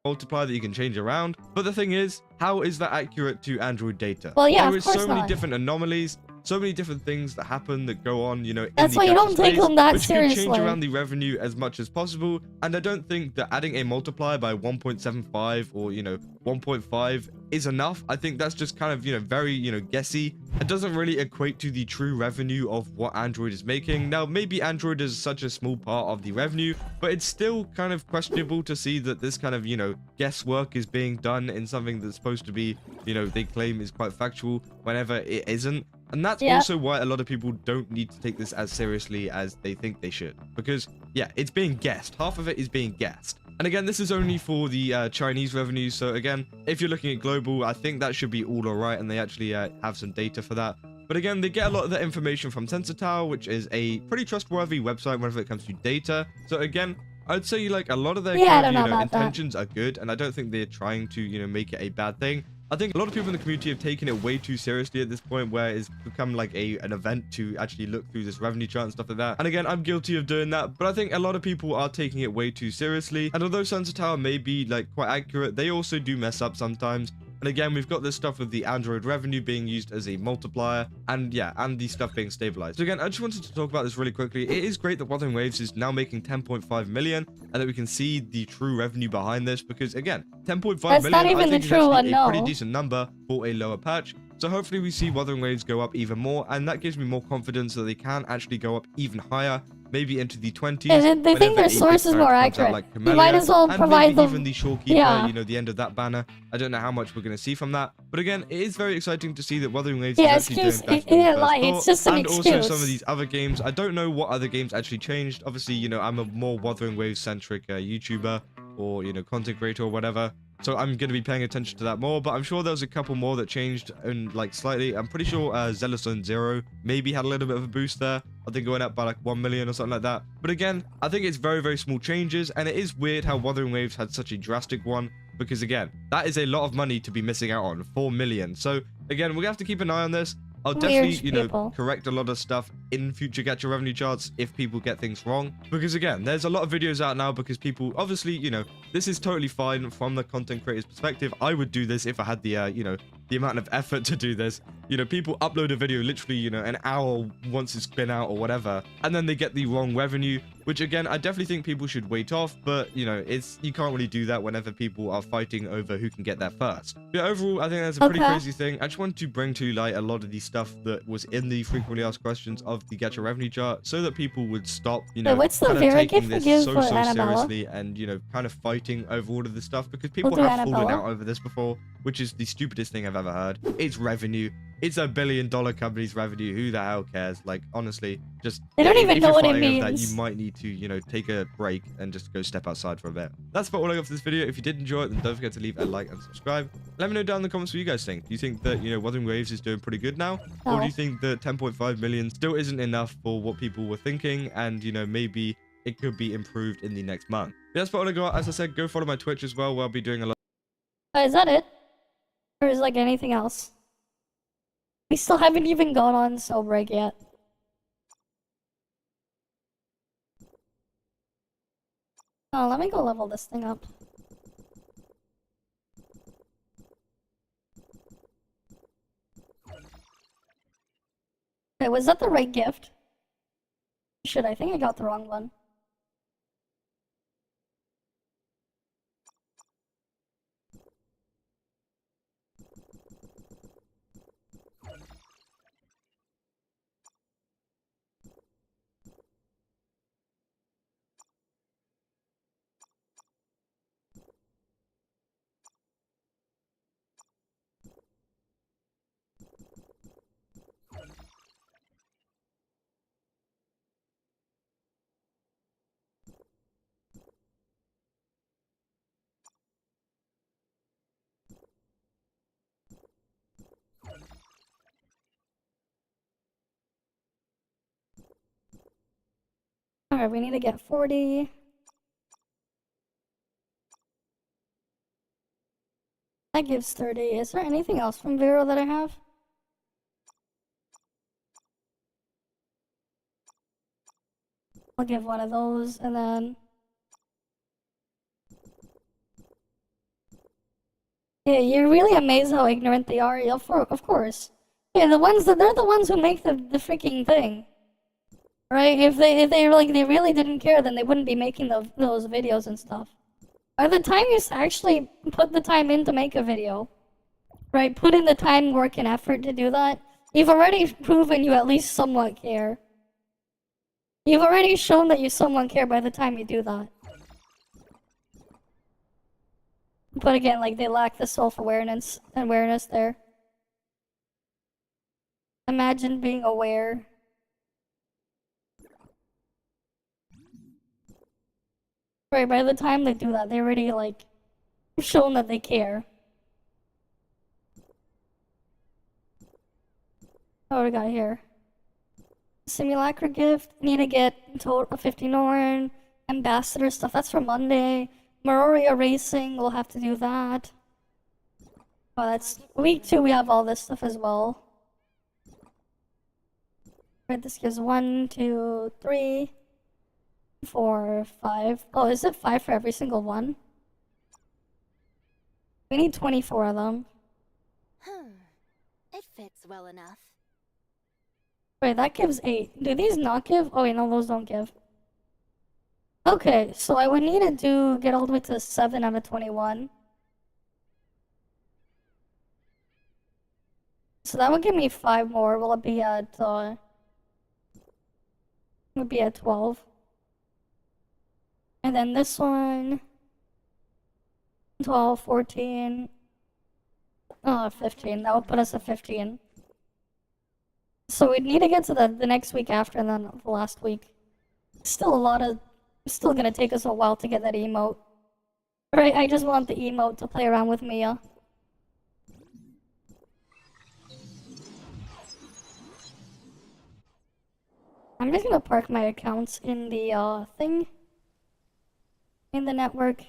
Multiplier that you can change around, but the thing is, how is that accurate to Android data? Well, yeah, there is of course so many not. different anomalies, so many different things that happen that go on, you know, That's in why the you gacha don't take space, them that which could change seriously. around the revenue as much as possible. And I don't think that adding a multiplier by 1.75 or, you know, 1.5 is enough. I think that's just kind of, you know, very, you know, guessy. It doesn't really equate to the true revenue of what Android is making. Now, maybe Android is such a small part of the revenue, but it's still kind of questionable to see that this kind of, you know, guesswork is being done in something that's supposed to be, you know, they claim is quite factual whenever it isn't. And that's also why a lot of people don't need to take this as seriously as they think they should. Because, yeah, it's being guessed. Half of it is being guessed. And again, this is only for the Chinese revenue. So again, if you're looking at global, I think that should be all alright. And they actually have some data for that. But again, they get a lot of the information from Sensor Tower, which is a pretty trustworthy website whenever it comes to data. So again, I'd say like a lot of their kind of, you know, intentions are good. And I don't think they're trying to, you know, make it a bad thing. I think a lot of people in the community have taken it way too seriously at this point, where it's become like an event to actually look through this revenue chart and stuff like that. And again, I'm guilty of doing that, but I think a lot of people are taking it way too seriously. And although Sensor Tower may be like quite accurate, they also do mess up sometimes. And again, we've got this stuff with the Android revenue being used as a multiplier, and yeah, and the stuff being stabilized. So again, I just wanted to talk about this really quickly. It is great that Wuthering Waves is now making 10.5 million, and that we can see the true revenue behind this, because again, 10.5 million, I think is actually a pretty decent number for a lower patch. So hopefully we see Wuthering Waves go up even more, and that gives me more confidence that they can actually go up even higher, maybe into the 20s. And they think their source is more accurate. Like You might as well provide them. Even the Shorekeeper, you know, the end of that banner. I don't know how much we're going to see from that. But again, it is very exciting to see that Wuthering Waves is actually doing better than the first it's just an excuse. And also some of these other games. I don't know what other games actually changed. Obviously, you know, I'm a more Wuthering Waves centric YouTuber or, you know, content creator or whatever. So I'm going to be paying attention to that more, but I'm sure there's a couple more that changed in like slightly. I'm pretty sure Zealous Zero maybe had a little bit of a boost there. I think going up by like 1 million or something like that. But again, I think it's very, very small changes, and it is weird how Wuthering Waves had such a drastic one, because again, that is a lot of money to be missing out on, 4 million. So again, we're going to have to keep an eye on this. I'll definitely, you know, correct a lot of stuff in future Gacha revenue charts if people get things wrong. Because again, there's a lot of videos out now because people, obviously, you know, this is totally fine from the content creator's perspective. I would do this if I had the, you know, the amount of effort to do this. You know, people upload a video literally, you know, an hour once it's been out or whatever, and then they get the wrong revenue, which again, I definitely think people should wait off, but you know, you can't really do that whenever people are fighting over who can get there first. But overall, I think that's a pretty crazy thing. I just wanted to bring to light a lot of the stuff that was in the frequently asked questions of the Gacha revenue chart, so that people would stop, you know, kind of taking this so seriously and, you know, kind of fighting over all of this stuff, because people have fallen out over this before, which is the stupidest thing I've ever heard. It's revenue. It's $1 billion company's revenue. Who the hell cares? Like, honestly, just they don't even know what it means. That, you might need to, you know, take a break and just go step outside for a bit. That's about all I got for this video. If you did enjoy it, then don't forget to leave a like and subscribe. Let me know down in the comments what you guys think. Do you think that, you know, Wuthering Waves is doing pretty good now? Or do you think that 10.5 million still isn't enough for what people were thinking, and, you know, maybe it could be improved in the next month? But that's about all I got. As I said, go follow my Twitch as well, where I'll be doing a lot. Is that it? Or is like anything else? We still haven't even gone on Snowbreak yet. Oh, let me go level this thing up. Wait, was that the right gift? Shit, I think I got the wrong one. Alright, we need to get 40. That gives 30. Is there anything else from Vero that I have? I'll give one of those, and then... Yeah, you're really amazed how ignorant they are. Yeah, of course. Yeah, they're the ones who make the freaking thing. Right? If they really didn't care, then they wouldn't be making those videos and stuff. By the time you actually put the time in to make a video, right? Put in the time, work, and effort to do that, you've already proven you at least somewhat care. You've already shown that you somewhat care by the time you do that. But again, like, they lack the self-awareness there. Imagine being aware. Right, by the time they do that, they already, like, shown that they care. What do we got here? Simulacra gift. Need to get total 15 Oran. Ambassador stuff. That's for Monday. Maroria Racing. We'll have to do that. Oh, that's week 2. We have all this stuff as well. Right, this gives 1, 2, 3, 4, 5. Oh, is it 5 for every single one? We need 24 of them. It fits well enough. Wait, that gives 8. Do these not give? Oh wait, no, those don't give. Okay, so I would need to get all the way to 7 out of 21. So that would give me 5 more. Will it be at, it would be at 12. And then this one, 12, 14, 15. That would put us at 15. So we'd need to get to the next week after, and then the last week. Still gonna take us a while to get that emote. Right, I just want the emote to play around with Mia. I'm just gonna park my accounts in the thing. In the network.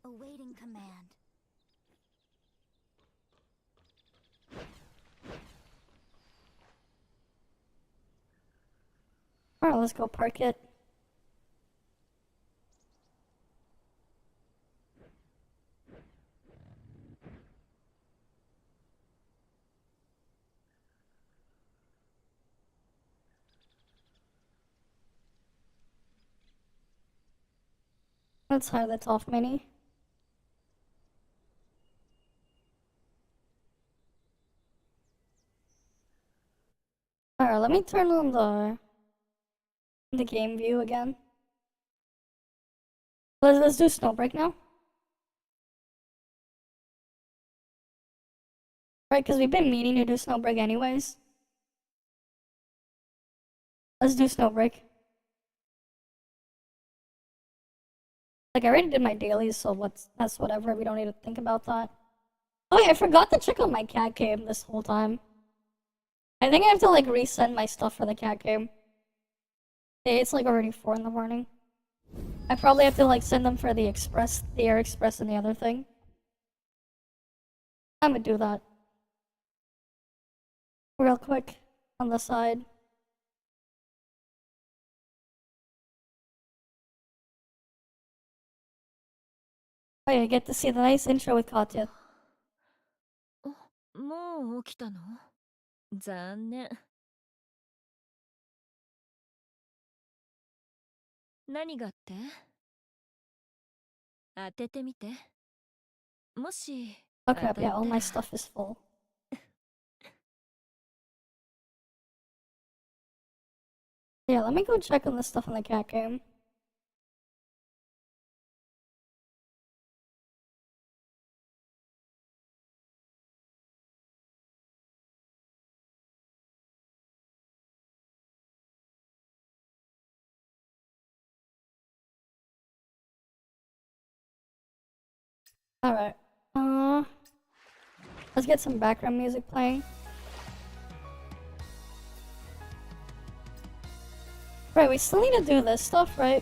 Awaiting command. Alright, let's go park it. Let's hire the ToF Mini. Alright, let me turn on the game view again. Let's do Snowbreak now. Right, because we've been meaning to do Snowbreak anyways. Let's do Snowbreak. Like, I already did my dailies, so that's whatever. We don't need to think about that. Oh yeah, I forgot to check on my cat game this whole time. I think I have to, like, resend my stuff for the cat game. It's, like, already 4 in the morning. I probably have to, like, send them for the express, the Air Express and the other thing. I'm gonna do that. Real quick, on the side. Oh yeah, I get to see the nice intro with Katya. もう起きたの？残念。何がって当ててみて。もし。Oh crap, yeah, all my stuff is full. Yeah, let me go check on the stuff in the cat game. Alright, let's get some background music playing. Right, we still need to do this stuff, right?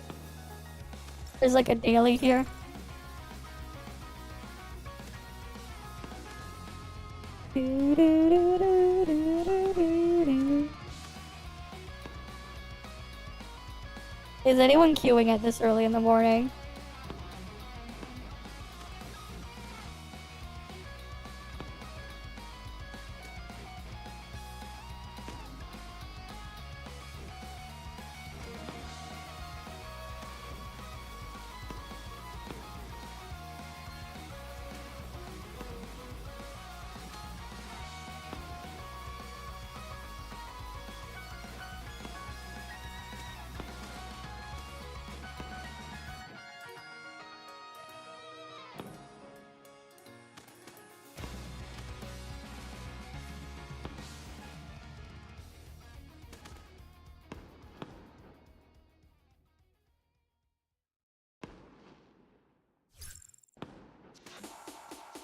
There's like a daily here. Is anyone queuing at this early in the morning?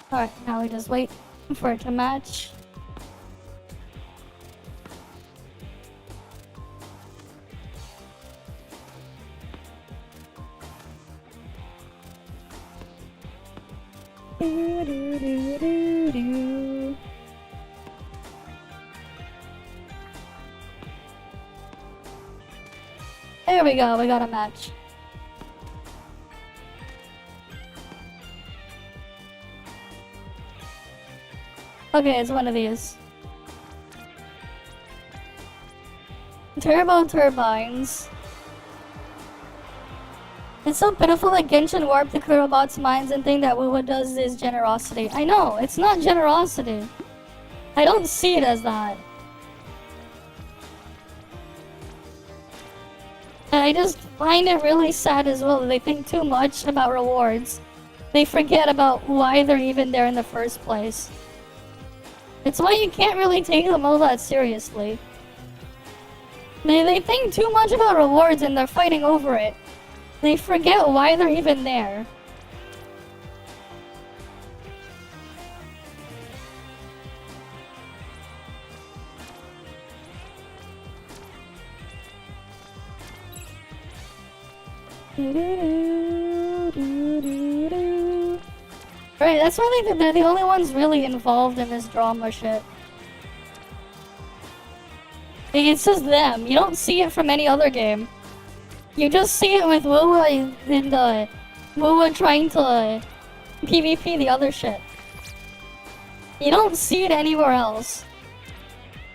Alright, now we just wait for it to match. Do, do, do, do, do. There we go, we got a match. Okay, it's one of these. Turbo turbines. It's so pitiful that Genshin warped the Kurobot's minds and think that what does is generosity. I know, it's not generosity. I don't see it as that. And I just find it really sad as well that they think too much about rewards. They forget about why they're even there in the first place. It's why you can't really take them all that seriously. They think too much about rewards and they're fighting over it. They forget why they're even there. Right, that's why they're the only ones really involved in this drama shit. It's just them. You don't see it from any other game. You just see it with Wuwa and Wuwa trying to PvP the other shit. You don't see it anywhere else.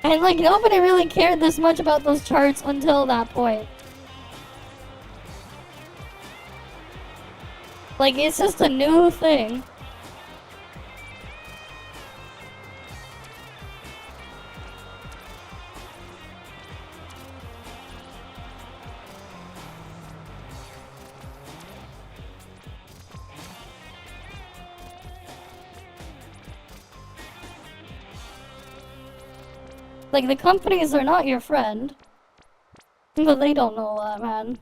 And like nobody really cared this much about those charts until that point. Like it's just a new thing. Like, the companies are not your friend. But they don't know that, man.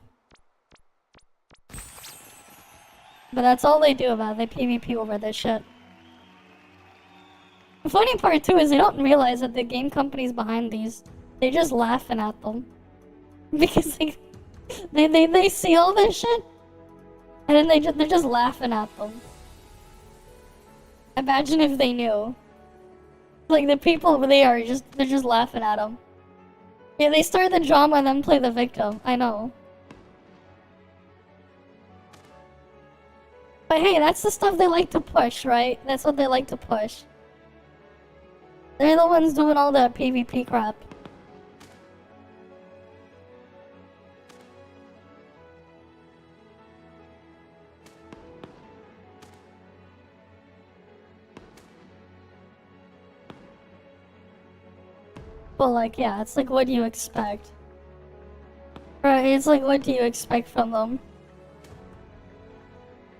But that's all they do about it. They PvP over this shit. The funny part, too, is they don't realize that the game companies behind these, they're just laughing at them. Because they see all this shit, and then they're just laughing at them. Imagine if they knew. Like the people over there are they're just laughing at them. Yeah, they start the drama and then play the victim. I know. But hey, that's the stuff they like to push, right? That's what they like to push. They're the ones doing all that PvP crap. Well, like, yeah, it's like, what do you expect? Right, it's like, what do you expect from them?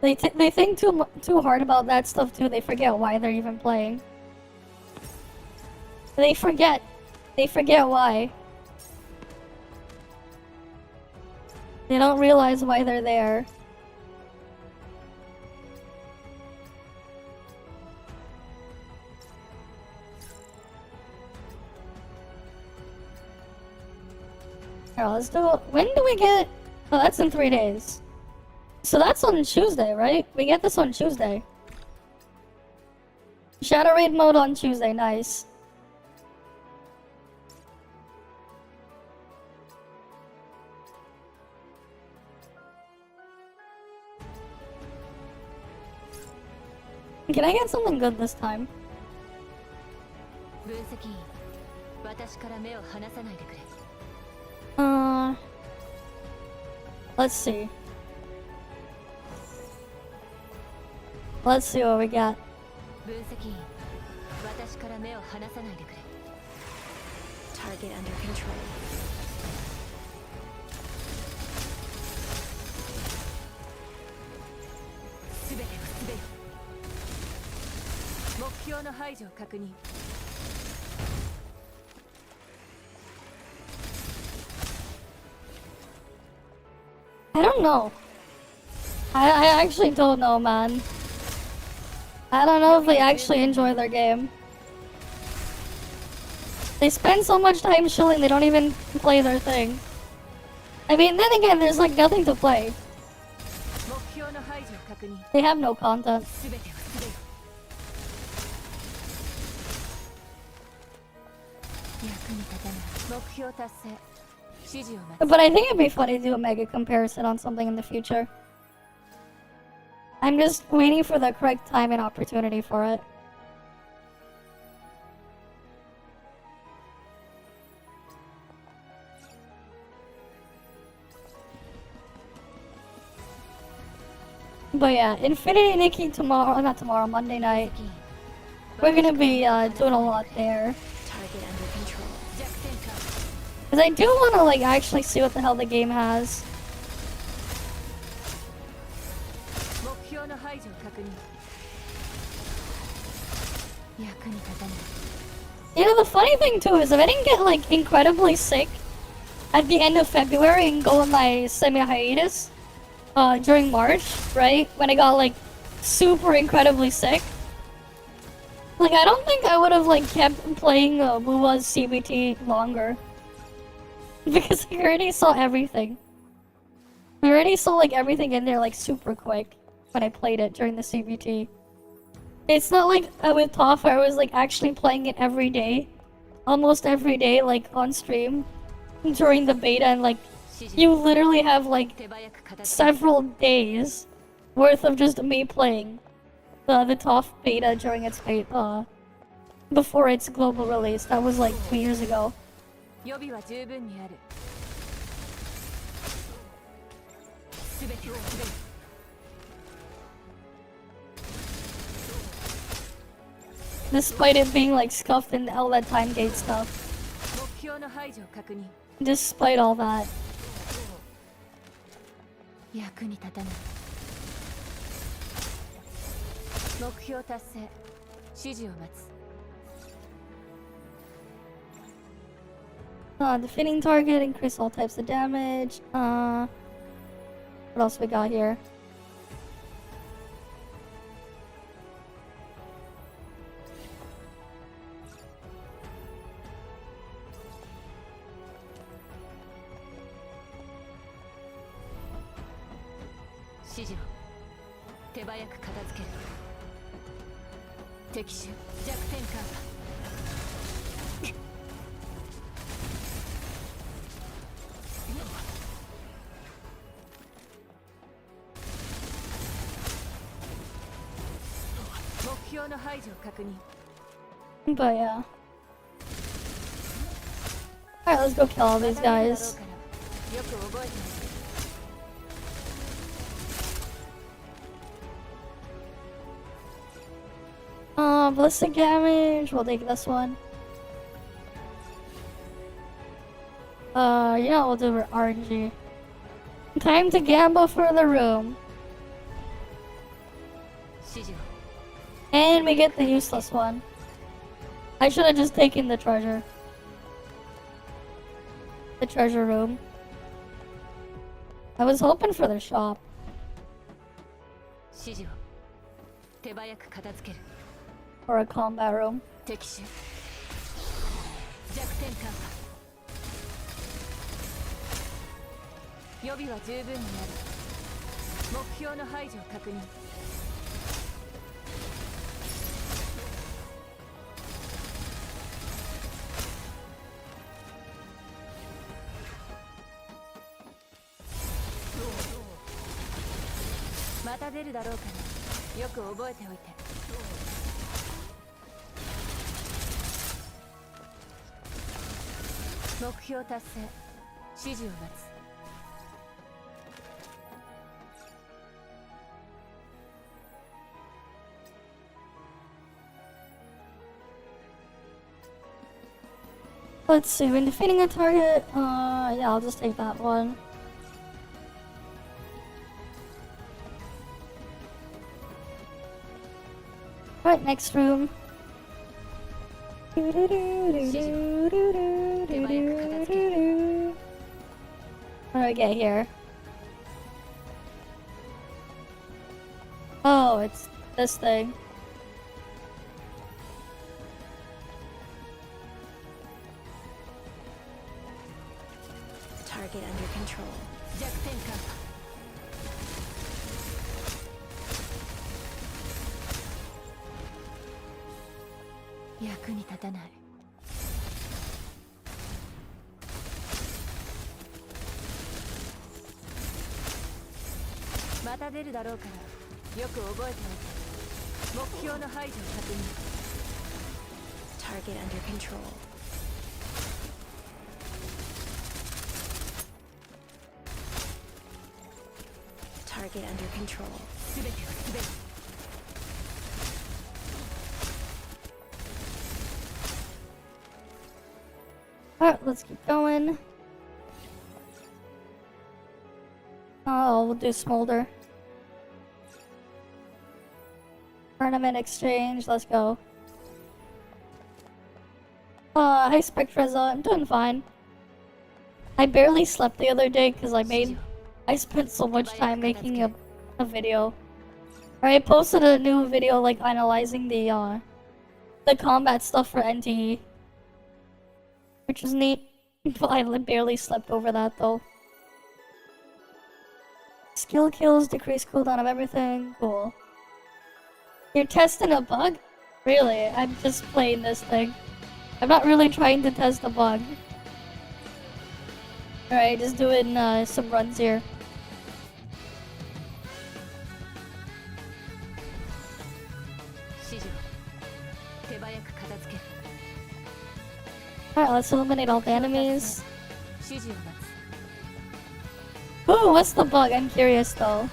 They think too hard about that stuff, too. They forget why they're even playing. They forget why. They don't realize why they're there. Here, let's do it. When do we get... Oh, that's in 3 days. So that's on Tuesday, right? We get this on Tuesday. Shadow Raid mode on Tuesday, nice. Can I get something good this time? Let's see. Let's see what we got. Target under control. I don't know. I actually don't know, man. I don't know if they actually enjoy their game. They spend so much time chilling, they don't even play their thing. I mean, then again, there's like nothing to play. They have no content. But I think it'd be funny to do a mega comparison on something in the future. I'm just waiting for the correct time and opportunity for it. But yeah, Infinity Nikki tomorrow, not tomorrow, Monday night. We're gonna be doing a lot there. Target under control. Cause I do wanna like actually see what the hell the game has. You know, the funny thing too is if I didn't get like incredibly sick at the end of February and go on my semi-hiatus during March, right? When I got like super incredibly sick. Like I don't think I would have like kept playing Wuwa's CBT longer. Because I already saw everything. We already saw like everything in there like super quick when I played it during the CBT. It's not like with ToF where I was like actually playing it every day. Almost every day, like on stream. During the beta, and like you literally have like several days worth of just me playing the ToF beta during its before its global release. That was like 2 years ago. Despite it being like scuffed in all that time gate stuff. Despite all that. Defeating target, increase all types of damage. What else we got here? But yeah. Alright, let's go kill all these guys. Ballistic damage, we'll take this one. Yeah, we'll do RNG. Time to gamble for the room. And we get the useless one. I should have just taken the treasure. The treasure room. I was hoping for the shop. Or a combat room. Let's see, when defeating a target, yeah, I'll just take that one. Right, next room. How do I get here? Oh, it's this thing. Target under control. 役に立たない。また出るだろうからよく覚えておけ。目標の排除を確認。Target under control. Target under control. すべてをすべて。Alright, let's keep going. Oh, we'll do Smolder. Tournament exchange, let's go. Hi Spectreza, I'm doing fine. I barely slept the other day because I spent so much time making a video. I posted a new video like analyzing the combat stuff for NTE. Which is neat, but I barely slept over that though. Skill kills decrease cooldown of everything. Cool. You're testing a bug? Really? I'm just playing this thing. I'm not really trying to test a bug. Alright, just doing some runs here. Alright, let's eliminate all the enemies. Ooh, what's the bug? I'm curious though.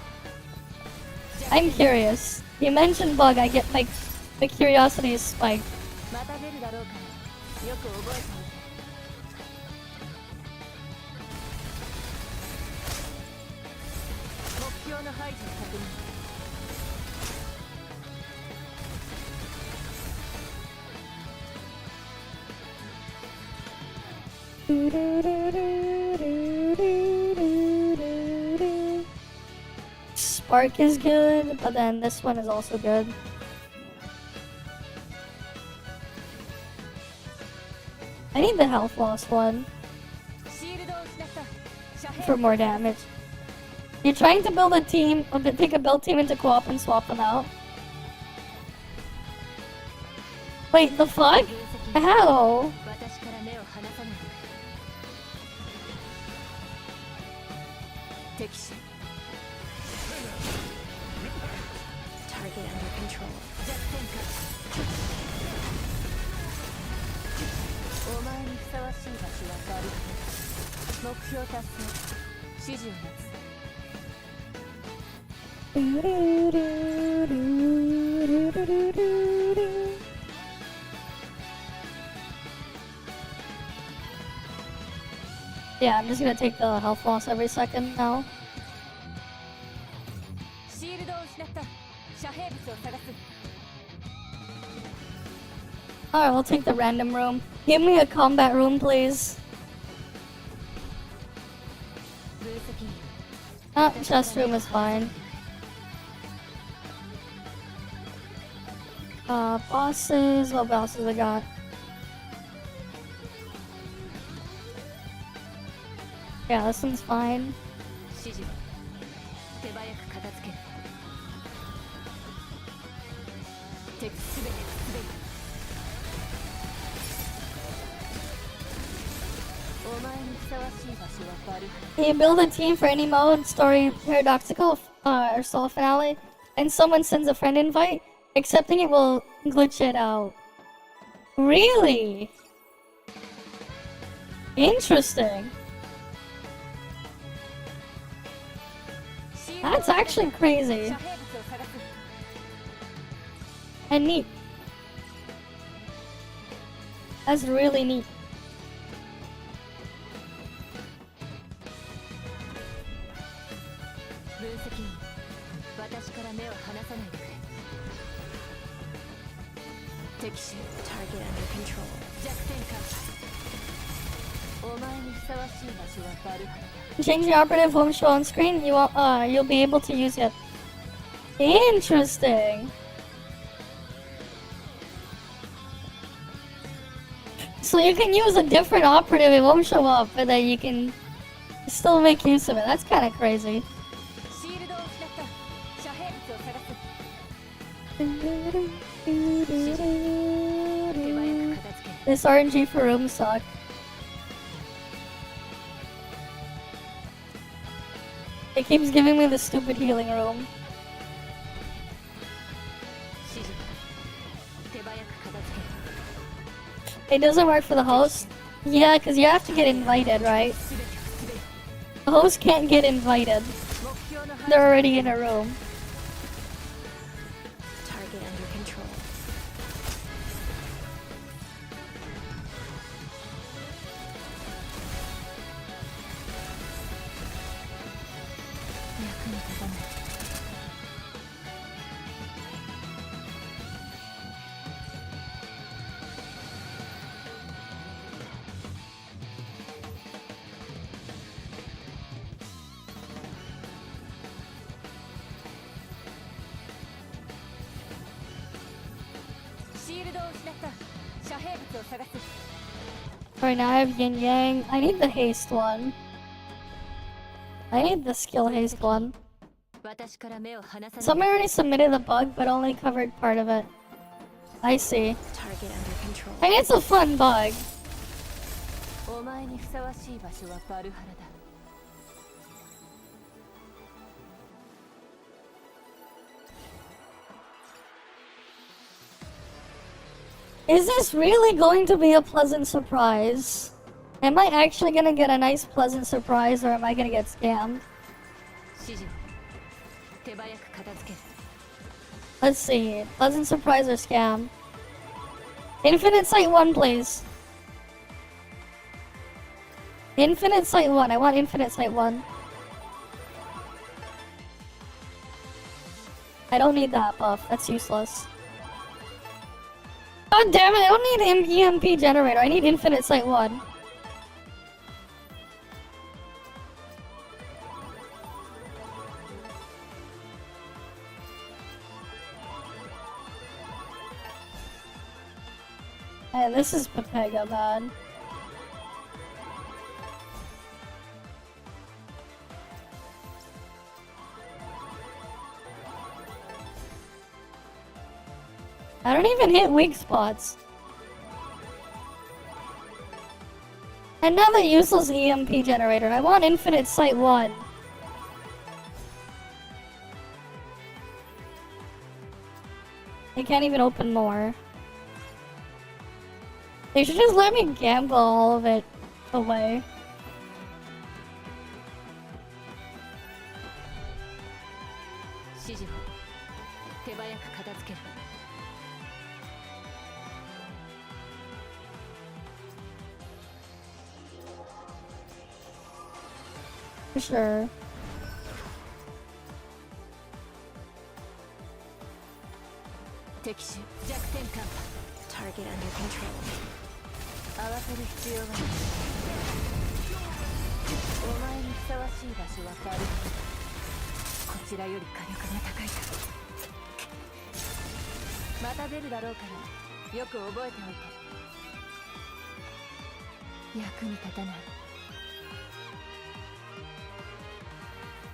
I'm curious. You mentioned bug, I get my curiosity is spiked. Spark is good, but then this one is also good. I need the health loss one for more damage. You're trying to build a team, take a build team into co-op and swap them out. Wait, the fuck? How? Target under control. お前にふさわしい場所はバルカ。目標達成。指示を待つ。Yeah, I'm just gonna take the health loss every second now. Alright, we'll take the random room. Give me a combat room, please. Oh, chest room is fine. Bosses. What bosses I got? Yeah, this one's fine. Can you build a team for any mode, story, paradoxical, or solo finale, and someone sends a friend invite? Accepting it will glitch it out. Really? Interesting. That's actually crazy. And neat. That's really neat. Target under control. Changing operative won't show on screen. You'll be able to use it. Interesting. So you can use a different operative. It won't show up, but then you can Still make use of it. That's kind of crazy. This RNG for rooms suck. It keeps giving me the stupid healing room. It doesn't work for the host? Yeah, because you have to get invited, right? The host can't get invited. They're already in a room. Target under control. Right now I have Yin Yang. I need the haste one. I need the skill haste one. Someone already submitted the bug, but only covered part of it. I see. Target under control. I mean, it's a fun bug. Is this really going to be a pleasant surprise? Am I actually gonna get a nice pleasant surprise, or am I gonna get scammed? Let's see. Pleasant surprise or scam? Infinite Sight 1, please. Infinite Sight 1. I want Infinite Sight 1. I don't need that buff. That's useless. God damn it, I don't need an EMP generator. I need Infinite Sight 1. Man, this is Pepega bad. I don't even hit weak spots. Another useless EMP generator. I want Infinite Sight 1. I can't even open more. They should just let me gamble all of it away. For sure. Target under control.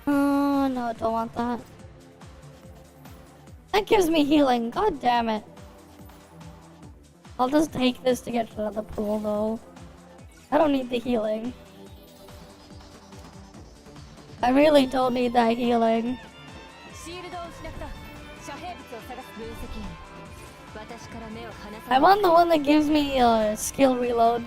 Oh no, don't want that. That gives me healing. God damn it. I'll just take this to get to another pool though. I don't need the healing. I really don't need that healing. I want the one that gives me skill reload.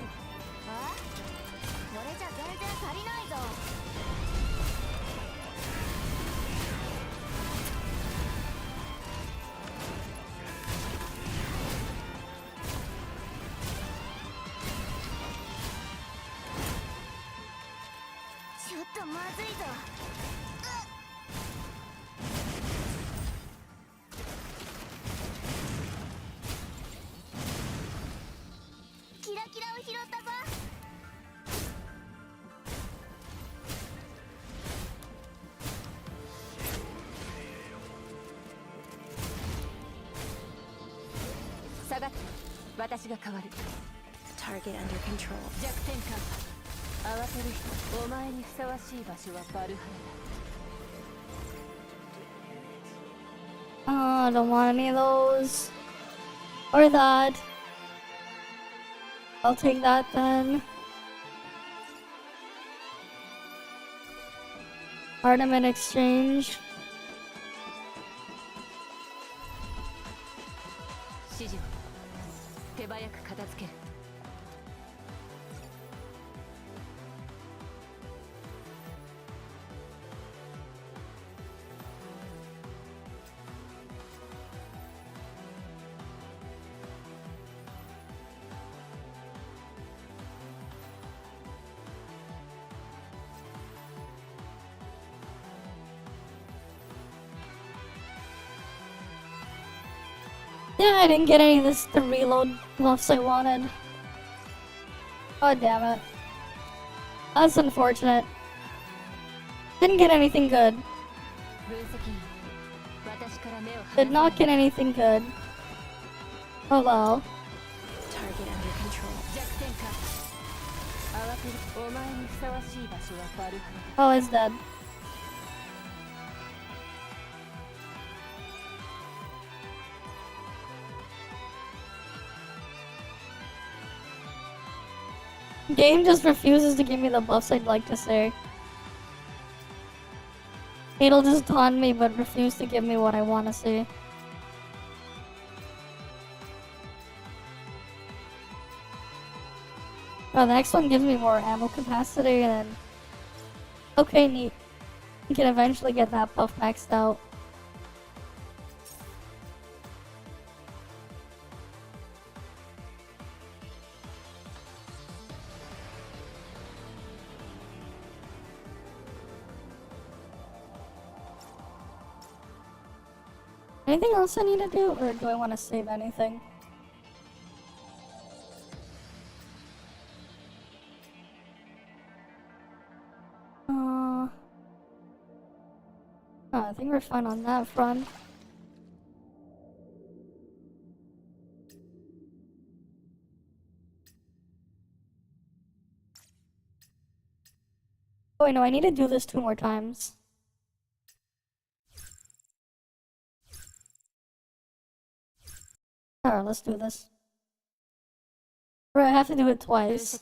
Target under control. I don't want any of those. Or that. I'll take that then. Ornament exchange. Yeah, I didn't get any of the reload buffs I wanted. God damn it. That's unfortunate. Didn't get anything good. Did not get anything good. Oh well. Target under control. Oh, it's dead. Game just refuses to give me the buffs I'd like to see. It'll just taunt me but refuse to give me what I want to see. Oh, the next one gives me more ammo capacity and then... Okay, neat. You can eventually get that buff maxed out. Anything else I need to do, or do I want to save anything? Oh, I think we're fine on that front. Oh, wait, no, I need to do this 2 more times. Alright, let's do this. Right, I have to do it twice.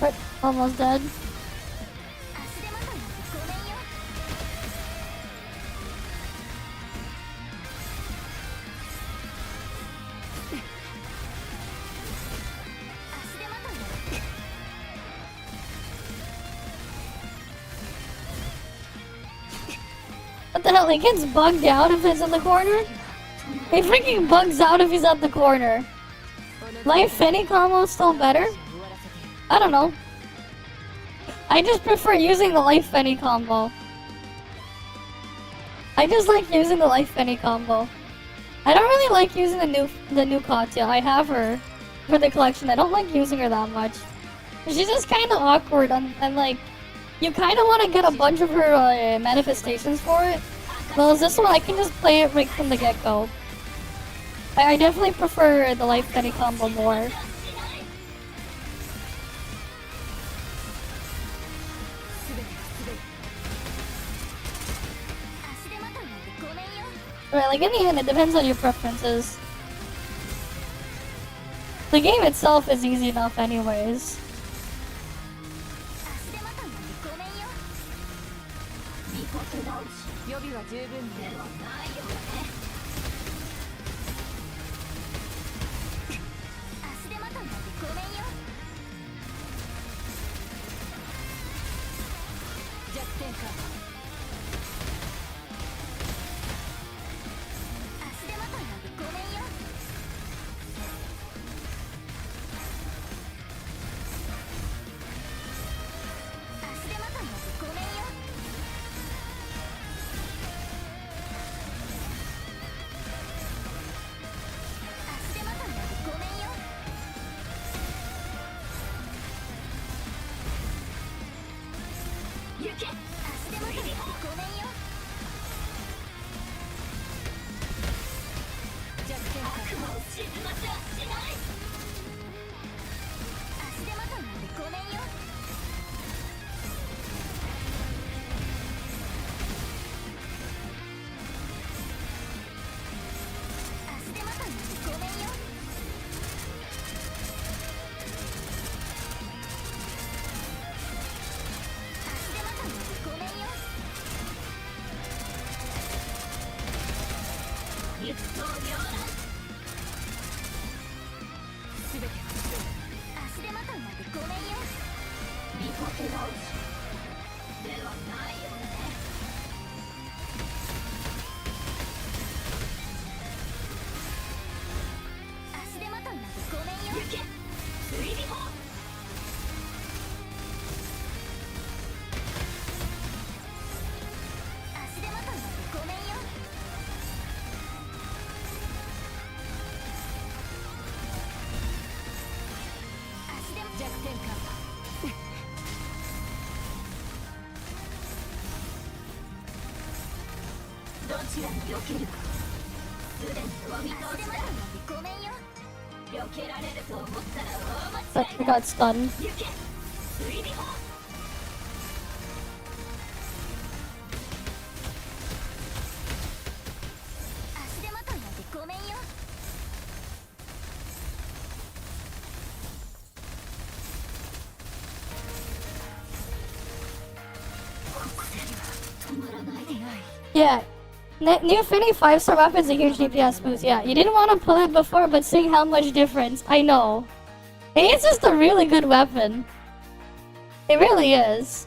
But almost dead. What the hell? He gets bugged out if he's in the corner? He freaking bugs out if he's at the corner. Life Finny combo is still better? I don't know. I just prefer using the Life Finny combo. I just like using the Life Finny combo. I don't really like using the new Katya. I have her for the collection. I don't like using her that much. She's just kind of awkward and like, you kind of want to get a bunch of her manifestations for it. Whereas this one, I can just play it right from the get-go. I definitely prefer the Life Finny combo more. Right, like in the end, it depends on your preferences. The game itself is easy enough anyways. But I got stunned. Yeah. New Finny 5-star weapon is a huge DPS boost. Yeah, you didn't want to pull it before, but seeing how much difference, I know. It's just a really good weapon. It really is.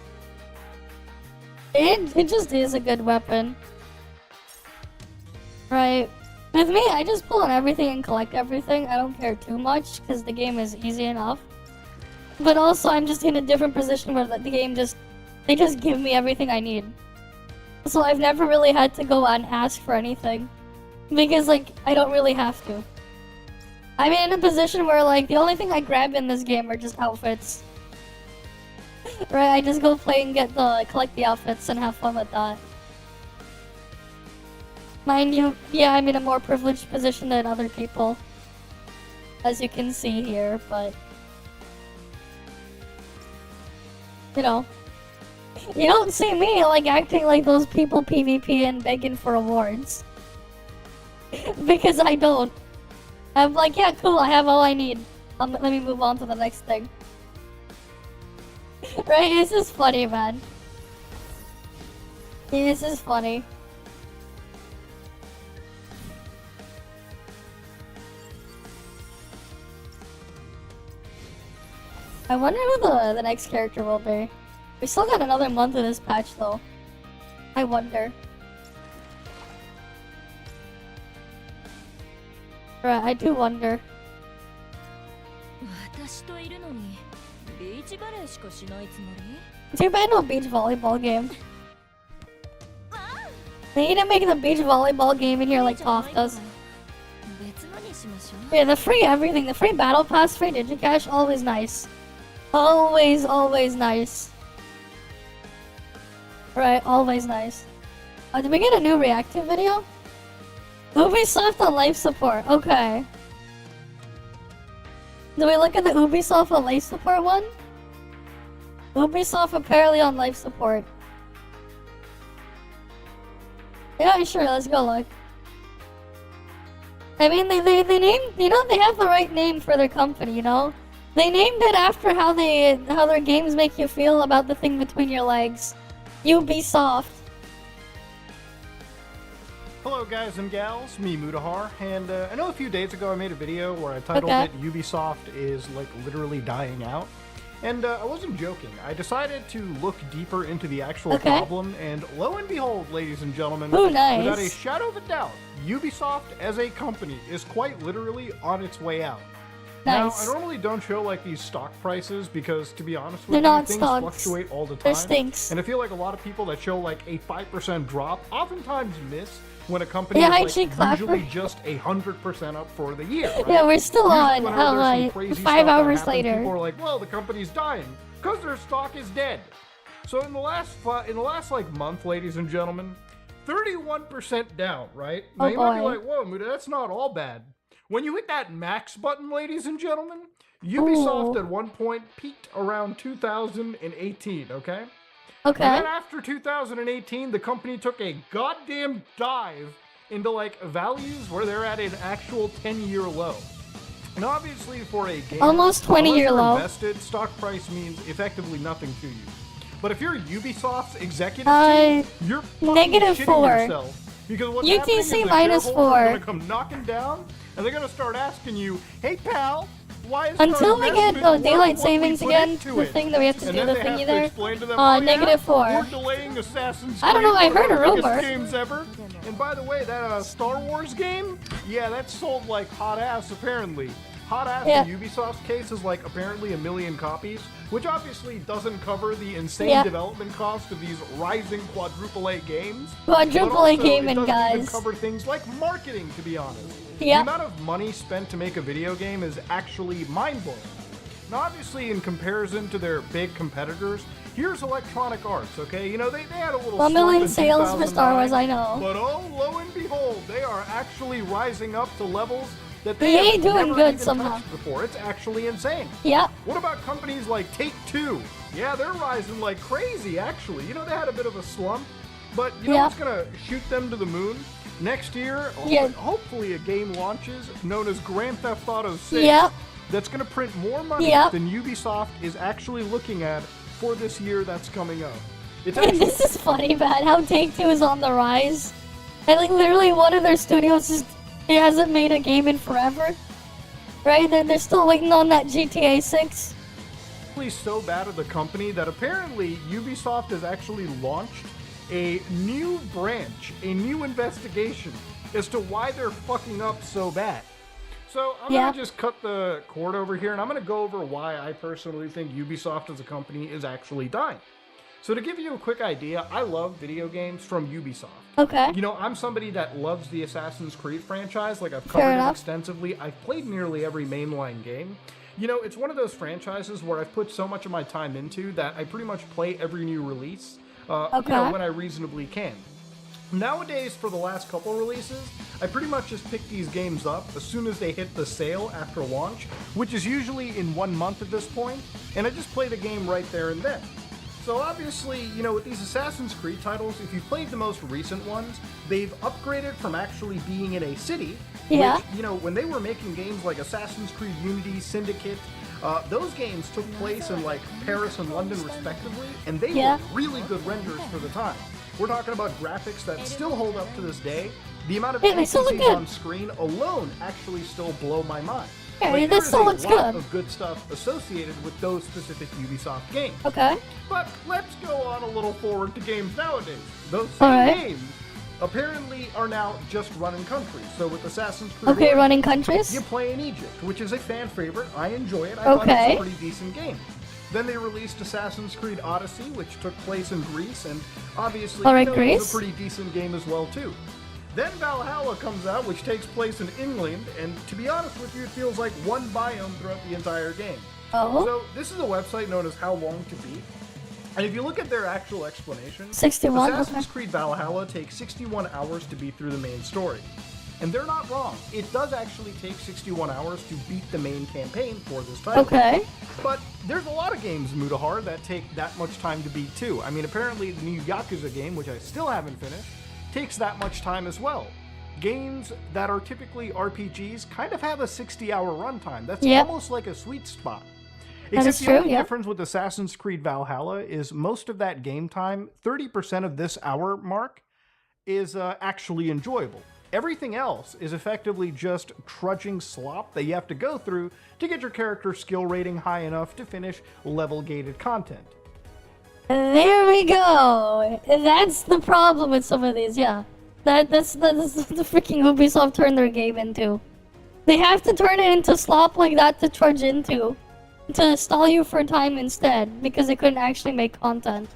It just is a good weapon. Right. With me, I just pull on everything and collect everything. I don't care too much, because the game is easy enough. But also, I'm just in a different position where the game they just give me everything I need. So I've never really had to go and ask for anything. Because, like, I don't really have to. I'm in a position where, like, the only thing I grab in this game are just outfits. Right, I just go play and collect the outfits and have fun with that. Mind you, yeah, I'm in a more privileged position than other people. As you can see here, but... you know, you don't see me like acting like those people PvP and begging for awards. Because I don't. I'm like, yeah, cool, I have all I need. Let me move on to the next thing. Right? This is funny, man. This is funny. I wonder who the next character will be. We still got another month of this patch, though. I wonder. Right, I do wonder. Too bad no beach volleyball game. They need to make the beach volleyball game in here like ToF does. Yeah, the free everything, the free battle pass, free digicash, always nice. Always, always nice. Right, always nice. Did we get a new reactive video? Ubisoft on life support, okay. Do we look at the Ubisoft on life support one? Ubisoft apparently on life support. Yeah, sure, let's go look. I mean, they named, you know, they have the right name for their company, you know? They named it after how their games make you feel about the thing between your legs. Ubisoft. Hello guys and gals, me Mudahar, and I know a few days ago I made a video where I titled it Ubisoft is like literally dying out. And I wasn't joking. I decided to look deeper into the actual problem, and lo and behold, ladies and gentlemen, without a shadow of a doubt, Ubisoft as a company is quite literally on its way out. Now, I normally don't show like these stock prices because, to be honest with you, things fluctuate all the time. And I feel like a lot of people that show like a 5% drop oftentimes miss when a company is like usually just 100% up for the year. Right? Yeah, we're still on like 5 hours later. People are like, well, the company's dying because their stock is dead. So in the last like month, ladies and gentlemen, 31% down, right? Now you might be like, whoa, Muda, that's not all bad. When you hit that max button, ladies and gentlemen, Ubisoft at one point peaked around 2018, okay? Okay. And then after 2018, the company took a goddamn dive into like values where they're at an actual 10-year low. And obviously for a game, almost 20-year low. Invested, stock price means effectively nothing to you. But if you're Ubisoft's executive team, you're fucking shitting yourself. Because what's happening is the shareholders are gonna come knocking down, and they're gonna start asking you, "Hey pal, why is until we get daylight savings again, the thing that we have to do the thingy there, -4. We're delaying Assassin's Creed. I don't know. I heard a rumor. Games ever. And by the way, that Star Wars game, yeah, that sold like hot ass apparently. Hot ass in Ubisoft's case is like apparently 1 million copies, which obviously doesn't cover the insane development cost of these rising quadruple A games. Quadruple A gaming, guys. It doesn't even cover things like marketing, to be honest. The amount of money spent to make a video game is actually mind-blowing. Now, obviously, in comparison to their big competitors, here's Electronic Arts, okay? You know, they had a little 1 million sales for Star Wars, I know. But oh, lo and behold, they are actually rising up to levels that they ain't have doing never good even somehow touched before. It's actually insane. Yeah. What about companies like Take-Two? Yeah, they're rising like crazy, actually. You know, they had a bit of a slump, but you know what's gonna shoot them to the moon? Next year, hopefully a game launches known as Grand Theft Auto 6 that's gonna print more money than Ubisoft is actually looking at for this year that's coming up. This is funny, man, how Take-Two is on the rise. And like literally one of their studios just hasn't made a game in forever. Right? They're still waiting on that GTA 6. So bad at the company that apparently Ubisoft has actually launched a new branch, a new investigation as to why they're fucking up so bad. So I'm gonna just cut the cord over here and I'm gonna go over why I personally think Ubisoft as a company is actually dying. So to give you a quick idea, I love video games from Ubisoft. Okay. You know, I'm somebody that loves the Assassin's Creed franchise. Like, I've covered it extensively. I've played nearly every mainline game. You know, it's one of those franchises where I've put so much of my time into that I pretty much play every new release, you know, when I reasonably can. Nowadays, for the last couple releases, I pretty much just pick these games up as soon as they hit the sale after launch, which is usually in 1 month at this point, and I just play the game right there and then. So obviously, you know, with these Assassin's Creed titles, if you played the most recent ones, they've upgraded from actually being in a city, Yeah. which, you know, when they were making games like Assassin's Creed Unity, Syndicate, those games took place in like Paris and London respectively, and they were really good renders for the time. We're talking about graphics that still hold up to this day. The amount of NPCs on screen alone actually still blow my mind. Yeah, Like, this still looks there's a lot good. of good stuff associated with those specific Ubisoft games. Okay. But let's go on a little forward to games nowadays. Those All same right. games apparently are now just running countries. So with Assassin's Creed, Okay, running countries. you play in Egypt, which is a fan favorite. I enjoy it. I thought it Okay. was a pretty decent game. Then they released Assassin's Creed Odyssey, which took place in Greece, and obviously All right, it was Greece. a pretty decent game as well too. Then Valhalla comes out, which takes place in England, and to be honest with you, it feels like one biome throughout the entire game. Oh. So this is a website known as How Long to Beat, and if you look at their actual explanation, 61, Assassin's okay. Creed Valhalla takes 61 hours to beat through the main story. And they're not wrong. It does actually take 61 hours to beat the main campaign for this title. Okay. But there's a lot of games, Mutahar, that take that much time to beat too. I mean, apparently the new Yakuza game, which I still haven't finished, takes that much time as well. Games that are typically RPGs kind of have a 60-hour runtime. That's almost like a sweet spot. That Except is the true, only yeah. difference with Assassin's Creed Valhalla is most of that game time, 30% of this hour mark, is actually enjoyable. Everything else is effectively just trudging slop that you have to go through to get your character skill rating high enough to finish level-gated content. There we go. That's the problem with some of these, yeah. That's the freaking Ubisoft turned their game into. They have to turn it into slop like that to trudge into. To stall you for time instead, because they couldn't actually make content.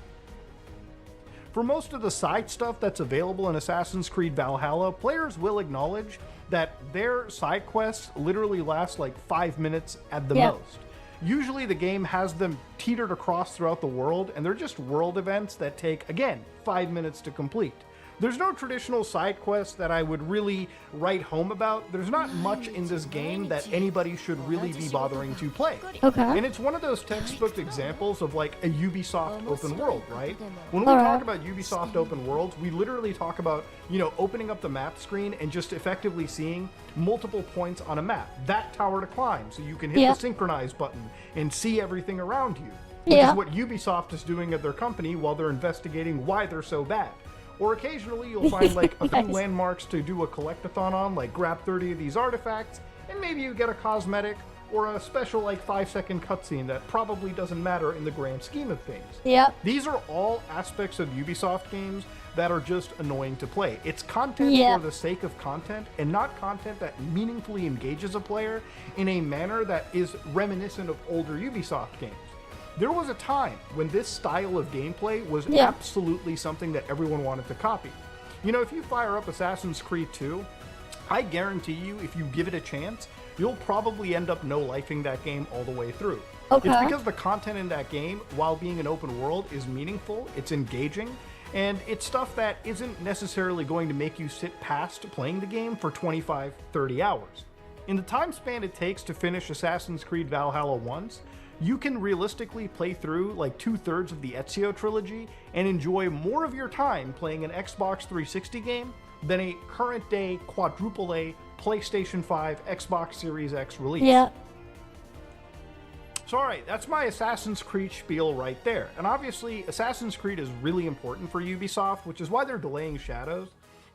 For most of the side stuff that's available in Assassin's Creed Valhalla, players will acknowledge that their side quests literally last like 5 minutes at the most. Usually the game has them teetered across throughout the world, and they're just world events that take, again, 5 minutes to complete. There's no traditional side quest that I would really write home about. There's not much in this game that anybody should really be bothering to play. Okay. And it's one of those textbook examples of like a Ubisoft open world, right? When we talk about Ubisoft open worlds, we literally talk about, you know, opening up the map screen and just effectively seeing multiple points on a map. That tower to climb, so you can hit the synchronize button and see everything around you. Which is what Ubisoft is doing at their company while they're investigating why they're so bad. Or occasionally you'll find like a few landmarks to do a collectathon on, like grab 30 of these artifacts, and maybe you get a cosmetic or a special like 5-second cutscene that probably doesn't matter in the grand scheme of things. Yep. These are all aspects of Ubisoft games that are just annoying to play. It's content for the sake of content, and not content that meaningfully engages a player in a manner that is reminiscent of older Ubisoft games. There was a time when this style of gameplay was absolutely something that everyone wanted to copy. You know, if you fire up Assassin's Creed 2, I guarantee you, if you give it a chance, you'll probably end up no-lifing that game all the way through. Okay. It's because the content in that game, while being an open world, is meaningful, it's engaging, and it's stuff that isn't necessarily going to make you sit past playing the game for 25, 30 hours. In the time span it takes to finish Assassin's Creed Valhalla once, you can realistically play through like 2/3 of the Ezio trilogy and enjoy more of your time playing an Xbox 360 game than a current day quadruple A PlayStation 5 Xbox Series X release. Yeah. So alright, that's my Assassin's Creed spiel right there. And obviously Assassin's Creed is really important for Ubisoft, which is why they're delaying Shadows.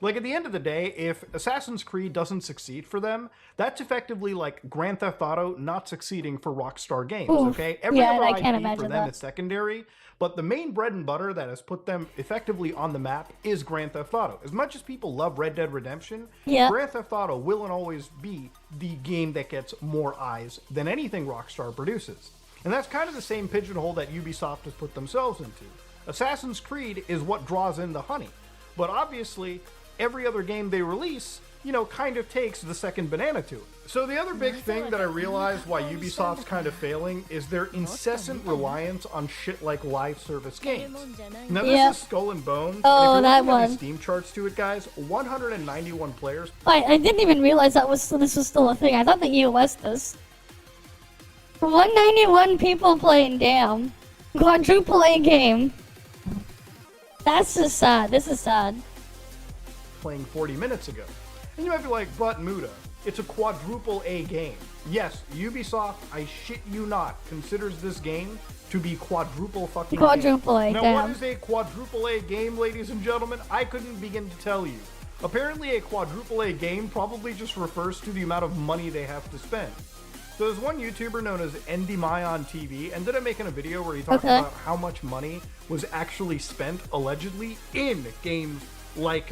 Like, at the end of the day, if Assassin's Creed doesn't succeed for them, that's effectively like Grand Theft Auto not succeeding for Rockstar Games, okay? Every other IP for them is secondary, but the main bread and butter that has put them effectively on the map is Grand Theft Auto. As much as people love Red Dead Redemption, Grand Theft Auto will and always be the game that gets more eyes than anything Rockstar produces. And that's kind of the same pigeonhole that Ubisoft has put themselves into. Assassin's Creed is what draws in the honey, but obviously every other game they release, you know, kind of takes the second banana to it. So the other big thing that I realized why Ubisoft's kind of failing is their incessant reliance on shit like live service games. Now this is Skull and Bones, Oh, and if that you're looking at one. the Steam charts to it, guys, 191 players. I didn't even realize this was still a thing. I thought that you list this. 191 people playing, damn. Quadruple A game. That's just sad. This is sad. Playing 40 minutes ago. And you might be like, but Muda, it's a quadruple A game. Yes, Ubisoft, I shit you not, considers this game to be quadruple fucking Quadruple A, Now, damn. what is a quadruple A game, ladies and gentlemen? I couldn't begin to tell you. Apparently, a quadruple A game probably just refers to the amount of money they have to spend. So there's one YouTuber known as NDMai on TV, ended up making a video where he talked about how much money was actually spent, allegedly, in games like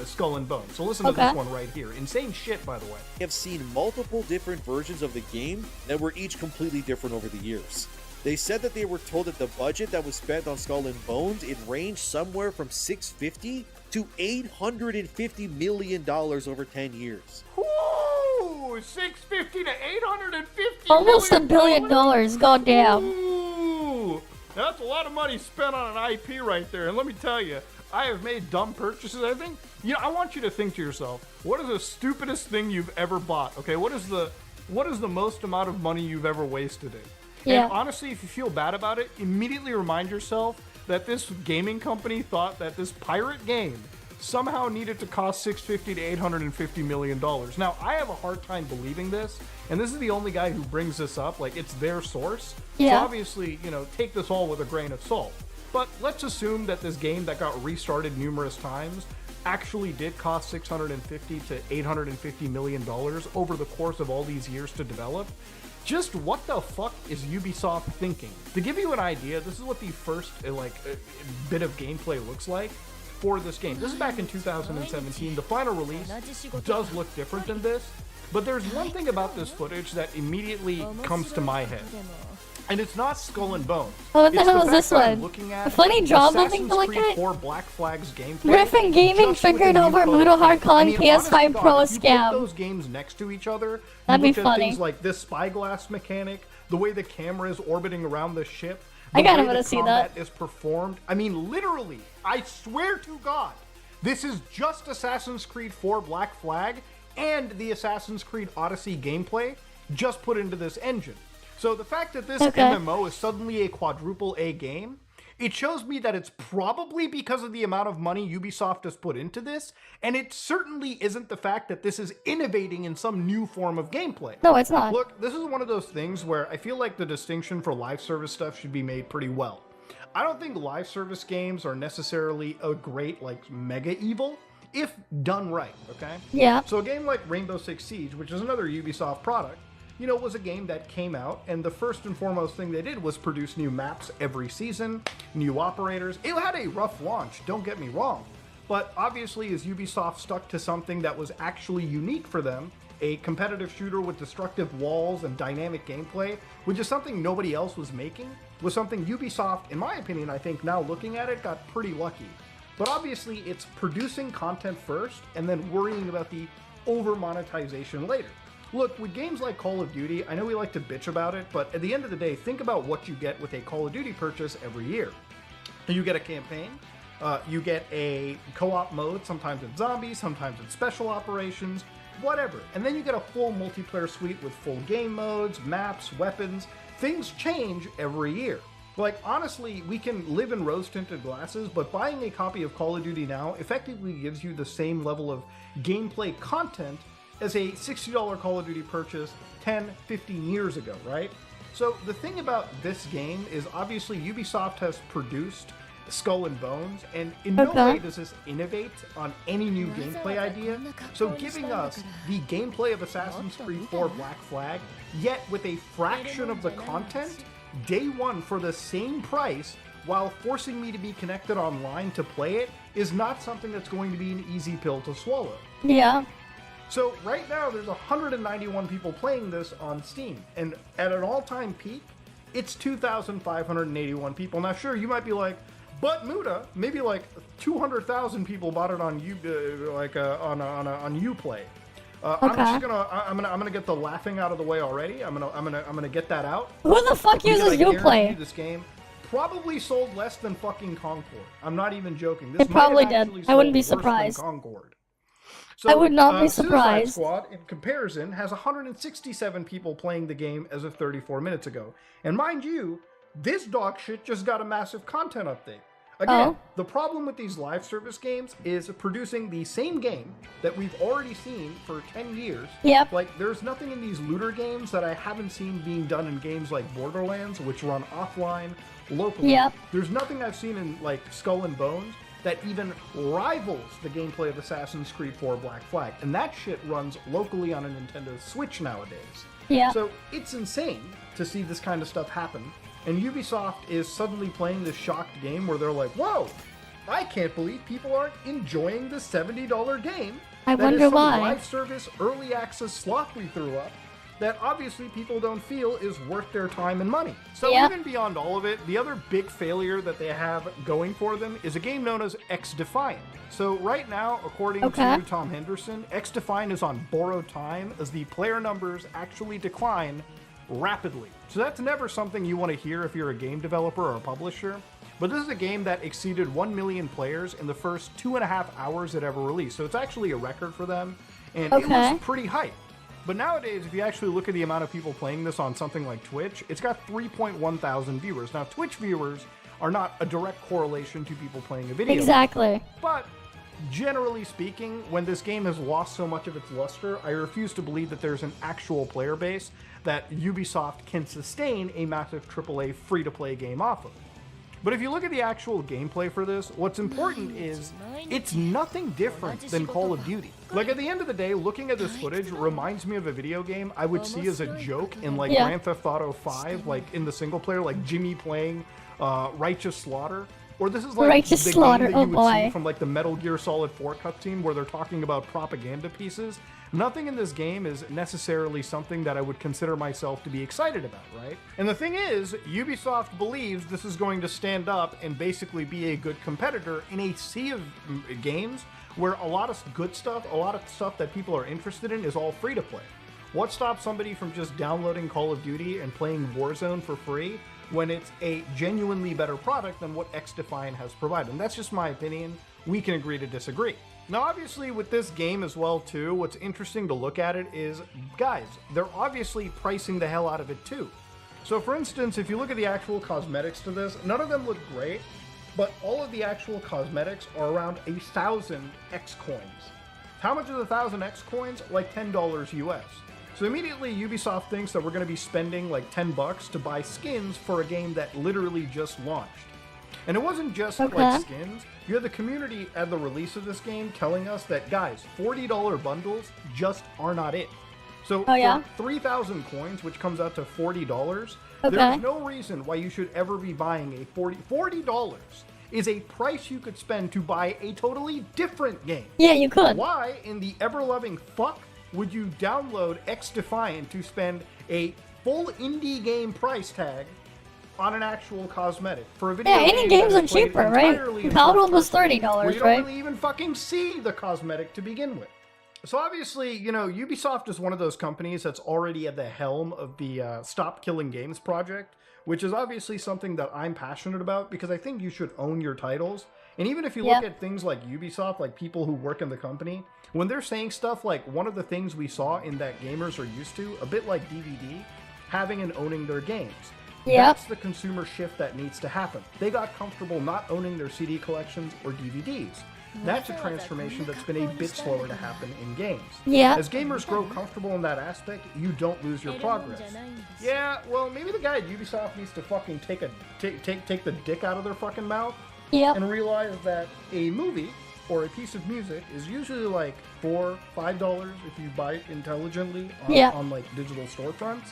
Skull and Bones. So listen to this one right here. Insane shit, by the way. I have seen multiple different versions of the game that were each completely different over the years. They said that they were told that the budget that was spent on Skull and Bones, it ranged somewhere from $650 to $850 million over 10 years. Ooh, $650 to $850 Almost $1 billion. Goddamn. Ooh, that's a lot of money spent on an IP right there. And let me tell you, I have made dumb purchases. I think, I want you to think to yourself, what is the stupidest thing you've ever bought? Okay, what is the most amount of money you've ever wasted in? Yeah. And honestly, if you feel bad about it, immediately remind yourself that this gaming company thought that this pirate game somehow needed to cost $650 to $850 million. Now, I have a hard time believing this, and this is the only guy who brings this up. Like, it's their source. Yeah. So obviously, take this all with a grain of salt. But let's assume that this game that got restarted numerous times actually did cost $650 to $850 million over the course of all these years to develop. Just what the fuck is Ubisoft thinking? To give you an idea, this is what the first bit of gameplay looks like for this game. This is back in 2017. The final release does look different than this, but there's one thing about this footage that immediately comes to my head. And it's not Skull and Bones. Oh, what the It's hell is fact this that I'm one? looking at A funny job looking Assassin's to look Creed at? 4 Black Flag's gameplay. Griffin Gaming just with triggered the over new Mudo Hard calling honest PS5 to Pro God, a if you put scam. those games next to each other, That'd you be look at funny. things like this spyglass mechanic, the way the camera is orbiting around the ship, I the kinda way wanna the see combat that. is performed. I mean, literally, I swear to God, this is just Assassin's Creed 4 Black Flag and the Assassin's Creed Odyssey gameplay just put into this engine. So the fact that this MMO is suddenly a quadruple A game, it shows me that it's probably because of the amount of money Ubisoft has put into this, and it certainly isn't the fact that this is innovating in some new form of gameplay. No, it's not. Look, this is one of those things where I feel like the distinction for live service stuff should be made pretty well. I don't think live service games are necessarily a great, mega evil, if done right, okay? Yeah. So a game like Rainbow Six Siege, which is another Ubisoft product, was a game that came out, and the first and foremost thing they did was produce new maps every season, new operators. It had a rough launch, don't get me wrong, but obviously as Ubisoft stuck to something that was actually unique for them, a competitive shooter with destructive walls and dynamic gameplay, which is something nobody else was making, was something Ubisoft, in my opinion, I think now looking at it, got pretty lucky. But obviously it's producing content first, and then worrying about the over-monetization later. Look, with games like Call of Duty, I know we like to bitch about it, but at the end of the day, think about what you get with a Call of Duty purchase every year. You get a campaign, you get a co-op mode, sometimes it's zombies, sometimes it's special operations, whatever. And then you get a full multiplayer suite with full game modes, maps, weapons. Things change every year. Honestly, we can live in rose-tinted glasses, but buying a copy of Call of Duty now effectively gives you the same level of gameplay content as a $60 Call of Duty purchase 10, 15 years ago, right? So the thing about this game is obviously Ubisoft has produced Skull and Bones, and in no way does this innovate on any new gameplay idea. So giving us the gameplay of Assassin's Creed 4 Black Flag, yet with a fraction of the content, day one for the same price, while forcing me to be connected online to play it, is not something that's going to be an easy pill to swallow. Yeah. So right now there's 191 people playing this on Steam, and at an all-time peak, it's 2,581 people. Now sure, you might be like, but Muda, maybe 200,000 people bought it on on Uplay. I'm gonna get the laughing out of the way already. I'm gonna get that out. Who the fuck uses Uplay? This game probably sold less than fucking Concord. I'm not even joking. It probably did. I wouldn't be surprised. Concord. So, I would not be surprised. Suicide Squad, in comparison, has 167 people playing the game as of 34 minutes ago. And mind you, This dog shit just got a massive content update. Again, the problem with these live service games is producing the same game that we've already seen for 10 years. Yep. Like, there's nothing in these looter games that I haven't seen being done in games like Borderlands, which run offline, locally. Yep. There's nothing I've seen in, like, Skull and Bones that even rivals the gameplay of Assassin's Creed 4 Black Flag. And that shit runs locally on a Nintendo Switch nowadays. Yeah. So it's insane to see this kind of stuff happen. And Ubisoft is suddenly playing this shocked game where they're like, whoa, I can't believe people aren't enjoying the $70 game. I wonder that is some why. live service early access slop we threw up that obviously people don't feel is worth their time and money. So even beyond all of it, the other big failure that they have going for them is a game known as X-Defiant. So right now, according to Tom Henderson, X-Defiant is on borrowed time as the player numbers actually decline rapidly. So that's never something you want to hear if you're a game developer or a publisher. But this is a game that exceeded 1 million players in the first 2.5 hours it ever released. So it's actually a record for them, and it was pretty hype. But nowadays, if you actually look at the amount of people playing this on something like Twitch, it's got 3.1 thousand viewers. Now, Twitch viewers are not a direct correlation to people playing a video game. Exactly. But generally speaking, when this game has lost so much of its luster, I refuse to believe that there's an actual player base that Ubisoft can sustain a massive AAA free-to-play game off of. But if you look at the actual gameplay for this, what's important is it's nothing different than Call of Duty. Like, at the end of the day, looking at this footage reminds me of a video game I would see as a joke in, like, Grand Theft Auto 5, like, in the single player, like Jimmy playing Righteous Slaughter. Or this is like Righteous the Slaughter, game that you would see boy. from like the Metal Gear Solid 4 cutscene where they're talking about propaganda pieces. Nothing in this game is necessarily something that I would consider myself to be excited about, right? And the thing is, Ubisoft believes this is going to stand up and basically be a good competitor in a sea of games where a lot of good stuff, a lot of stuff that people are interested in is all free to play. What stops somebody from just downloading Call of Duty and playing Warzone for free when it's a genuinely better product than what X-Defiant has provided? And that's just my opinion. We can agree to disagree. Now, obviously, with this game as well, too, what's interesting to look at it is, guys, they're obviously pricing the hell out of it, too. So, for instance, if you look at the actual cosmetics to this, none of them look great, but all of the actual cosmetics are around 1,000 X coins. How much is 1,000 X coins? Like $10 US. So immediately Ubisoft thinks that we're going to be spending like $10 to buy skins for a game that literally just launched. And it wasn't just like skins. You had the community at the release of this game telling us that, guys, $40 bundles just are not it. So for 3,000 coins, which comes out to $40, there's no reason why you should ever be buying a $40 is a price you could spend to buy a totally different game. Yeah, you could. Why in the ever-loving fuck would you download X-Defiant to spend a full indie game price tag on an actual cosmetic for a video game? Any games are cheaper, right? Paladin was $30, where you right? don't really even fucking see the cosmetic to begin with. So obviously, you know, Ubisoft is one of those companies that's already at the helm of the Stop Killing Games project, which is obviously something that I'm passionate about because I think you should own your titles. And even if you look at things like Ubisoft, like people who work in the company, when they're saying stuff like one of the things we saw in that gamers are used to, a bit like DVD, having and owning their games. That's the consumer shift that needs to happen. They got comfortable not owning their CD collections or DVDs. That's a transformation that's been a bit slower to happen in games. As gamers grow comfortable in that aspect, you don't lose your progress. Yeah, well, maybe the guy at Ubisoft needs to fucking take the dick out of their fucking mouth and realize that a movie or a piece of music is usually like $4, $5 if you buy it intelligently on like digital storefronts.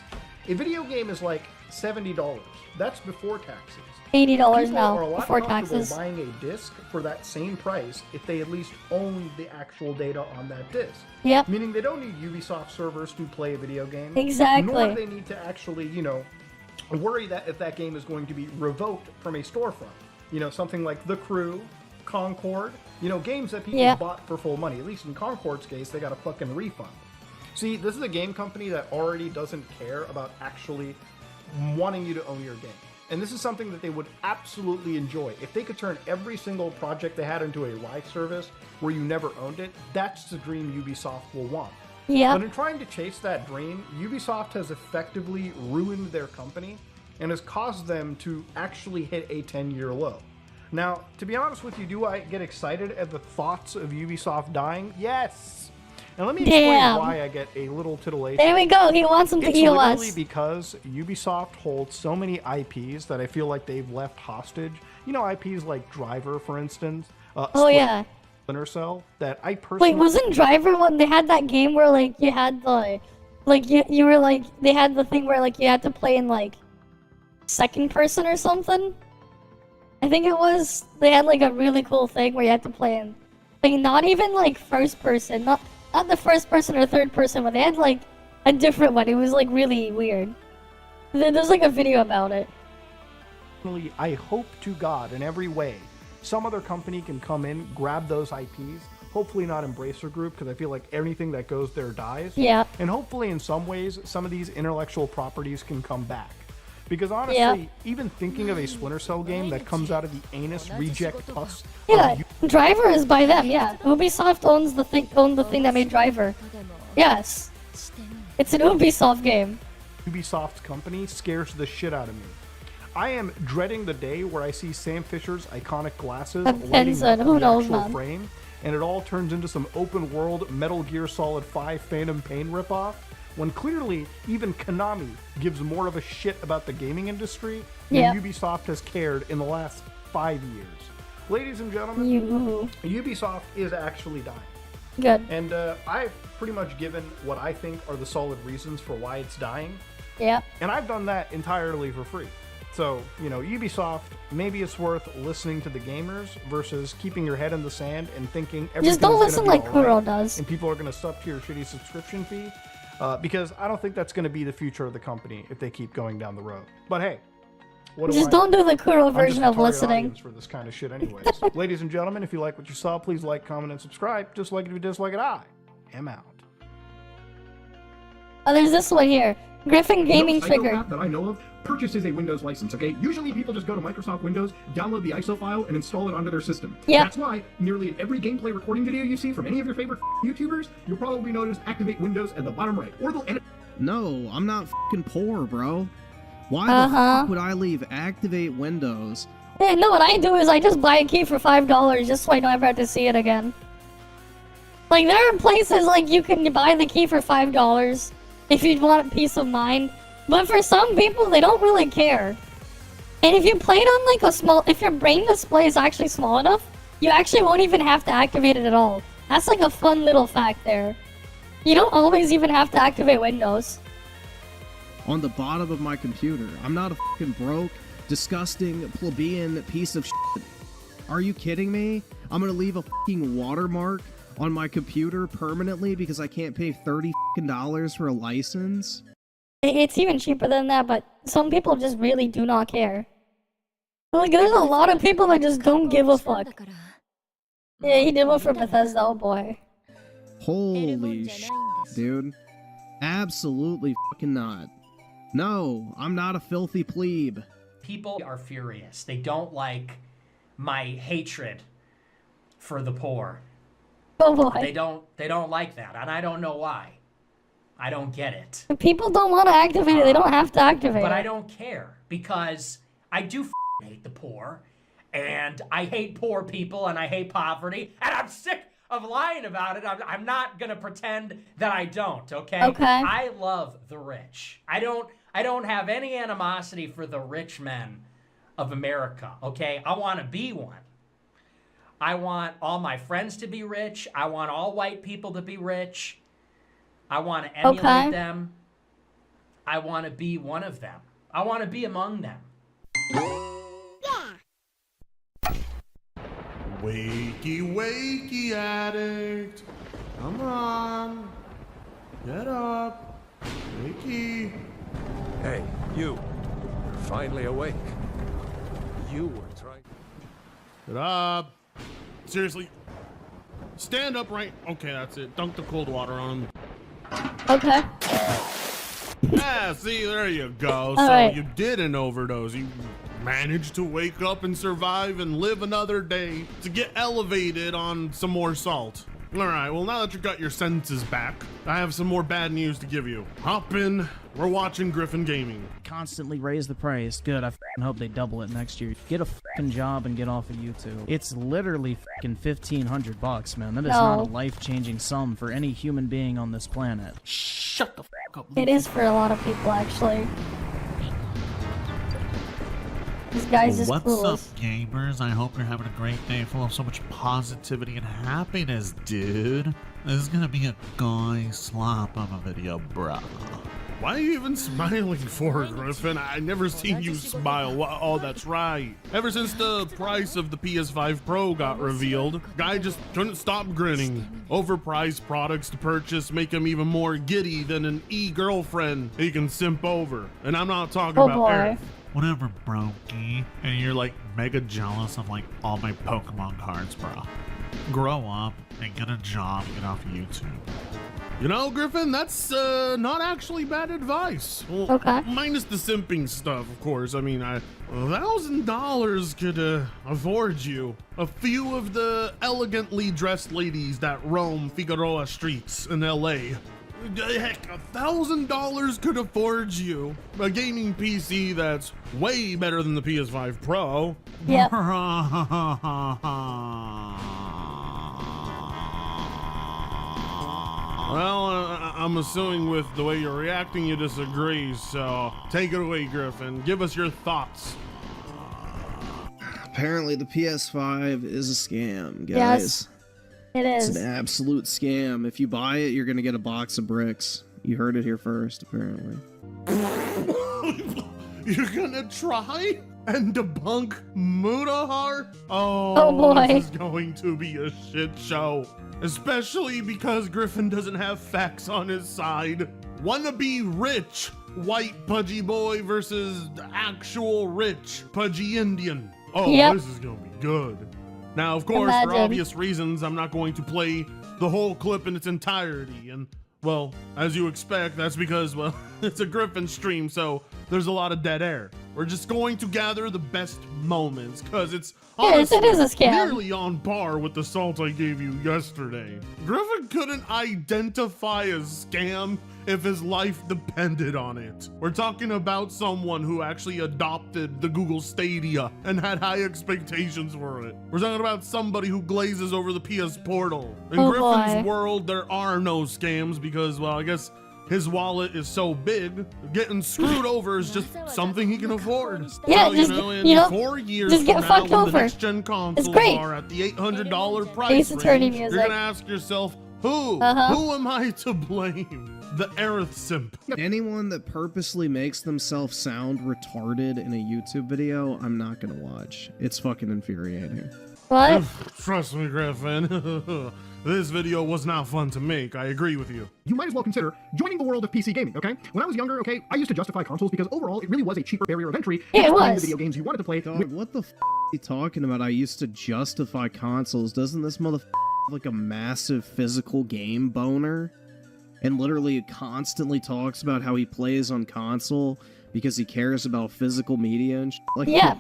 A video game is like $70. That's before taxes. $80 People now are a lot before comfortable taxes. buying a disc for that same price if they at least own the actual data on that disc. Meaning they don't need Ubisoft servers to play a video game. Exactly. Nor do they need to actually, you know, worry that if that game is going to be revoked from a storefront. You know, something like The Crew, Concord, you know, games that people bought for full money. At least in Concord's case, they got a fucking refund. See, this is a game company that already doesn't care about actually wanting you to own your game. And this is something that they would absolutely enjoy. If they could turn every single project they had into a live service where you never owned it, that's the dream Ubisoft will want. But in trying to chase that dream, Ubisoft has effectively ruined their company and has caused them to actually hit a 10-year low. Now, to be honest with you, do I get excited at the thoughts of Ubisoft dying? Yes! And let me explain why I get a little titillation. There we go, he wants them to heal us. It's literally because Ubisoft holds so many IPs that I feel like they've left hostage. You know, IPs like Driver, for instance. Splinter Cell, that I personally... Wait, wasn't Driver when they had that game where, like, you had the... Like, you were, like, they had the thing where, like, you had to play in, like, second person or something? I think it was... They had, like, a really cool thing where you had to play in... Like, not even, like, first person. Not the first person or third person, but they had, like, a different one. It was, like, really weird. There's, like, a video about it. I hope to God in every way some other company can come in, grab those IPs, hopefully not Embracer Group, because I feel like anything that goes there dies. Yeah. And hopefully in some ways, some of these intellectual properties can come back. Because honestly, even thinking of a Splinter Cell game that comes out of the anus reject pus. Yeah, Driver is by them, yeah. Ubisoft owned the thing that made Driver. Yes. It's an Ubisoft game. Ubisoft's company scares the shit out of me. I am dreading the day where I see Sam Fisher's iconic glasses lighting up the actual frame, and it all turns into some open-world Metal Gear Solid 5 Phantom Pain ripoff, when clearly even Konami gives more of a shit about the gaming industry than Ubisoft has cared in the last 5 years. Ladies and gentlemen, Ubisoft is actually dying. Good. And I've pretty much given what I think are the solid reasons for why it's dying. Yeah. And I've done that entirely for free. So, you know, Ubisoft, maybe it's worth listening to the gamers versus keeping your head in the sand and thinking everything's gonna be all right. Just don't listen like Kuro does. And people are going to suck to your shitty subscription fee. Because I don't think that's going to be the future of the company if they keep going down the road. But hey, just don't do the Kuro version of listening. For this kind of shit anyways. Ladies and gentlemen, if you like what you saw, please like, comment, and subscribe. Just like it if you dislike it, I am out. Oh, there's this one here. Griffin Gaming Trigger. That I know of purchases a Windows license, okay? Usually people just go to Microsoft Windows, download the ISO file, and install it onto their system. Yeah. That's why nearly every gameplay recording video you see from any of your favorite YouTubers, you'll probably notice activate Windows at the bottom right. Or they'll edit. No, I'm not fucking poor, bro. Why the fuck would I leave activate Windows? Yeah, no, what I do is I just buy a key for $5 just so I don't ever have to see it again. Like, there are places like you can buy the key for $5 if you want peace of mind. But for some people, they don't really care. And if you play it on like if your brain display is actually small enough, you actually won't even have to activate it at all. That's like a fun little fact there. You don't always even have to activate Windows. On the bottom of my computer. I'm not a fucking broke, disgusting, plebeian piece of shit. Are you kidding me? I'm gonna leave a fucking watermark on my computer permanently because I can't pay $30 for a license? It's even cheaper than that, but some people just really do not care. Like, there's a lot of people that just don't give a fuck. Yeah, he did one for Bethesda, oh boy. Holy shit, dude. Absolutely fucking not. No, I'm not a filthy plebe. People are furious. They don't like my hatred for the poor. Oh boy. They don't like that, and I don't know why. I don't get it. People don't want to activate it. They don't have to activate it. But I don't care, because I do hate the poor, and I hate poor people, and I hate poverty, and I'm sick of lying about it. I'm not gonna pretend that I don't, okay? Okay. I love the rich. I don't have any animosity for the rich men of America, okay? I want to be one. I want all my friends to be rich. I want all white people to be rich. I want to emulate them. I want to be one of them. I want to be among them. Wakey, wakey, addict. Come on. Get up. Wakey. Hey, you. You're finally awake. You were trying... Get up. Seriously. Stand up right... Okay, that's it. Dunk the cold water on him. Okay. Yeah, see, there you go. You did an overdose. You managed to wake up and survive and live another day to get elevated on some more salt. Alright, well now that you've got your senses back, I have some more bad news to give you. Hop in, we're watching Griffin Gaming. Constantly raise the price. Good, I hope they double it next year. Get a job and get off of YouTube. It's literally $1,500, man. That is not a life-changing sum for any human being on this planet. Shut the up. It is for a lot of people, actually. This guy's just What's clueless. up, gamers? I hope you're having a great day full of so much positivity and happiness, dude. This is gonna be a guy slap of a video, bruh. Why are you even smiling for, Griffin? I never seen you smile. Oh, that's right. Ever since the price of the PS5 Pro got revealed, guy just couldn't stop grinning. Overpriced products to purchase make him even more giddy than an e-girlfriend he can simp over. And I'm not talking about Earth. Whatever, brokey. And you're like mega jealous of like all my Pokemon cards, bro. Grow up and get a job and get off YouTube. You know, Griffin, that's not actually bad advice. Well, minus the simping stuff, of course. I mean, $1,000 could afford you a few of the elegantly dressed ladies that roam Figueroa streets in LA. Heck, $1,000 could afford you a gaming PC that's way better than the PS5 Pro. Yep. Well, I'm assuming with the way you're reacting, you disagree. So take it away, Griffin. Give us your thoughts. Apparently, the PS5 is a scam, guys. Yes. It is. It's an absolute scam. If you buy it, you're gonna get a box of bricks. You heard it here first, apparently. You're gonna try and debunk Mutahar? Oh boy. This is going to be a shit show. Especially because Griffin doesn't have facts on his side. Wannabe rich white pudgy boy versus actual rich pudgy Indian. Oh, This is gonna be good. Now, of course, for obvious reasons, I'm not going to play the whole clip in its entirety. And, well, as you expect, that's because, well, it's a Griffin stream, so there's a lot of dead air. We're just going to gather the best moments, because it's honestly it is a scam. Nearly on par with the salt I gave you yesterday. Griffin couldn't identify a scam if his life depended on it. We're talking about someone who actually adopted the Google Stadia and had high expectations for it. We're talking about somebody who glazes over the PS Portal. In Griffin's world, there are no scams because, well, I guess his wallet is so big, getting screwed over is just something he can afford. Yeah, so, just, in 4 years just get from now, fucked when over. the next gen consoles are at the $800 price range, you're gonna ask yourself, who am I to blame? The Aerith simp. Anyone that purposely makes themselves sound retarded in a YouTube video, I'm not gonna watch. It's fucking infuriating. What? Trust me, Griffin. This video was not fun to make. I agree with you. You might as well consider joining the world of PC gaming, okay? When I was younger, okay, I used to justify consoles because overall it really was a cheaper barrier of entry. Yeah, it was. The video games you wanted to play. Dog, what the f are you talking about? I used to justify consoles. Doesn't this motherfucker have like a massive physical game boner? And literally constantly talks about how he plays on console because he cares about physical media and like yeah.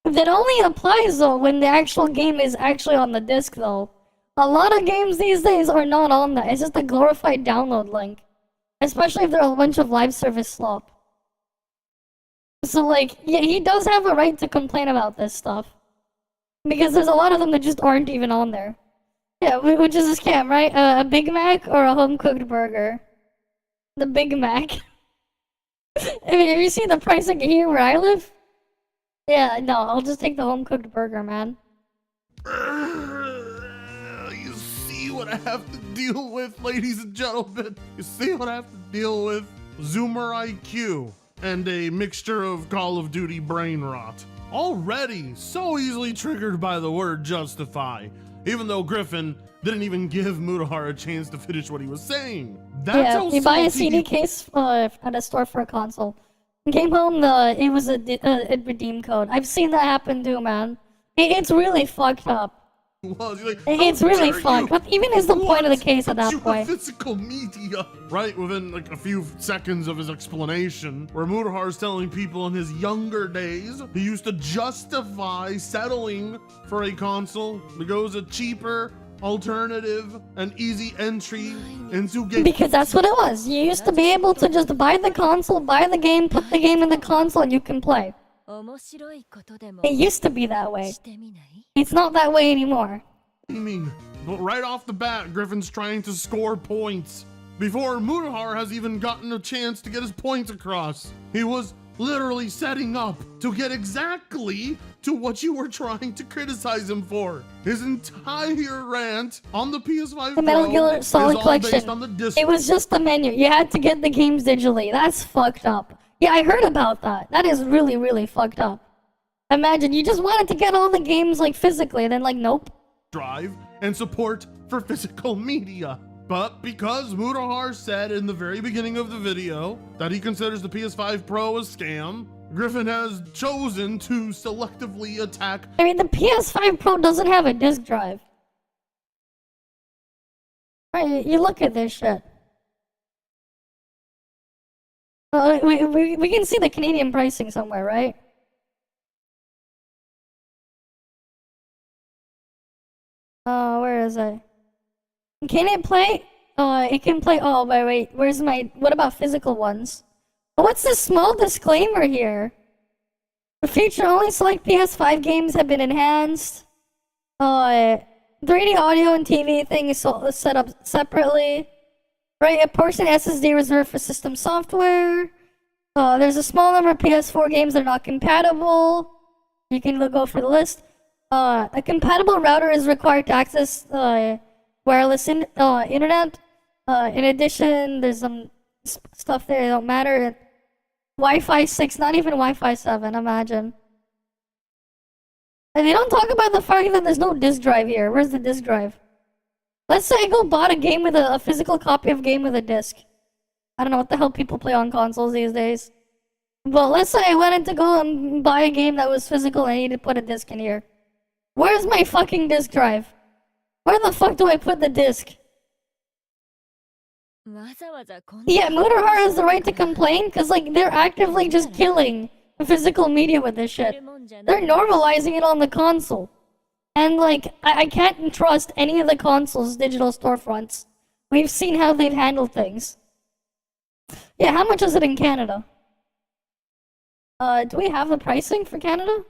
That only applies though when the actual game is actually on the disc though. A lot of games these days are not on that. It's just a glorified download link. Especially if they're a bunch of live service slop. So like, yeah, he does have a right to complain about this stuff. Because there's a lot of them that just aren't even on there. Yeah, which is a scam, right? A Big Mac or a home-cooked burger? The Big Mac. I mean, have you seen the pricing here where I live? Yeah, no, I'll just take the home-cooked burger, man. You see what I have to deal with, ladies and gentlemen? You see what I have to deal with? Zoomer IQ and a mixture of Call of Duty brain rot. Already so easily triggered by the word justify. Even though Griffin didn't even give Mutahar a chance to finish what he was saying. That's how you buy a CD case at a store for a console. Came home, it was a redeem code. I've seen that happen too, man. It's really fucked up. It's really fucked up. Even is the point of the case at that point. Physical media, right? Within like a few seconds of his explanation, where Mutahar's telling people in his younger days he used to justify settling for a console because a cheaper alternative, and easy entry into game. Because that's what it was. You used to be able to just buy the console, buy the game, put the game in the console, and you can play. It used to be that way. It's not that way anymore. But right off the bat, Griffin's trying to score points. Before Mutahar has even gotten a chance to get his points across. He was literally setting up to get exactly to what you were trying to criticize him for. His entire rant on the PS5 The Metal Pro Gear Solid is all Collection. based on the disc. It was just the menu. You had to get the games digitally. That's fucked up. Yeah, I heard about that. That is really, really fucked up. Imagine you just wanted to get all the games like physically, and then like, nope. Drive and support for physical media. But because Mutahar said in the very beginning of the video that he considers the PS5 Pro a scam, Griffin has chosen to selectively attack. I mean, the PS5 Pro doesn't have a disk drive. Right, you look at this shit. We can see the Canadian pricing somewhere, right? Where is it? Can it play? It can play. Oh, wait. Where's my? What about physical ones? What's this small disclaimer here? The feature only select PS5 games have been enhanced. 3D audio and TV thing is set up separately. Right, a portion SSD reserved for system software. There's a small number of PS4 games that are not compatible. You can go for the list. A compatible router is required to access wireless internet. In addition, there's some stuff there that don't matter. Wi-Fi 6, not even Wi-Fi 7, imagine. And they don't talk about the fact that there's no disk drive here. Where's the disk drive? Let's say I go bought a game with a physical copy of a game with a disc. I don't know what the hell people play on consoles these days. But let's say I wanted to go and buy a game that was physical and I needed to put a disc in here. Where's my fucking disk drive? Where the fuck do I put the disc? Yeah, Mutahar has the right to complain because like they're actively just killing physical media with this shit. They're normalizing it on the console. And like, I can't trust any of the console's digital storefronts. We've seen how they've handled things. Yeah, how much is it in Canada? Do we have the pricing for Canada?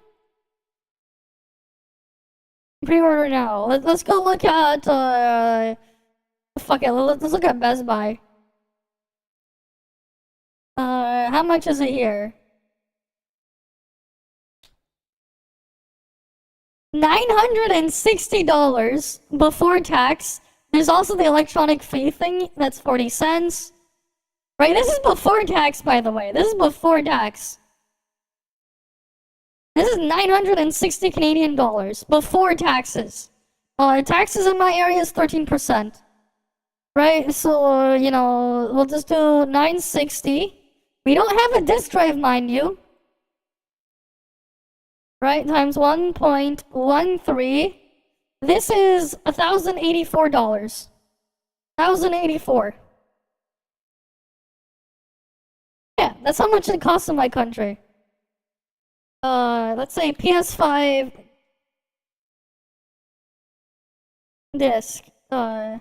Pre-order now. Let's go look at, fuck it, let's look at Best Buy. How much is it here? $960 before tax. There's also the electronic fee thing, that's 40 cents. Right, this is before tax, by the way. This is before tax. This is 960 Canadian dollars before taxes. Taxes in my area is 13%. Right, so, you know, we'll just do 960. We don't have a disk drive, mind you. Right, times 1.13. This is $1,084. 1,084. Yeah, that's how much it costs in my country. Let's say PS5 disc. How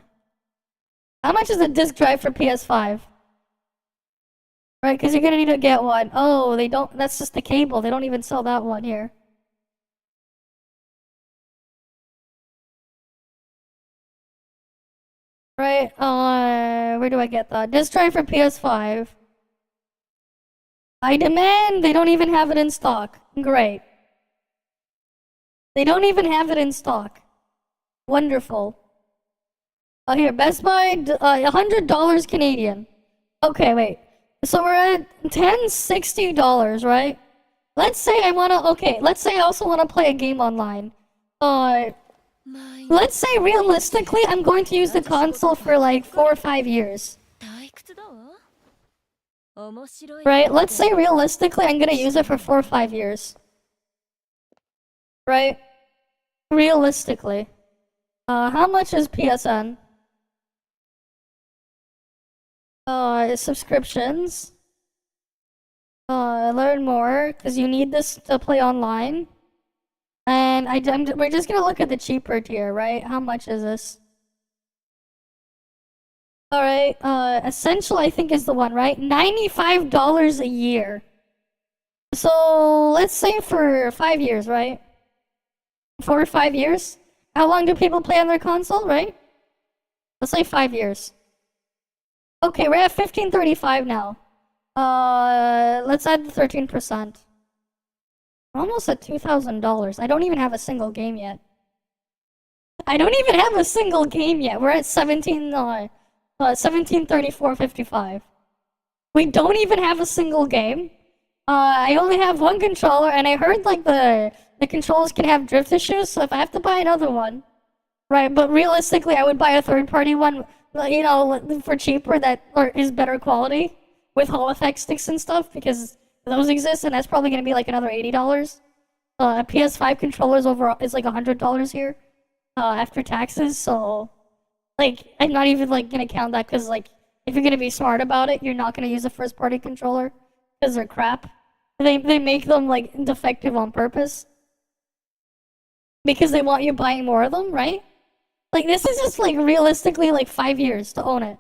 much is a disc drive for PS5? Right, because you're gonna need to get one. Oh, they don't. That's just the cable. They don't even sell that one here. Right, where do I get that? Disc drive for PS5. I demand they don't even have it in stock. Great. They don't even have it in stock. Wonderful. Oh, here, Best Buy, $100 Canadian. Okay, wait. So we're at $1060, right? Let's say I wanna, okay, let's say I also wanna play a game online. Let's say realistically, I'm going to use the console for like 4 or 5 years. Right? Let's say realistically, I'm gonna use it for 4 or 5 years. Right? Realistically. How much is PSN? Subscriptions. Learn more, because you need this to play online. And we're just gonna look at the cheaper tier, right? How much is this? Alright, Essential I think is the one, right? $95 a year. So, let's say for 5 years, right? 4 or 5 years? How long do people play on their console, right? Let's say 5 years. Okay, we're at 1535 now. Let's add the 13%. We're almost at $2,000. I don't even have a single game yet. I don't even have a single game yet. We're at 1734.55. We don't even have a single game. I only have one controller, and I heard like the controllers can have drift issues, so if I have to buy another one, right? But realistically, I would buy a third-party one, you know, for cheaper that is better quality with Hall effect sticks and stuff, because those exist, and that's probably gonna be like another $80. PS5 controllers overall is like $100 here, after taxes. So, like, I'm not even like gonna count that, because like, if you're gonna be smart about it, you're not gonna use a first-party controller because they're crap. They make them like defective on purpose because they want you buying more of them, right? Like, this is just like realistically like 5 years to own it,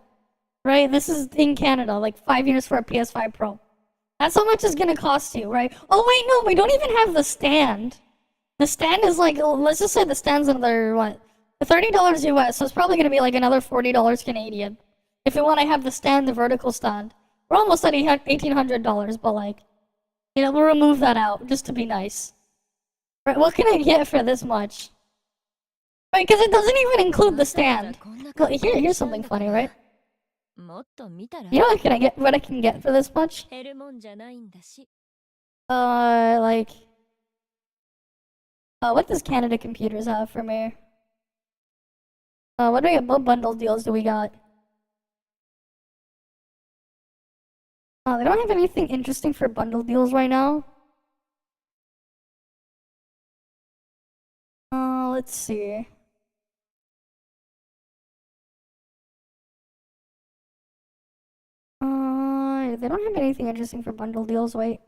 right? This is in Canada, like 5 years for a PS5 Pro. That's how much it's gonna cost you, right? Oh wait, no, we don't even have the stand. The stand is like, let's just say the stand's another, what? $30 US, so it's probably gonna be like another $40 Canadian. If you wanna have the stand, the vertical stand. We're almost at $1,800, but like, you know, we'll remove that out just to be nice. Right, what can I get for this much? Right, because it doesn't even include the stand. Look, here's something funny, right? You know what I can get for this much? Like, what does Canada Computers have for me? What do we got? What bundle deals do we got? They don't have anything interesting for bundle deals right now. Let's see. They don't have anything interesting for bundle deals, wait.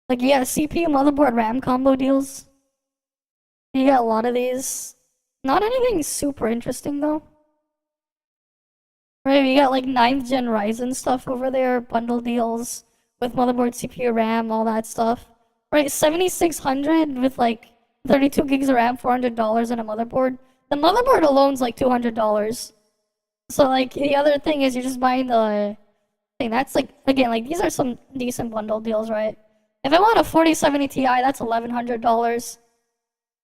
Like, yeah, CPU, motherboard, RAM combo deals. You got a lot of these. Not anything super interesting, though. Right, you got like 9th gen Ryzen stuff over there, bundle deals with motherboard, CPU, RAM, all that stuff. Right, 7600 with like 32 gigs of RAM, $400 and a motherboard. The motherboard alone's like $200. So like, the other thing is you're just buying the thing. That's like, again, like these are some decent bundle deals, right? If I want a 4070 Ti, that's $1,100.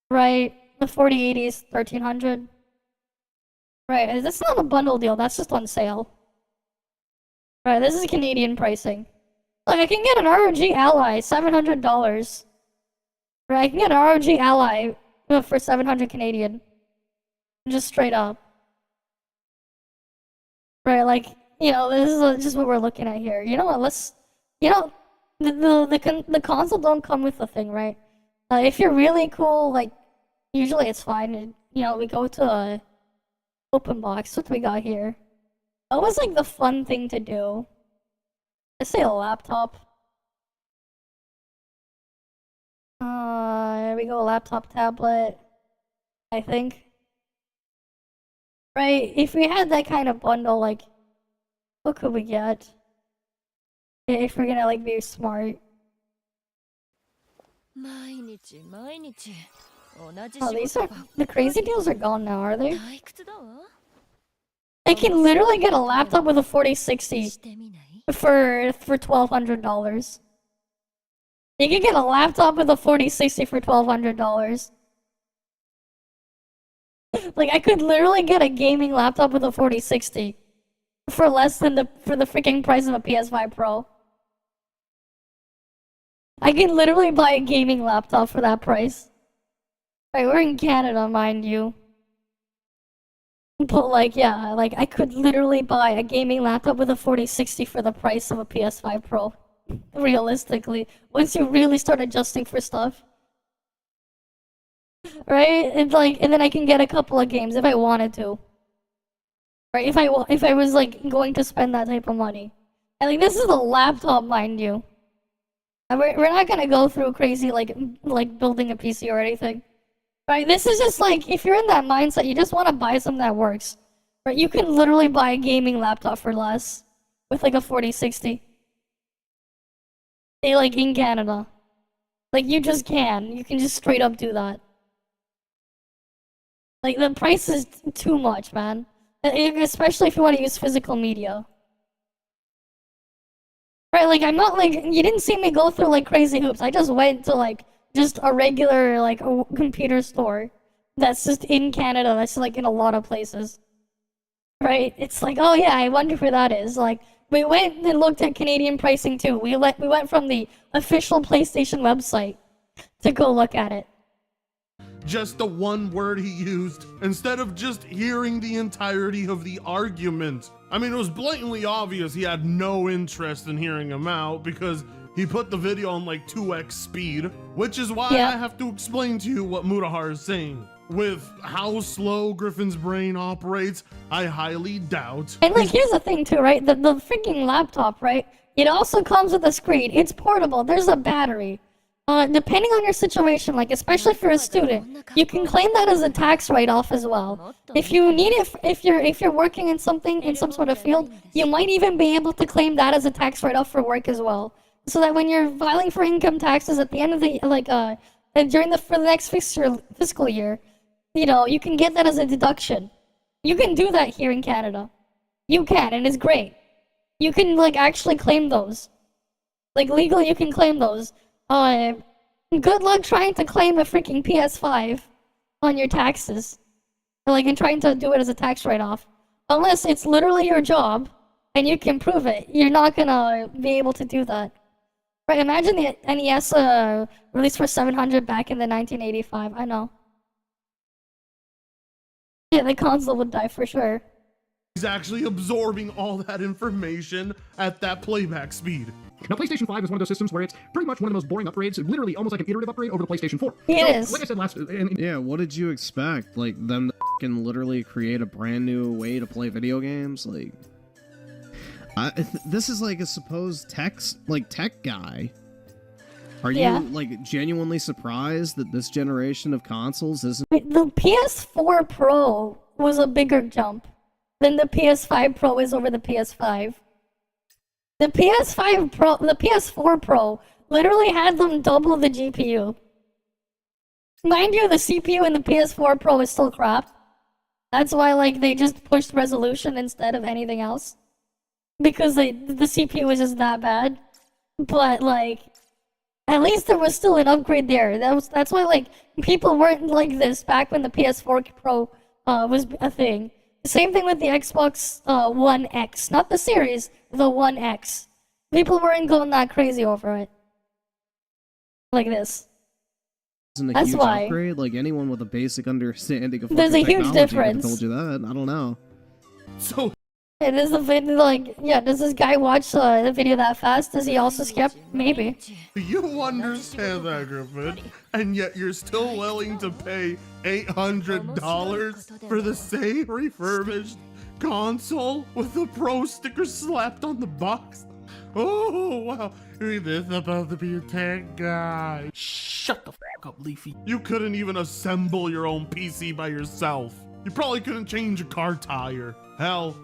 Right, the 4080 is $1,300. Right, that's not a bundle deal, that's just on sale. Right, this is Canadian pricing. Like, I can get an ROG Ally, $700. Right, I can get an ROG Ally for 700 Canadian. Just straight up. Right, like, you know, this is just what we're looking at here. You know what, you know, the console don't come with the thing, right? If you're really cool, like, usually it's fine. And, you know, we go to a open box. What do we got here? That was like the fun thing to do. Let's say a laptop. Here we go, laptop, tablet. I think. Right, if we had that kind of bundle, like, what could we get? If we're gonna, like, be smart. Oh, these are, the crazy deals are gone now, are they? I can literally get a laptop with a 4060 for $1,200. You can get a laptop with a 4060 for $1,200. Like, I could literally get a gaming laptop with a 4060 for less than the freaking price of a PS5 Pro. I can literally buy a gaming laptop for that price. Right, we're in Canada, mind you. But like, yeah, like I could literally buy a gaming laptop with a 4060 for the price of a PS5 Pro. Realistically, once you really start adjusting for stuff. Right? And like, and then I can get a couple of games if I wanted to. Right? If I was like going to spend that type of money. And like, this is a laptop, mind you. We're not gonna go through crazy like building a PC or anything. Right? This is just like, if you're in that mindset, you just want to buy something that works. Right? You can literally buy a gaming laptop for less with like a 4060. Like in Canada. Like you just can. You can just straight up do that. Like the price is too much, man. Especially if you want to use physical media. Right, like I'm not like, you didn't see me go through like crazy hoops. I just went to like just a regular like a computer store that's just in Canada, that's like in a lot of places. Right? It's like, oh yeah, I wonder where that is. Like we went and looked at Canadian pricing too. We went from the official PlayStation website to go look at it. Just the one word he used instead of just hearing the entirety of the argument. I mean, it was blatantly obvious he had no interest in hearing him out because he put the video on like 2x speed, which is why I have to explain to you what Mutahar is saying. With how slow Griffin's brain operates, I highly doubt. And like, here's the thing too, right? The freaking laptop, right? It also comes with a screen. It's portable. There's a battery. Depending on your situation, like especially if you're a student, you can claim that as a tax write-off as well. If you need it, if you're working in something in some sort of field, you might even be able to claim that as a tax write-off for work as well. So that when you're filing for income taxes at the end of the for the next fiscal year, you know, you can get that as a deduction. You can do that here in Canada. You can, and it's great. You can like actually claim those. Like legally, you can claim those. Good luck trying to claim a freaking PS5 on your taxes. Like, and trying to do it as a tax write-off. Unless it's literally your job, and you can prove it. You're not gonna be able to do that. Right, imagine the NES, released for $700 back in the 1985, I know. Yeah, the console would die for sure. He's actually absorbing all that information at that playback speed. Now, PlayStation 5 is one of those systems where it's pretty much one of the most boring upgrades, literally almost like an iterative upgrade over the PlayStation 4. It is. Like I said last... Yeah, what did you expect? Like, them to fucking literally create a brand new way to play video games? Like... this is like a supposed tech guy. Are you, like, genuinely surprised that this generation of consoles isn't... The PS4 Pro was a bigger jump than the PS5 Pro is over the PS5. The PS4 Pro literally had them double the GPU. Mind you, the CPU in the PS4 Pro is still crap. That's why, like, they just pushed resolution instead of anything else. Because the CPU was just that bad. But, like, at least there was still an upgrade there. That's why, like, people weren't like this back when the PS4 Pro was a thing. Same thing with the Xbox One X. Not the series, the One X. People weren't going that crazy over it. Like this. Isn't a That's huge why. upgrade? Like, anyone with a basic understanding of There's a huge technology could have difference. told you that. I don't know. So... It is a video, like, yeah, does this guy watch the video that fast? Does he also skip? Maybe. You understand that, Griffin, and yet you're still willing to pay $800 for the same refurbished console with the Pro sticker slapped on the box? Oh, wow. This is about to be a tech guy. Shut the fuck up, Leafy. You couldn't even assemble your own PC by yourself. You probably couldn't change a car tire. Hell,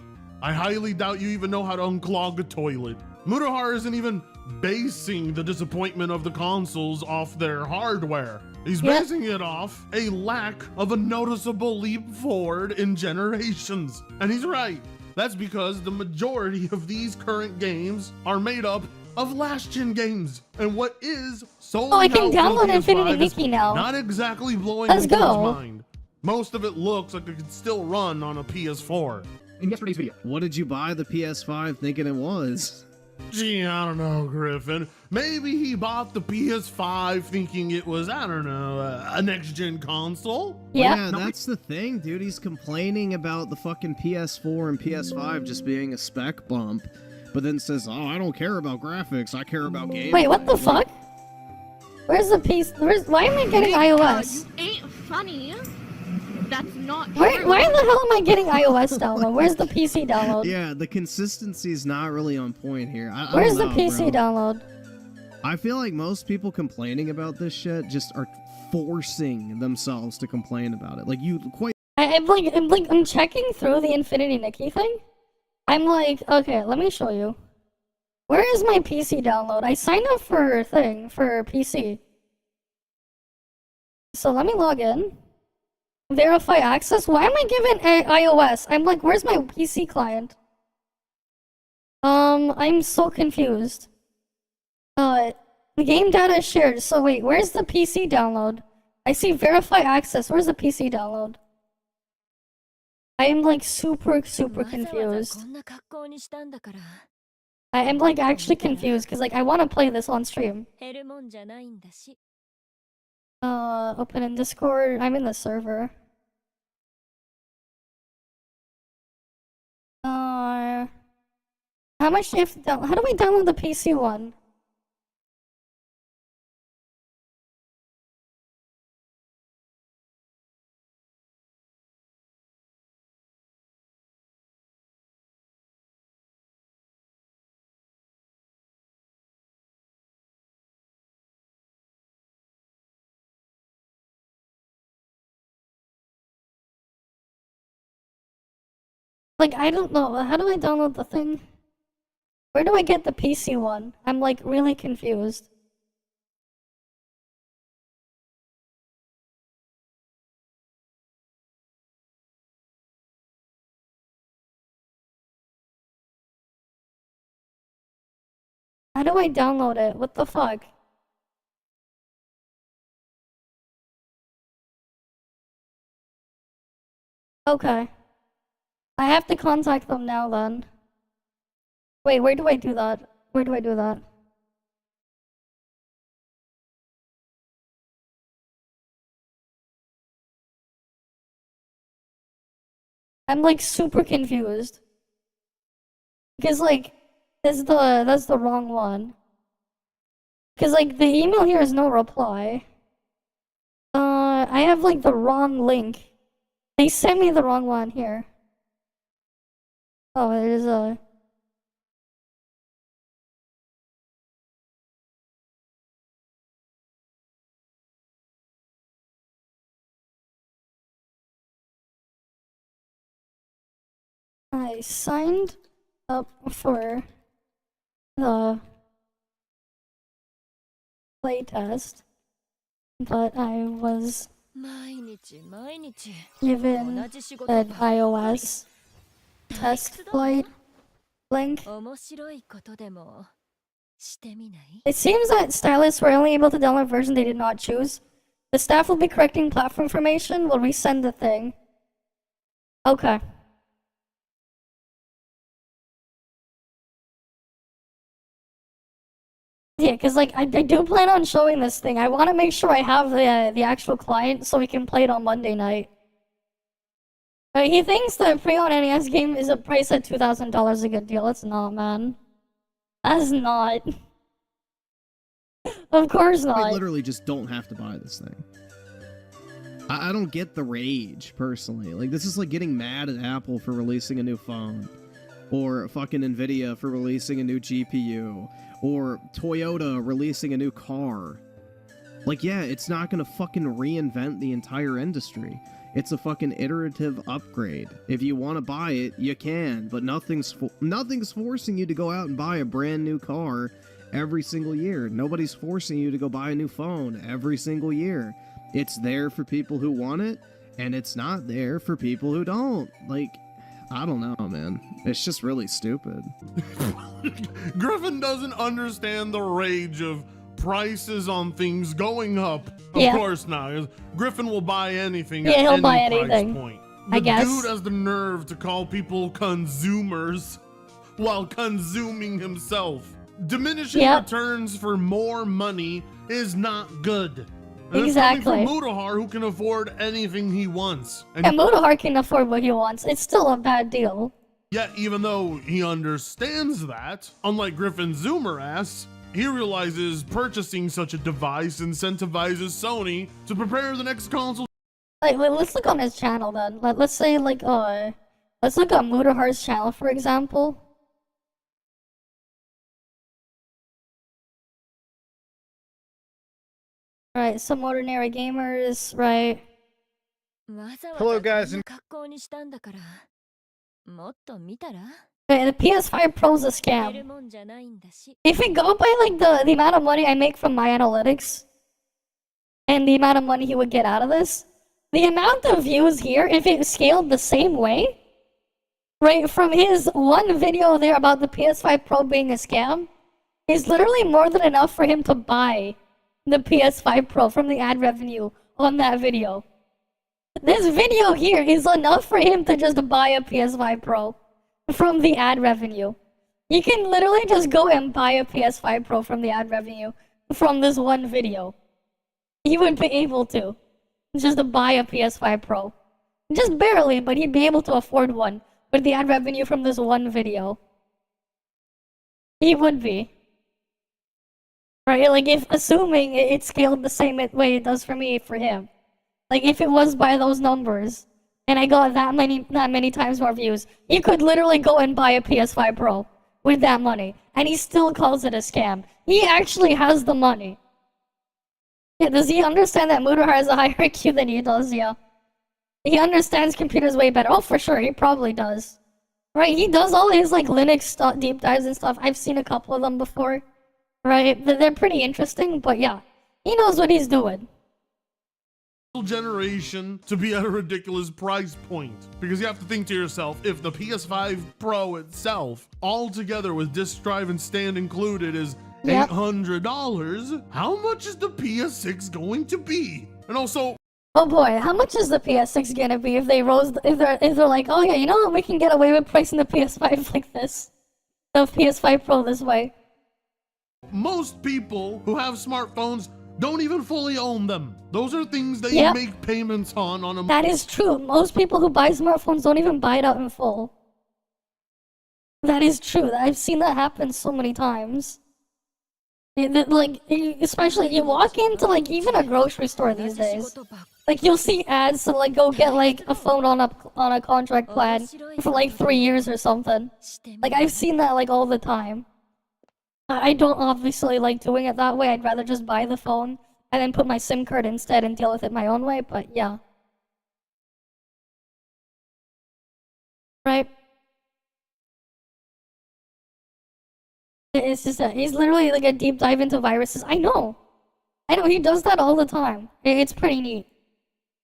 I highly doubt you even know how to unclog a toilet. Mutahar isn't even basing the disappointment of the consoles off their hardware. He's basing it off a lack of a noticeable leap forward in generations. And he's right. That's because the majority of these current games are made up of last-gen games. And what is solely I can out for download the Infinity PS5 is Mickey now. not exactly blowing Let's anyone's go. mind. Most of it looks like it could still run on a PS4. In yesterday's video. What did you buy the PS5 thinking it was? Gee, I don't know, Griffin. Maybe he bought the PS5 thinking it was, I don't know, a next-gen console? Yeah, that's the thing, dude. He's complaining about the fucking PS4 and PS5 just being a spec bump, but then says, oh, I don't care about graphics, I care about games. Wait, what the fuck? Where's the piece? Why am I getting iOS? You ain't funny. That's not Why true. the hell am I getting iOS download? Where's the PC download? Yeah, the consistency's not really on point here. Where's the PC download? I feel like most people complaining about this shit just are forcing themselves to complain about it. Like, you quite... I'm checking through the Infinity Nikki thing. I'm like, okay, let me show you. Where is my PC download? I signed up for PC. So let me log in. Verify access? Why am I given iOS? I'm like, where's my PC client? I'm so confused. The game data is shared, so wait, where's the PC download? I see verify access, where's the PC download? I am like super confused. I am like actually confused, because like I want to play this on stream. Open in Discord, I'm in the server. How much do you have to download? How do I download the PC one? Like, I don't know. How do I download the thing? Where do I get the PC one? I'm like really confused. How do I download it? What the fuck? Okay. I have to contact them now then. Wait, where do I do that? Where do I do that? I'm like super confused. Because like, that's the wrong one. Because like, the email here is no reply. I have like the wrong link. They sent me the wrong one here. Oh, it is a... I signed up for the playtest, but I was given an iOS test flight link. It seems that stylists were only able to download a version they did not choose. The staff will be correcting platform information. We'll resend the thing. Okay. Yeah, because like I do plan on showing this thing. I want to make sure I have the actual client so we can play it on Monday night. He thinks the pre-owned NES game is a price at $2,000 a good deal. It's not, man. That's not. Of course not. I literally just don't have to buy this thing. I don't get the rage, personally. Like, this is like getting mad at Apple for releasing a new phone. Or fucking Nvidia for releasing a new GPU. Or Toyota releasing a new car. Like, yeah, it's not gonna fucking reinvent the entire industry. It's a fucking iterative upgrade. If you want to buy it, you can, but nothing's forcing you to go out and buy a brand new car every single year. Nobody's forcing you to go buy a new phone every single year. It's there for people who want it, and it's not there for people who don't. Like, I don't know, man. It's just really stupid. Griffin doesn't understand the rage of prices on things going up. Of Yeah. course not. Griffin will buy anything Yeah, at he'll any buy price anything, point. I The guess. dude has the nerve to call people consumers while consuming himself. Diminishing Yep. returns for more money is not good. And Exactly. It's coming from Mudahar, who can afford anything he wants. And And Mudahar can afford what he wants. It's still a bad deal. yet, even though he understands that, unlike Griffin Zoomer ass, he realizes purchasing such a device incentivizes Sony to prepare the next console. Like, let's look on his channel then. Let's say, like, let's look on Mudahar's channel, for example. Right, some ordinary gamers, right? Hello, guys. Okay, the PS5 Pro's a scam. If we go by like the amount of money I make from my analytics and the amount of money he would get out of this, the amount of views here, if it scaled the same way, right, from his one video there about the PS5 Pro being a scam, is literally more than enough for him to buy the PS5 Pro from the ad revenue on that video. This video here is enough for him to just buy a PS5 Pro from the ad revenue. You can literally just go and buy a PS5 Pro from the ad revenue from this one video. He would be able to just to buy a PS5 Pro. Just barely, but he'd be able to afford one with the ad revenue from this one video. He would be. Right, like if assuming it scaled the same way it does for me for him. Like if it was by those numbers and I got that many times more views, you could literally go and buy a PS5 Pro with that money and he still calls it a scam. He actually has the money. Yeah, does he understand that Moodohar has a higher IQ than he does? Yeah. He understands computers way better. Oh, for sure, he probably does. Right, he does all his like Linux deep dives and stuff. I've seen a couple of them before. Right, they're pretty interesting, but yeah, he knows what he's doing. Generation to be at a ridiculous price point, because you have to think to yourself, if the PS5 Pro itself, all together with disk drive and stand included, is $800, how much is the PS6 going to be? And also, oh boy, how much is the PS6 gonna be if they if they're like, oh yeah, you know what, we can get away with pricing the PS5 like this, the PS5 Pro this way. Most people who have smartphones don't even fully own them. Those are things that you make payments on a... That is true. Most people who buy smartphones don't even buy it out in full. That is true. I've seen that happen so many times. Like, especially you walk into like even a grocery store these days. Like you'll see ads to like go get like a phone on a contract plan for like 3 years or something. Like I've seen that like all the time. I don't obviously like doing it that way. I'd rather just buy the phone and then put my SIM card instead and deal with it my own way, but yeah. Right? It's just he's literally like a deep dive into viruses. I know, he does that all the time. It's pretty neat.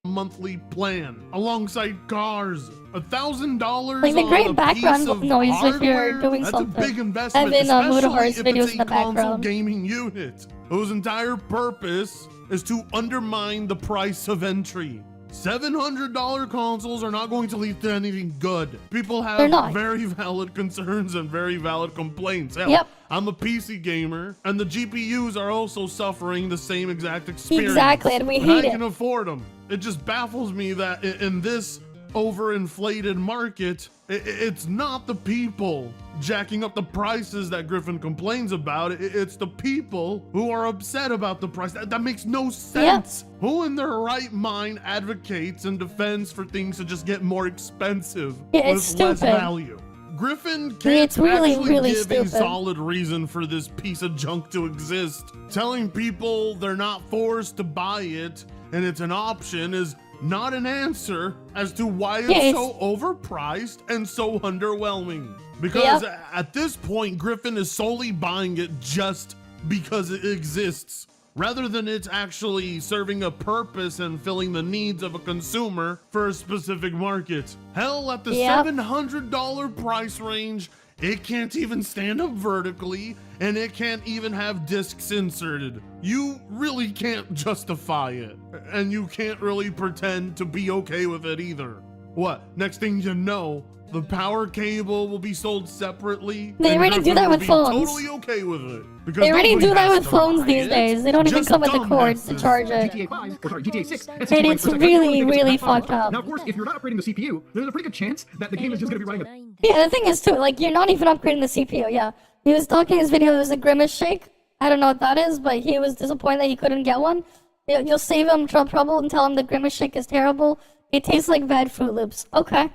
Monthly plan alongside cars, $1,000 like the great on a background piece of noise hardware, if you're doing that's something. a big investment, And then Moodohar's especially if videos it's in a the console background. gaming unit whose entire purpose is to undermine the price of entry. $700 consoles are not going to lead to anything good. People have very valid concerns and very valid complaints. Hell, I'm a PC gamer, and the GPUs are also suffering the same exact experience. Exactly, and we hate I it. can afford them. It just baffles me that in this overinflated market, it's not the people jacking up the prices that Griffin complains about. It's the people who are upset about the price. That makes no sense. Who in their right mind advocates and defends for things to just get more expensive with less value? Griffin can't actually give a solid reason for this piece of junk to exist. Telling people they're not forced to buy it and it's an option is not an answer as to why it's so overpriced and so underwhelming. Because at this point, Griffin is solely buying it just because it exists, rather than it's actually serving a purpose and filling the needs of a consumer for a specific market. Hell, at the $700 price range, it can't even stand up vertically, and it can't even have discs inserted. You really can't justify it, and you can't really pretend to be okay with it either. What? Next thing you know, the power cable will be sold separately. They already do that with phones. Totally okay with it. They already do that with phones these days. They don't even come with the cords to charge it. GTA 5, or sorry, GTA 6, And it's really, really fucked up. Now, of course, if you're not upgrading the CPU, there's a pretty good chance that the game is just going to be running Yeah, the thing is too, like, you're not even upgrading the CPU, yeah. He was talking in his video, it was a Grimace Shake. I don't know what that is, but he was disappointed that he couldn't get one. You'll save him trouble and tell him the Grimace Shake is terrible. It tastes like bad Fruit Loops. Okay.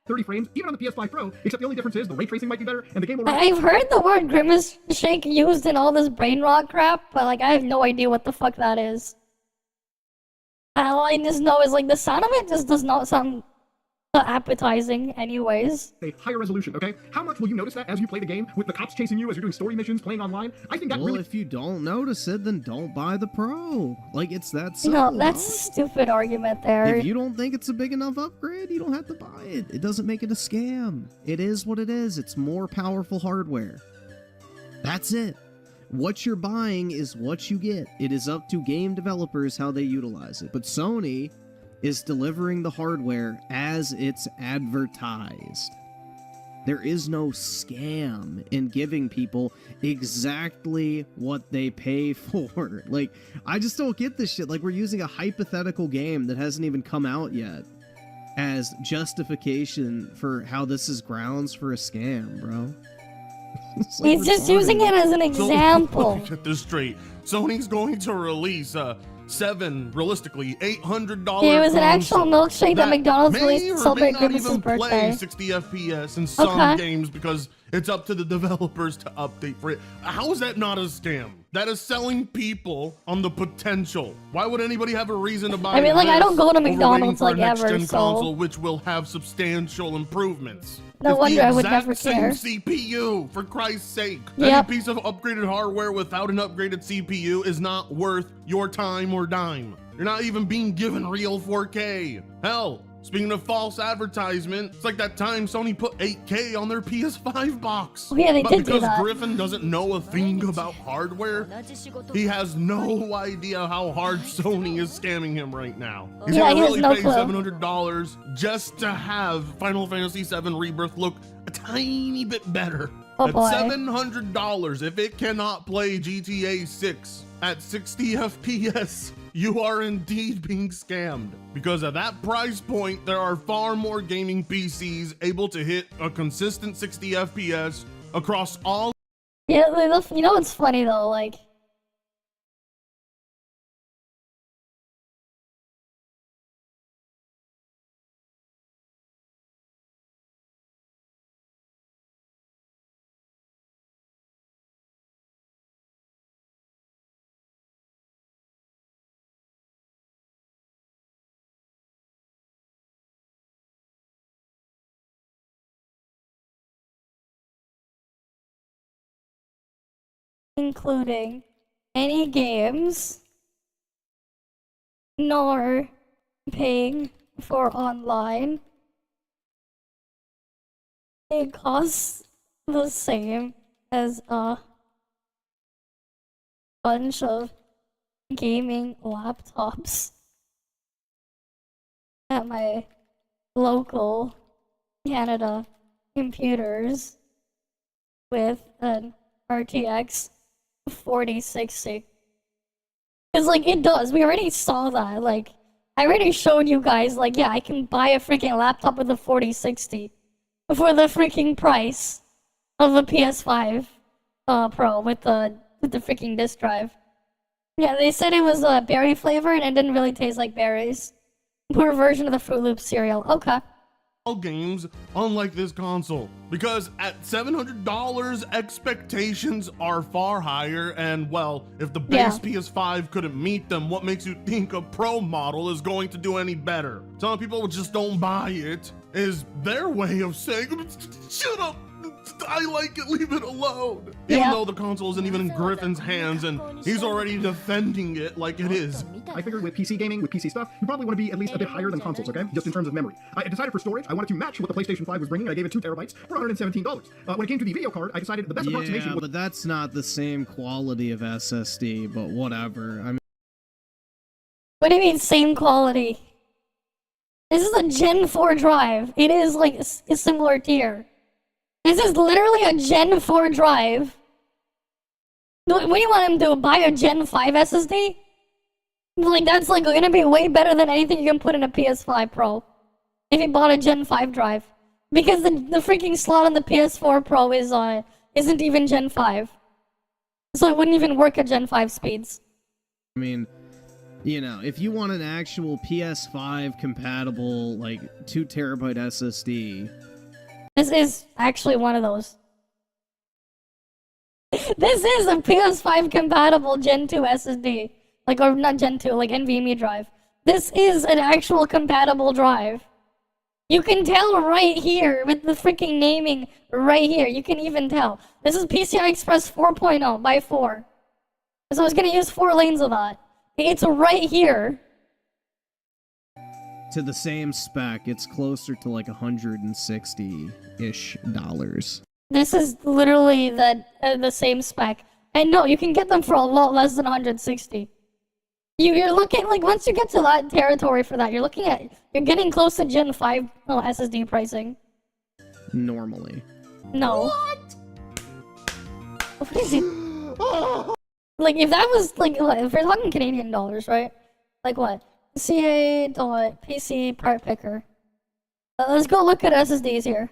30 frames, even on the PS5 Pro, except the only difference is the ray tracing might be better, and the game will... I've heard the word Grimace Shake used in all this brain rot crap, but, like, I have no idea what the fuck that is. All I just know is like the sound of it just does not sound appetizing anyways. A higher resolution, okay? How much will you notice that as you play the game with the cops chasing you as you're doing story missions, playing online? I think that well, really... if you don't notice it, then don't buy the Pro. Like, it's that simple. No, that's a stupid argument there. If you don't think it's a big enough upgrade, you don't have to buy it. It doesn't make it a scam. It is what it is. It's more powerful hardware. That's it. What you're buying is what you get. It is up to game developers how they utilize it. But Sony is delivering the hardware as it's advertised. There is no scam in giving people exactly what they pay for. Like, I just don't get this shit. Like, we're using a hypothetical game that hasn't even come out yet as justification for how this is grounds for a scam, bro. Like, he's just using it as an example. Let me get this straight. Sony's going to release realistically $800. Yeah, it was an actual milkshake that McDonald's released to celebrate Grimace's play birthday. 60 FPS in some games because it's up to the developers to update for it. How is that not a scam? That is selling people on the potential. Why would anybody have a reason to buy? I mean, like, I don't go to McDonald's like ever, next-gen so console, which will have substantial improvements. No wonder I would never care. Same CPU, for Christ's sake. Yep. Any piece of upgraded hardware without an upgraded CPU is not worth your time or dime. You're not even being given real 4K. Hell, speaking of false advertisement, it's like that time Sony put 8K on their PS5 box. Oh, yeah, they but did do because that. Griffin doesn't know a thing about hardware, he has no idea how hard Sony is scamming him right now. He's gonna really pay $700 just to have Final Fantasy VII Rebirth look a tiny bit better. Oh, at boy. $700, if it cannot play GTA 6 at 60 FPS, you are indeed being scammed. Because at that price point, there are far more gaming PCs able to hit a consistent 60 FPS across all. Yeah, you know what's funny though, like, including any games nor paying for online, it costs the same as a bunch of gaming laptops at my local Canada computers with an RTX 4060. Because, like, it does. We already saw that. Like, I already showed you guys, like, yeah, I can buy a freaking laptop with a 4060 for the freaking price of a PS5 Pro with the freaking disk drive. Yeah, they said it was berry flavored and it didn't really taste like berries. Poor version of the Fruit Loops cereal. Okay. Games unlike this console, because at $700 expectations are far higher, and well, if the base PS5 couldn't meet them, what makes you think a Pro model is going to do any better? Some people just don't buy it is their way of saying, shut up, I like it, leave it alone. Even though the console isn't even in Griffin's hands and he's already defending it like it is. I figured with PC gaming, with PC stuff, you probably want to be at least a bit higher than consoles, okay? Just in terms of memory. I decided for storage, I wanted to match what the PlayStation 5 was bringing. I gave it 2 terabytes for $117. When it came to the video card, I decided the best approximation was... but that's not the same quality of SSD, but whatever. I mean... What do you mean, same quality? This is a Gen 4 drive. It is, like, a similar tier. This is literally a Gen 4 drive. What do you want him to do? Buy a Gen 5 SSD? Like, that's like gonna be way better than anything you can put in a PS5 Pro. If you bought a Gen 5 drive. Because the freaking slot on the PS4 Pro isn't even Gen 5. So it wouldn't even work at Gen 5 speeds. I mean, you know, if you want an actual PS5 compatible, like, 2 terabyte SSD... This is actually one of those. This is a PS5 compatible Gen 2 SSD. Like, or not Gen 2, like NVMe drive. This is an actual compatible drive. You can tell right here with the freaking naming right here. You can even tell. This is PCI Express 4.0 by 4. So it's gonna use 4 lanes of that. It's right here. To the same spec, it's closer to like $160-ish. This is literally the same spec. And no, you can get them for a lot less than 160. You're looking, like, once you get to that territory for that, you're getting close to Gen 5 SSD pricing. Normally. No. What is it? Like, if that was, like, if you're talking Canadian dollars, right? Like what? CA.PC part picker. Let's go look at SSDs here.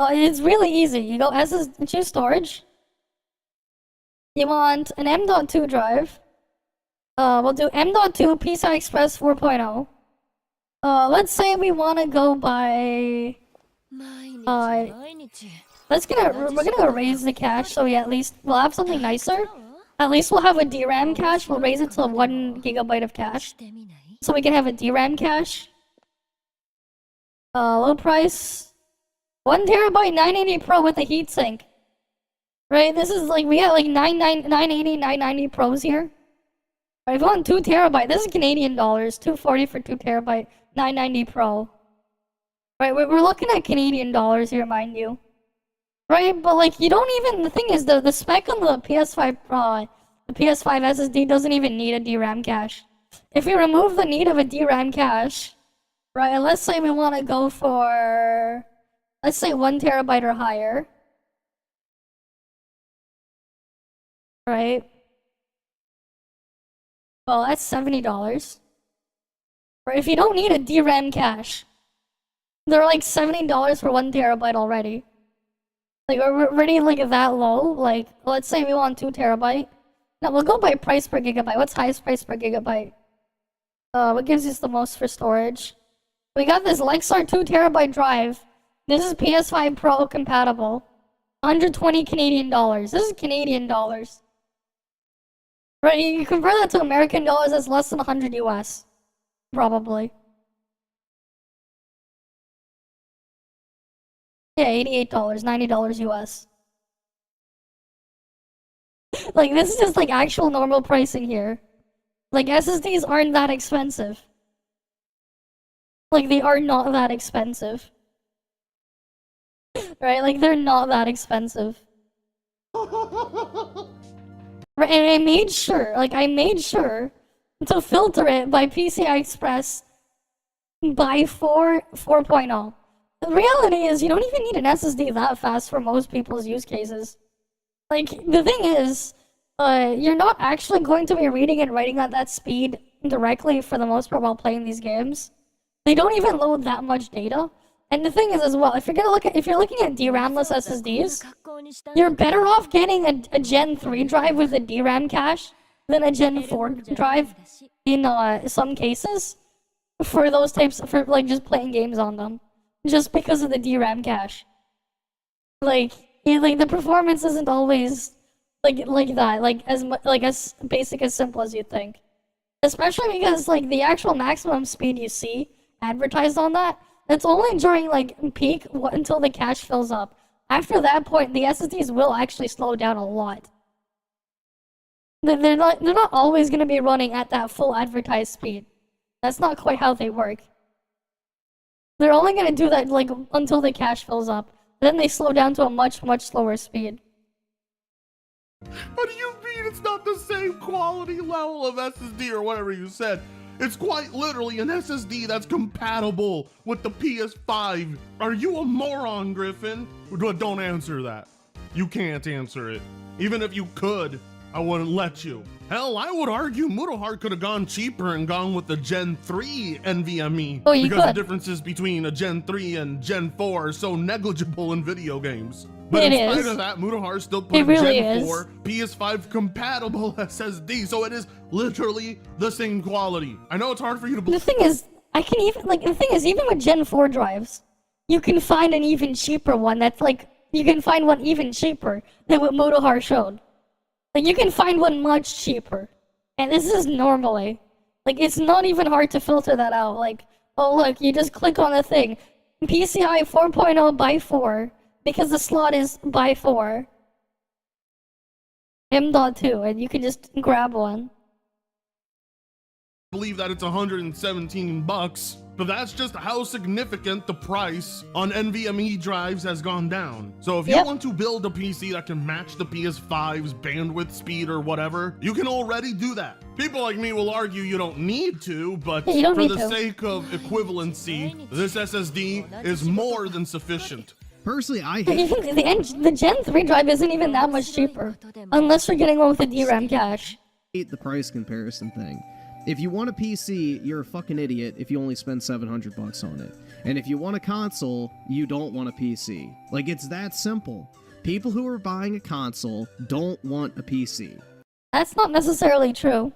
It's really easy. You go choose storage. You want an M.2 drive. We'll do M.2 PCI Express 4.0. Let's say we want to go by... we're gonna raise the cache so we at least... We'll have something nicer. At least we'll have a DRAM cache. We'll raise it to 1 GB of cache. So we can have a DRAM cache. Low price. 1 TB 980 Pro with a heatsink. Right, this is like, we got like 980, 990 Pros here. Right, if you want 2 TB, this is Canadian dollars. 240 for 2 TB, 990 Pro. Right, we're looking at Canadian dollars here, mind you. Right, but like, you don't even, the thing is, the spec on the PS5 SSD doesn't even need a DRAM cache. If we remove the need of a DRAM cache, right, and let's say we want to go for, let's say 1 TB or higher. Right? Well, that's $70. Right, if you don't need a DRAM cache, they're like $70 for 1 TB already. Like, we're already like that low. Like, let's say we want 2 TB. No, we'll go by price per gigabyte. What's highest price per gigabyte? What gives us the most for storage? We got this Lexar 2 TB drive. This is PS5 Pro compatible. 120 Canadian dollars. This is Canadian dollars. Right, you convert that to American dollars, that's less than 100 US. Probably. Yeah, $88, $90 US. Like, this is just like actual normal pricing here. Like, SSDs aren't that expensive. Like, they are not that expensive. Right, like, they're not that expensive. Right, and I made sure to filter it by PCI Express by 4.0. The reality is, you don't even need an SSD that fast for most people's use cases. Like, the thing is, you're not actually going to be reading and writing at that speed directly for the most part while playing these games. They don't even load that much data. And the thing is as well, if you're looking at DRAM-less SSDs, you're better off getting a Gen 3 drive with a DRAM cache than a Gen 4 drive in some cases for those types, for like just playing games on them. Just because of the DRAM cache. Like the performance isn't always like that, as basic as simple as you think. Especially because like the actual maximum speed you see advertised on that, it's only during like peak until the cache fills up. After that point, the SSDs will actually slow down a lot. They're not always going to be running at that full advertised speed. That's not quite how they work. They're only going to do that like until the cache fills up. Then they slow down to a much slower speed. What do you mean it's not the same quality level of SSD or whatever you said? It's quite literally an SSD that's compatible with the PS5. Are you a moron, Griffin? Don't answer that. You can't answer it. Even if you could, I wouldn't let you. Hell, I would argue Mutahar could have gone cheaper and gone with the Gen 3 NVMe. Oh, you because could. the differences between a Gen 3 and Gen 4 are so negligible in video games. But It in spite is. of that, Mutahar still put It really Gen is. 4 PS5 compatible SSD, so it is literally the same quality. I know it's hard for you to The believe. thing is, even with Gen 4 drives, you can find an even cheaper one that's like, you can find one even cheaper than what Mutahar showed. Like, you can find one much cheaper. And this is normally Like, it's not even hard to filter that out. Like, oh look, you just click on the thing. PCI 4.0 by 4, because the slot is by 4. M.2, and you can just grab one. Believe that it's $117, but that's just how significant the price on NVMe drives has gone down. So if you want to build a PC that can match the PS5's bandwidth, speed, or whatever, you can already do that. People like me will argue you don't need to, but for the sake of equivalency, this SSD is more than sufficient. Personally, I hate the Gen 3 drive isn't even that much cheaper, unless you're getting one with a DRAM cache. hate the price comparison thing. If you want a PC, you're a fucking idiot if you only spend $700 on it. And if you want a console, you don't want a PC. Like, it's that simple. People who are buying a console don't want a PC. That's not necessarily true.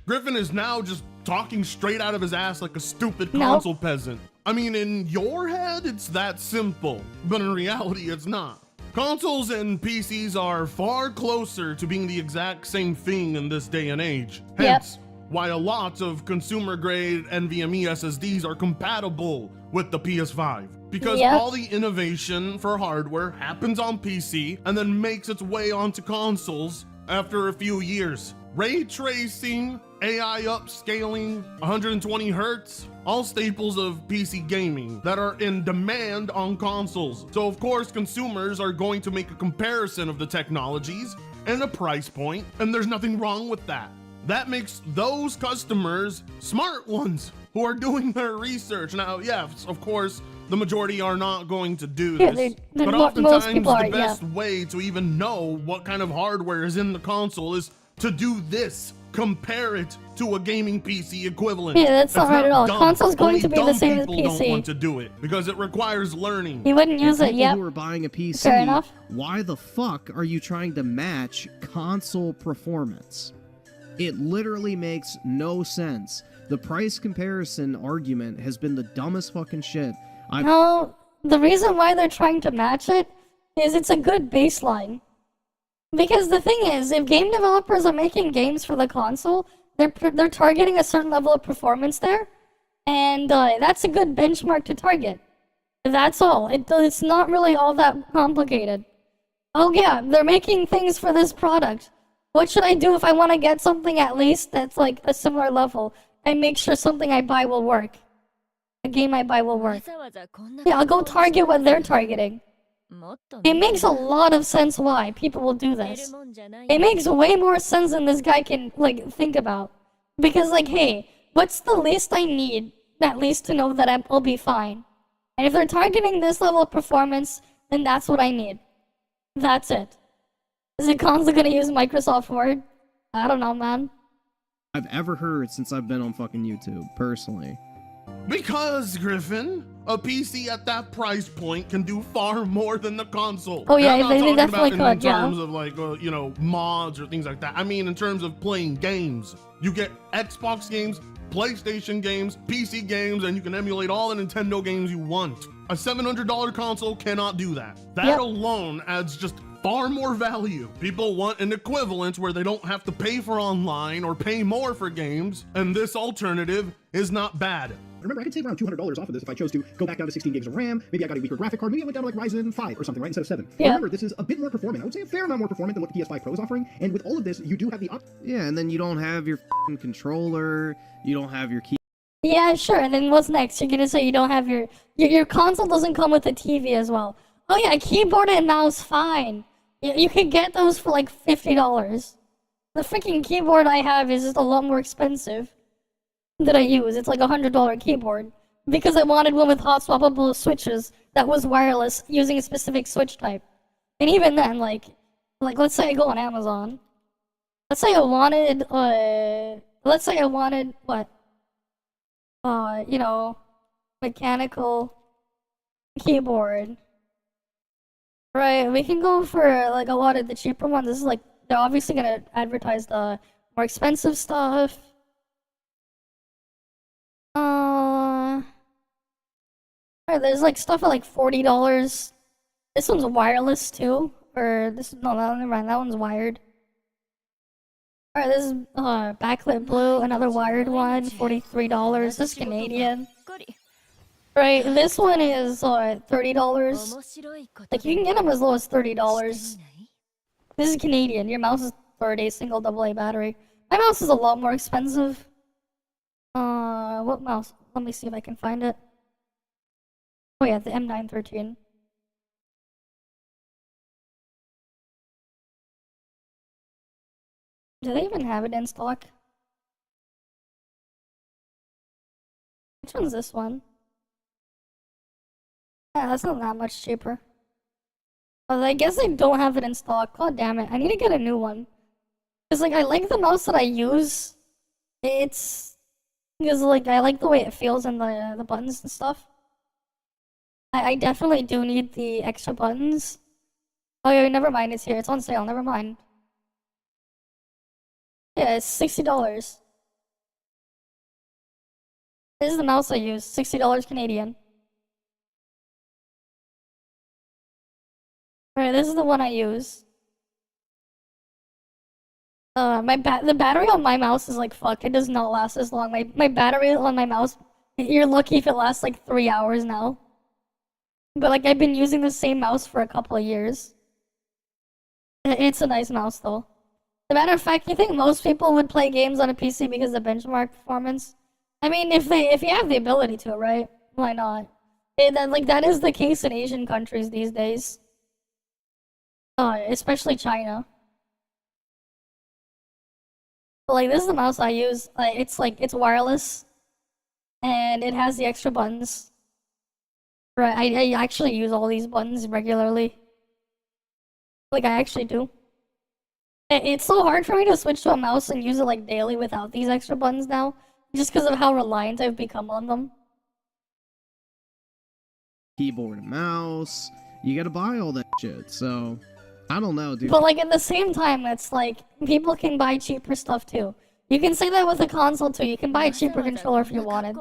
Griffin is now just talking straight out of his ass like a stupid console peasant. I mean, in your head, it's that simple, but in reality, it's not. Consoles and PCs are far closer to being the exact same thing in this day and age. Hence, why a lot of consumer-grade NVMe SSDs are compatible with the PS5. Because all the innovation for hardware happens on PC and then makes its way onto consoles after a few years. Ray tracing, AI upscaling, 120 Hz, all staples of PC gaming that are in demand on consoles. So of course, consumers are going to make a comparison of the technologies and a price point, and there's nothing wrong with that. That makes those customers smart ones who are doing their research. Now, yes, of course, the majority are not going to do this, but oftentimes the best way to even know what kind of hardware is in the console is to do this. Compare it to a gaming PC equivalent. Yeah, that's not right at all. Console's going to be the same as PC. People don't want to do it because it requires learning. You wouldn't use it, People who are buying a PC, fair enough. Why the fuck are you trying to match console performance? It literally makes no sense. The price comparison argument has been the dumbest fucking shit. No, the reason why they're trying to match it is it's a good baseline. Because the thing is, if game developers are making games for the console, they're targeting a certain level of performance there, and that's a good benchmark to target. That's all. It's not really all that complicated. Oh yeah, they're making things for this product. What should I do if I want to get something at least that's like a similar level and make sure something I buy will work? A game I buy will work. Yeah, I'll go target what they're targeting. It makes a lot of sense why people will do this. It makes way more sense than this guy can, like, think about. Because, like, hey, what's the least I need, at least to know that I'll be fine? And if they're targeting this level of performance, then that's what I need. That's it. Is it constantly gonna use Microsoft Word? I don't know, man. I've ever heard since I've been on fucking YouTube, personally. Because, Griffin, a PC at that price point can do far more than the console. Oh yeah, they definitely could, in terms of like, you know, mods or things like that. I mean, in terms of playing games. You get Xbox games, PlayStation games, PC games, and you can emulate all the Nintendo games you want. A $700 console cannot do that. That alone adds just far more value. People want an equivalent where they don't have to pay for online or pay more for games, and this alternative is not bad. Remember, I could save around $200 off of this if I chose to go back down to 16 gigs of RAM. Maybe I got a weaker graphic card. Maybe I went down to like Ryzen 5 or something, right, instead of 7. Remember, this is a bit more performant. I would say a fair amount more performant than what the PS5 Pro is offering. And with all of this, you do have the Yeah, and then you don't have your f***ing controller. You don't have your key. Yeah, sure. And then what's next? You're gonna say you don't have your console doesn't come with a TV as well. Oh yeah, keyboard and mouse, fine. You can get those for like $50. The freaking keyboard I have is just a lot more expensive that I use. It's like $100 keyboard because I wanted one with hot swappable switches that was wireless using a specific switch type. And even then, like let's say I go on Amazon. Let's say I wanted what? You know, mechanical keyboard. Right, we can go for like a lot of the cheaper ones. This is like, they're obviously gonna advertise the more expensive stuff. Right, there's like stuff at like $40. This one's wireless too, or this, no, never mind, that one's wired. Alright, this is backlit blue, another wired one, $43. This is Canadian. Right, this one is $30. Like, you can get them as low as $30. This is Canadian. Your mouse is 30, single AA battery. My mouse is a lot more expensive. What mouse? Let me see if I can find it. Oh yeah, the M913. Do they even have it in stock? Which one's this one? Yeah, that's not that much cheaper. Well, I guess they don't have it in stock. God damn it, I need to get a new one. Cause like, I like the mouse that I use. Because like, I like the way it feels and the buttons and stuff. I definitely do need the extra buttons. Oh yeah, never mind, it's here. It's on sale, never mind. Yeah, it's $60. This is the mouse I use, $60 Canadian. Alright, this is the one I use. The battery on my mouse is like fuck, it does not last as long. My battery on my mouse, you're lucky if it lasts like 3 hours now. But like, I've been using the same mouse for a couple of years. It's a nice mouse though. As a matter of fact, you think most people would play games on a PC because of benchmark performance? I mean, if you have the ability to, right? Why not? That is the case in Asian countries these days. Especially China. But like, this is the mouse I use. It's wireless, and it has the extra buttons. Right, I actually use all these buttons regularly. Like, I actually do. It's so hard for me to switch to a mouse and use it like daily without these extra buttons now, just because of how reliant I've become on them. Keyboard and mouse, you gotta buy all that shit, so I don't know, dude. But like, at the same time, it's like, people can buy cheaper stuff too. You can say that with a console too. You can buy a cheaper controller if you wanted.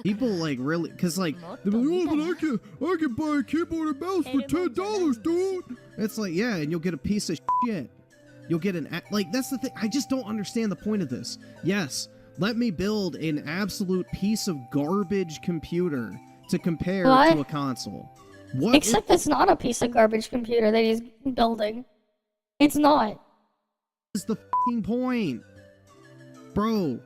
People like really, cause like, they're like, oh, but I can buy a keyboard and mouse for $10, dude. It's like, yeah, and you'll get a piece of shit. You'll get like, that's the thing. I just don't understand the point of this. Yes, let me build an absolute piece of garbage computer to compare to a console. What? Except it's not a piece of garbage computer that he's building. It's not. That's the fucking point. Bro,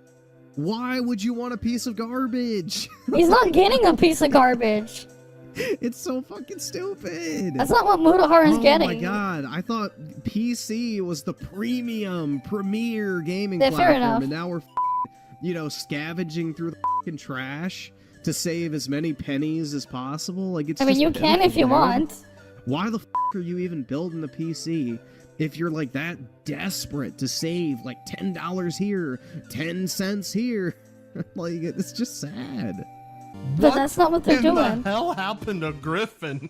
why would you want a piece of garbage? He's not getting a piece of garbage. It's so fucking stupid. That's not what Mutahar is getting. Oh my god, I thought PC was the premier gaming fair platform, enough. and now we're, scavenging through the fucking trash to save as many pennies as possible. Like, it's. I mean, just you can if you dude. want. Why the are you even building the PC if you're like that desperate to save like $10 here, 10 cents here? Like, it's just sad. But that's not what they're doing. What the hell happened to Griffin?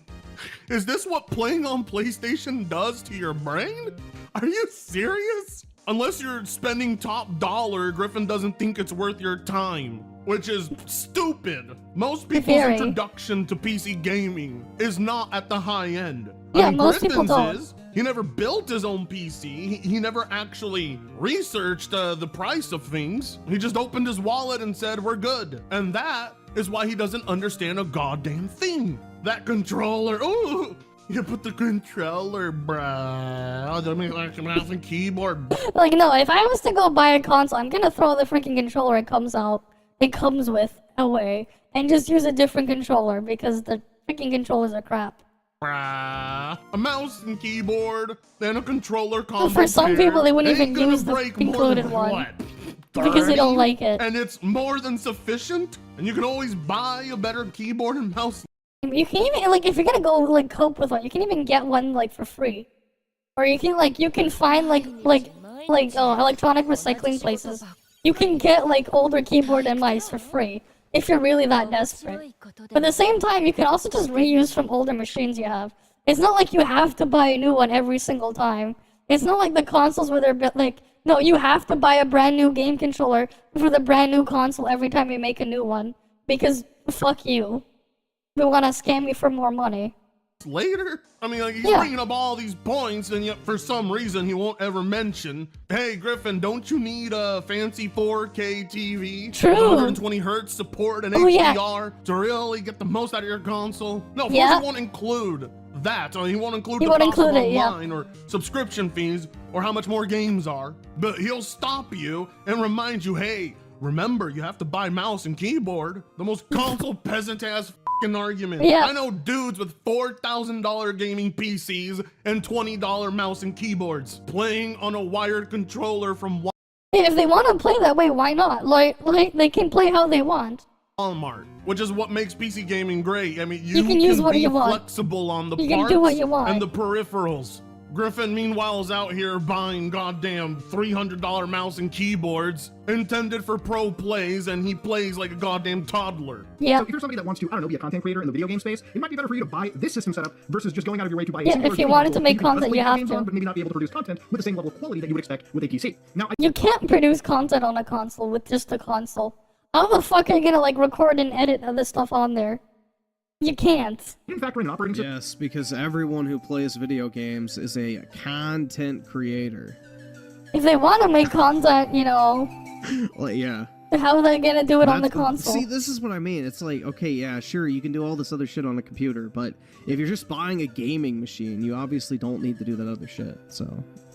Is this what playing on PlayStation does to your brain? Are you serious? Unless you're spending top dollar, Griffin doesn't think it's worth your time, which is stupid. Most people's introduction to PC gaming is not at the high end. Yeah, most people don't. Is. He never built his own PC. He never actually researched the price of things. He just opened his wallet and said, we're good. And that is why he doesn't understand a goddamn thing. That controller, ooh, you put the controller, bruh. The mouse and keyboard. Like, no, if I was to go buy a console, I'm gonna throw the freaking controller it comes with away and just use a different controller because the freaking controllers are crap. A mouse and keyboard, then a controller combo. Well, for some people, they wouldn't even use the included one. What? Because they don't like it. And it's more than sufficient, and you can always buy a better keyboard and mouse. You can even, like, if you're gonna go, like, cope with one, you can even get one, like, for free. Or you can, like, you can find, electronic recycling places. You can get, like, older keyboard and mice for free, if you're really that desperate. But at the same time, you can also just reuse from older machines you have. It's not like you have to buy a new one every single time. It's not like the consoles where they're like, no, you have to buy a brand new game controller for the brand new console every time you make a new one. Because fuck you. We want to scam you for more money. later. I mean, like, he's Yeah. bringing up all these points, and yet for some reason he won't ever mention, hey, Griffin, don't you need a fancy 4K TV? True. With 120 hertz support and Oh, yeah. HDR to really get the most out of your console? No, of Yeah. course he won't include that. He won't include He the won't cost of include it, yeah. online or subscription fees or how much more games are. But he'll stop you and remind you, hey, remember, you have to buy mouse and keyboard. The most console peasant-ass f***ing argument. Yeah. I know dudes with $4,000 gaming PCs and $20 mouse and keyboards playing on a wired controller from If they want to play that way, why not? Like they can play how they want. Walmart, which is what makes PC gaming great. I mean, You can use what be you want. flexible on the You parts can do what you want. and the peripherals. Griffin, meanwhile, is out here buying goddamn $300 mouse and keyboards intended for pro plays, and he plays like a goddamn toddler. Yeah. So if you're somebody that wants to, I don't know, be a content creator in the video game space, it might be better for you to buy this system setup versus just going out of your way to buy a Yeah, singular if you gaming wanted to console make you can content, play you have games to. on, but maybe not be able to produce content with the same level of quality that you would expect with a PC. Now, You can't produce content on a console with just a console. How the fuck are you gonna like record and edit other stuff on there? You can't. in factor in an operating system. Yes, because everyone who plays video games is a content creator. If they want to make content, you know, Like, yeah. how are they gonna do it on the That's- console? See, this is what I mean. It's like, okay, yeah, sure, you can do all this other shit on a computer, but if you're just buying a gaming machine, you obviously don't need to do that other shit. So,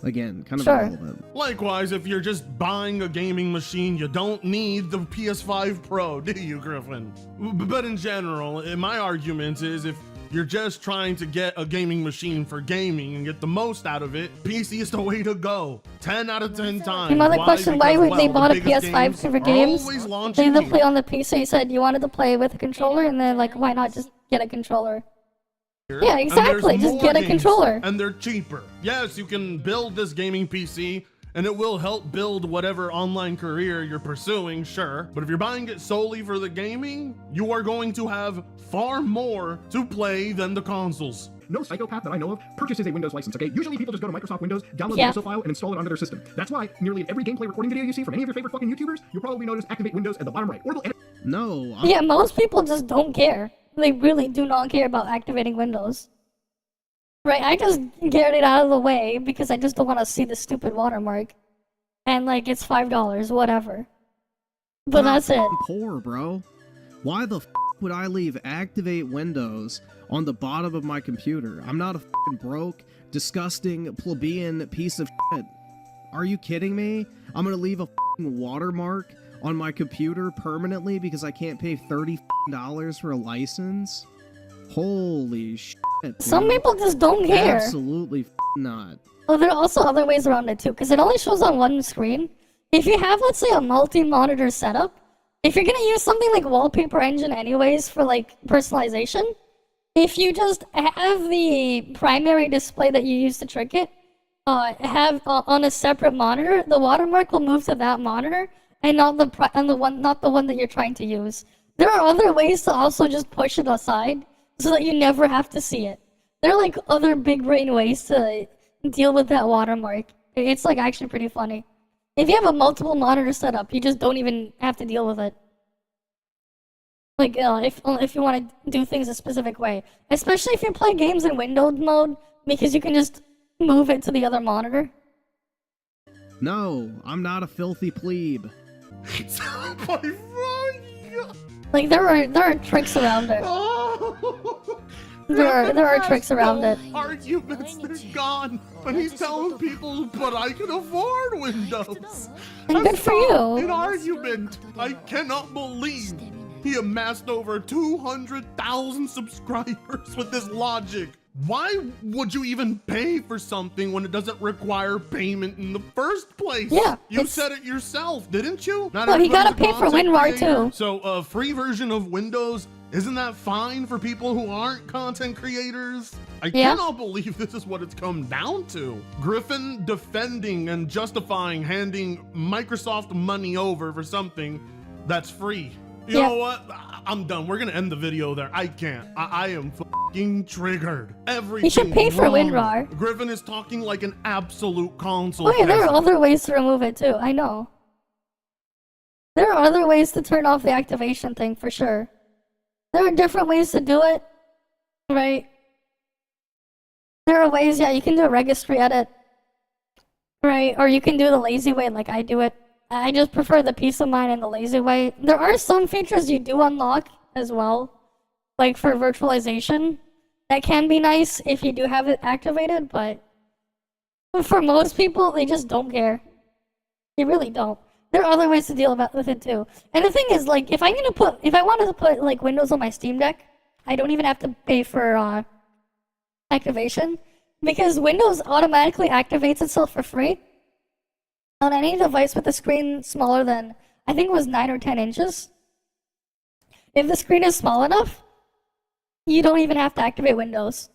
again, kind of irrelevant. Likewise, if you're just buying a gaming machine, you don't need the PS5 Pro, do you, Griffin? But in general, my argument is if you're just trying to get a gaming machine for gaming and get the most out of it, PC is the way to go. 10 out of 10 times. Another question, why Because, would they well, bought a the biggest PS5 for games? always They launching either play on the PC, said you wanted to play with a controller, and then like, why not just get a controller? Yeah, And exactly, there's just more get a games, controller. And they're cheaper. Yes, you can build this gaming PC, and it will help build whatever online career you're pursuing, sure. But if you're buying it solely for the gaming, you are going to have far more to play than the consoles. No psychopath that I know of purchases a Windows license, okay? Usually people just go to Microsoft Windows, download Yeah. the ISO file, and install it onto their system. That's why nearly in every gameplay recording video you see from any of your favorite fucking YouTubers, you'll probably notice activate Windows at the bottom right. Or they'll edit. No. Yeah, most people just don't care. They really do not care about activating Windows. Right, I just get it out of the way because I just don't want to see the stupid watermark. And like, it's $5, whatever. But that's it. I'm poor, bro. Why the f would I leave activate Windows on the bottom of my computer? I'm not a f***ing broke, disgusting, plebeian piece of shit. Are you kidding me? I'm gonna leave a f***ing watermark on my computer permanently because I can't pay $30 for a license? Holy shit. Some dude. people just don't care. Absolutely not. Well, there are also other ways around it too, because it only shows on one screen. If you have, let's say, a multi-monitor setup, if you're gonna use something like Wallpaper Engine anyways for like personalization, if you just have the primary display that you use to trick it, have on a separate monitor, the watermark will move to that monitor and not the one that you're trying to use. There are other ways to also just push it aside so that you never have to see it. There are like other big brain ways to deal with that watermark. It's like actually pretty funny. If you have a multiple monitor setup, you just don't even have to deal with it. Like if you want to do things a specific way, especially if you play games in windowed mode, because you can just move it to the other monitor. No, I'm not a filthy plebe. Like there are tricks around it. There are tricks around it. Arguments, they're gone. And he's telling people, but I can afford Windows. And good for you. An argument. I cannot believe he amassed over 200,000 subscribers with this logic. Why would you even pay for something when it doesn't require payment in the first place? Yeah, You said it yourself, didn't you? Not Well, you gotta everybody's a pay for content WinRAR creator. too. So a free version of Windows, isn't that fine for people who aren't content creators? I Yeah. cannot believe this is what it's come down to. Griffin defending and justifying handing Microsoft money over for something that's free. You Yeah. know what? I'm done. We're gonna end the video there. I can't. I am fucking triggered. Everything You should pay for wrong. WinRAR. Griffin is talking like an absolute console. Oh yeah, there are peasant. other ways to remove it too. I know. There are other ways to turn off the activation thing for sure. There are different ways to do it, right? There are ways, yeah, you can do a registry edit. Right, or you can do the lazy way like I do it. I just prefer the peace of mind and the lazy way. There are some features you do unlock as well, like for virtualization. That can be nice if you do have it activated, but for most people, they just don't care. They really don't. There are other ways to deal with it too. And the thing is, like, if I wanted to put like Windows on my Steam Deck, I don't even have to pay for activation, because Windows automatically activates itself for free on any device with a screen smaller than, I think it was 9 or 10 inches. If the screen is small enough, you don't even have to activate Windows.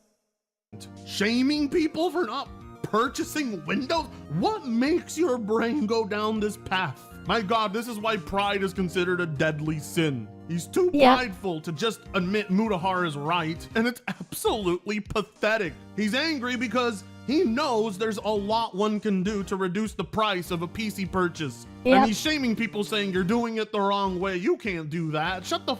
Shaming people for not purchasing Windows? What makes your brain go down this path? My God, this is why pride is considered a deadly sin. He's too prideful to just admit Mutahar is right, and it's absolutely pathetic. He's angry because he knows there's a lot one can do to reduce the price of a PC purchase. And he's shaming people saying you're doing it the wrong way. You can't do that. Shut the f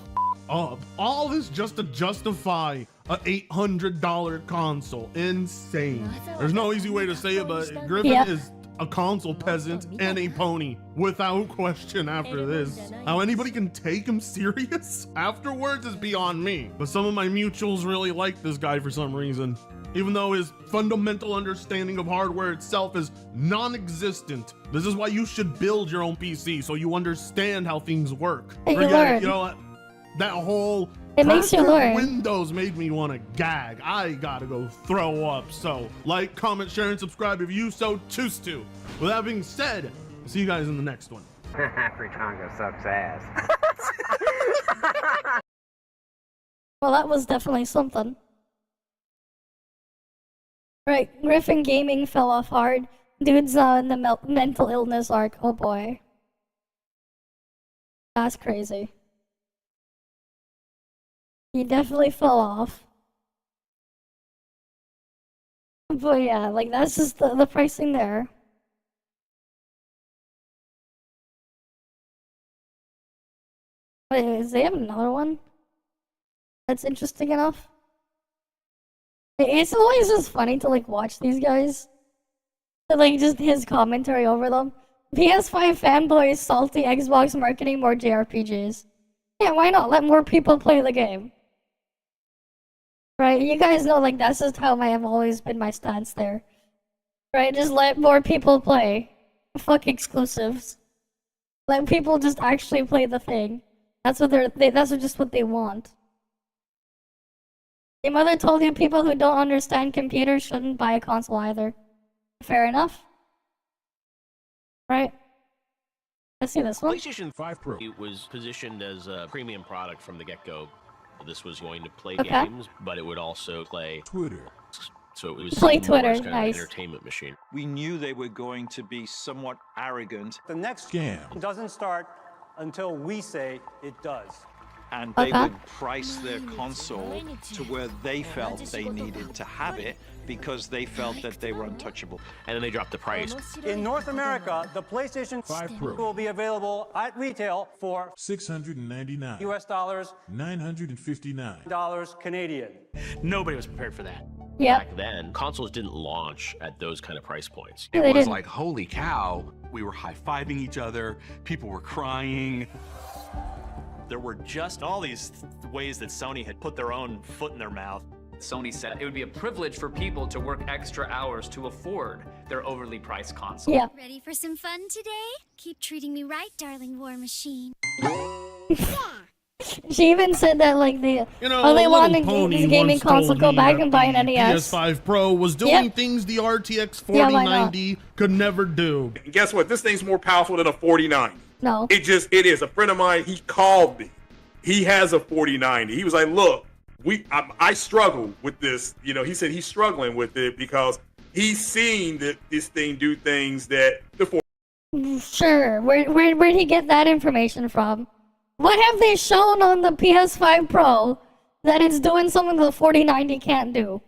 up. All this just to justify a $800 console. Insane. There's no easy way to say it, but Griffin is a console peasant and a pony, without question. After this, how anybody can take him serious afterwards is beyond me. But some of my mutuals really like this guy for some reason, even though his fundamental understanding of hardware itself is non-existent. This is why you should build your own PC, so you understand how things work. Forget it, you know what? That whole makes you learn. Windows made me want to gag. I gotta go throw up. So, like, comment, share, and subscribe if you so choose to. With that being said, I'll see you guys in the next one. Fritongo sucks ass. Well, that was definitely something. Right, Griffin Gaming fell off hard. Dude's in the mental illness arc. Oh boy. That's crazy. He definitely fell off. But yeah, like, that's just the pricing there. Wait, does they have another one that's interesting enough? It's always just funny to, like, watch these guys. Like, just his commentary over them. PS5 fanboys, salty Xbox marketing more JRPGs. Yeah, why not? Let more people play the game. Right, you guys know, like, that's just how I have always been my stance there. Right, just let more people play. Fuck exclusives. Let people just actually play the thing. That's what that's just what they want. Your mother told you people who don't understand computers shouldn't buy a console either. Fair enough. Right. Let's see this one. PlayStation 5 Pro was positioned as a premium product from the get-go. This was going to play Okay. games, but it would also play Twitter. So it was Play more Twitter, as kind of an nice. entertainment machine. We knew they were going to be somewhat arrogant. The next Scam. doesn't start until we say it does. And they Okay. would price their console to where they felt they needed to have it because they felt that they were untouchable. And then they dropped the price. In North America, the PlayStation 5 Pro. will be available at retail for $699. US dollars, $959. Canadian. Nobody was prepared for that. Yep. Back then, consoles didn't launch at those kind of price points. Yeah, It they was didn't. like, holy cow, we were high-fiving each other, people were crying. There were just all these ways that Sony had put their own foot in their mouth. Sony said it would be a privilege for people to work extra hours to afford their overly priced console. Yeah. Ready for some fun today? Keep treating me right, darling War Machine. She even said that, like, they You know, they Little want a Pony gaming once console, told go me back that and buy an the NES. PS5 Pro was doing things the RTX Yeah, why not? 4090 could never do. And guess what? This thing's more powerful than a 4090. No. It is. A friend of mine, he called me. He has a 4090. He was like, look, I struggle with this. You know, he said he's struggling with it because he's seen that this thing do things that the 40. Sure. Where'd he get that information from? What have they shown on the PS5 Pro that it's doing something the 4090 can't do?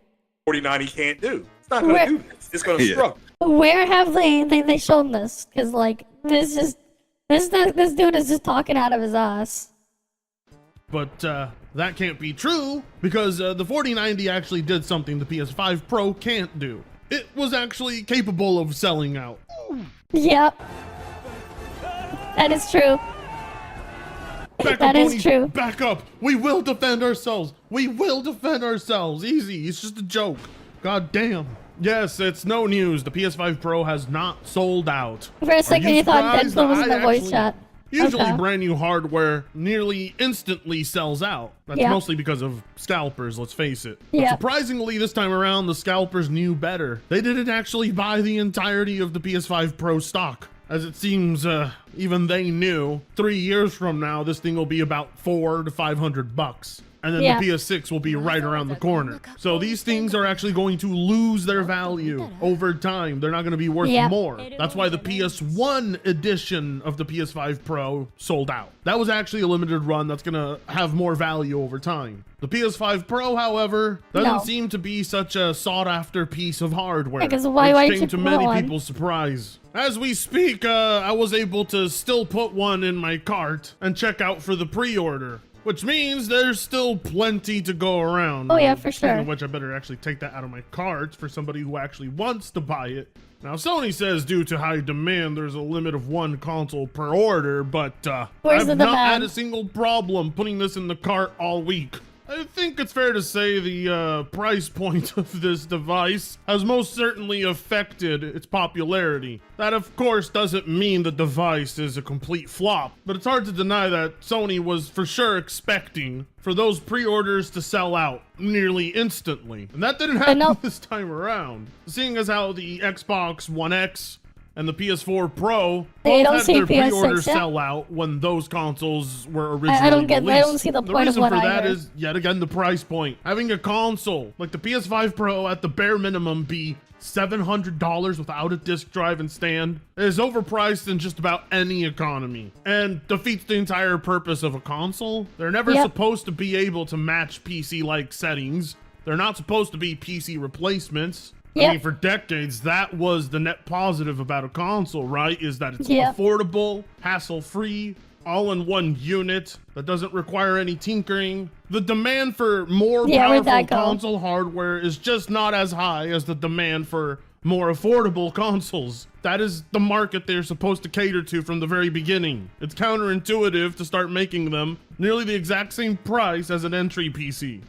4090 can't do. It's not going to do this. It's going to struggle. Where have they shown this? Because, like, this dude is just talking out of his ass. But that can't be true because the 4090 actually did something the PS5 Pro can't do. It was actually capable of selling out. Yep. That is true. That is true. Back up. We will defend ourselves. We will defend ourselves. Easy. It's just a joke. God damn. Yes, it's no news. The PS5 Pro has not sold out. For a second, you thought Deadpool was in the voice chat. Usually brand new hardware nearly instantly sells out. That's mostly because of scalpers, let's face it. But surprisingly, this time around, the scalpers knew better. They didn't actually buy the entirety of the PS5 Pro stock. As it seems, even they knew 3 years from now, this thing will be about $400 to $500. And then the PS6 will be right around the corner. So these things are actually going to lose their value over time. They're not going to be worth more. That's why the PS1 edition of the PS5 Pro sold out. That was actually a limited run that's going to have more value over time. The PS5 Pro, however, doesn't seem to be such a sought-after piece of hardware. Because why came to many people's surprise. As we speak, I was able to still put one in my cart and check out for the pre-order. Which means there's still plenty to go around. Oh yeah, for sure. Speaking of which, I better actually take that out of my cart for somebody who actually wants to buy it. Now, Sony says due to high demand, there's a limit of one console per order, but I've not had a single problem putting this in the cart all week. I think it's fair to say the price point of this device has most certainly affected its popularity. That, of course, doesn't mean the device is a complete flop, but it's hard to deny that Sony was for sure expecting for those pre-orders to sell out nearly instantly. And that didn't happen this time around. Seeing as how the Xbox One X and the PS4 Pro both had their pre-orders sell out when those consoles were originally released. I don't see the point of one The reason for that either. is, yet again, the price point. Having a console like the PS5 Pro at the bare minimum be $700 without a disc drive and stand is overpriced in just about any economy and defeats the entire purpose of a console. They're never supposed to be able to match PC-like settings. They're not supposed to be PC replacements. I mean, for decades, that was the net positive about a console, right? Is that it's affordable, hassle-free, all-in-one unit that doesn't require any tinkering. The demand for more powerful console hardware is just not as high as the demand for more affordable consoles. That is the market they're supposed to cater to from the very beginning. It's counterintuitive to start making them nearly the exact same price as an entry PC.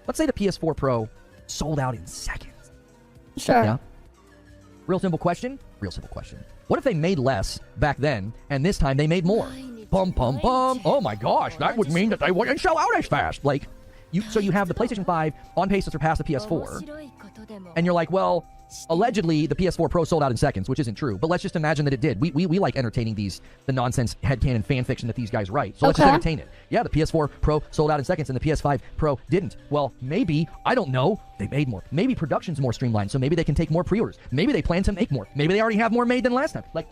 Let's say the PS4 Pro sold out in seconds. Sure. Yeah. Real simple question. What if they made less back then, and this time they made more? Bum, bum, bum. Oh my gosh, that would mean that they wouldn't sell out as fast. Like, so you have the PlayStation 5 on pace to surpass the PS4, and you're like, well, allegedly the PS4 Pro sold out in seconds, which isn't true, but let's just imagine that it did. We like entertaining the nonsense headcanon fan fiction that these guys write, so let's just entertain it. Yeah, the PS4 Pro sold out in seconds and the PS5 Pro didn't. Well, maybe, I don't know, they made more. Maybe production's more streamlined, so maybe they can take more pre-orders. Maybe they plan to make more. Maybe they already have more made than last time. Like,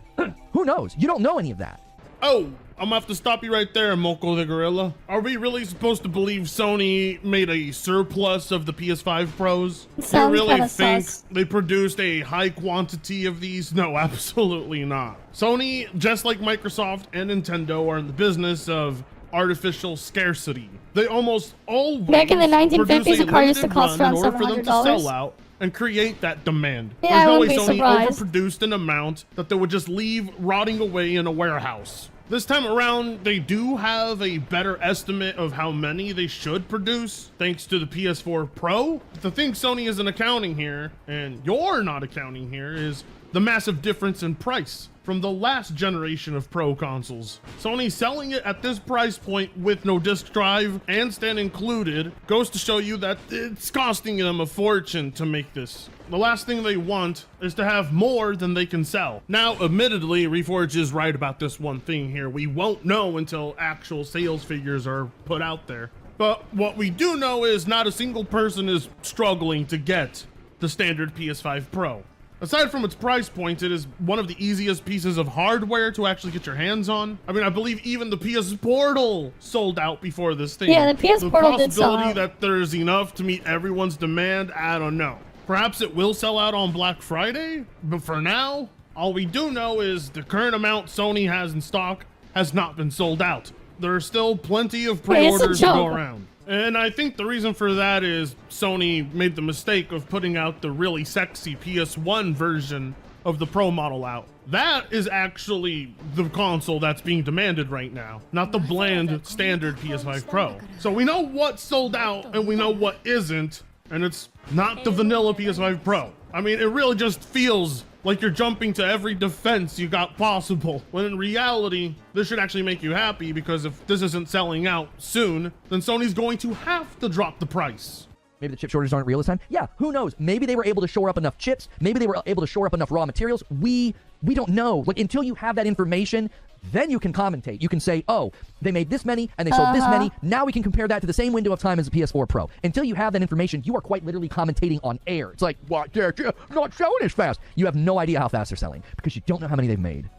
who knows? You don't know any of that. Oh, I'm gonna have to stop you right there, Moko the Gorilla. Are we really supposed to believe Sony made a surplus of the PS5 Pros? Do you really think they produced a high quantity of these? No, absolutely not. Sony, just like Microsoft and Nintendo, are in the business of artificial scarcity. They almost always back in the 1950s, a car used to cost around in order for them to $700. sell out and create that demand. Yeah, There's no I way wouldn't be Sony surprised. overproduced an amount that they would just leave rotting away in a warehouse. This time around, they do have a better estimate of how many they should produce, thanks to the PS4 Pro. The thing Sony isn't accounting here, and you're not accounting here, is the massive difference in price from the last generation of Pro consoles. Sony selling it at this price point with no disc drive and stand included goes to show you that it's costing them a fortune to make this. The last thing they want is to have more than they can sell. Now, admittedly, Reforge is right about this one thing here. We won't know until actual sales figures are put out there. But what we do know is not a single person is struggling to get the standard PS5 Pro. Aside from its price point, it is one of the easiest pieces of hardware to actually get your hands on. I mean, I believe even the PS Portal sold out before this thing. Yeah, the PS Portal did sell out. The possibility that there's enough to meet everyone's demand, I don't know. Perhaps it will sell out on Black Friday, but for now, all we do know is the current amount Sony has in stock has not been sold out. there are still plenty of Hey, it's a pre-orders to go joke. around. And I think the reason for that is Sony made the mistake of putting out the really sexy PS1 version of the Pro model out. That is actually the console that's being demanded right now, not the bland standard PS5 Pro. So we know what's sold out and we know what isn't, and it's not the vanilla PS5 Pro. I mean, it really just feels like you're jumping to every defense you got possible, when in reality, this should actually make you happy, because if this isn't selling out soon, then Sony's going to have to drop the price. Maybe the chip shortages aren't real this time. Yeah, who knows? Maybe they were able to shore up enough chips. Maybe they were able to shore up enough raw materials. We don't know. Like, until you have that information, then you can commentate. You can say, oh, they made this many and they sold this many. Now we can compare that to the same window of time as the PS4 Pro. Until you have that information, you are quite literally commentating on air. It's like, what? They're not selling as fast. You have no idea how fast they're selling because you don't know how many they've made.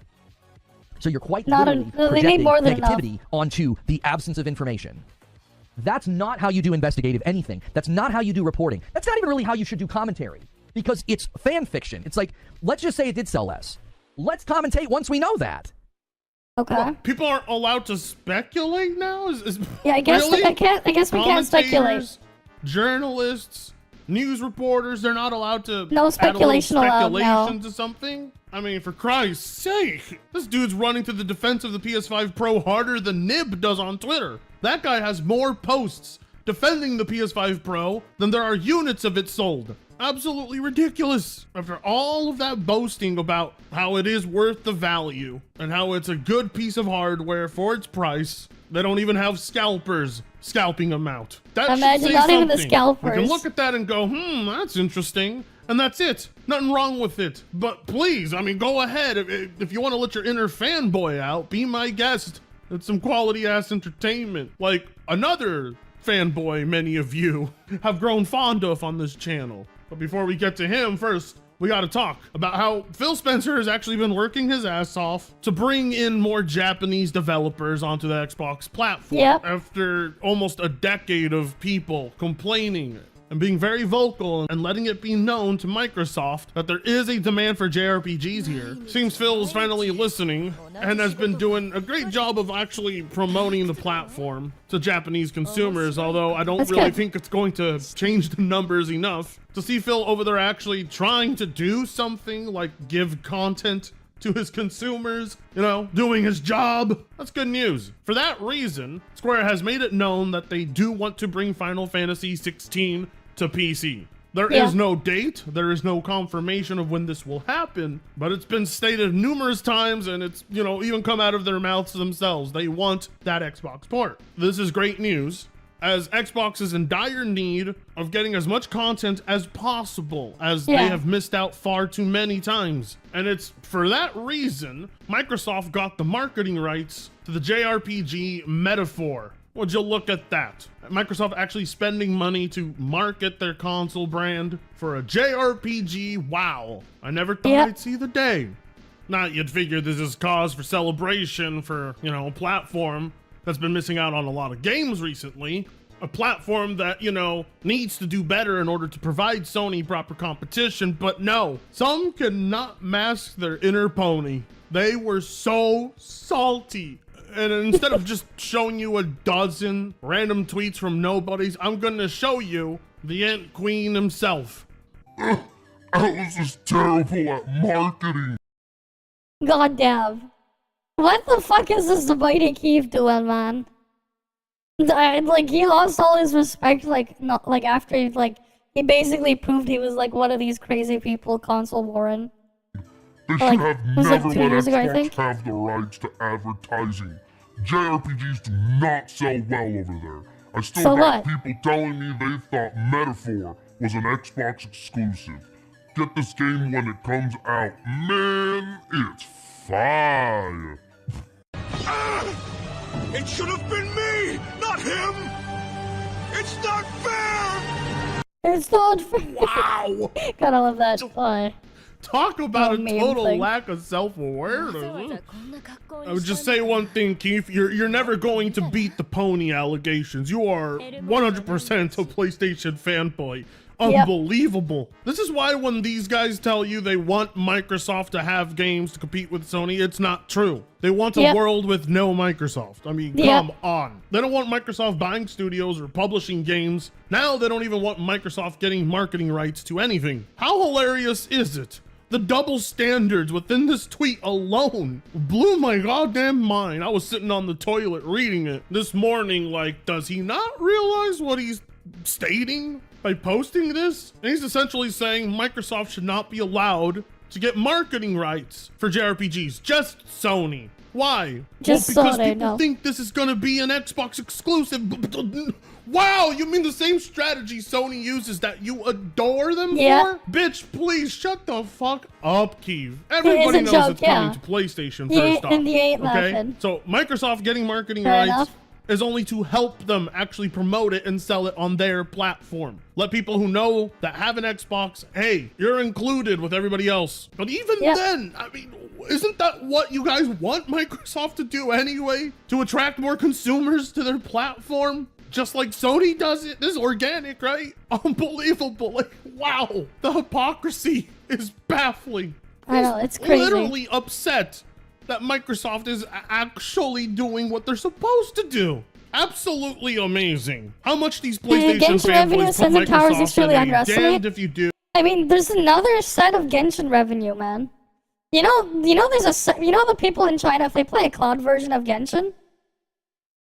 So you're quite literally projecting negativity onto the absence of information. That's not how you do investigative anything. That's not how you do reporting. That's not even really how you should do commentary, because it's fan fiction. It's like, let's just say it did sell less. Let's commentate once we know that. Okay. Well, people aren't allowed to speculate now? Yeah, I guess really? I guess we can't speculate. Commentators, journalists, news reporters, they're not allowed to No speculation allowed, no. speculation to something? I mean, for Christ's sake, this dude's running to the defense of the PS5 Pro harder than Nib does on Twitter. That guy has more posts defending the PS5 Pro than there are units of it sold. Absolutely ridiculous. After all of that boasting about how it is worth the value and how it's a good piece of hardware for its price, they don't even have scalpers scalping them out. That Imagine should say not something. even the scalpers. We can look at that and go, that's interesting. And that's it. Nothing wrong with it. But please, I mean, go ahead. If you want to let your inner fanboy out, be my guest. It's some quality-ass entertainment. Like another fanboy many of you have grown fond of on this channel. But before we get to him, first, we gotta talk about how Phil Spencer has actually been working his ass off to bring in more Japanese developers onto the Xbox platform. Yep. After almost a decade of people complaining and being very vocal and letting it be known to Microsoft that there is a demand for JRPGs here. Seems Phil is finally listening and has been doing a great job of actually promoting the platform to Japanese consumers, although I don't really think it's going to change the numbers enough. To see Phil over there actually trying to do something like give content to his consumers, you know, doing his job, that's good news. For that reason, Square has made it known that they do want to bring Final Fantasy 16 to PC. There is no date, there is no confirmation of when this will happen, but it's been stated numerous times, and it's, you know, even come out of their mouths themselves. They want that Xbox port. This is great news, as Xbox is in dire need of getting as much content as possible, as they have missed out far too many times. And it's for that reason Microsoft got the marketing rights to the JRPG metaphor. Would you look at that? Microsoft actually spending money to market their console brand for a JRPG. Wow. I never thought I'd see the day. Not you'd figure this is cause for celebration for, you know, a platform that's been missing out on a lot of games recently. A platform that, you know, needs to do better in order to provide Sony proper competition, but no. Some cannot mask their inner pony. They were so salty. And instead of just showing you a dozen random tweets from nobodies, I'm gonna show you the Ant Queen himself. Alice is terrible at marketing. God damn. What the fuck is this Mighty Keith doing, man? Like, he lost all his respect, like, not, like, after, he basically proved he was, like, one of these crazy people console warring. They should have never let Xbox have the rights to advertising. JRPGs do not sell well over there. I still got people telling me they thought Metaphor was an Xbox exclusive. Get this game when it comes out. Man, it's fire. It should have been me, not him! It's not fair! It's not fair! Wow! Gotta love that. Talk about a total lack of self-awareness. I would just say one thing, Keith. You're never going to beat the pony allegations. You are 100% a PlayStation fanboy. Unbelievable. This is why when these guys tell you they want Microsoft to have games to compete with Sony, it's not true. They want a world with no Microsoft. I mean, come on. They don't want Microsoft buying studios or publishing games. Now they don't even want Microsoft getting marketing rights to anything. How hilarious is it? The double standards within this tweet alone blew my goddamn mind. I was sitting on the toilet reading it this morning like, does he not realize what he's stating by posting this? And he's essentially saying Microsoft should not be allowed to get marketing rights for JRPGs, just Sony. Why? Just because Sony, people think this is gonna be an Xbox exclusive. Wow, you mean the same strategy Sony uses that you adore them for? Bitch, please shut the fuck up, Keeve. Everybody knows it's coming to PlayStation first off. Okay? So Microsoft getting marketing rights is only to help them actually promote it and sell it on their platform. Let people who know that have an Xbox, hey, you're included with everybody else. But even then, I mean, isn't that what you guys want Microsoft to do anyway? To attract more consumers to their platform? Just like Sony does it. This is organic, right? Unbelievable. Like, wow. The hypocrisy is baffling. I know, it's crazy. Literally upset that Microsoft is actually doing what they're supposed to do. Absolutely amazing. How much these PlayStation fanboys put Microsoft in a damned if you do. I mean, there's another set of Genshin revenue, man. You know, there's a set, you know the people in China, if they play a cloud version of Genshin,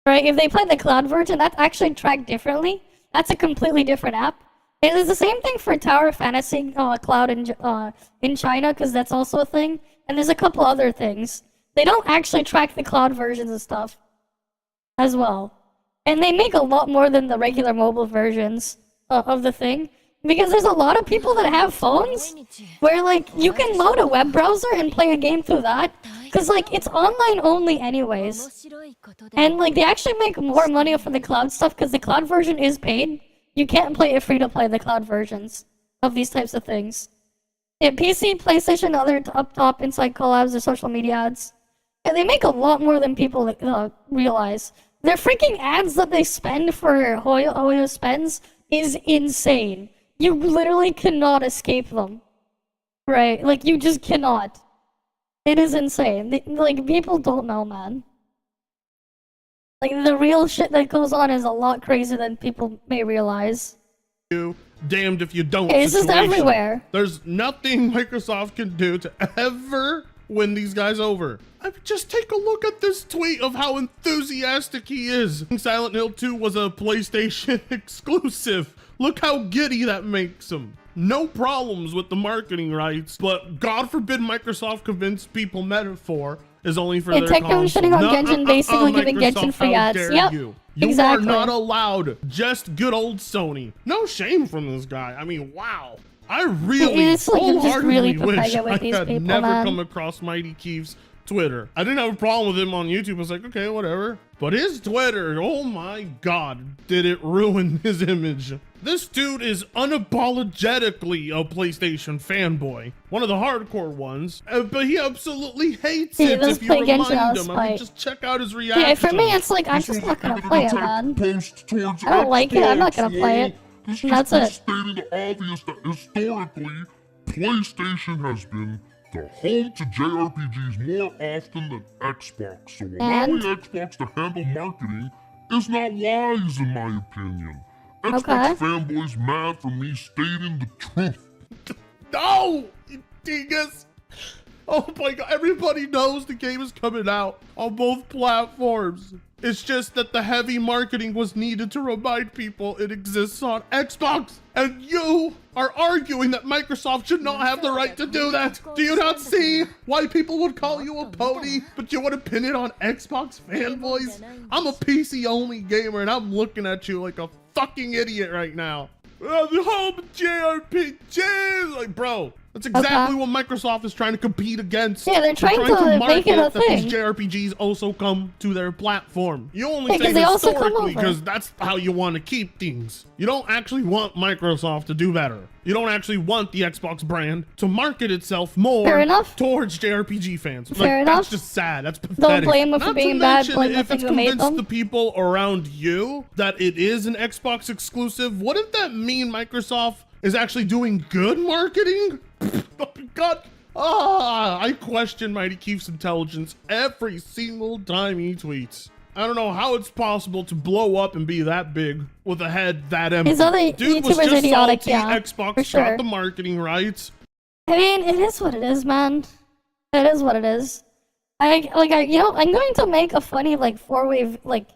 right? If they play the cloud version, that's actually tracked differently. That's a completely different app. It is the same thing for Tower Fantasy Cloud in China, because that's also a thing. And there's a couple other things. They don't actually track the cloud versions of stuff as well. And they make a lot more than the regular mobile versions of the thing. Because there's a lot of people that have phones where, like, you can load a web browser and play a game through that. Because, like, it's online only anyways. And, like, they actually make more money for the cloud stuff because the cloud version is paid. You can't play it free to play the cloud versions of these types of things. Yeah, PC, PlayStation, other up top inside collabs or social media ads. And they make a lot more than people realize. Their freaking ads that they spend for Hoyo spends is insane. You literally cannot escape them. Right? Like, you just cannot. It is insane. Like, people don't know, man. Like, the real shit that goes on is a lot crazier than people may realize. Damned if you don't. It's just everywhere. There's nothing Microsoft can do to ever win these guys over. I mean, just take a look at this tweet of how enthusiastic he is. Silent Hill 2 was a PlayStation exclusive. Look how giddy that makes him. No problems with the marketing rights, but God forbid Microsoft convinced people Metaphor is only for their console. Shitting on Genshin, basically giving Genshin free ads. Yep, you exactly. are not allowed. Just good old Sony. No shame from this guy. I mean, wow. I really wholeheartedly wish I had never come across Mighty Keef's Twitter. I didn't have a problem with him on YouTube. I was like, okay, whatever. But his Twitter, oh my God, did it ruin his image. This dude is unapologetically a PlayStation fanboy. One of the hardcore ones. But he absolutely hates it if you remind him. I mean, just check out his reaction. Yeah, for me, it's like, I'm just not gonna play it, man. I don't like it, I'm not gonna play it. That's it. Stating the obvious that historically, PlayStation has been the home to JRPGs more often than Xbox. So allowing Xbox to handle marketing is not wise in my opinion. Xbox fanboys mad for me stating the truth. No! You dingus! Oh my God, everybody knows the game is coming out on both platforms. It's just that the heavy marketing was needed to remind people it exists on Xbox. And you are arguing that Microsoft should not have the right to do that. Do you not see why people would call you a pony, but you want to pin it on Xbox fanboys? I'm a PC only gamer and I'm looking at you like a fucking idiot right now. The home JRPG, like, bro. That's exactly what Microsoft is trying to compete against. Yeah, they're trying to make it a thing. These JRPGs also come to their platform. You only say historically because that's how you want to keep things. You don't actually want Microsoft to do better. You don't actually want the Xbox brand to market itself more towards JRPG fans. Fair enough. That's just sad. That's pathetic. Don't blame them for being bad. Blame if it's convinced the people around you that it is an Xbox exclusive, wouldn't that mean Microsoft is actually doing good marketing? Oh my god. I question Mighty Keef's intelligence every single time he tweets. I don't know how it's possible to blow up and be that big with a head that empty. His other Dude was YouTubers just idiotic, salty. yeah, Xbox for sure. got the marketing rights. I mean, it is what it is, man. It is what it is. I'm going to make a funny, like, 4-way, like,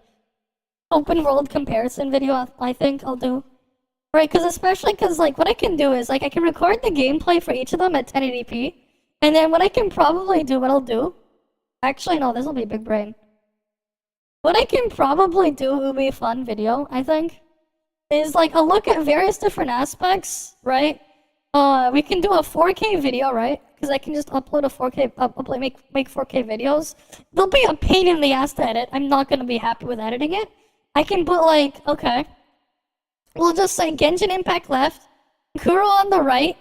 open world comparison video, I think I'll do. Right, especially because, like, what I can do is, like, I can record the gameplay for each of them at 1080p, and then what I can probably do, what I'll do... Actually, no, this will be big brain. What I can probably do would be a fun video, I think, is, like, I'll look at various different aspects, right? We can do a 4K video, right? Because I can just upload a 4K, make 4K videos. They'll be a pain in the ass to edit. I'm not going to be happy with editing it. I can put, like, okay. We'll just say Genshin Impact left, Kuro on the right.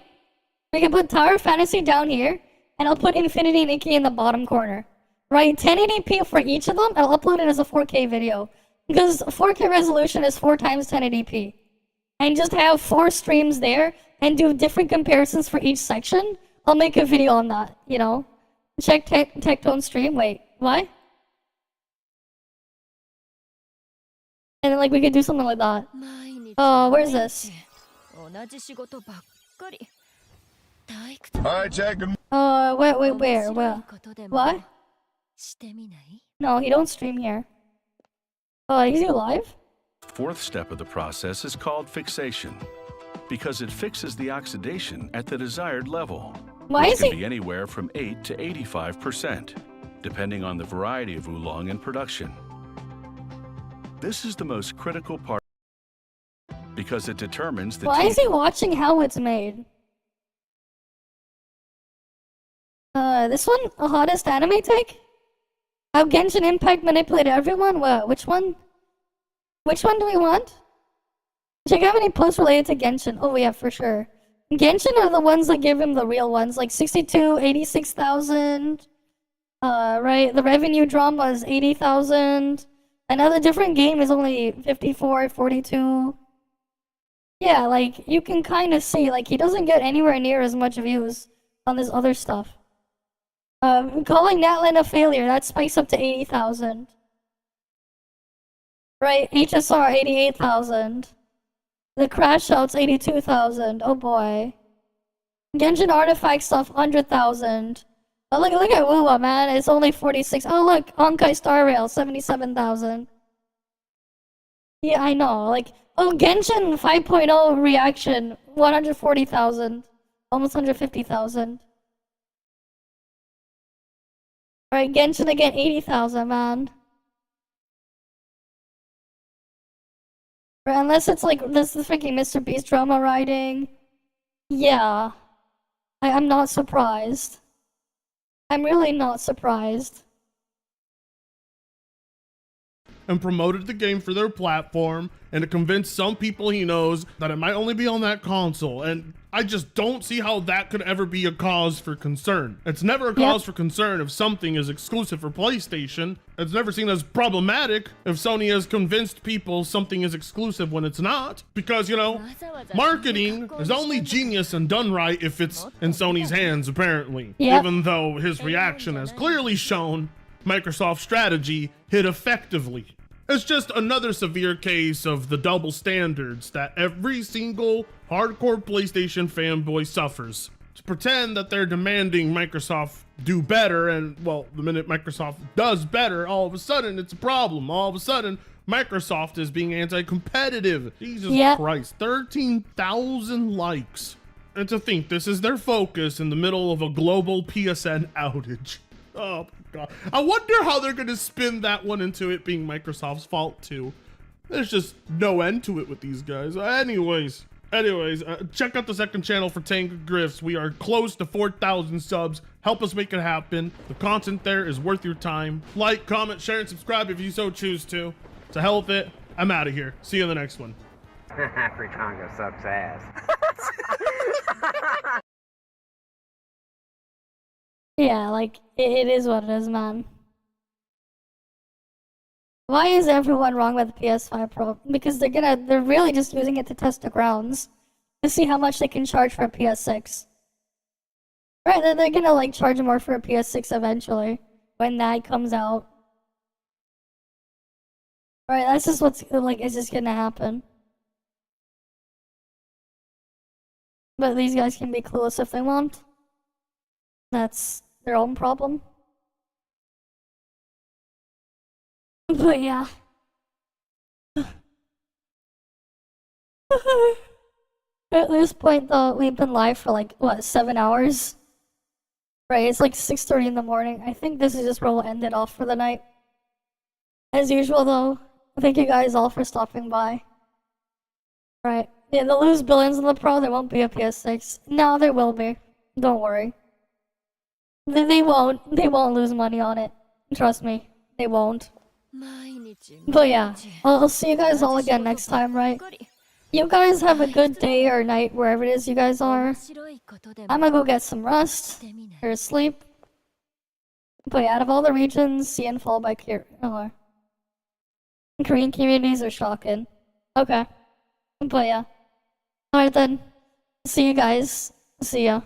We can put Tower Fantasy down here, and I'll put Infinity Nikki in the bottom corner. Right, 1080p for each of them, and I'll upload it as a 4K video. Because 4K resolution is 4 times 1080p. And just have 4 streams there, and do different comparisons for each section. I'll make a video on that, you know? Check Tectone stream, wait, what? And then, like, we could do something like that. Where's this? Where? What? No, he don't stream here. Is he live? Fourth step of the process is called fixation, because it fixes the oxidation at the desired level. Which can be anywhere from 8 to 85%, depending on the variety of oolong in production. This is the most critical part because it determines the Why is he watching how it's made? This one? A hottest anime take? How Genshin Impact manipulated everyone? What? Which one? Which one do we want? Check out any posts related to Genshin. Oh yeah, for sure. Genshin are the ones that give him the real ones, like 62, 86,000. Right, the revenue drama is 80,000. Another different game is only 54, 42. Yeah, like, you can kind of see, like, he doesn't get anywhere near as much views on this other stuff. Calling Natlan a failure, that spikes up to 80,000. Right, HSR 88,000. The crash outs 82,000. Oh boy. Genshin artifact stuff 100,000. Oh look at Wuwa, man. It's only 46. Oh look, Honkai Star Rail 77,000. Yeah, I know. Like, oh, Genshin 5.0 reaction 140,000. Almost 150,000. Alright, Genshin again 80,000, man. Right, unless it's like this is freaking Mr. Beast drama writing. Yeah. I'm not surprised. I'm really not surprised. And promoted the game for their platform, and to convince some people he knows that it might only be on that console. And I just don't see how that could ever be a cause for concern. It's never a cause for concern if something is exclusive for PlayStation. It's never seen as problematic if Sony has convinced people something is exclusive when it's not. Because, you know, marketing is only genius and done right if it's in Sony's hands, apparently. Even though his reaction has clearly shown Microsoft's strategy hit effectively. It's just another severe case of the double standards that every single hardcore PlayStation fanboy suffers. To pretend that they're demanding Microsoft do better, and well, the minute Microsoft does better, all of a sudden it's a problem. All of a sudden, Microsoft is being anti-competitive. Jesus Christ, 13,000 likes. And to think this is their focus in the middle of a global PSN outage. Oh my god. I wonder how they're gonna spin that one into it being Microsoft's fault too. There's just no end to it with these guys. Anyways, check out the second channel for Tank Griffs. We are close to 4,000 subs. Help us make it happen. The content there is worth your time. Like, comment, share, and subscribe if you so choose to. To hell with it. I'm out of here. See you in the next one. Fritongo sucks ass. Yeah, like, it is what it is, man. Why is everyone wrong with the PS5 Pro? Because they're really just using it to test the grounds. to see how much they can charge for a PS6. Right, they're gonna like charge more for a PS6 eventually when that comes out. Right, that's just what's like is just gonna happen. But these guys can be clueless if they want. That's their own problem. But yeah. At this point though, we've been live for like, what, 7 hours? Right, it's like 6:30 in the morning. I think this is just where we'll end it off for the night. As usual though, thank you guys all for stopping by. Right, yeah, they'll lose billions in the Pro, there won't be a PS6. No, there will be. Don't worry. They won't lose money on it. Trust me, they won't. But yeah, I'll see you guys all again next time, right? You guys have a good day or night wherever it is you guys are. I'm gonna go get some rest or sleep. But yeah, out of all the regions, CN followed by Korean communities are shocking. Okay. But yeah. Alright then. See you guys. See ya.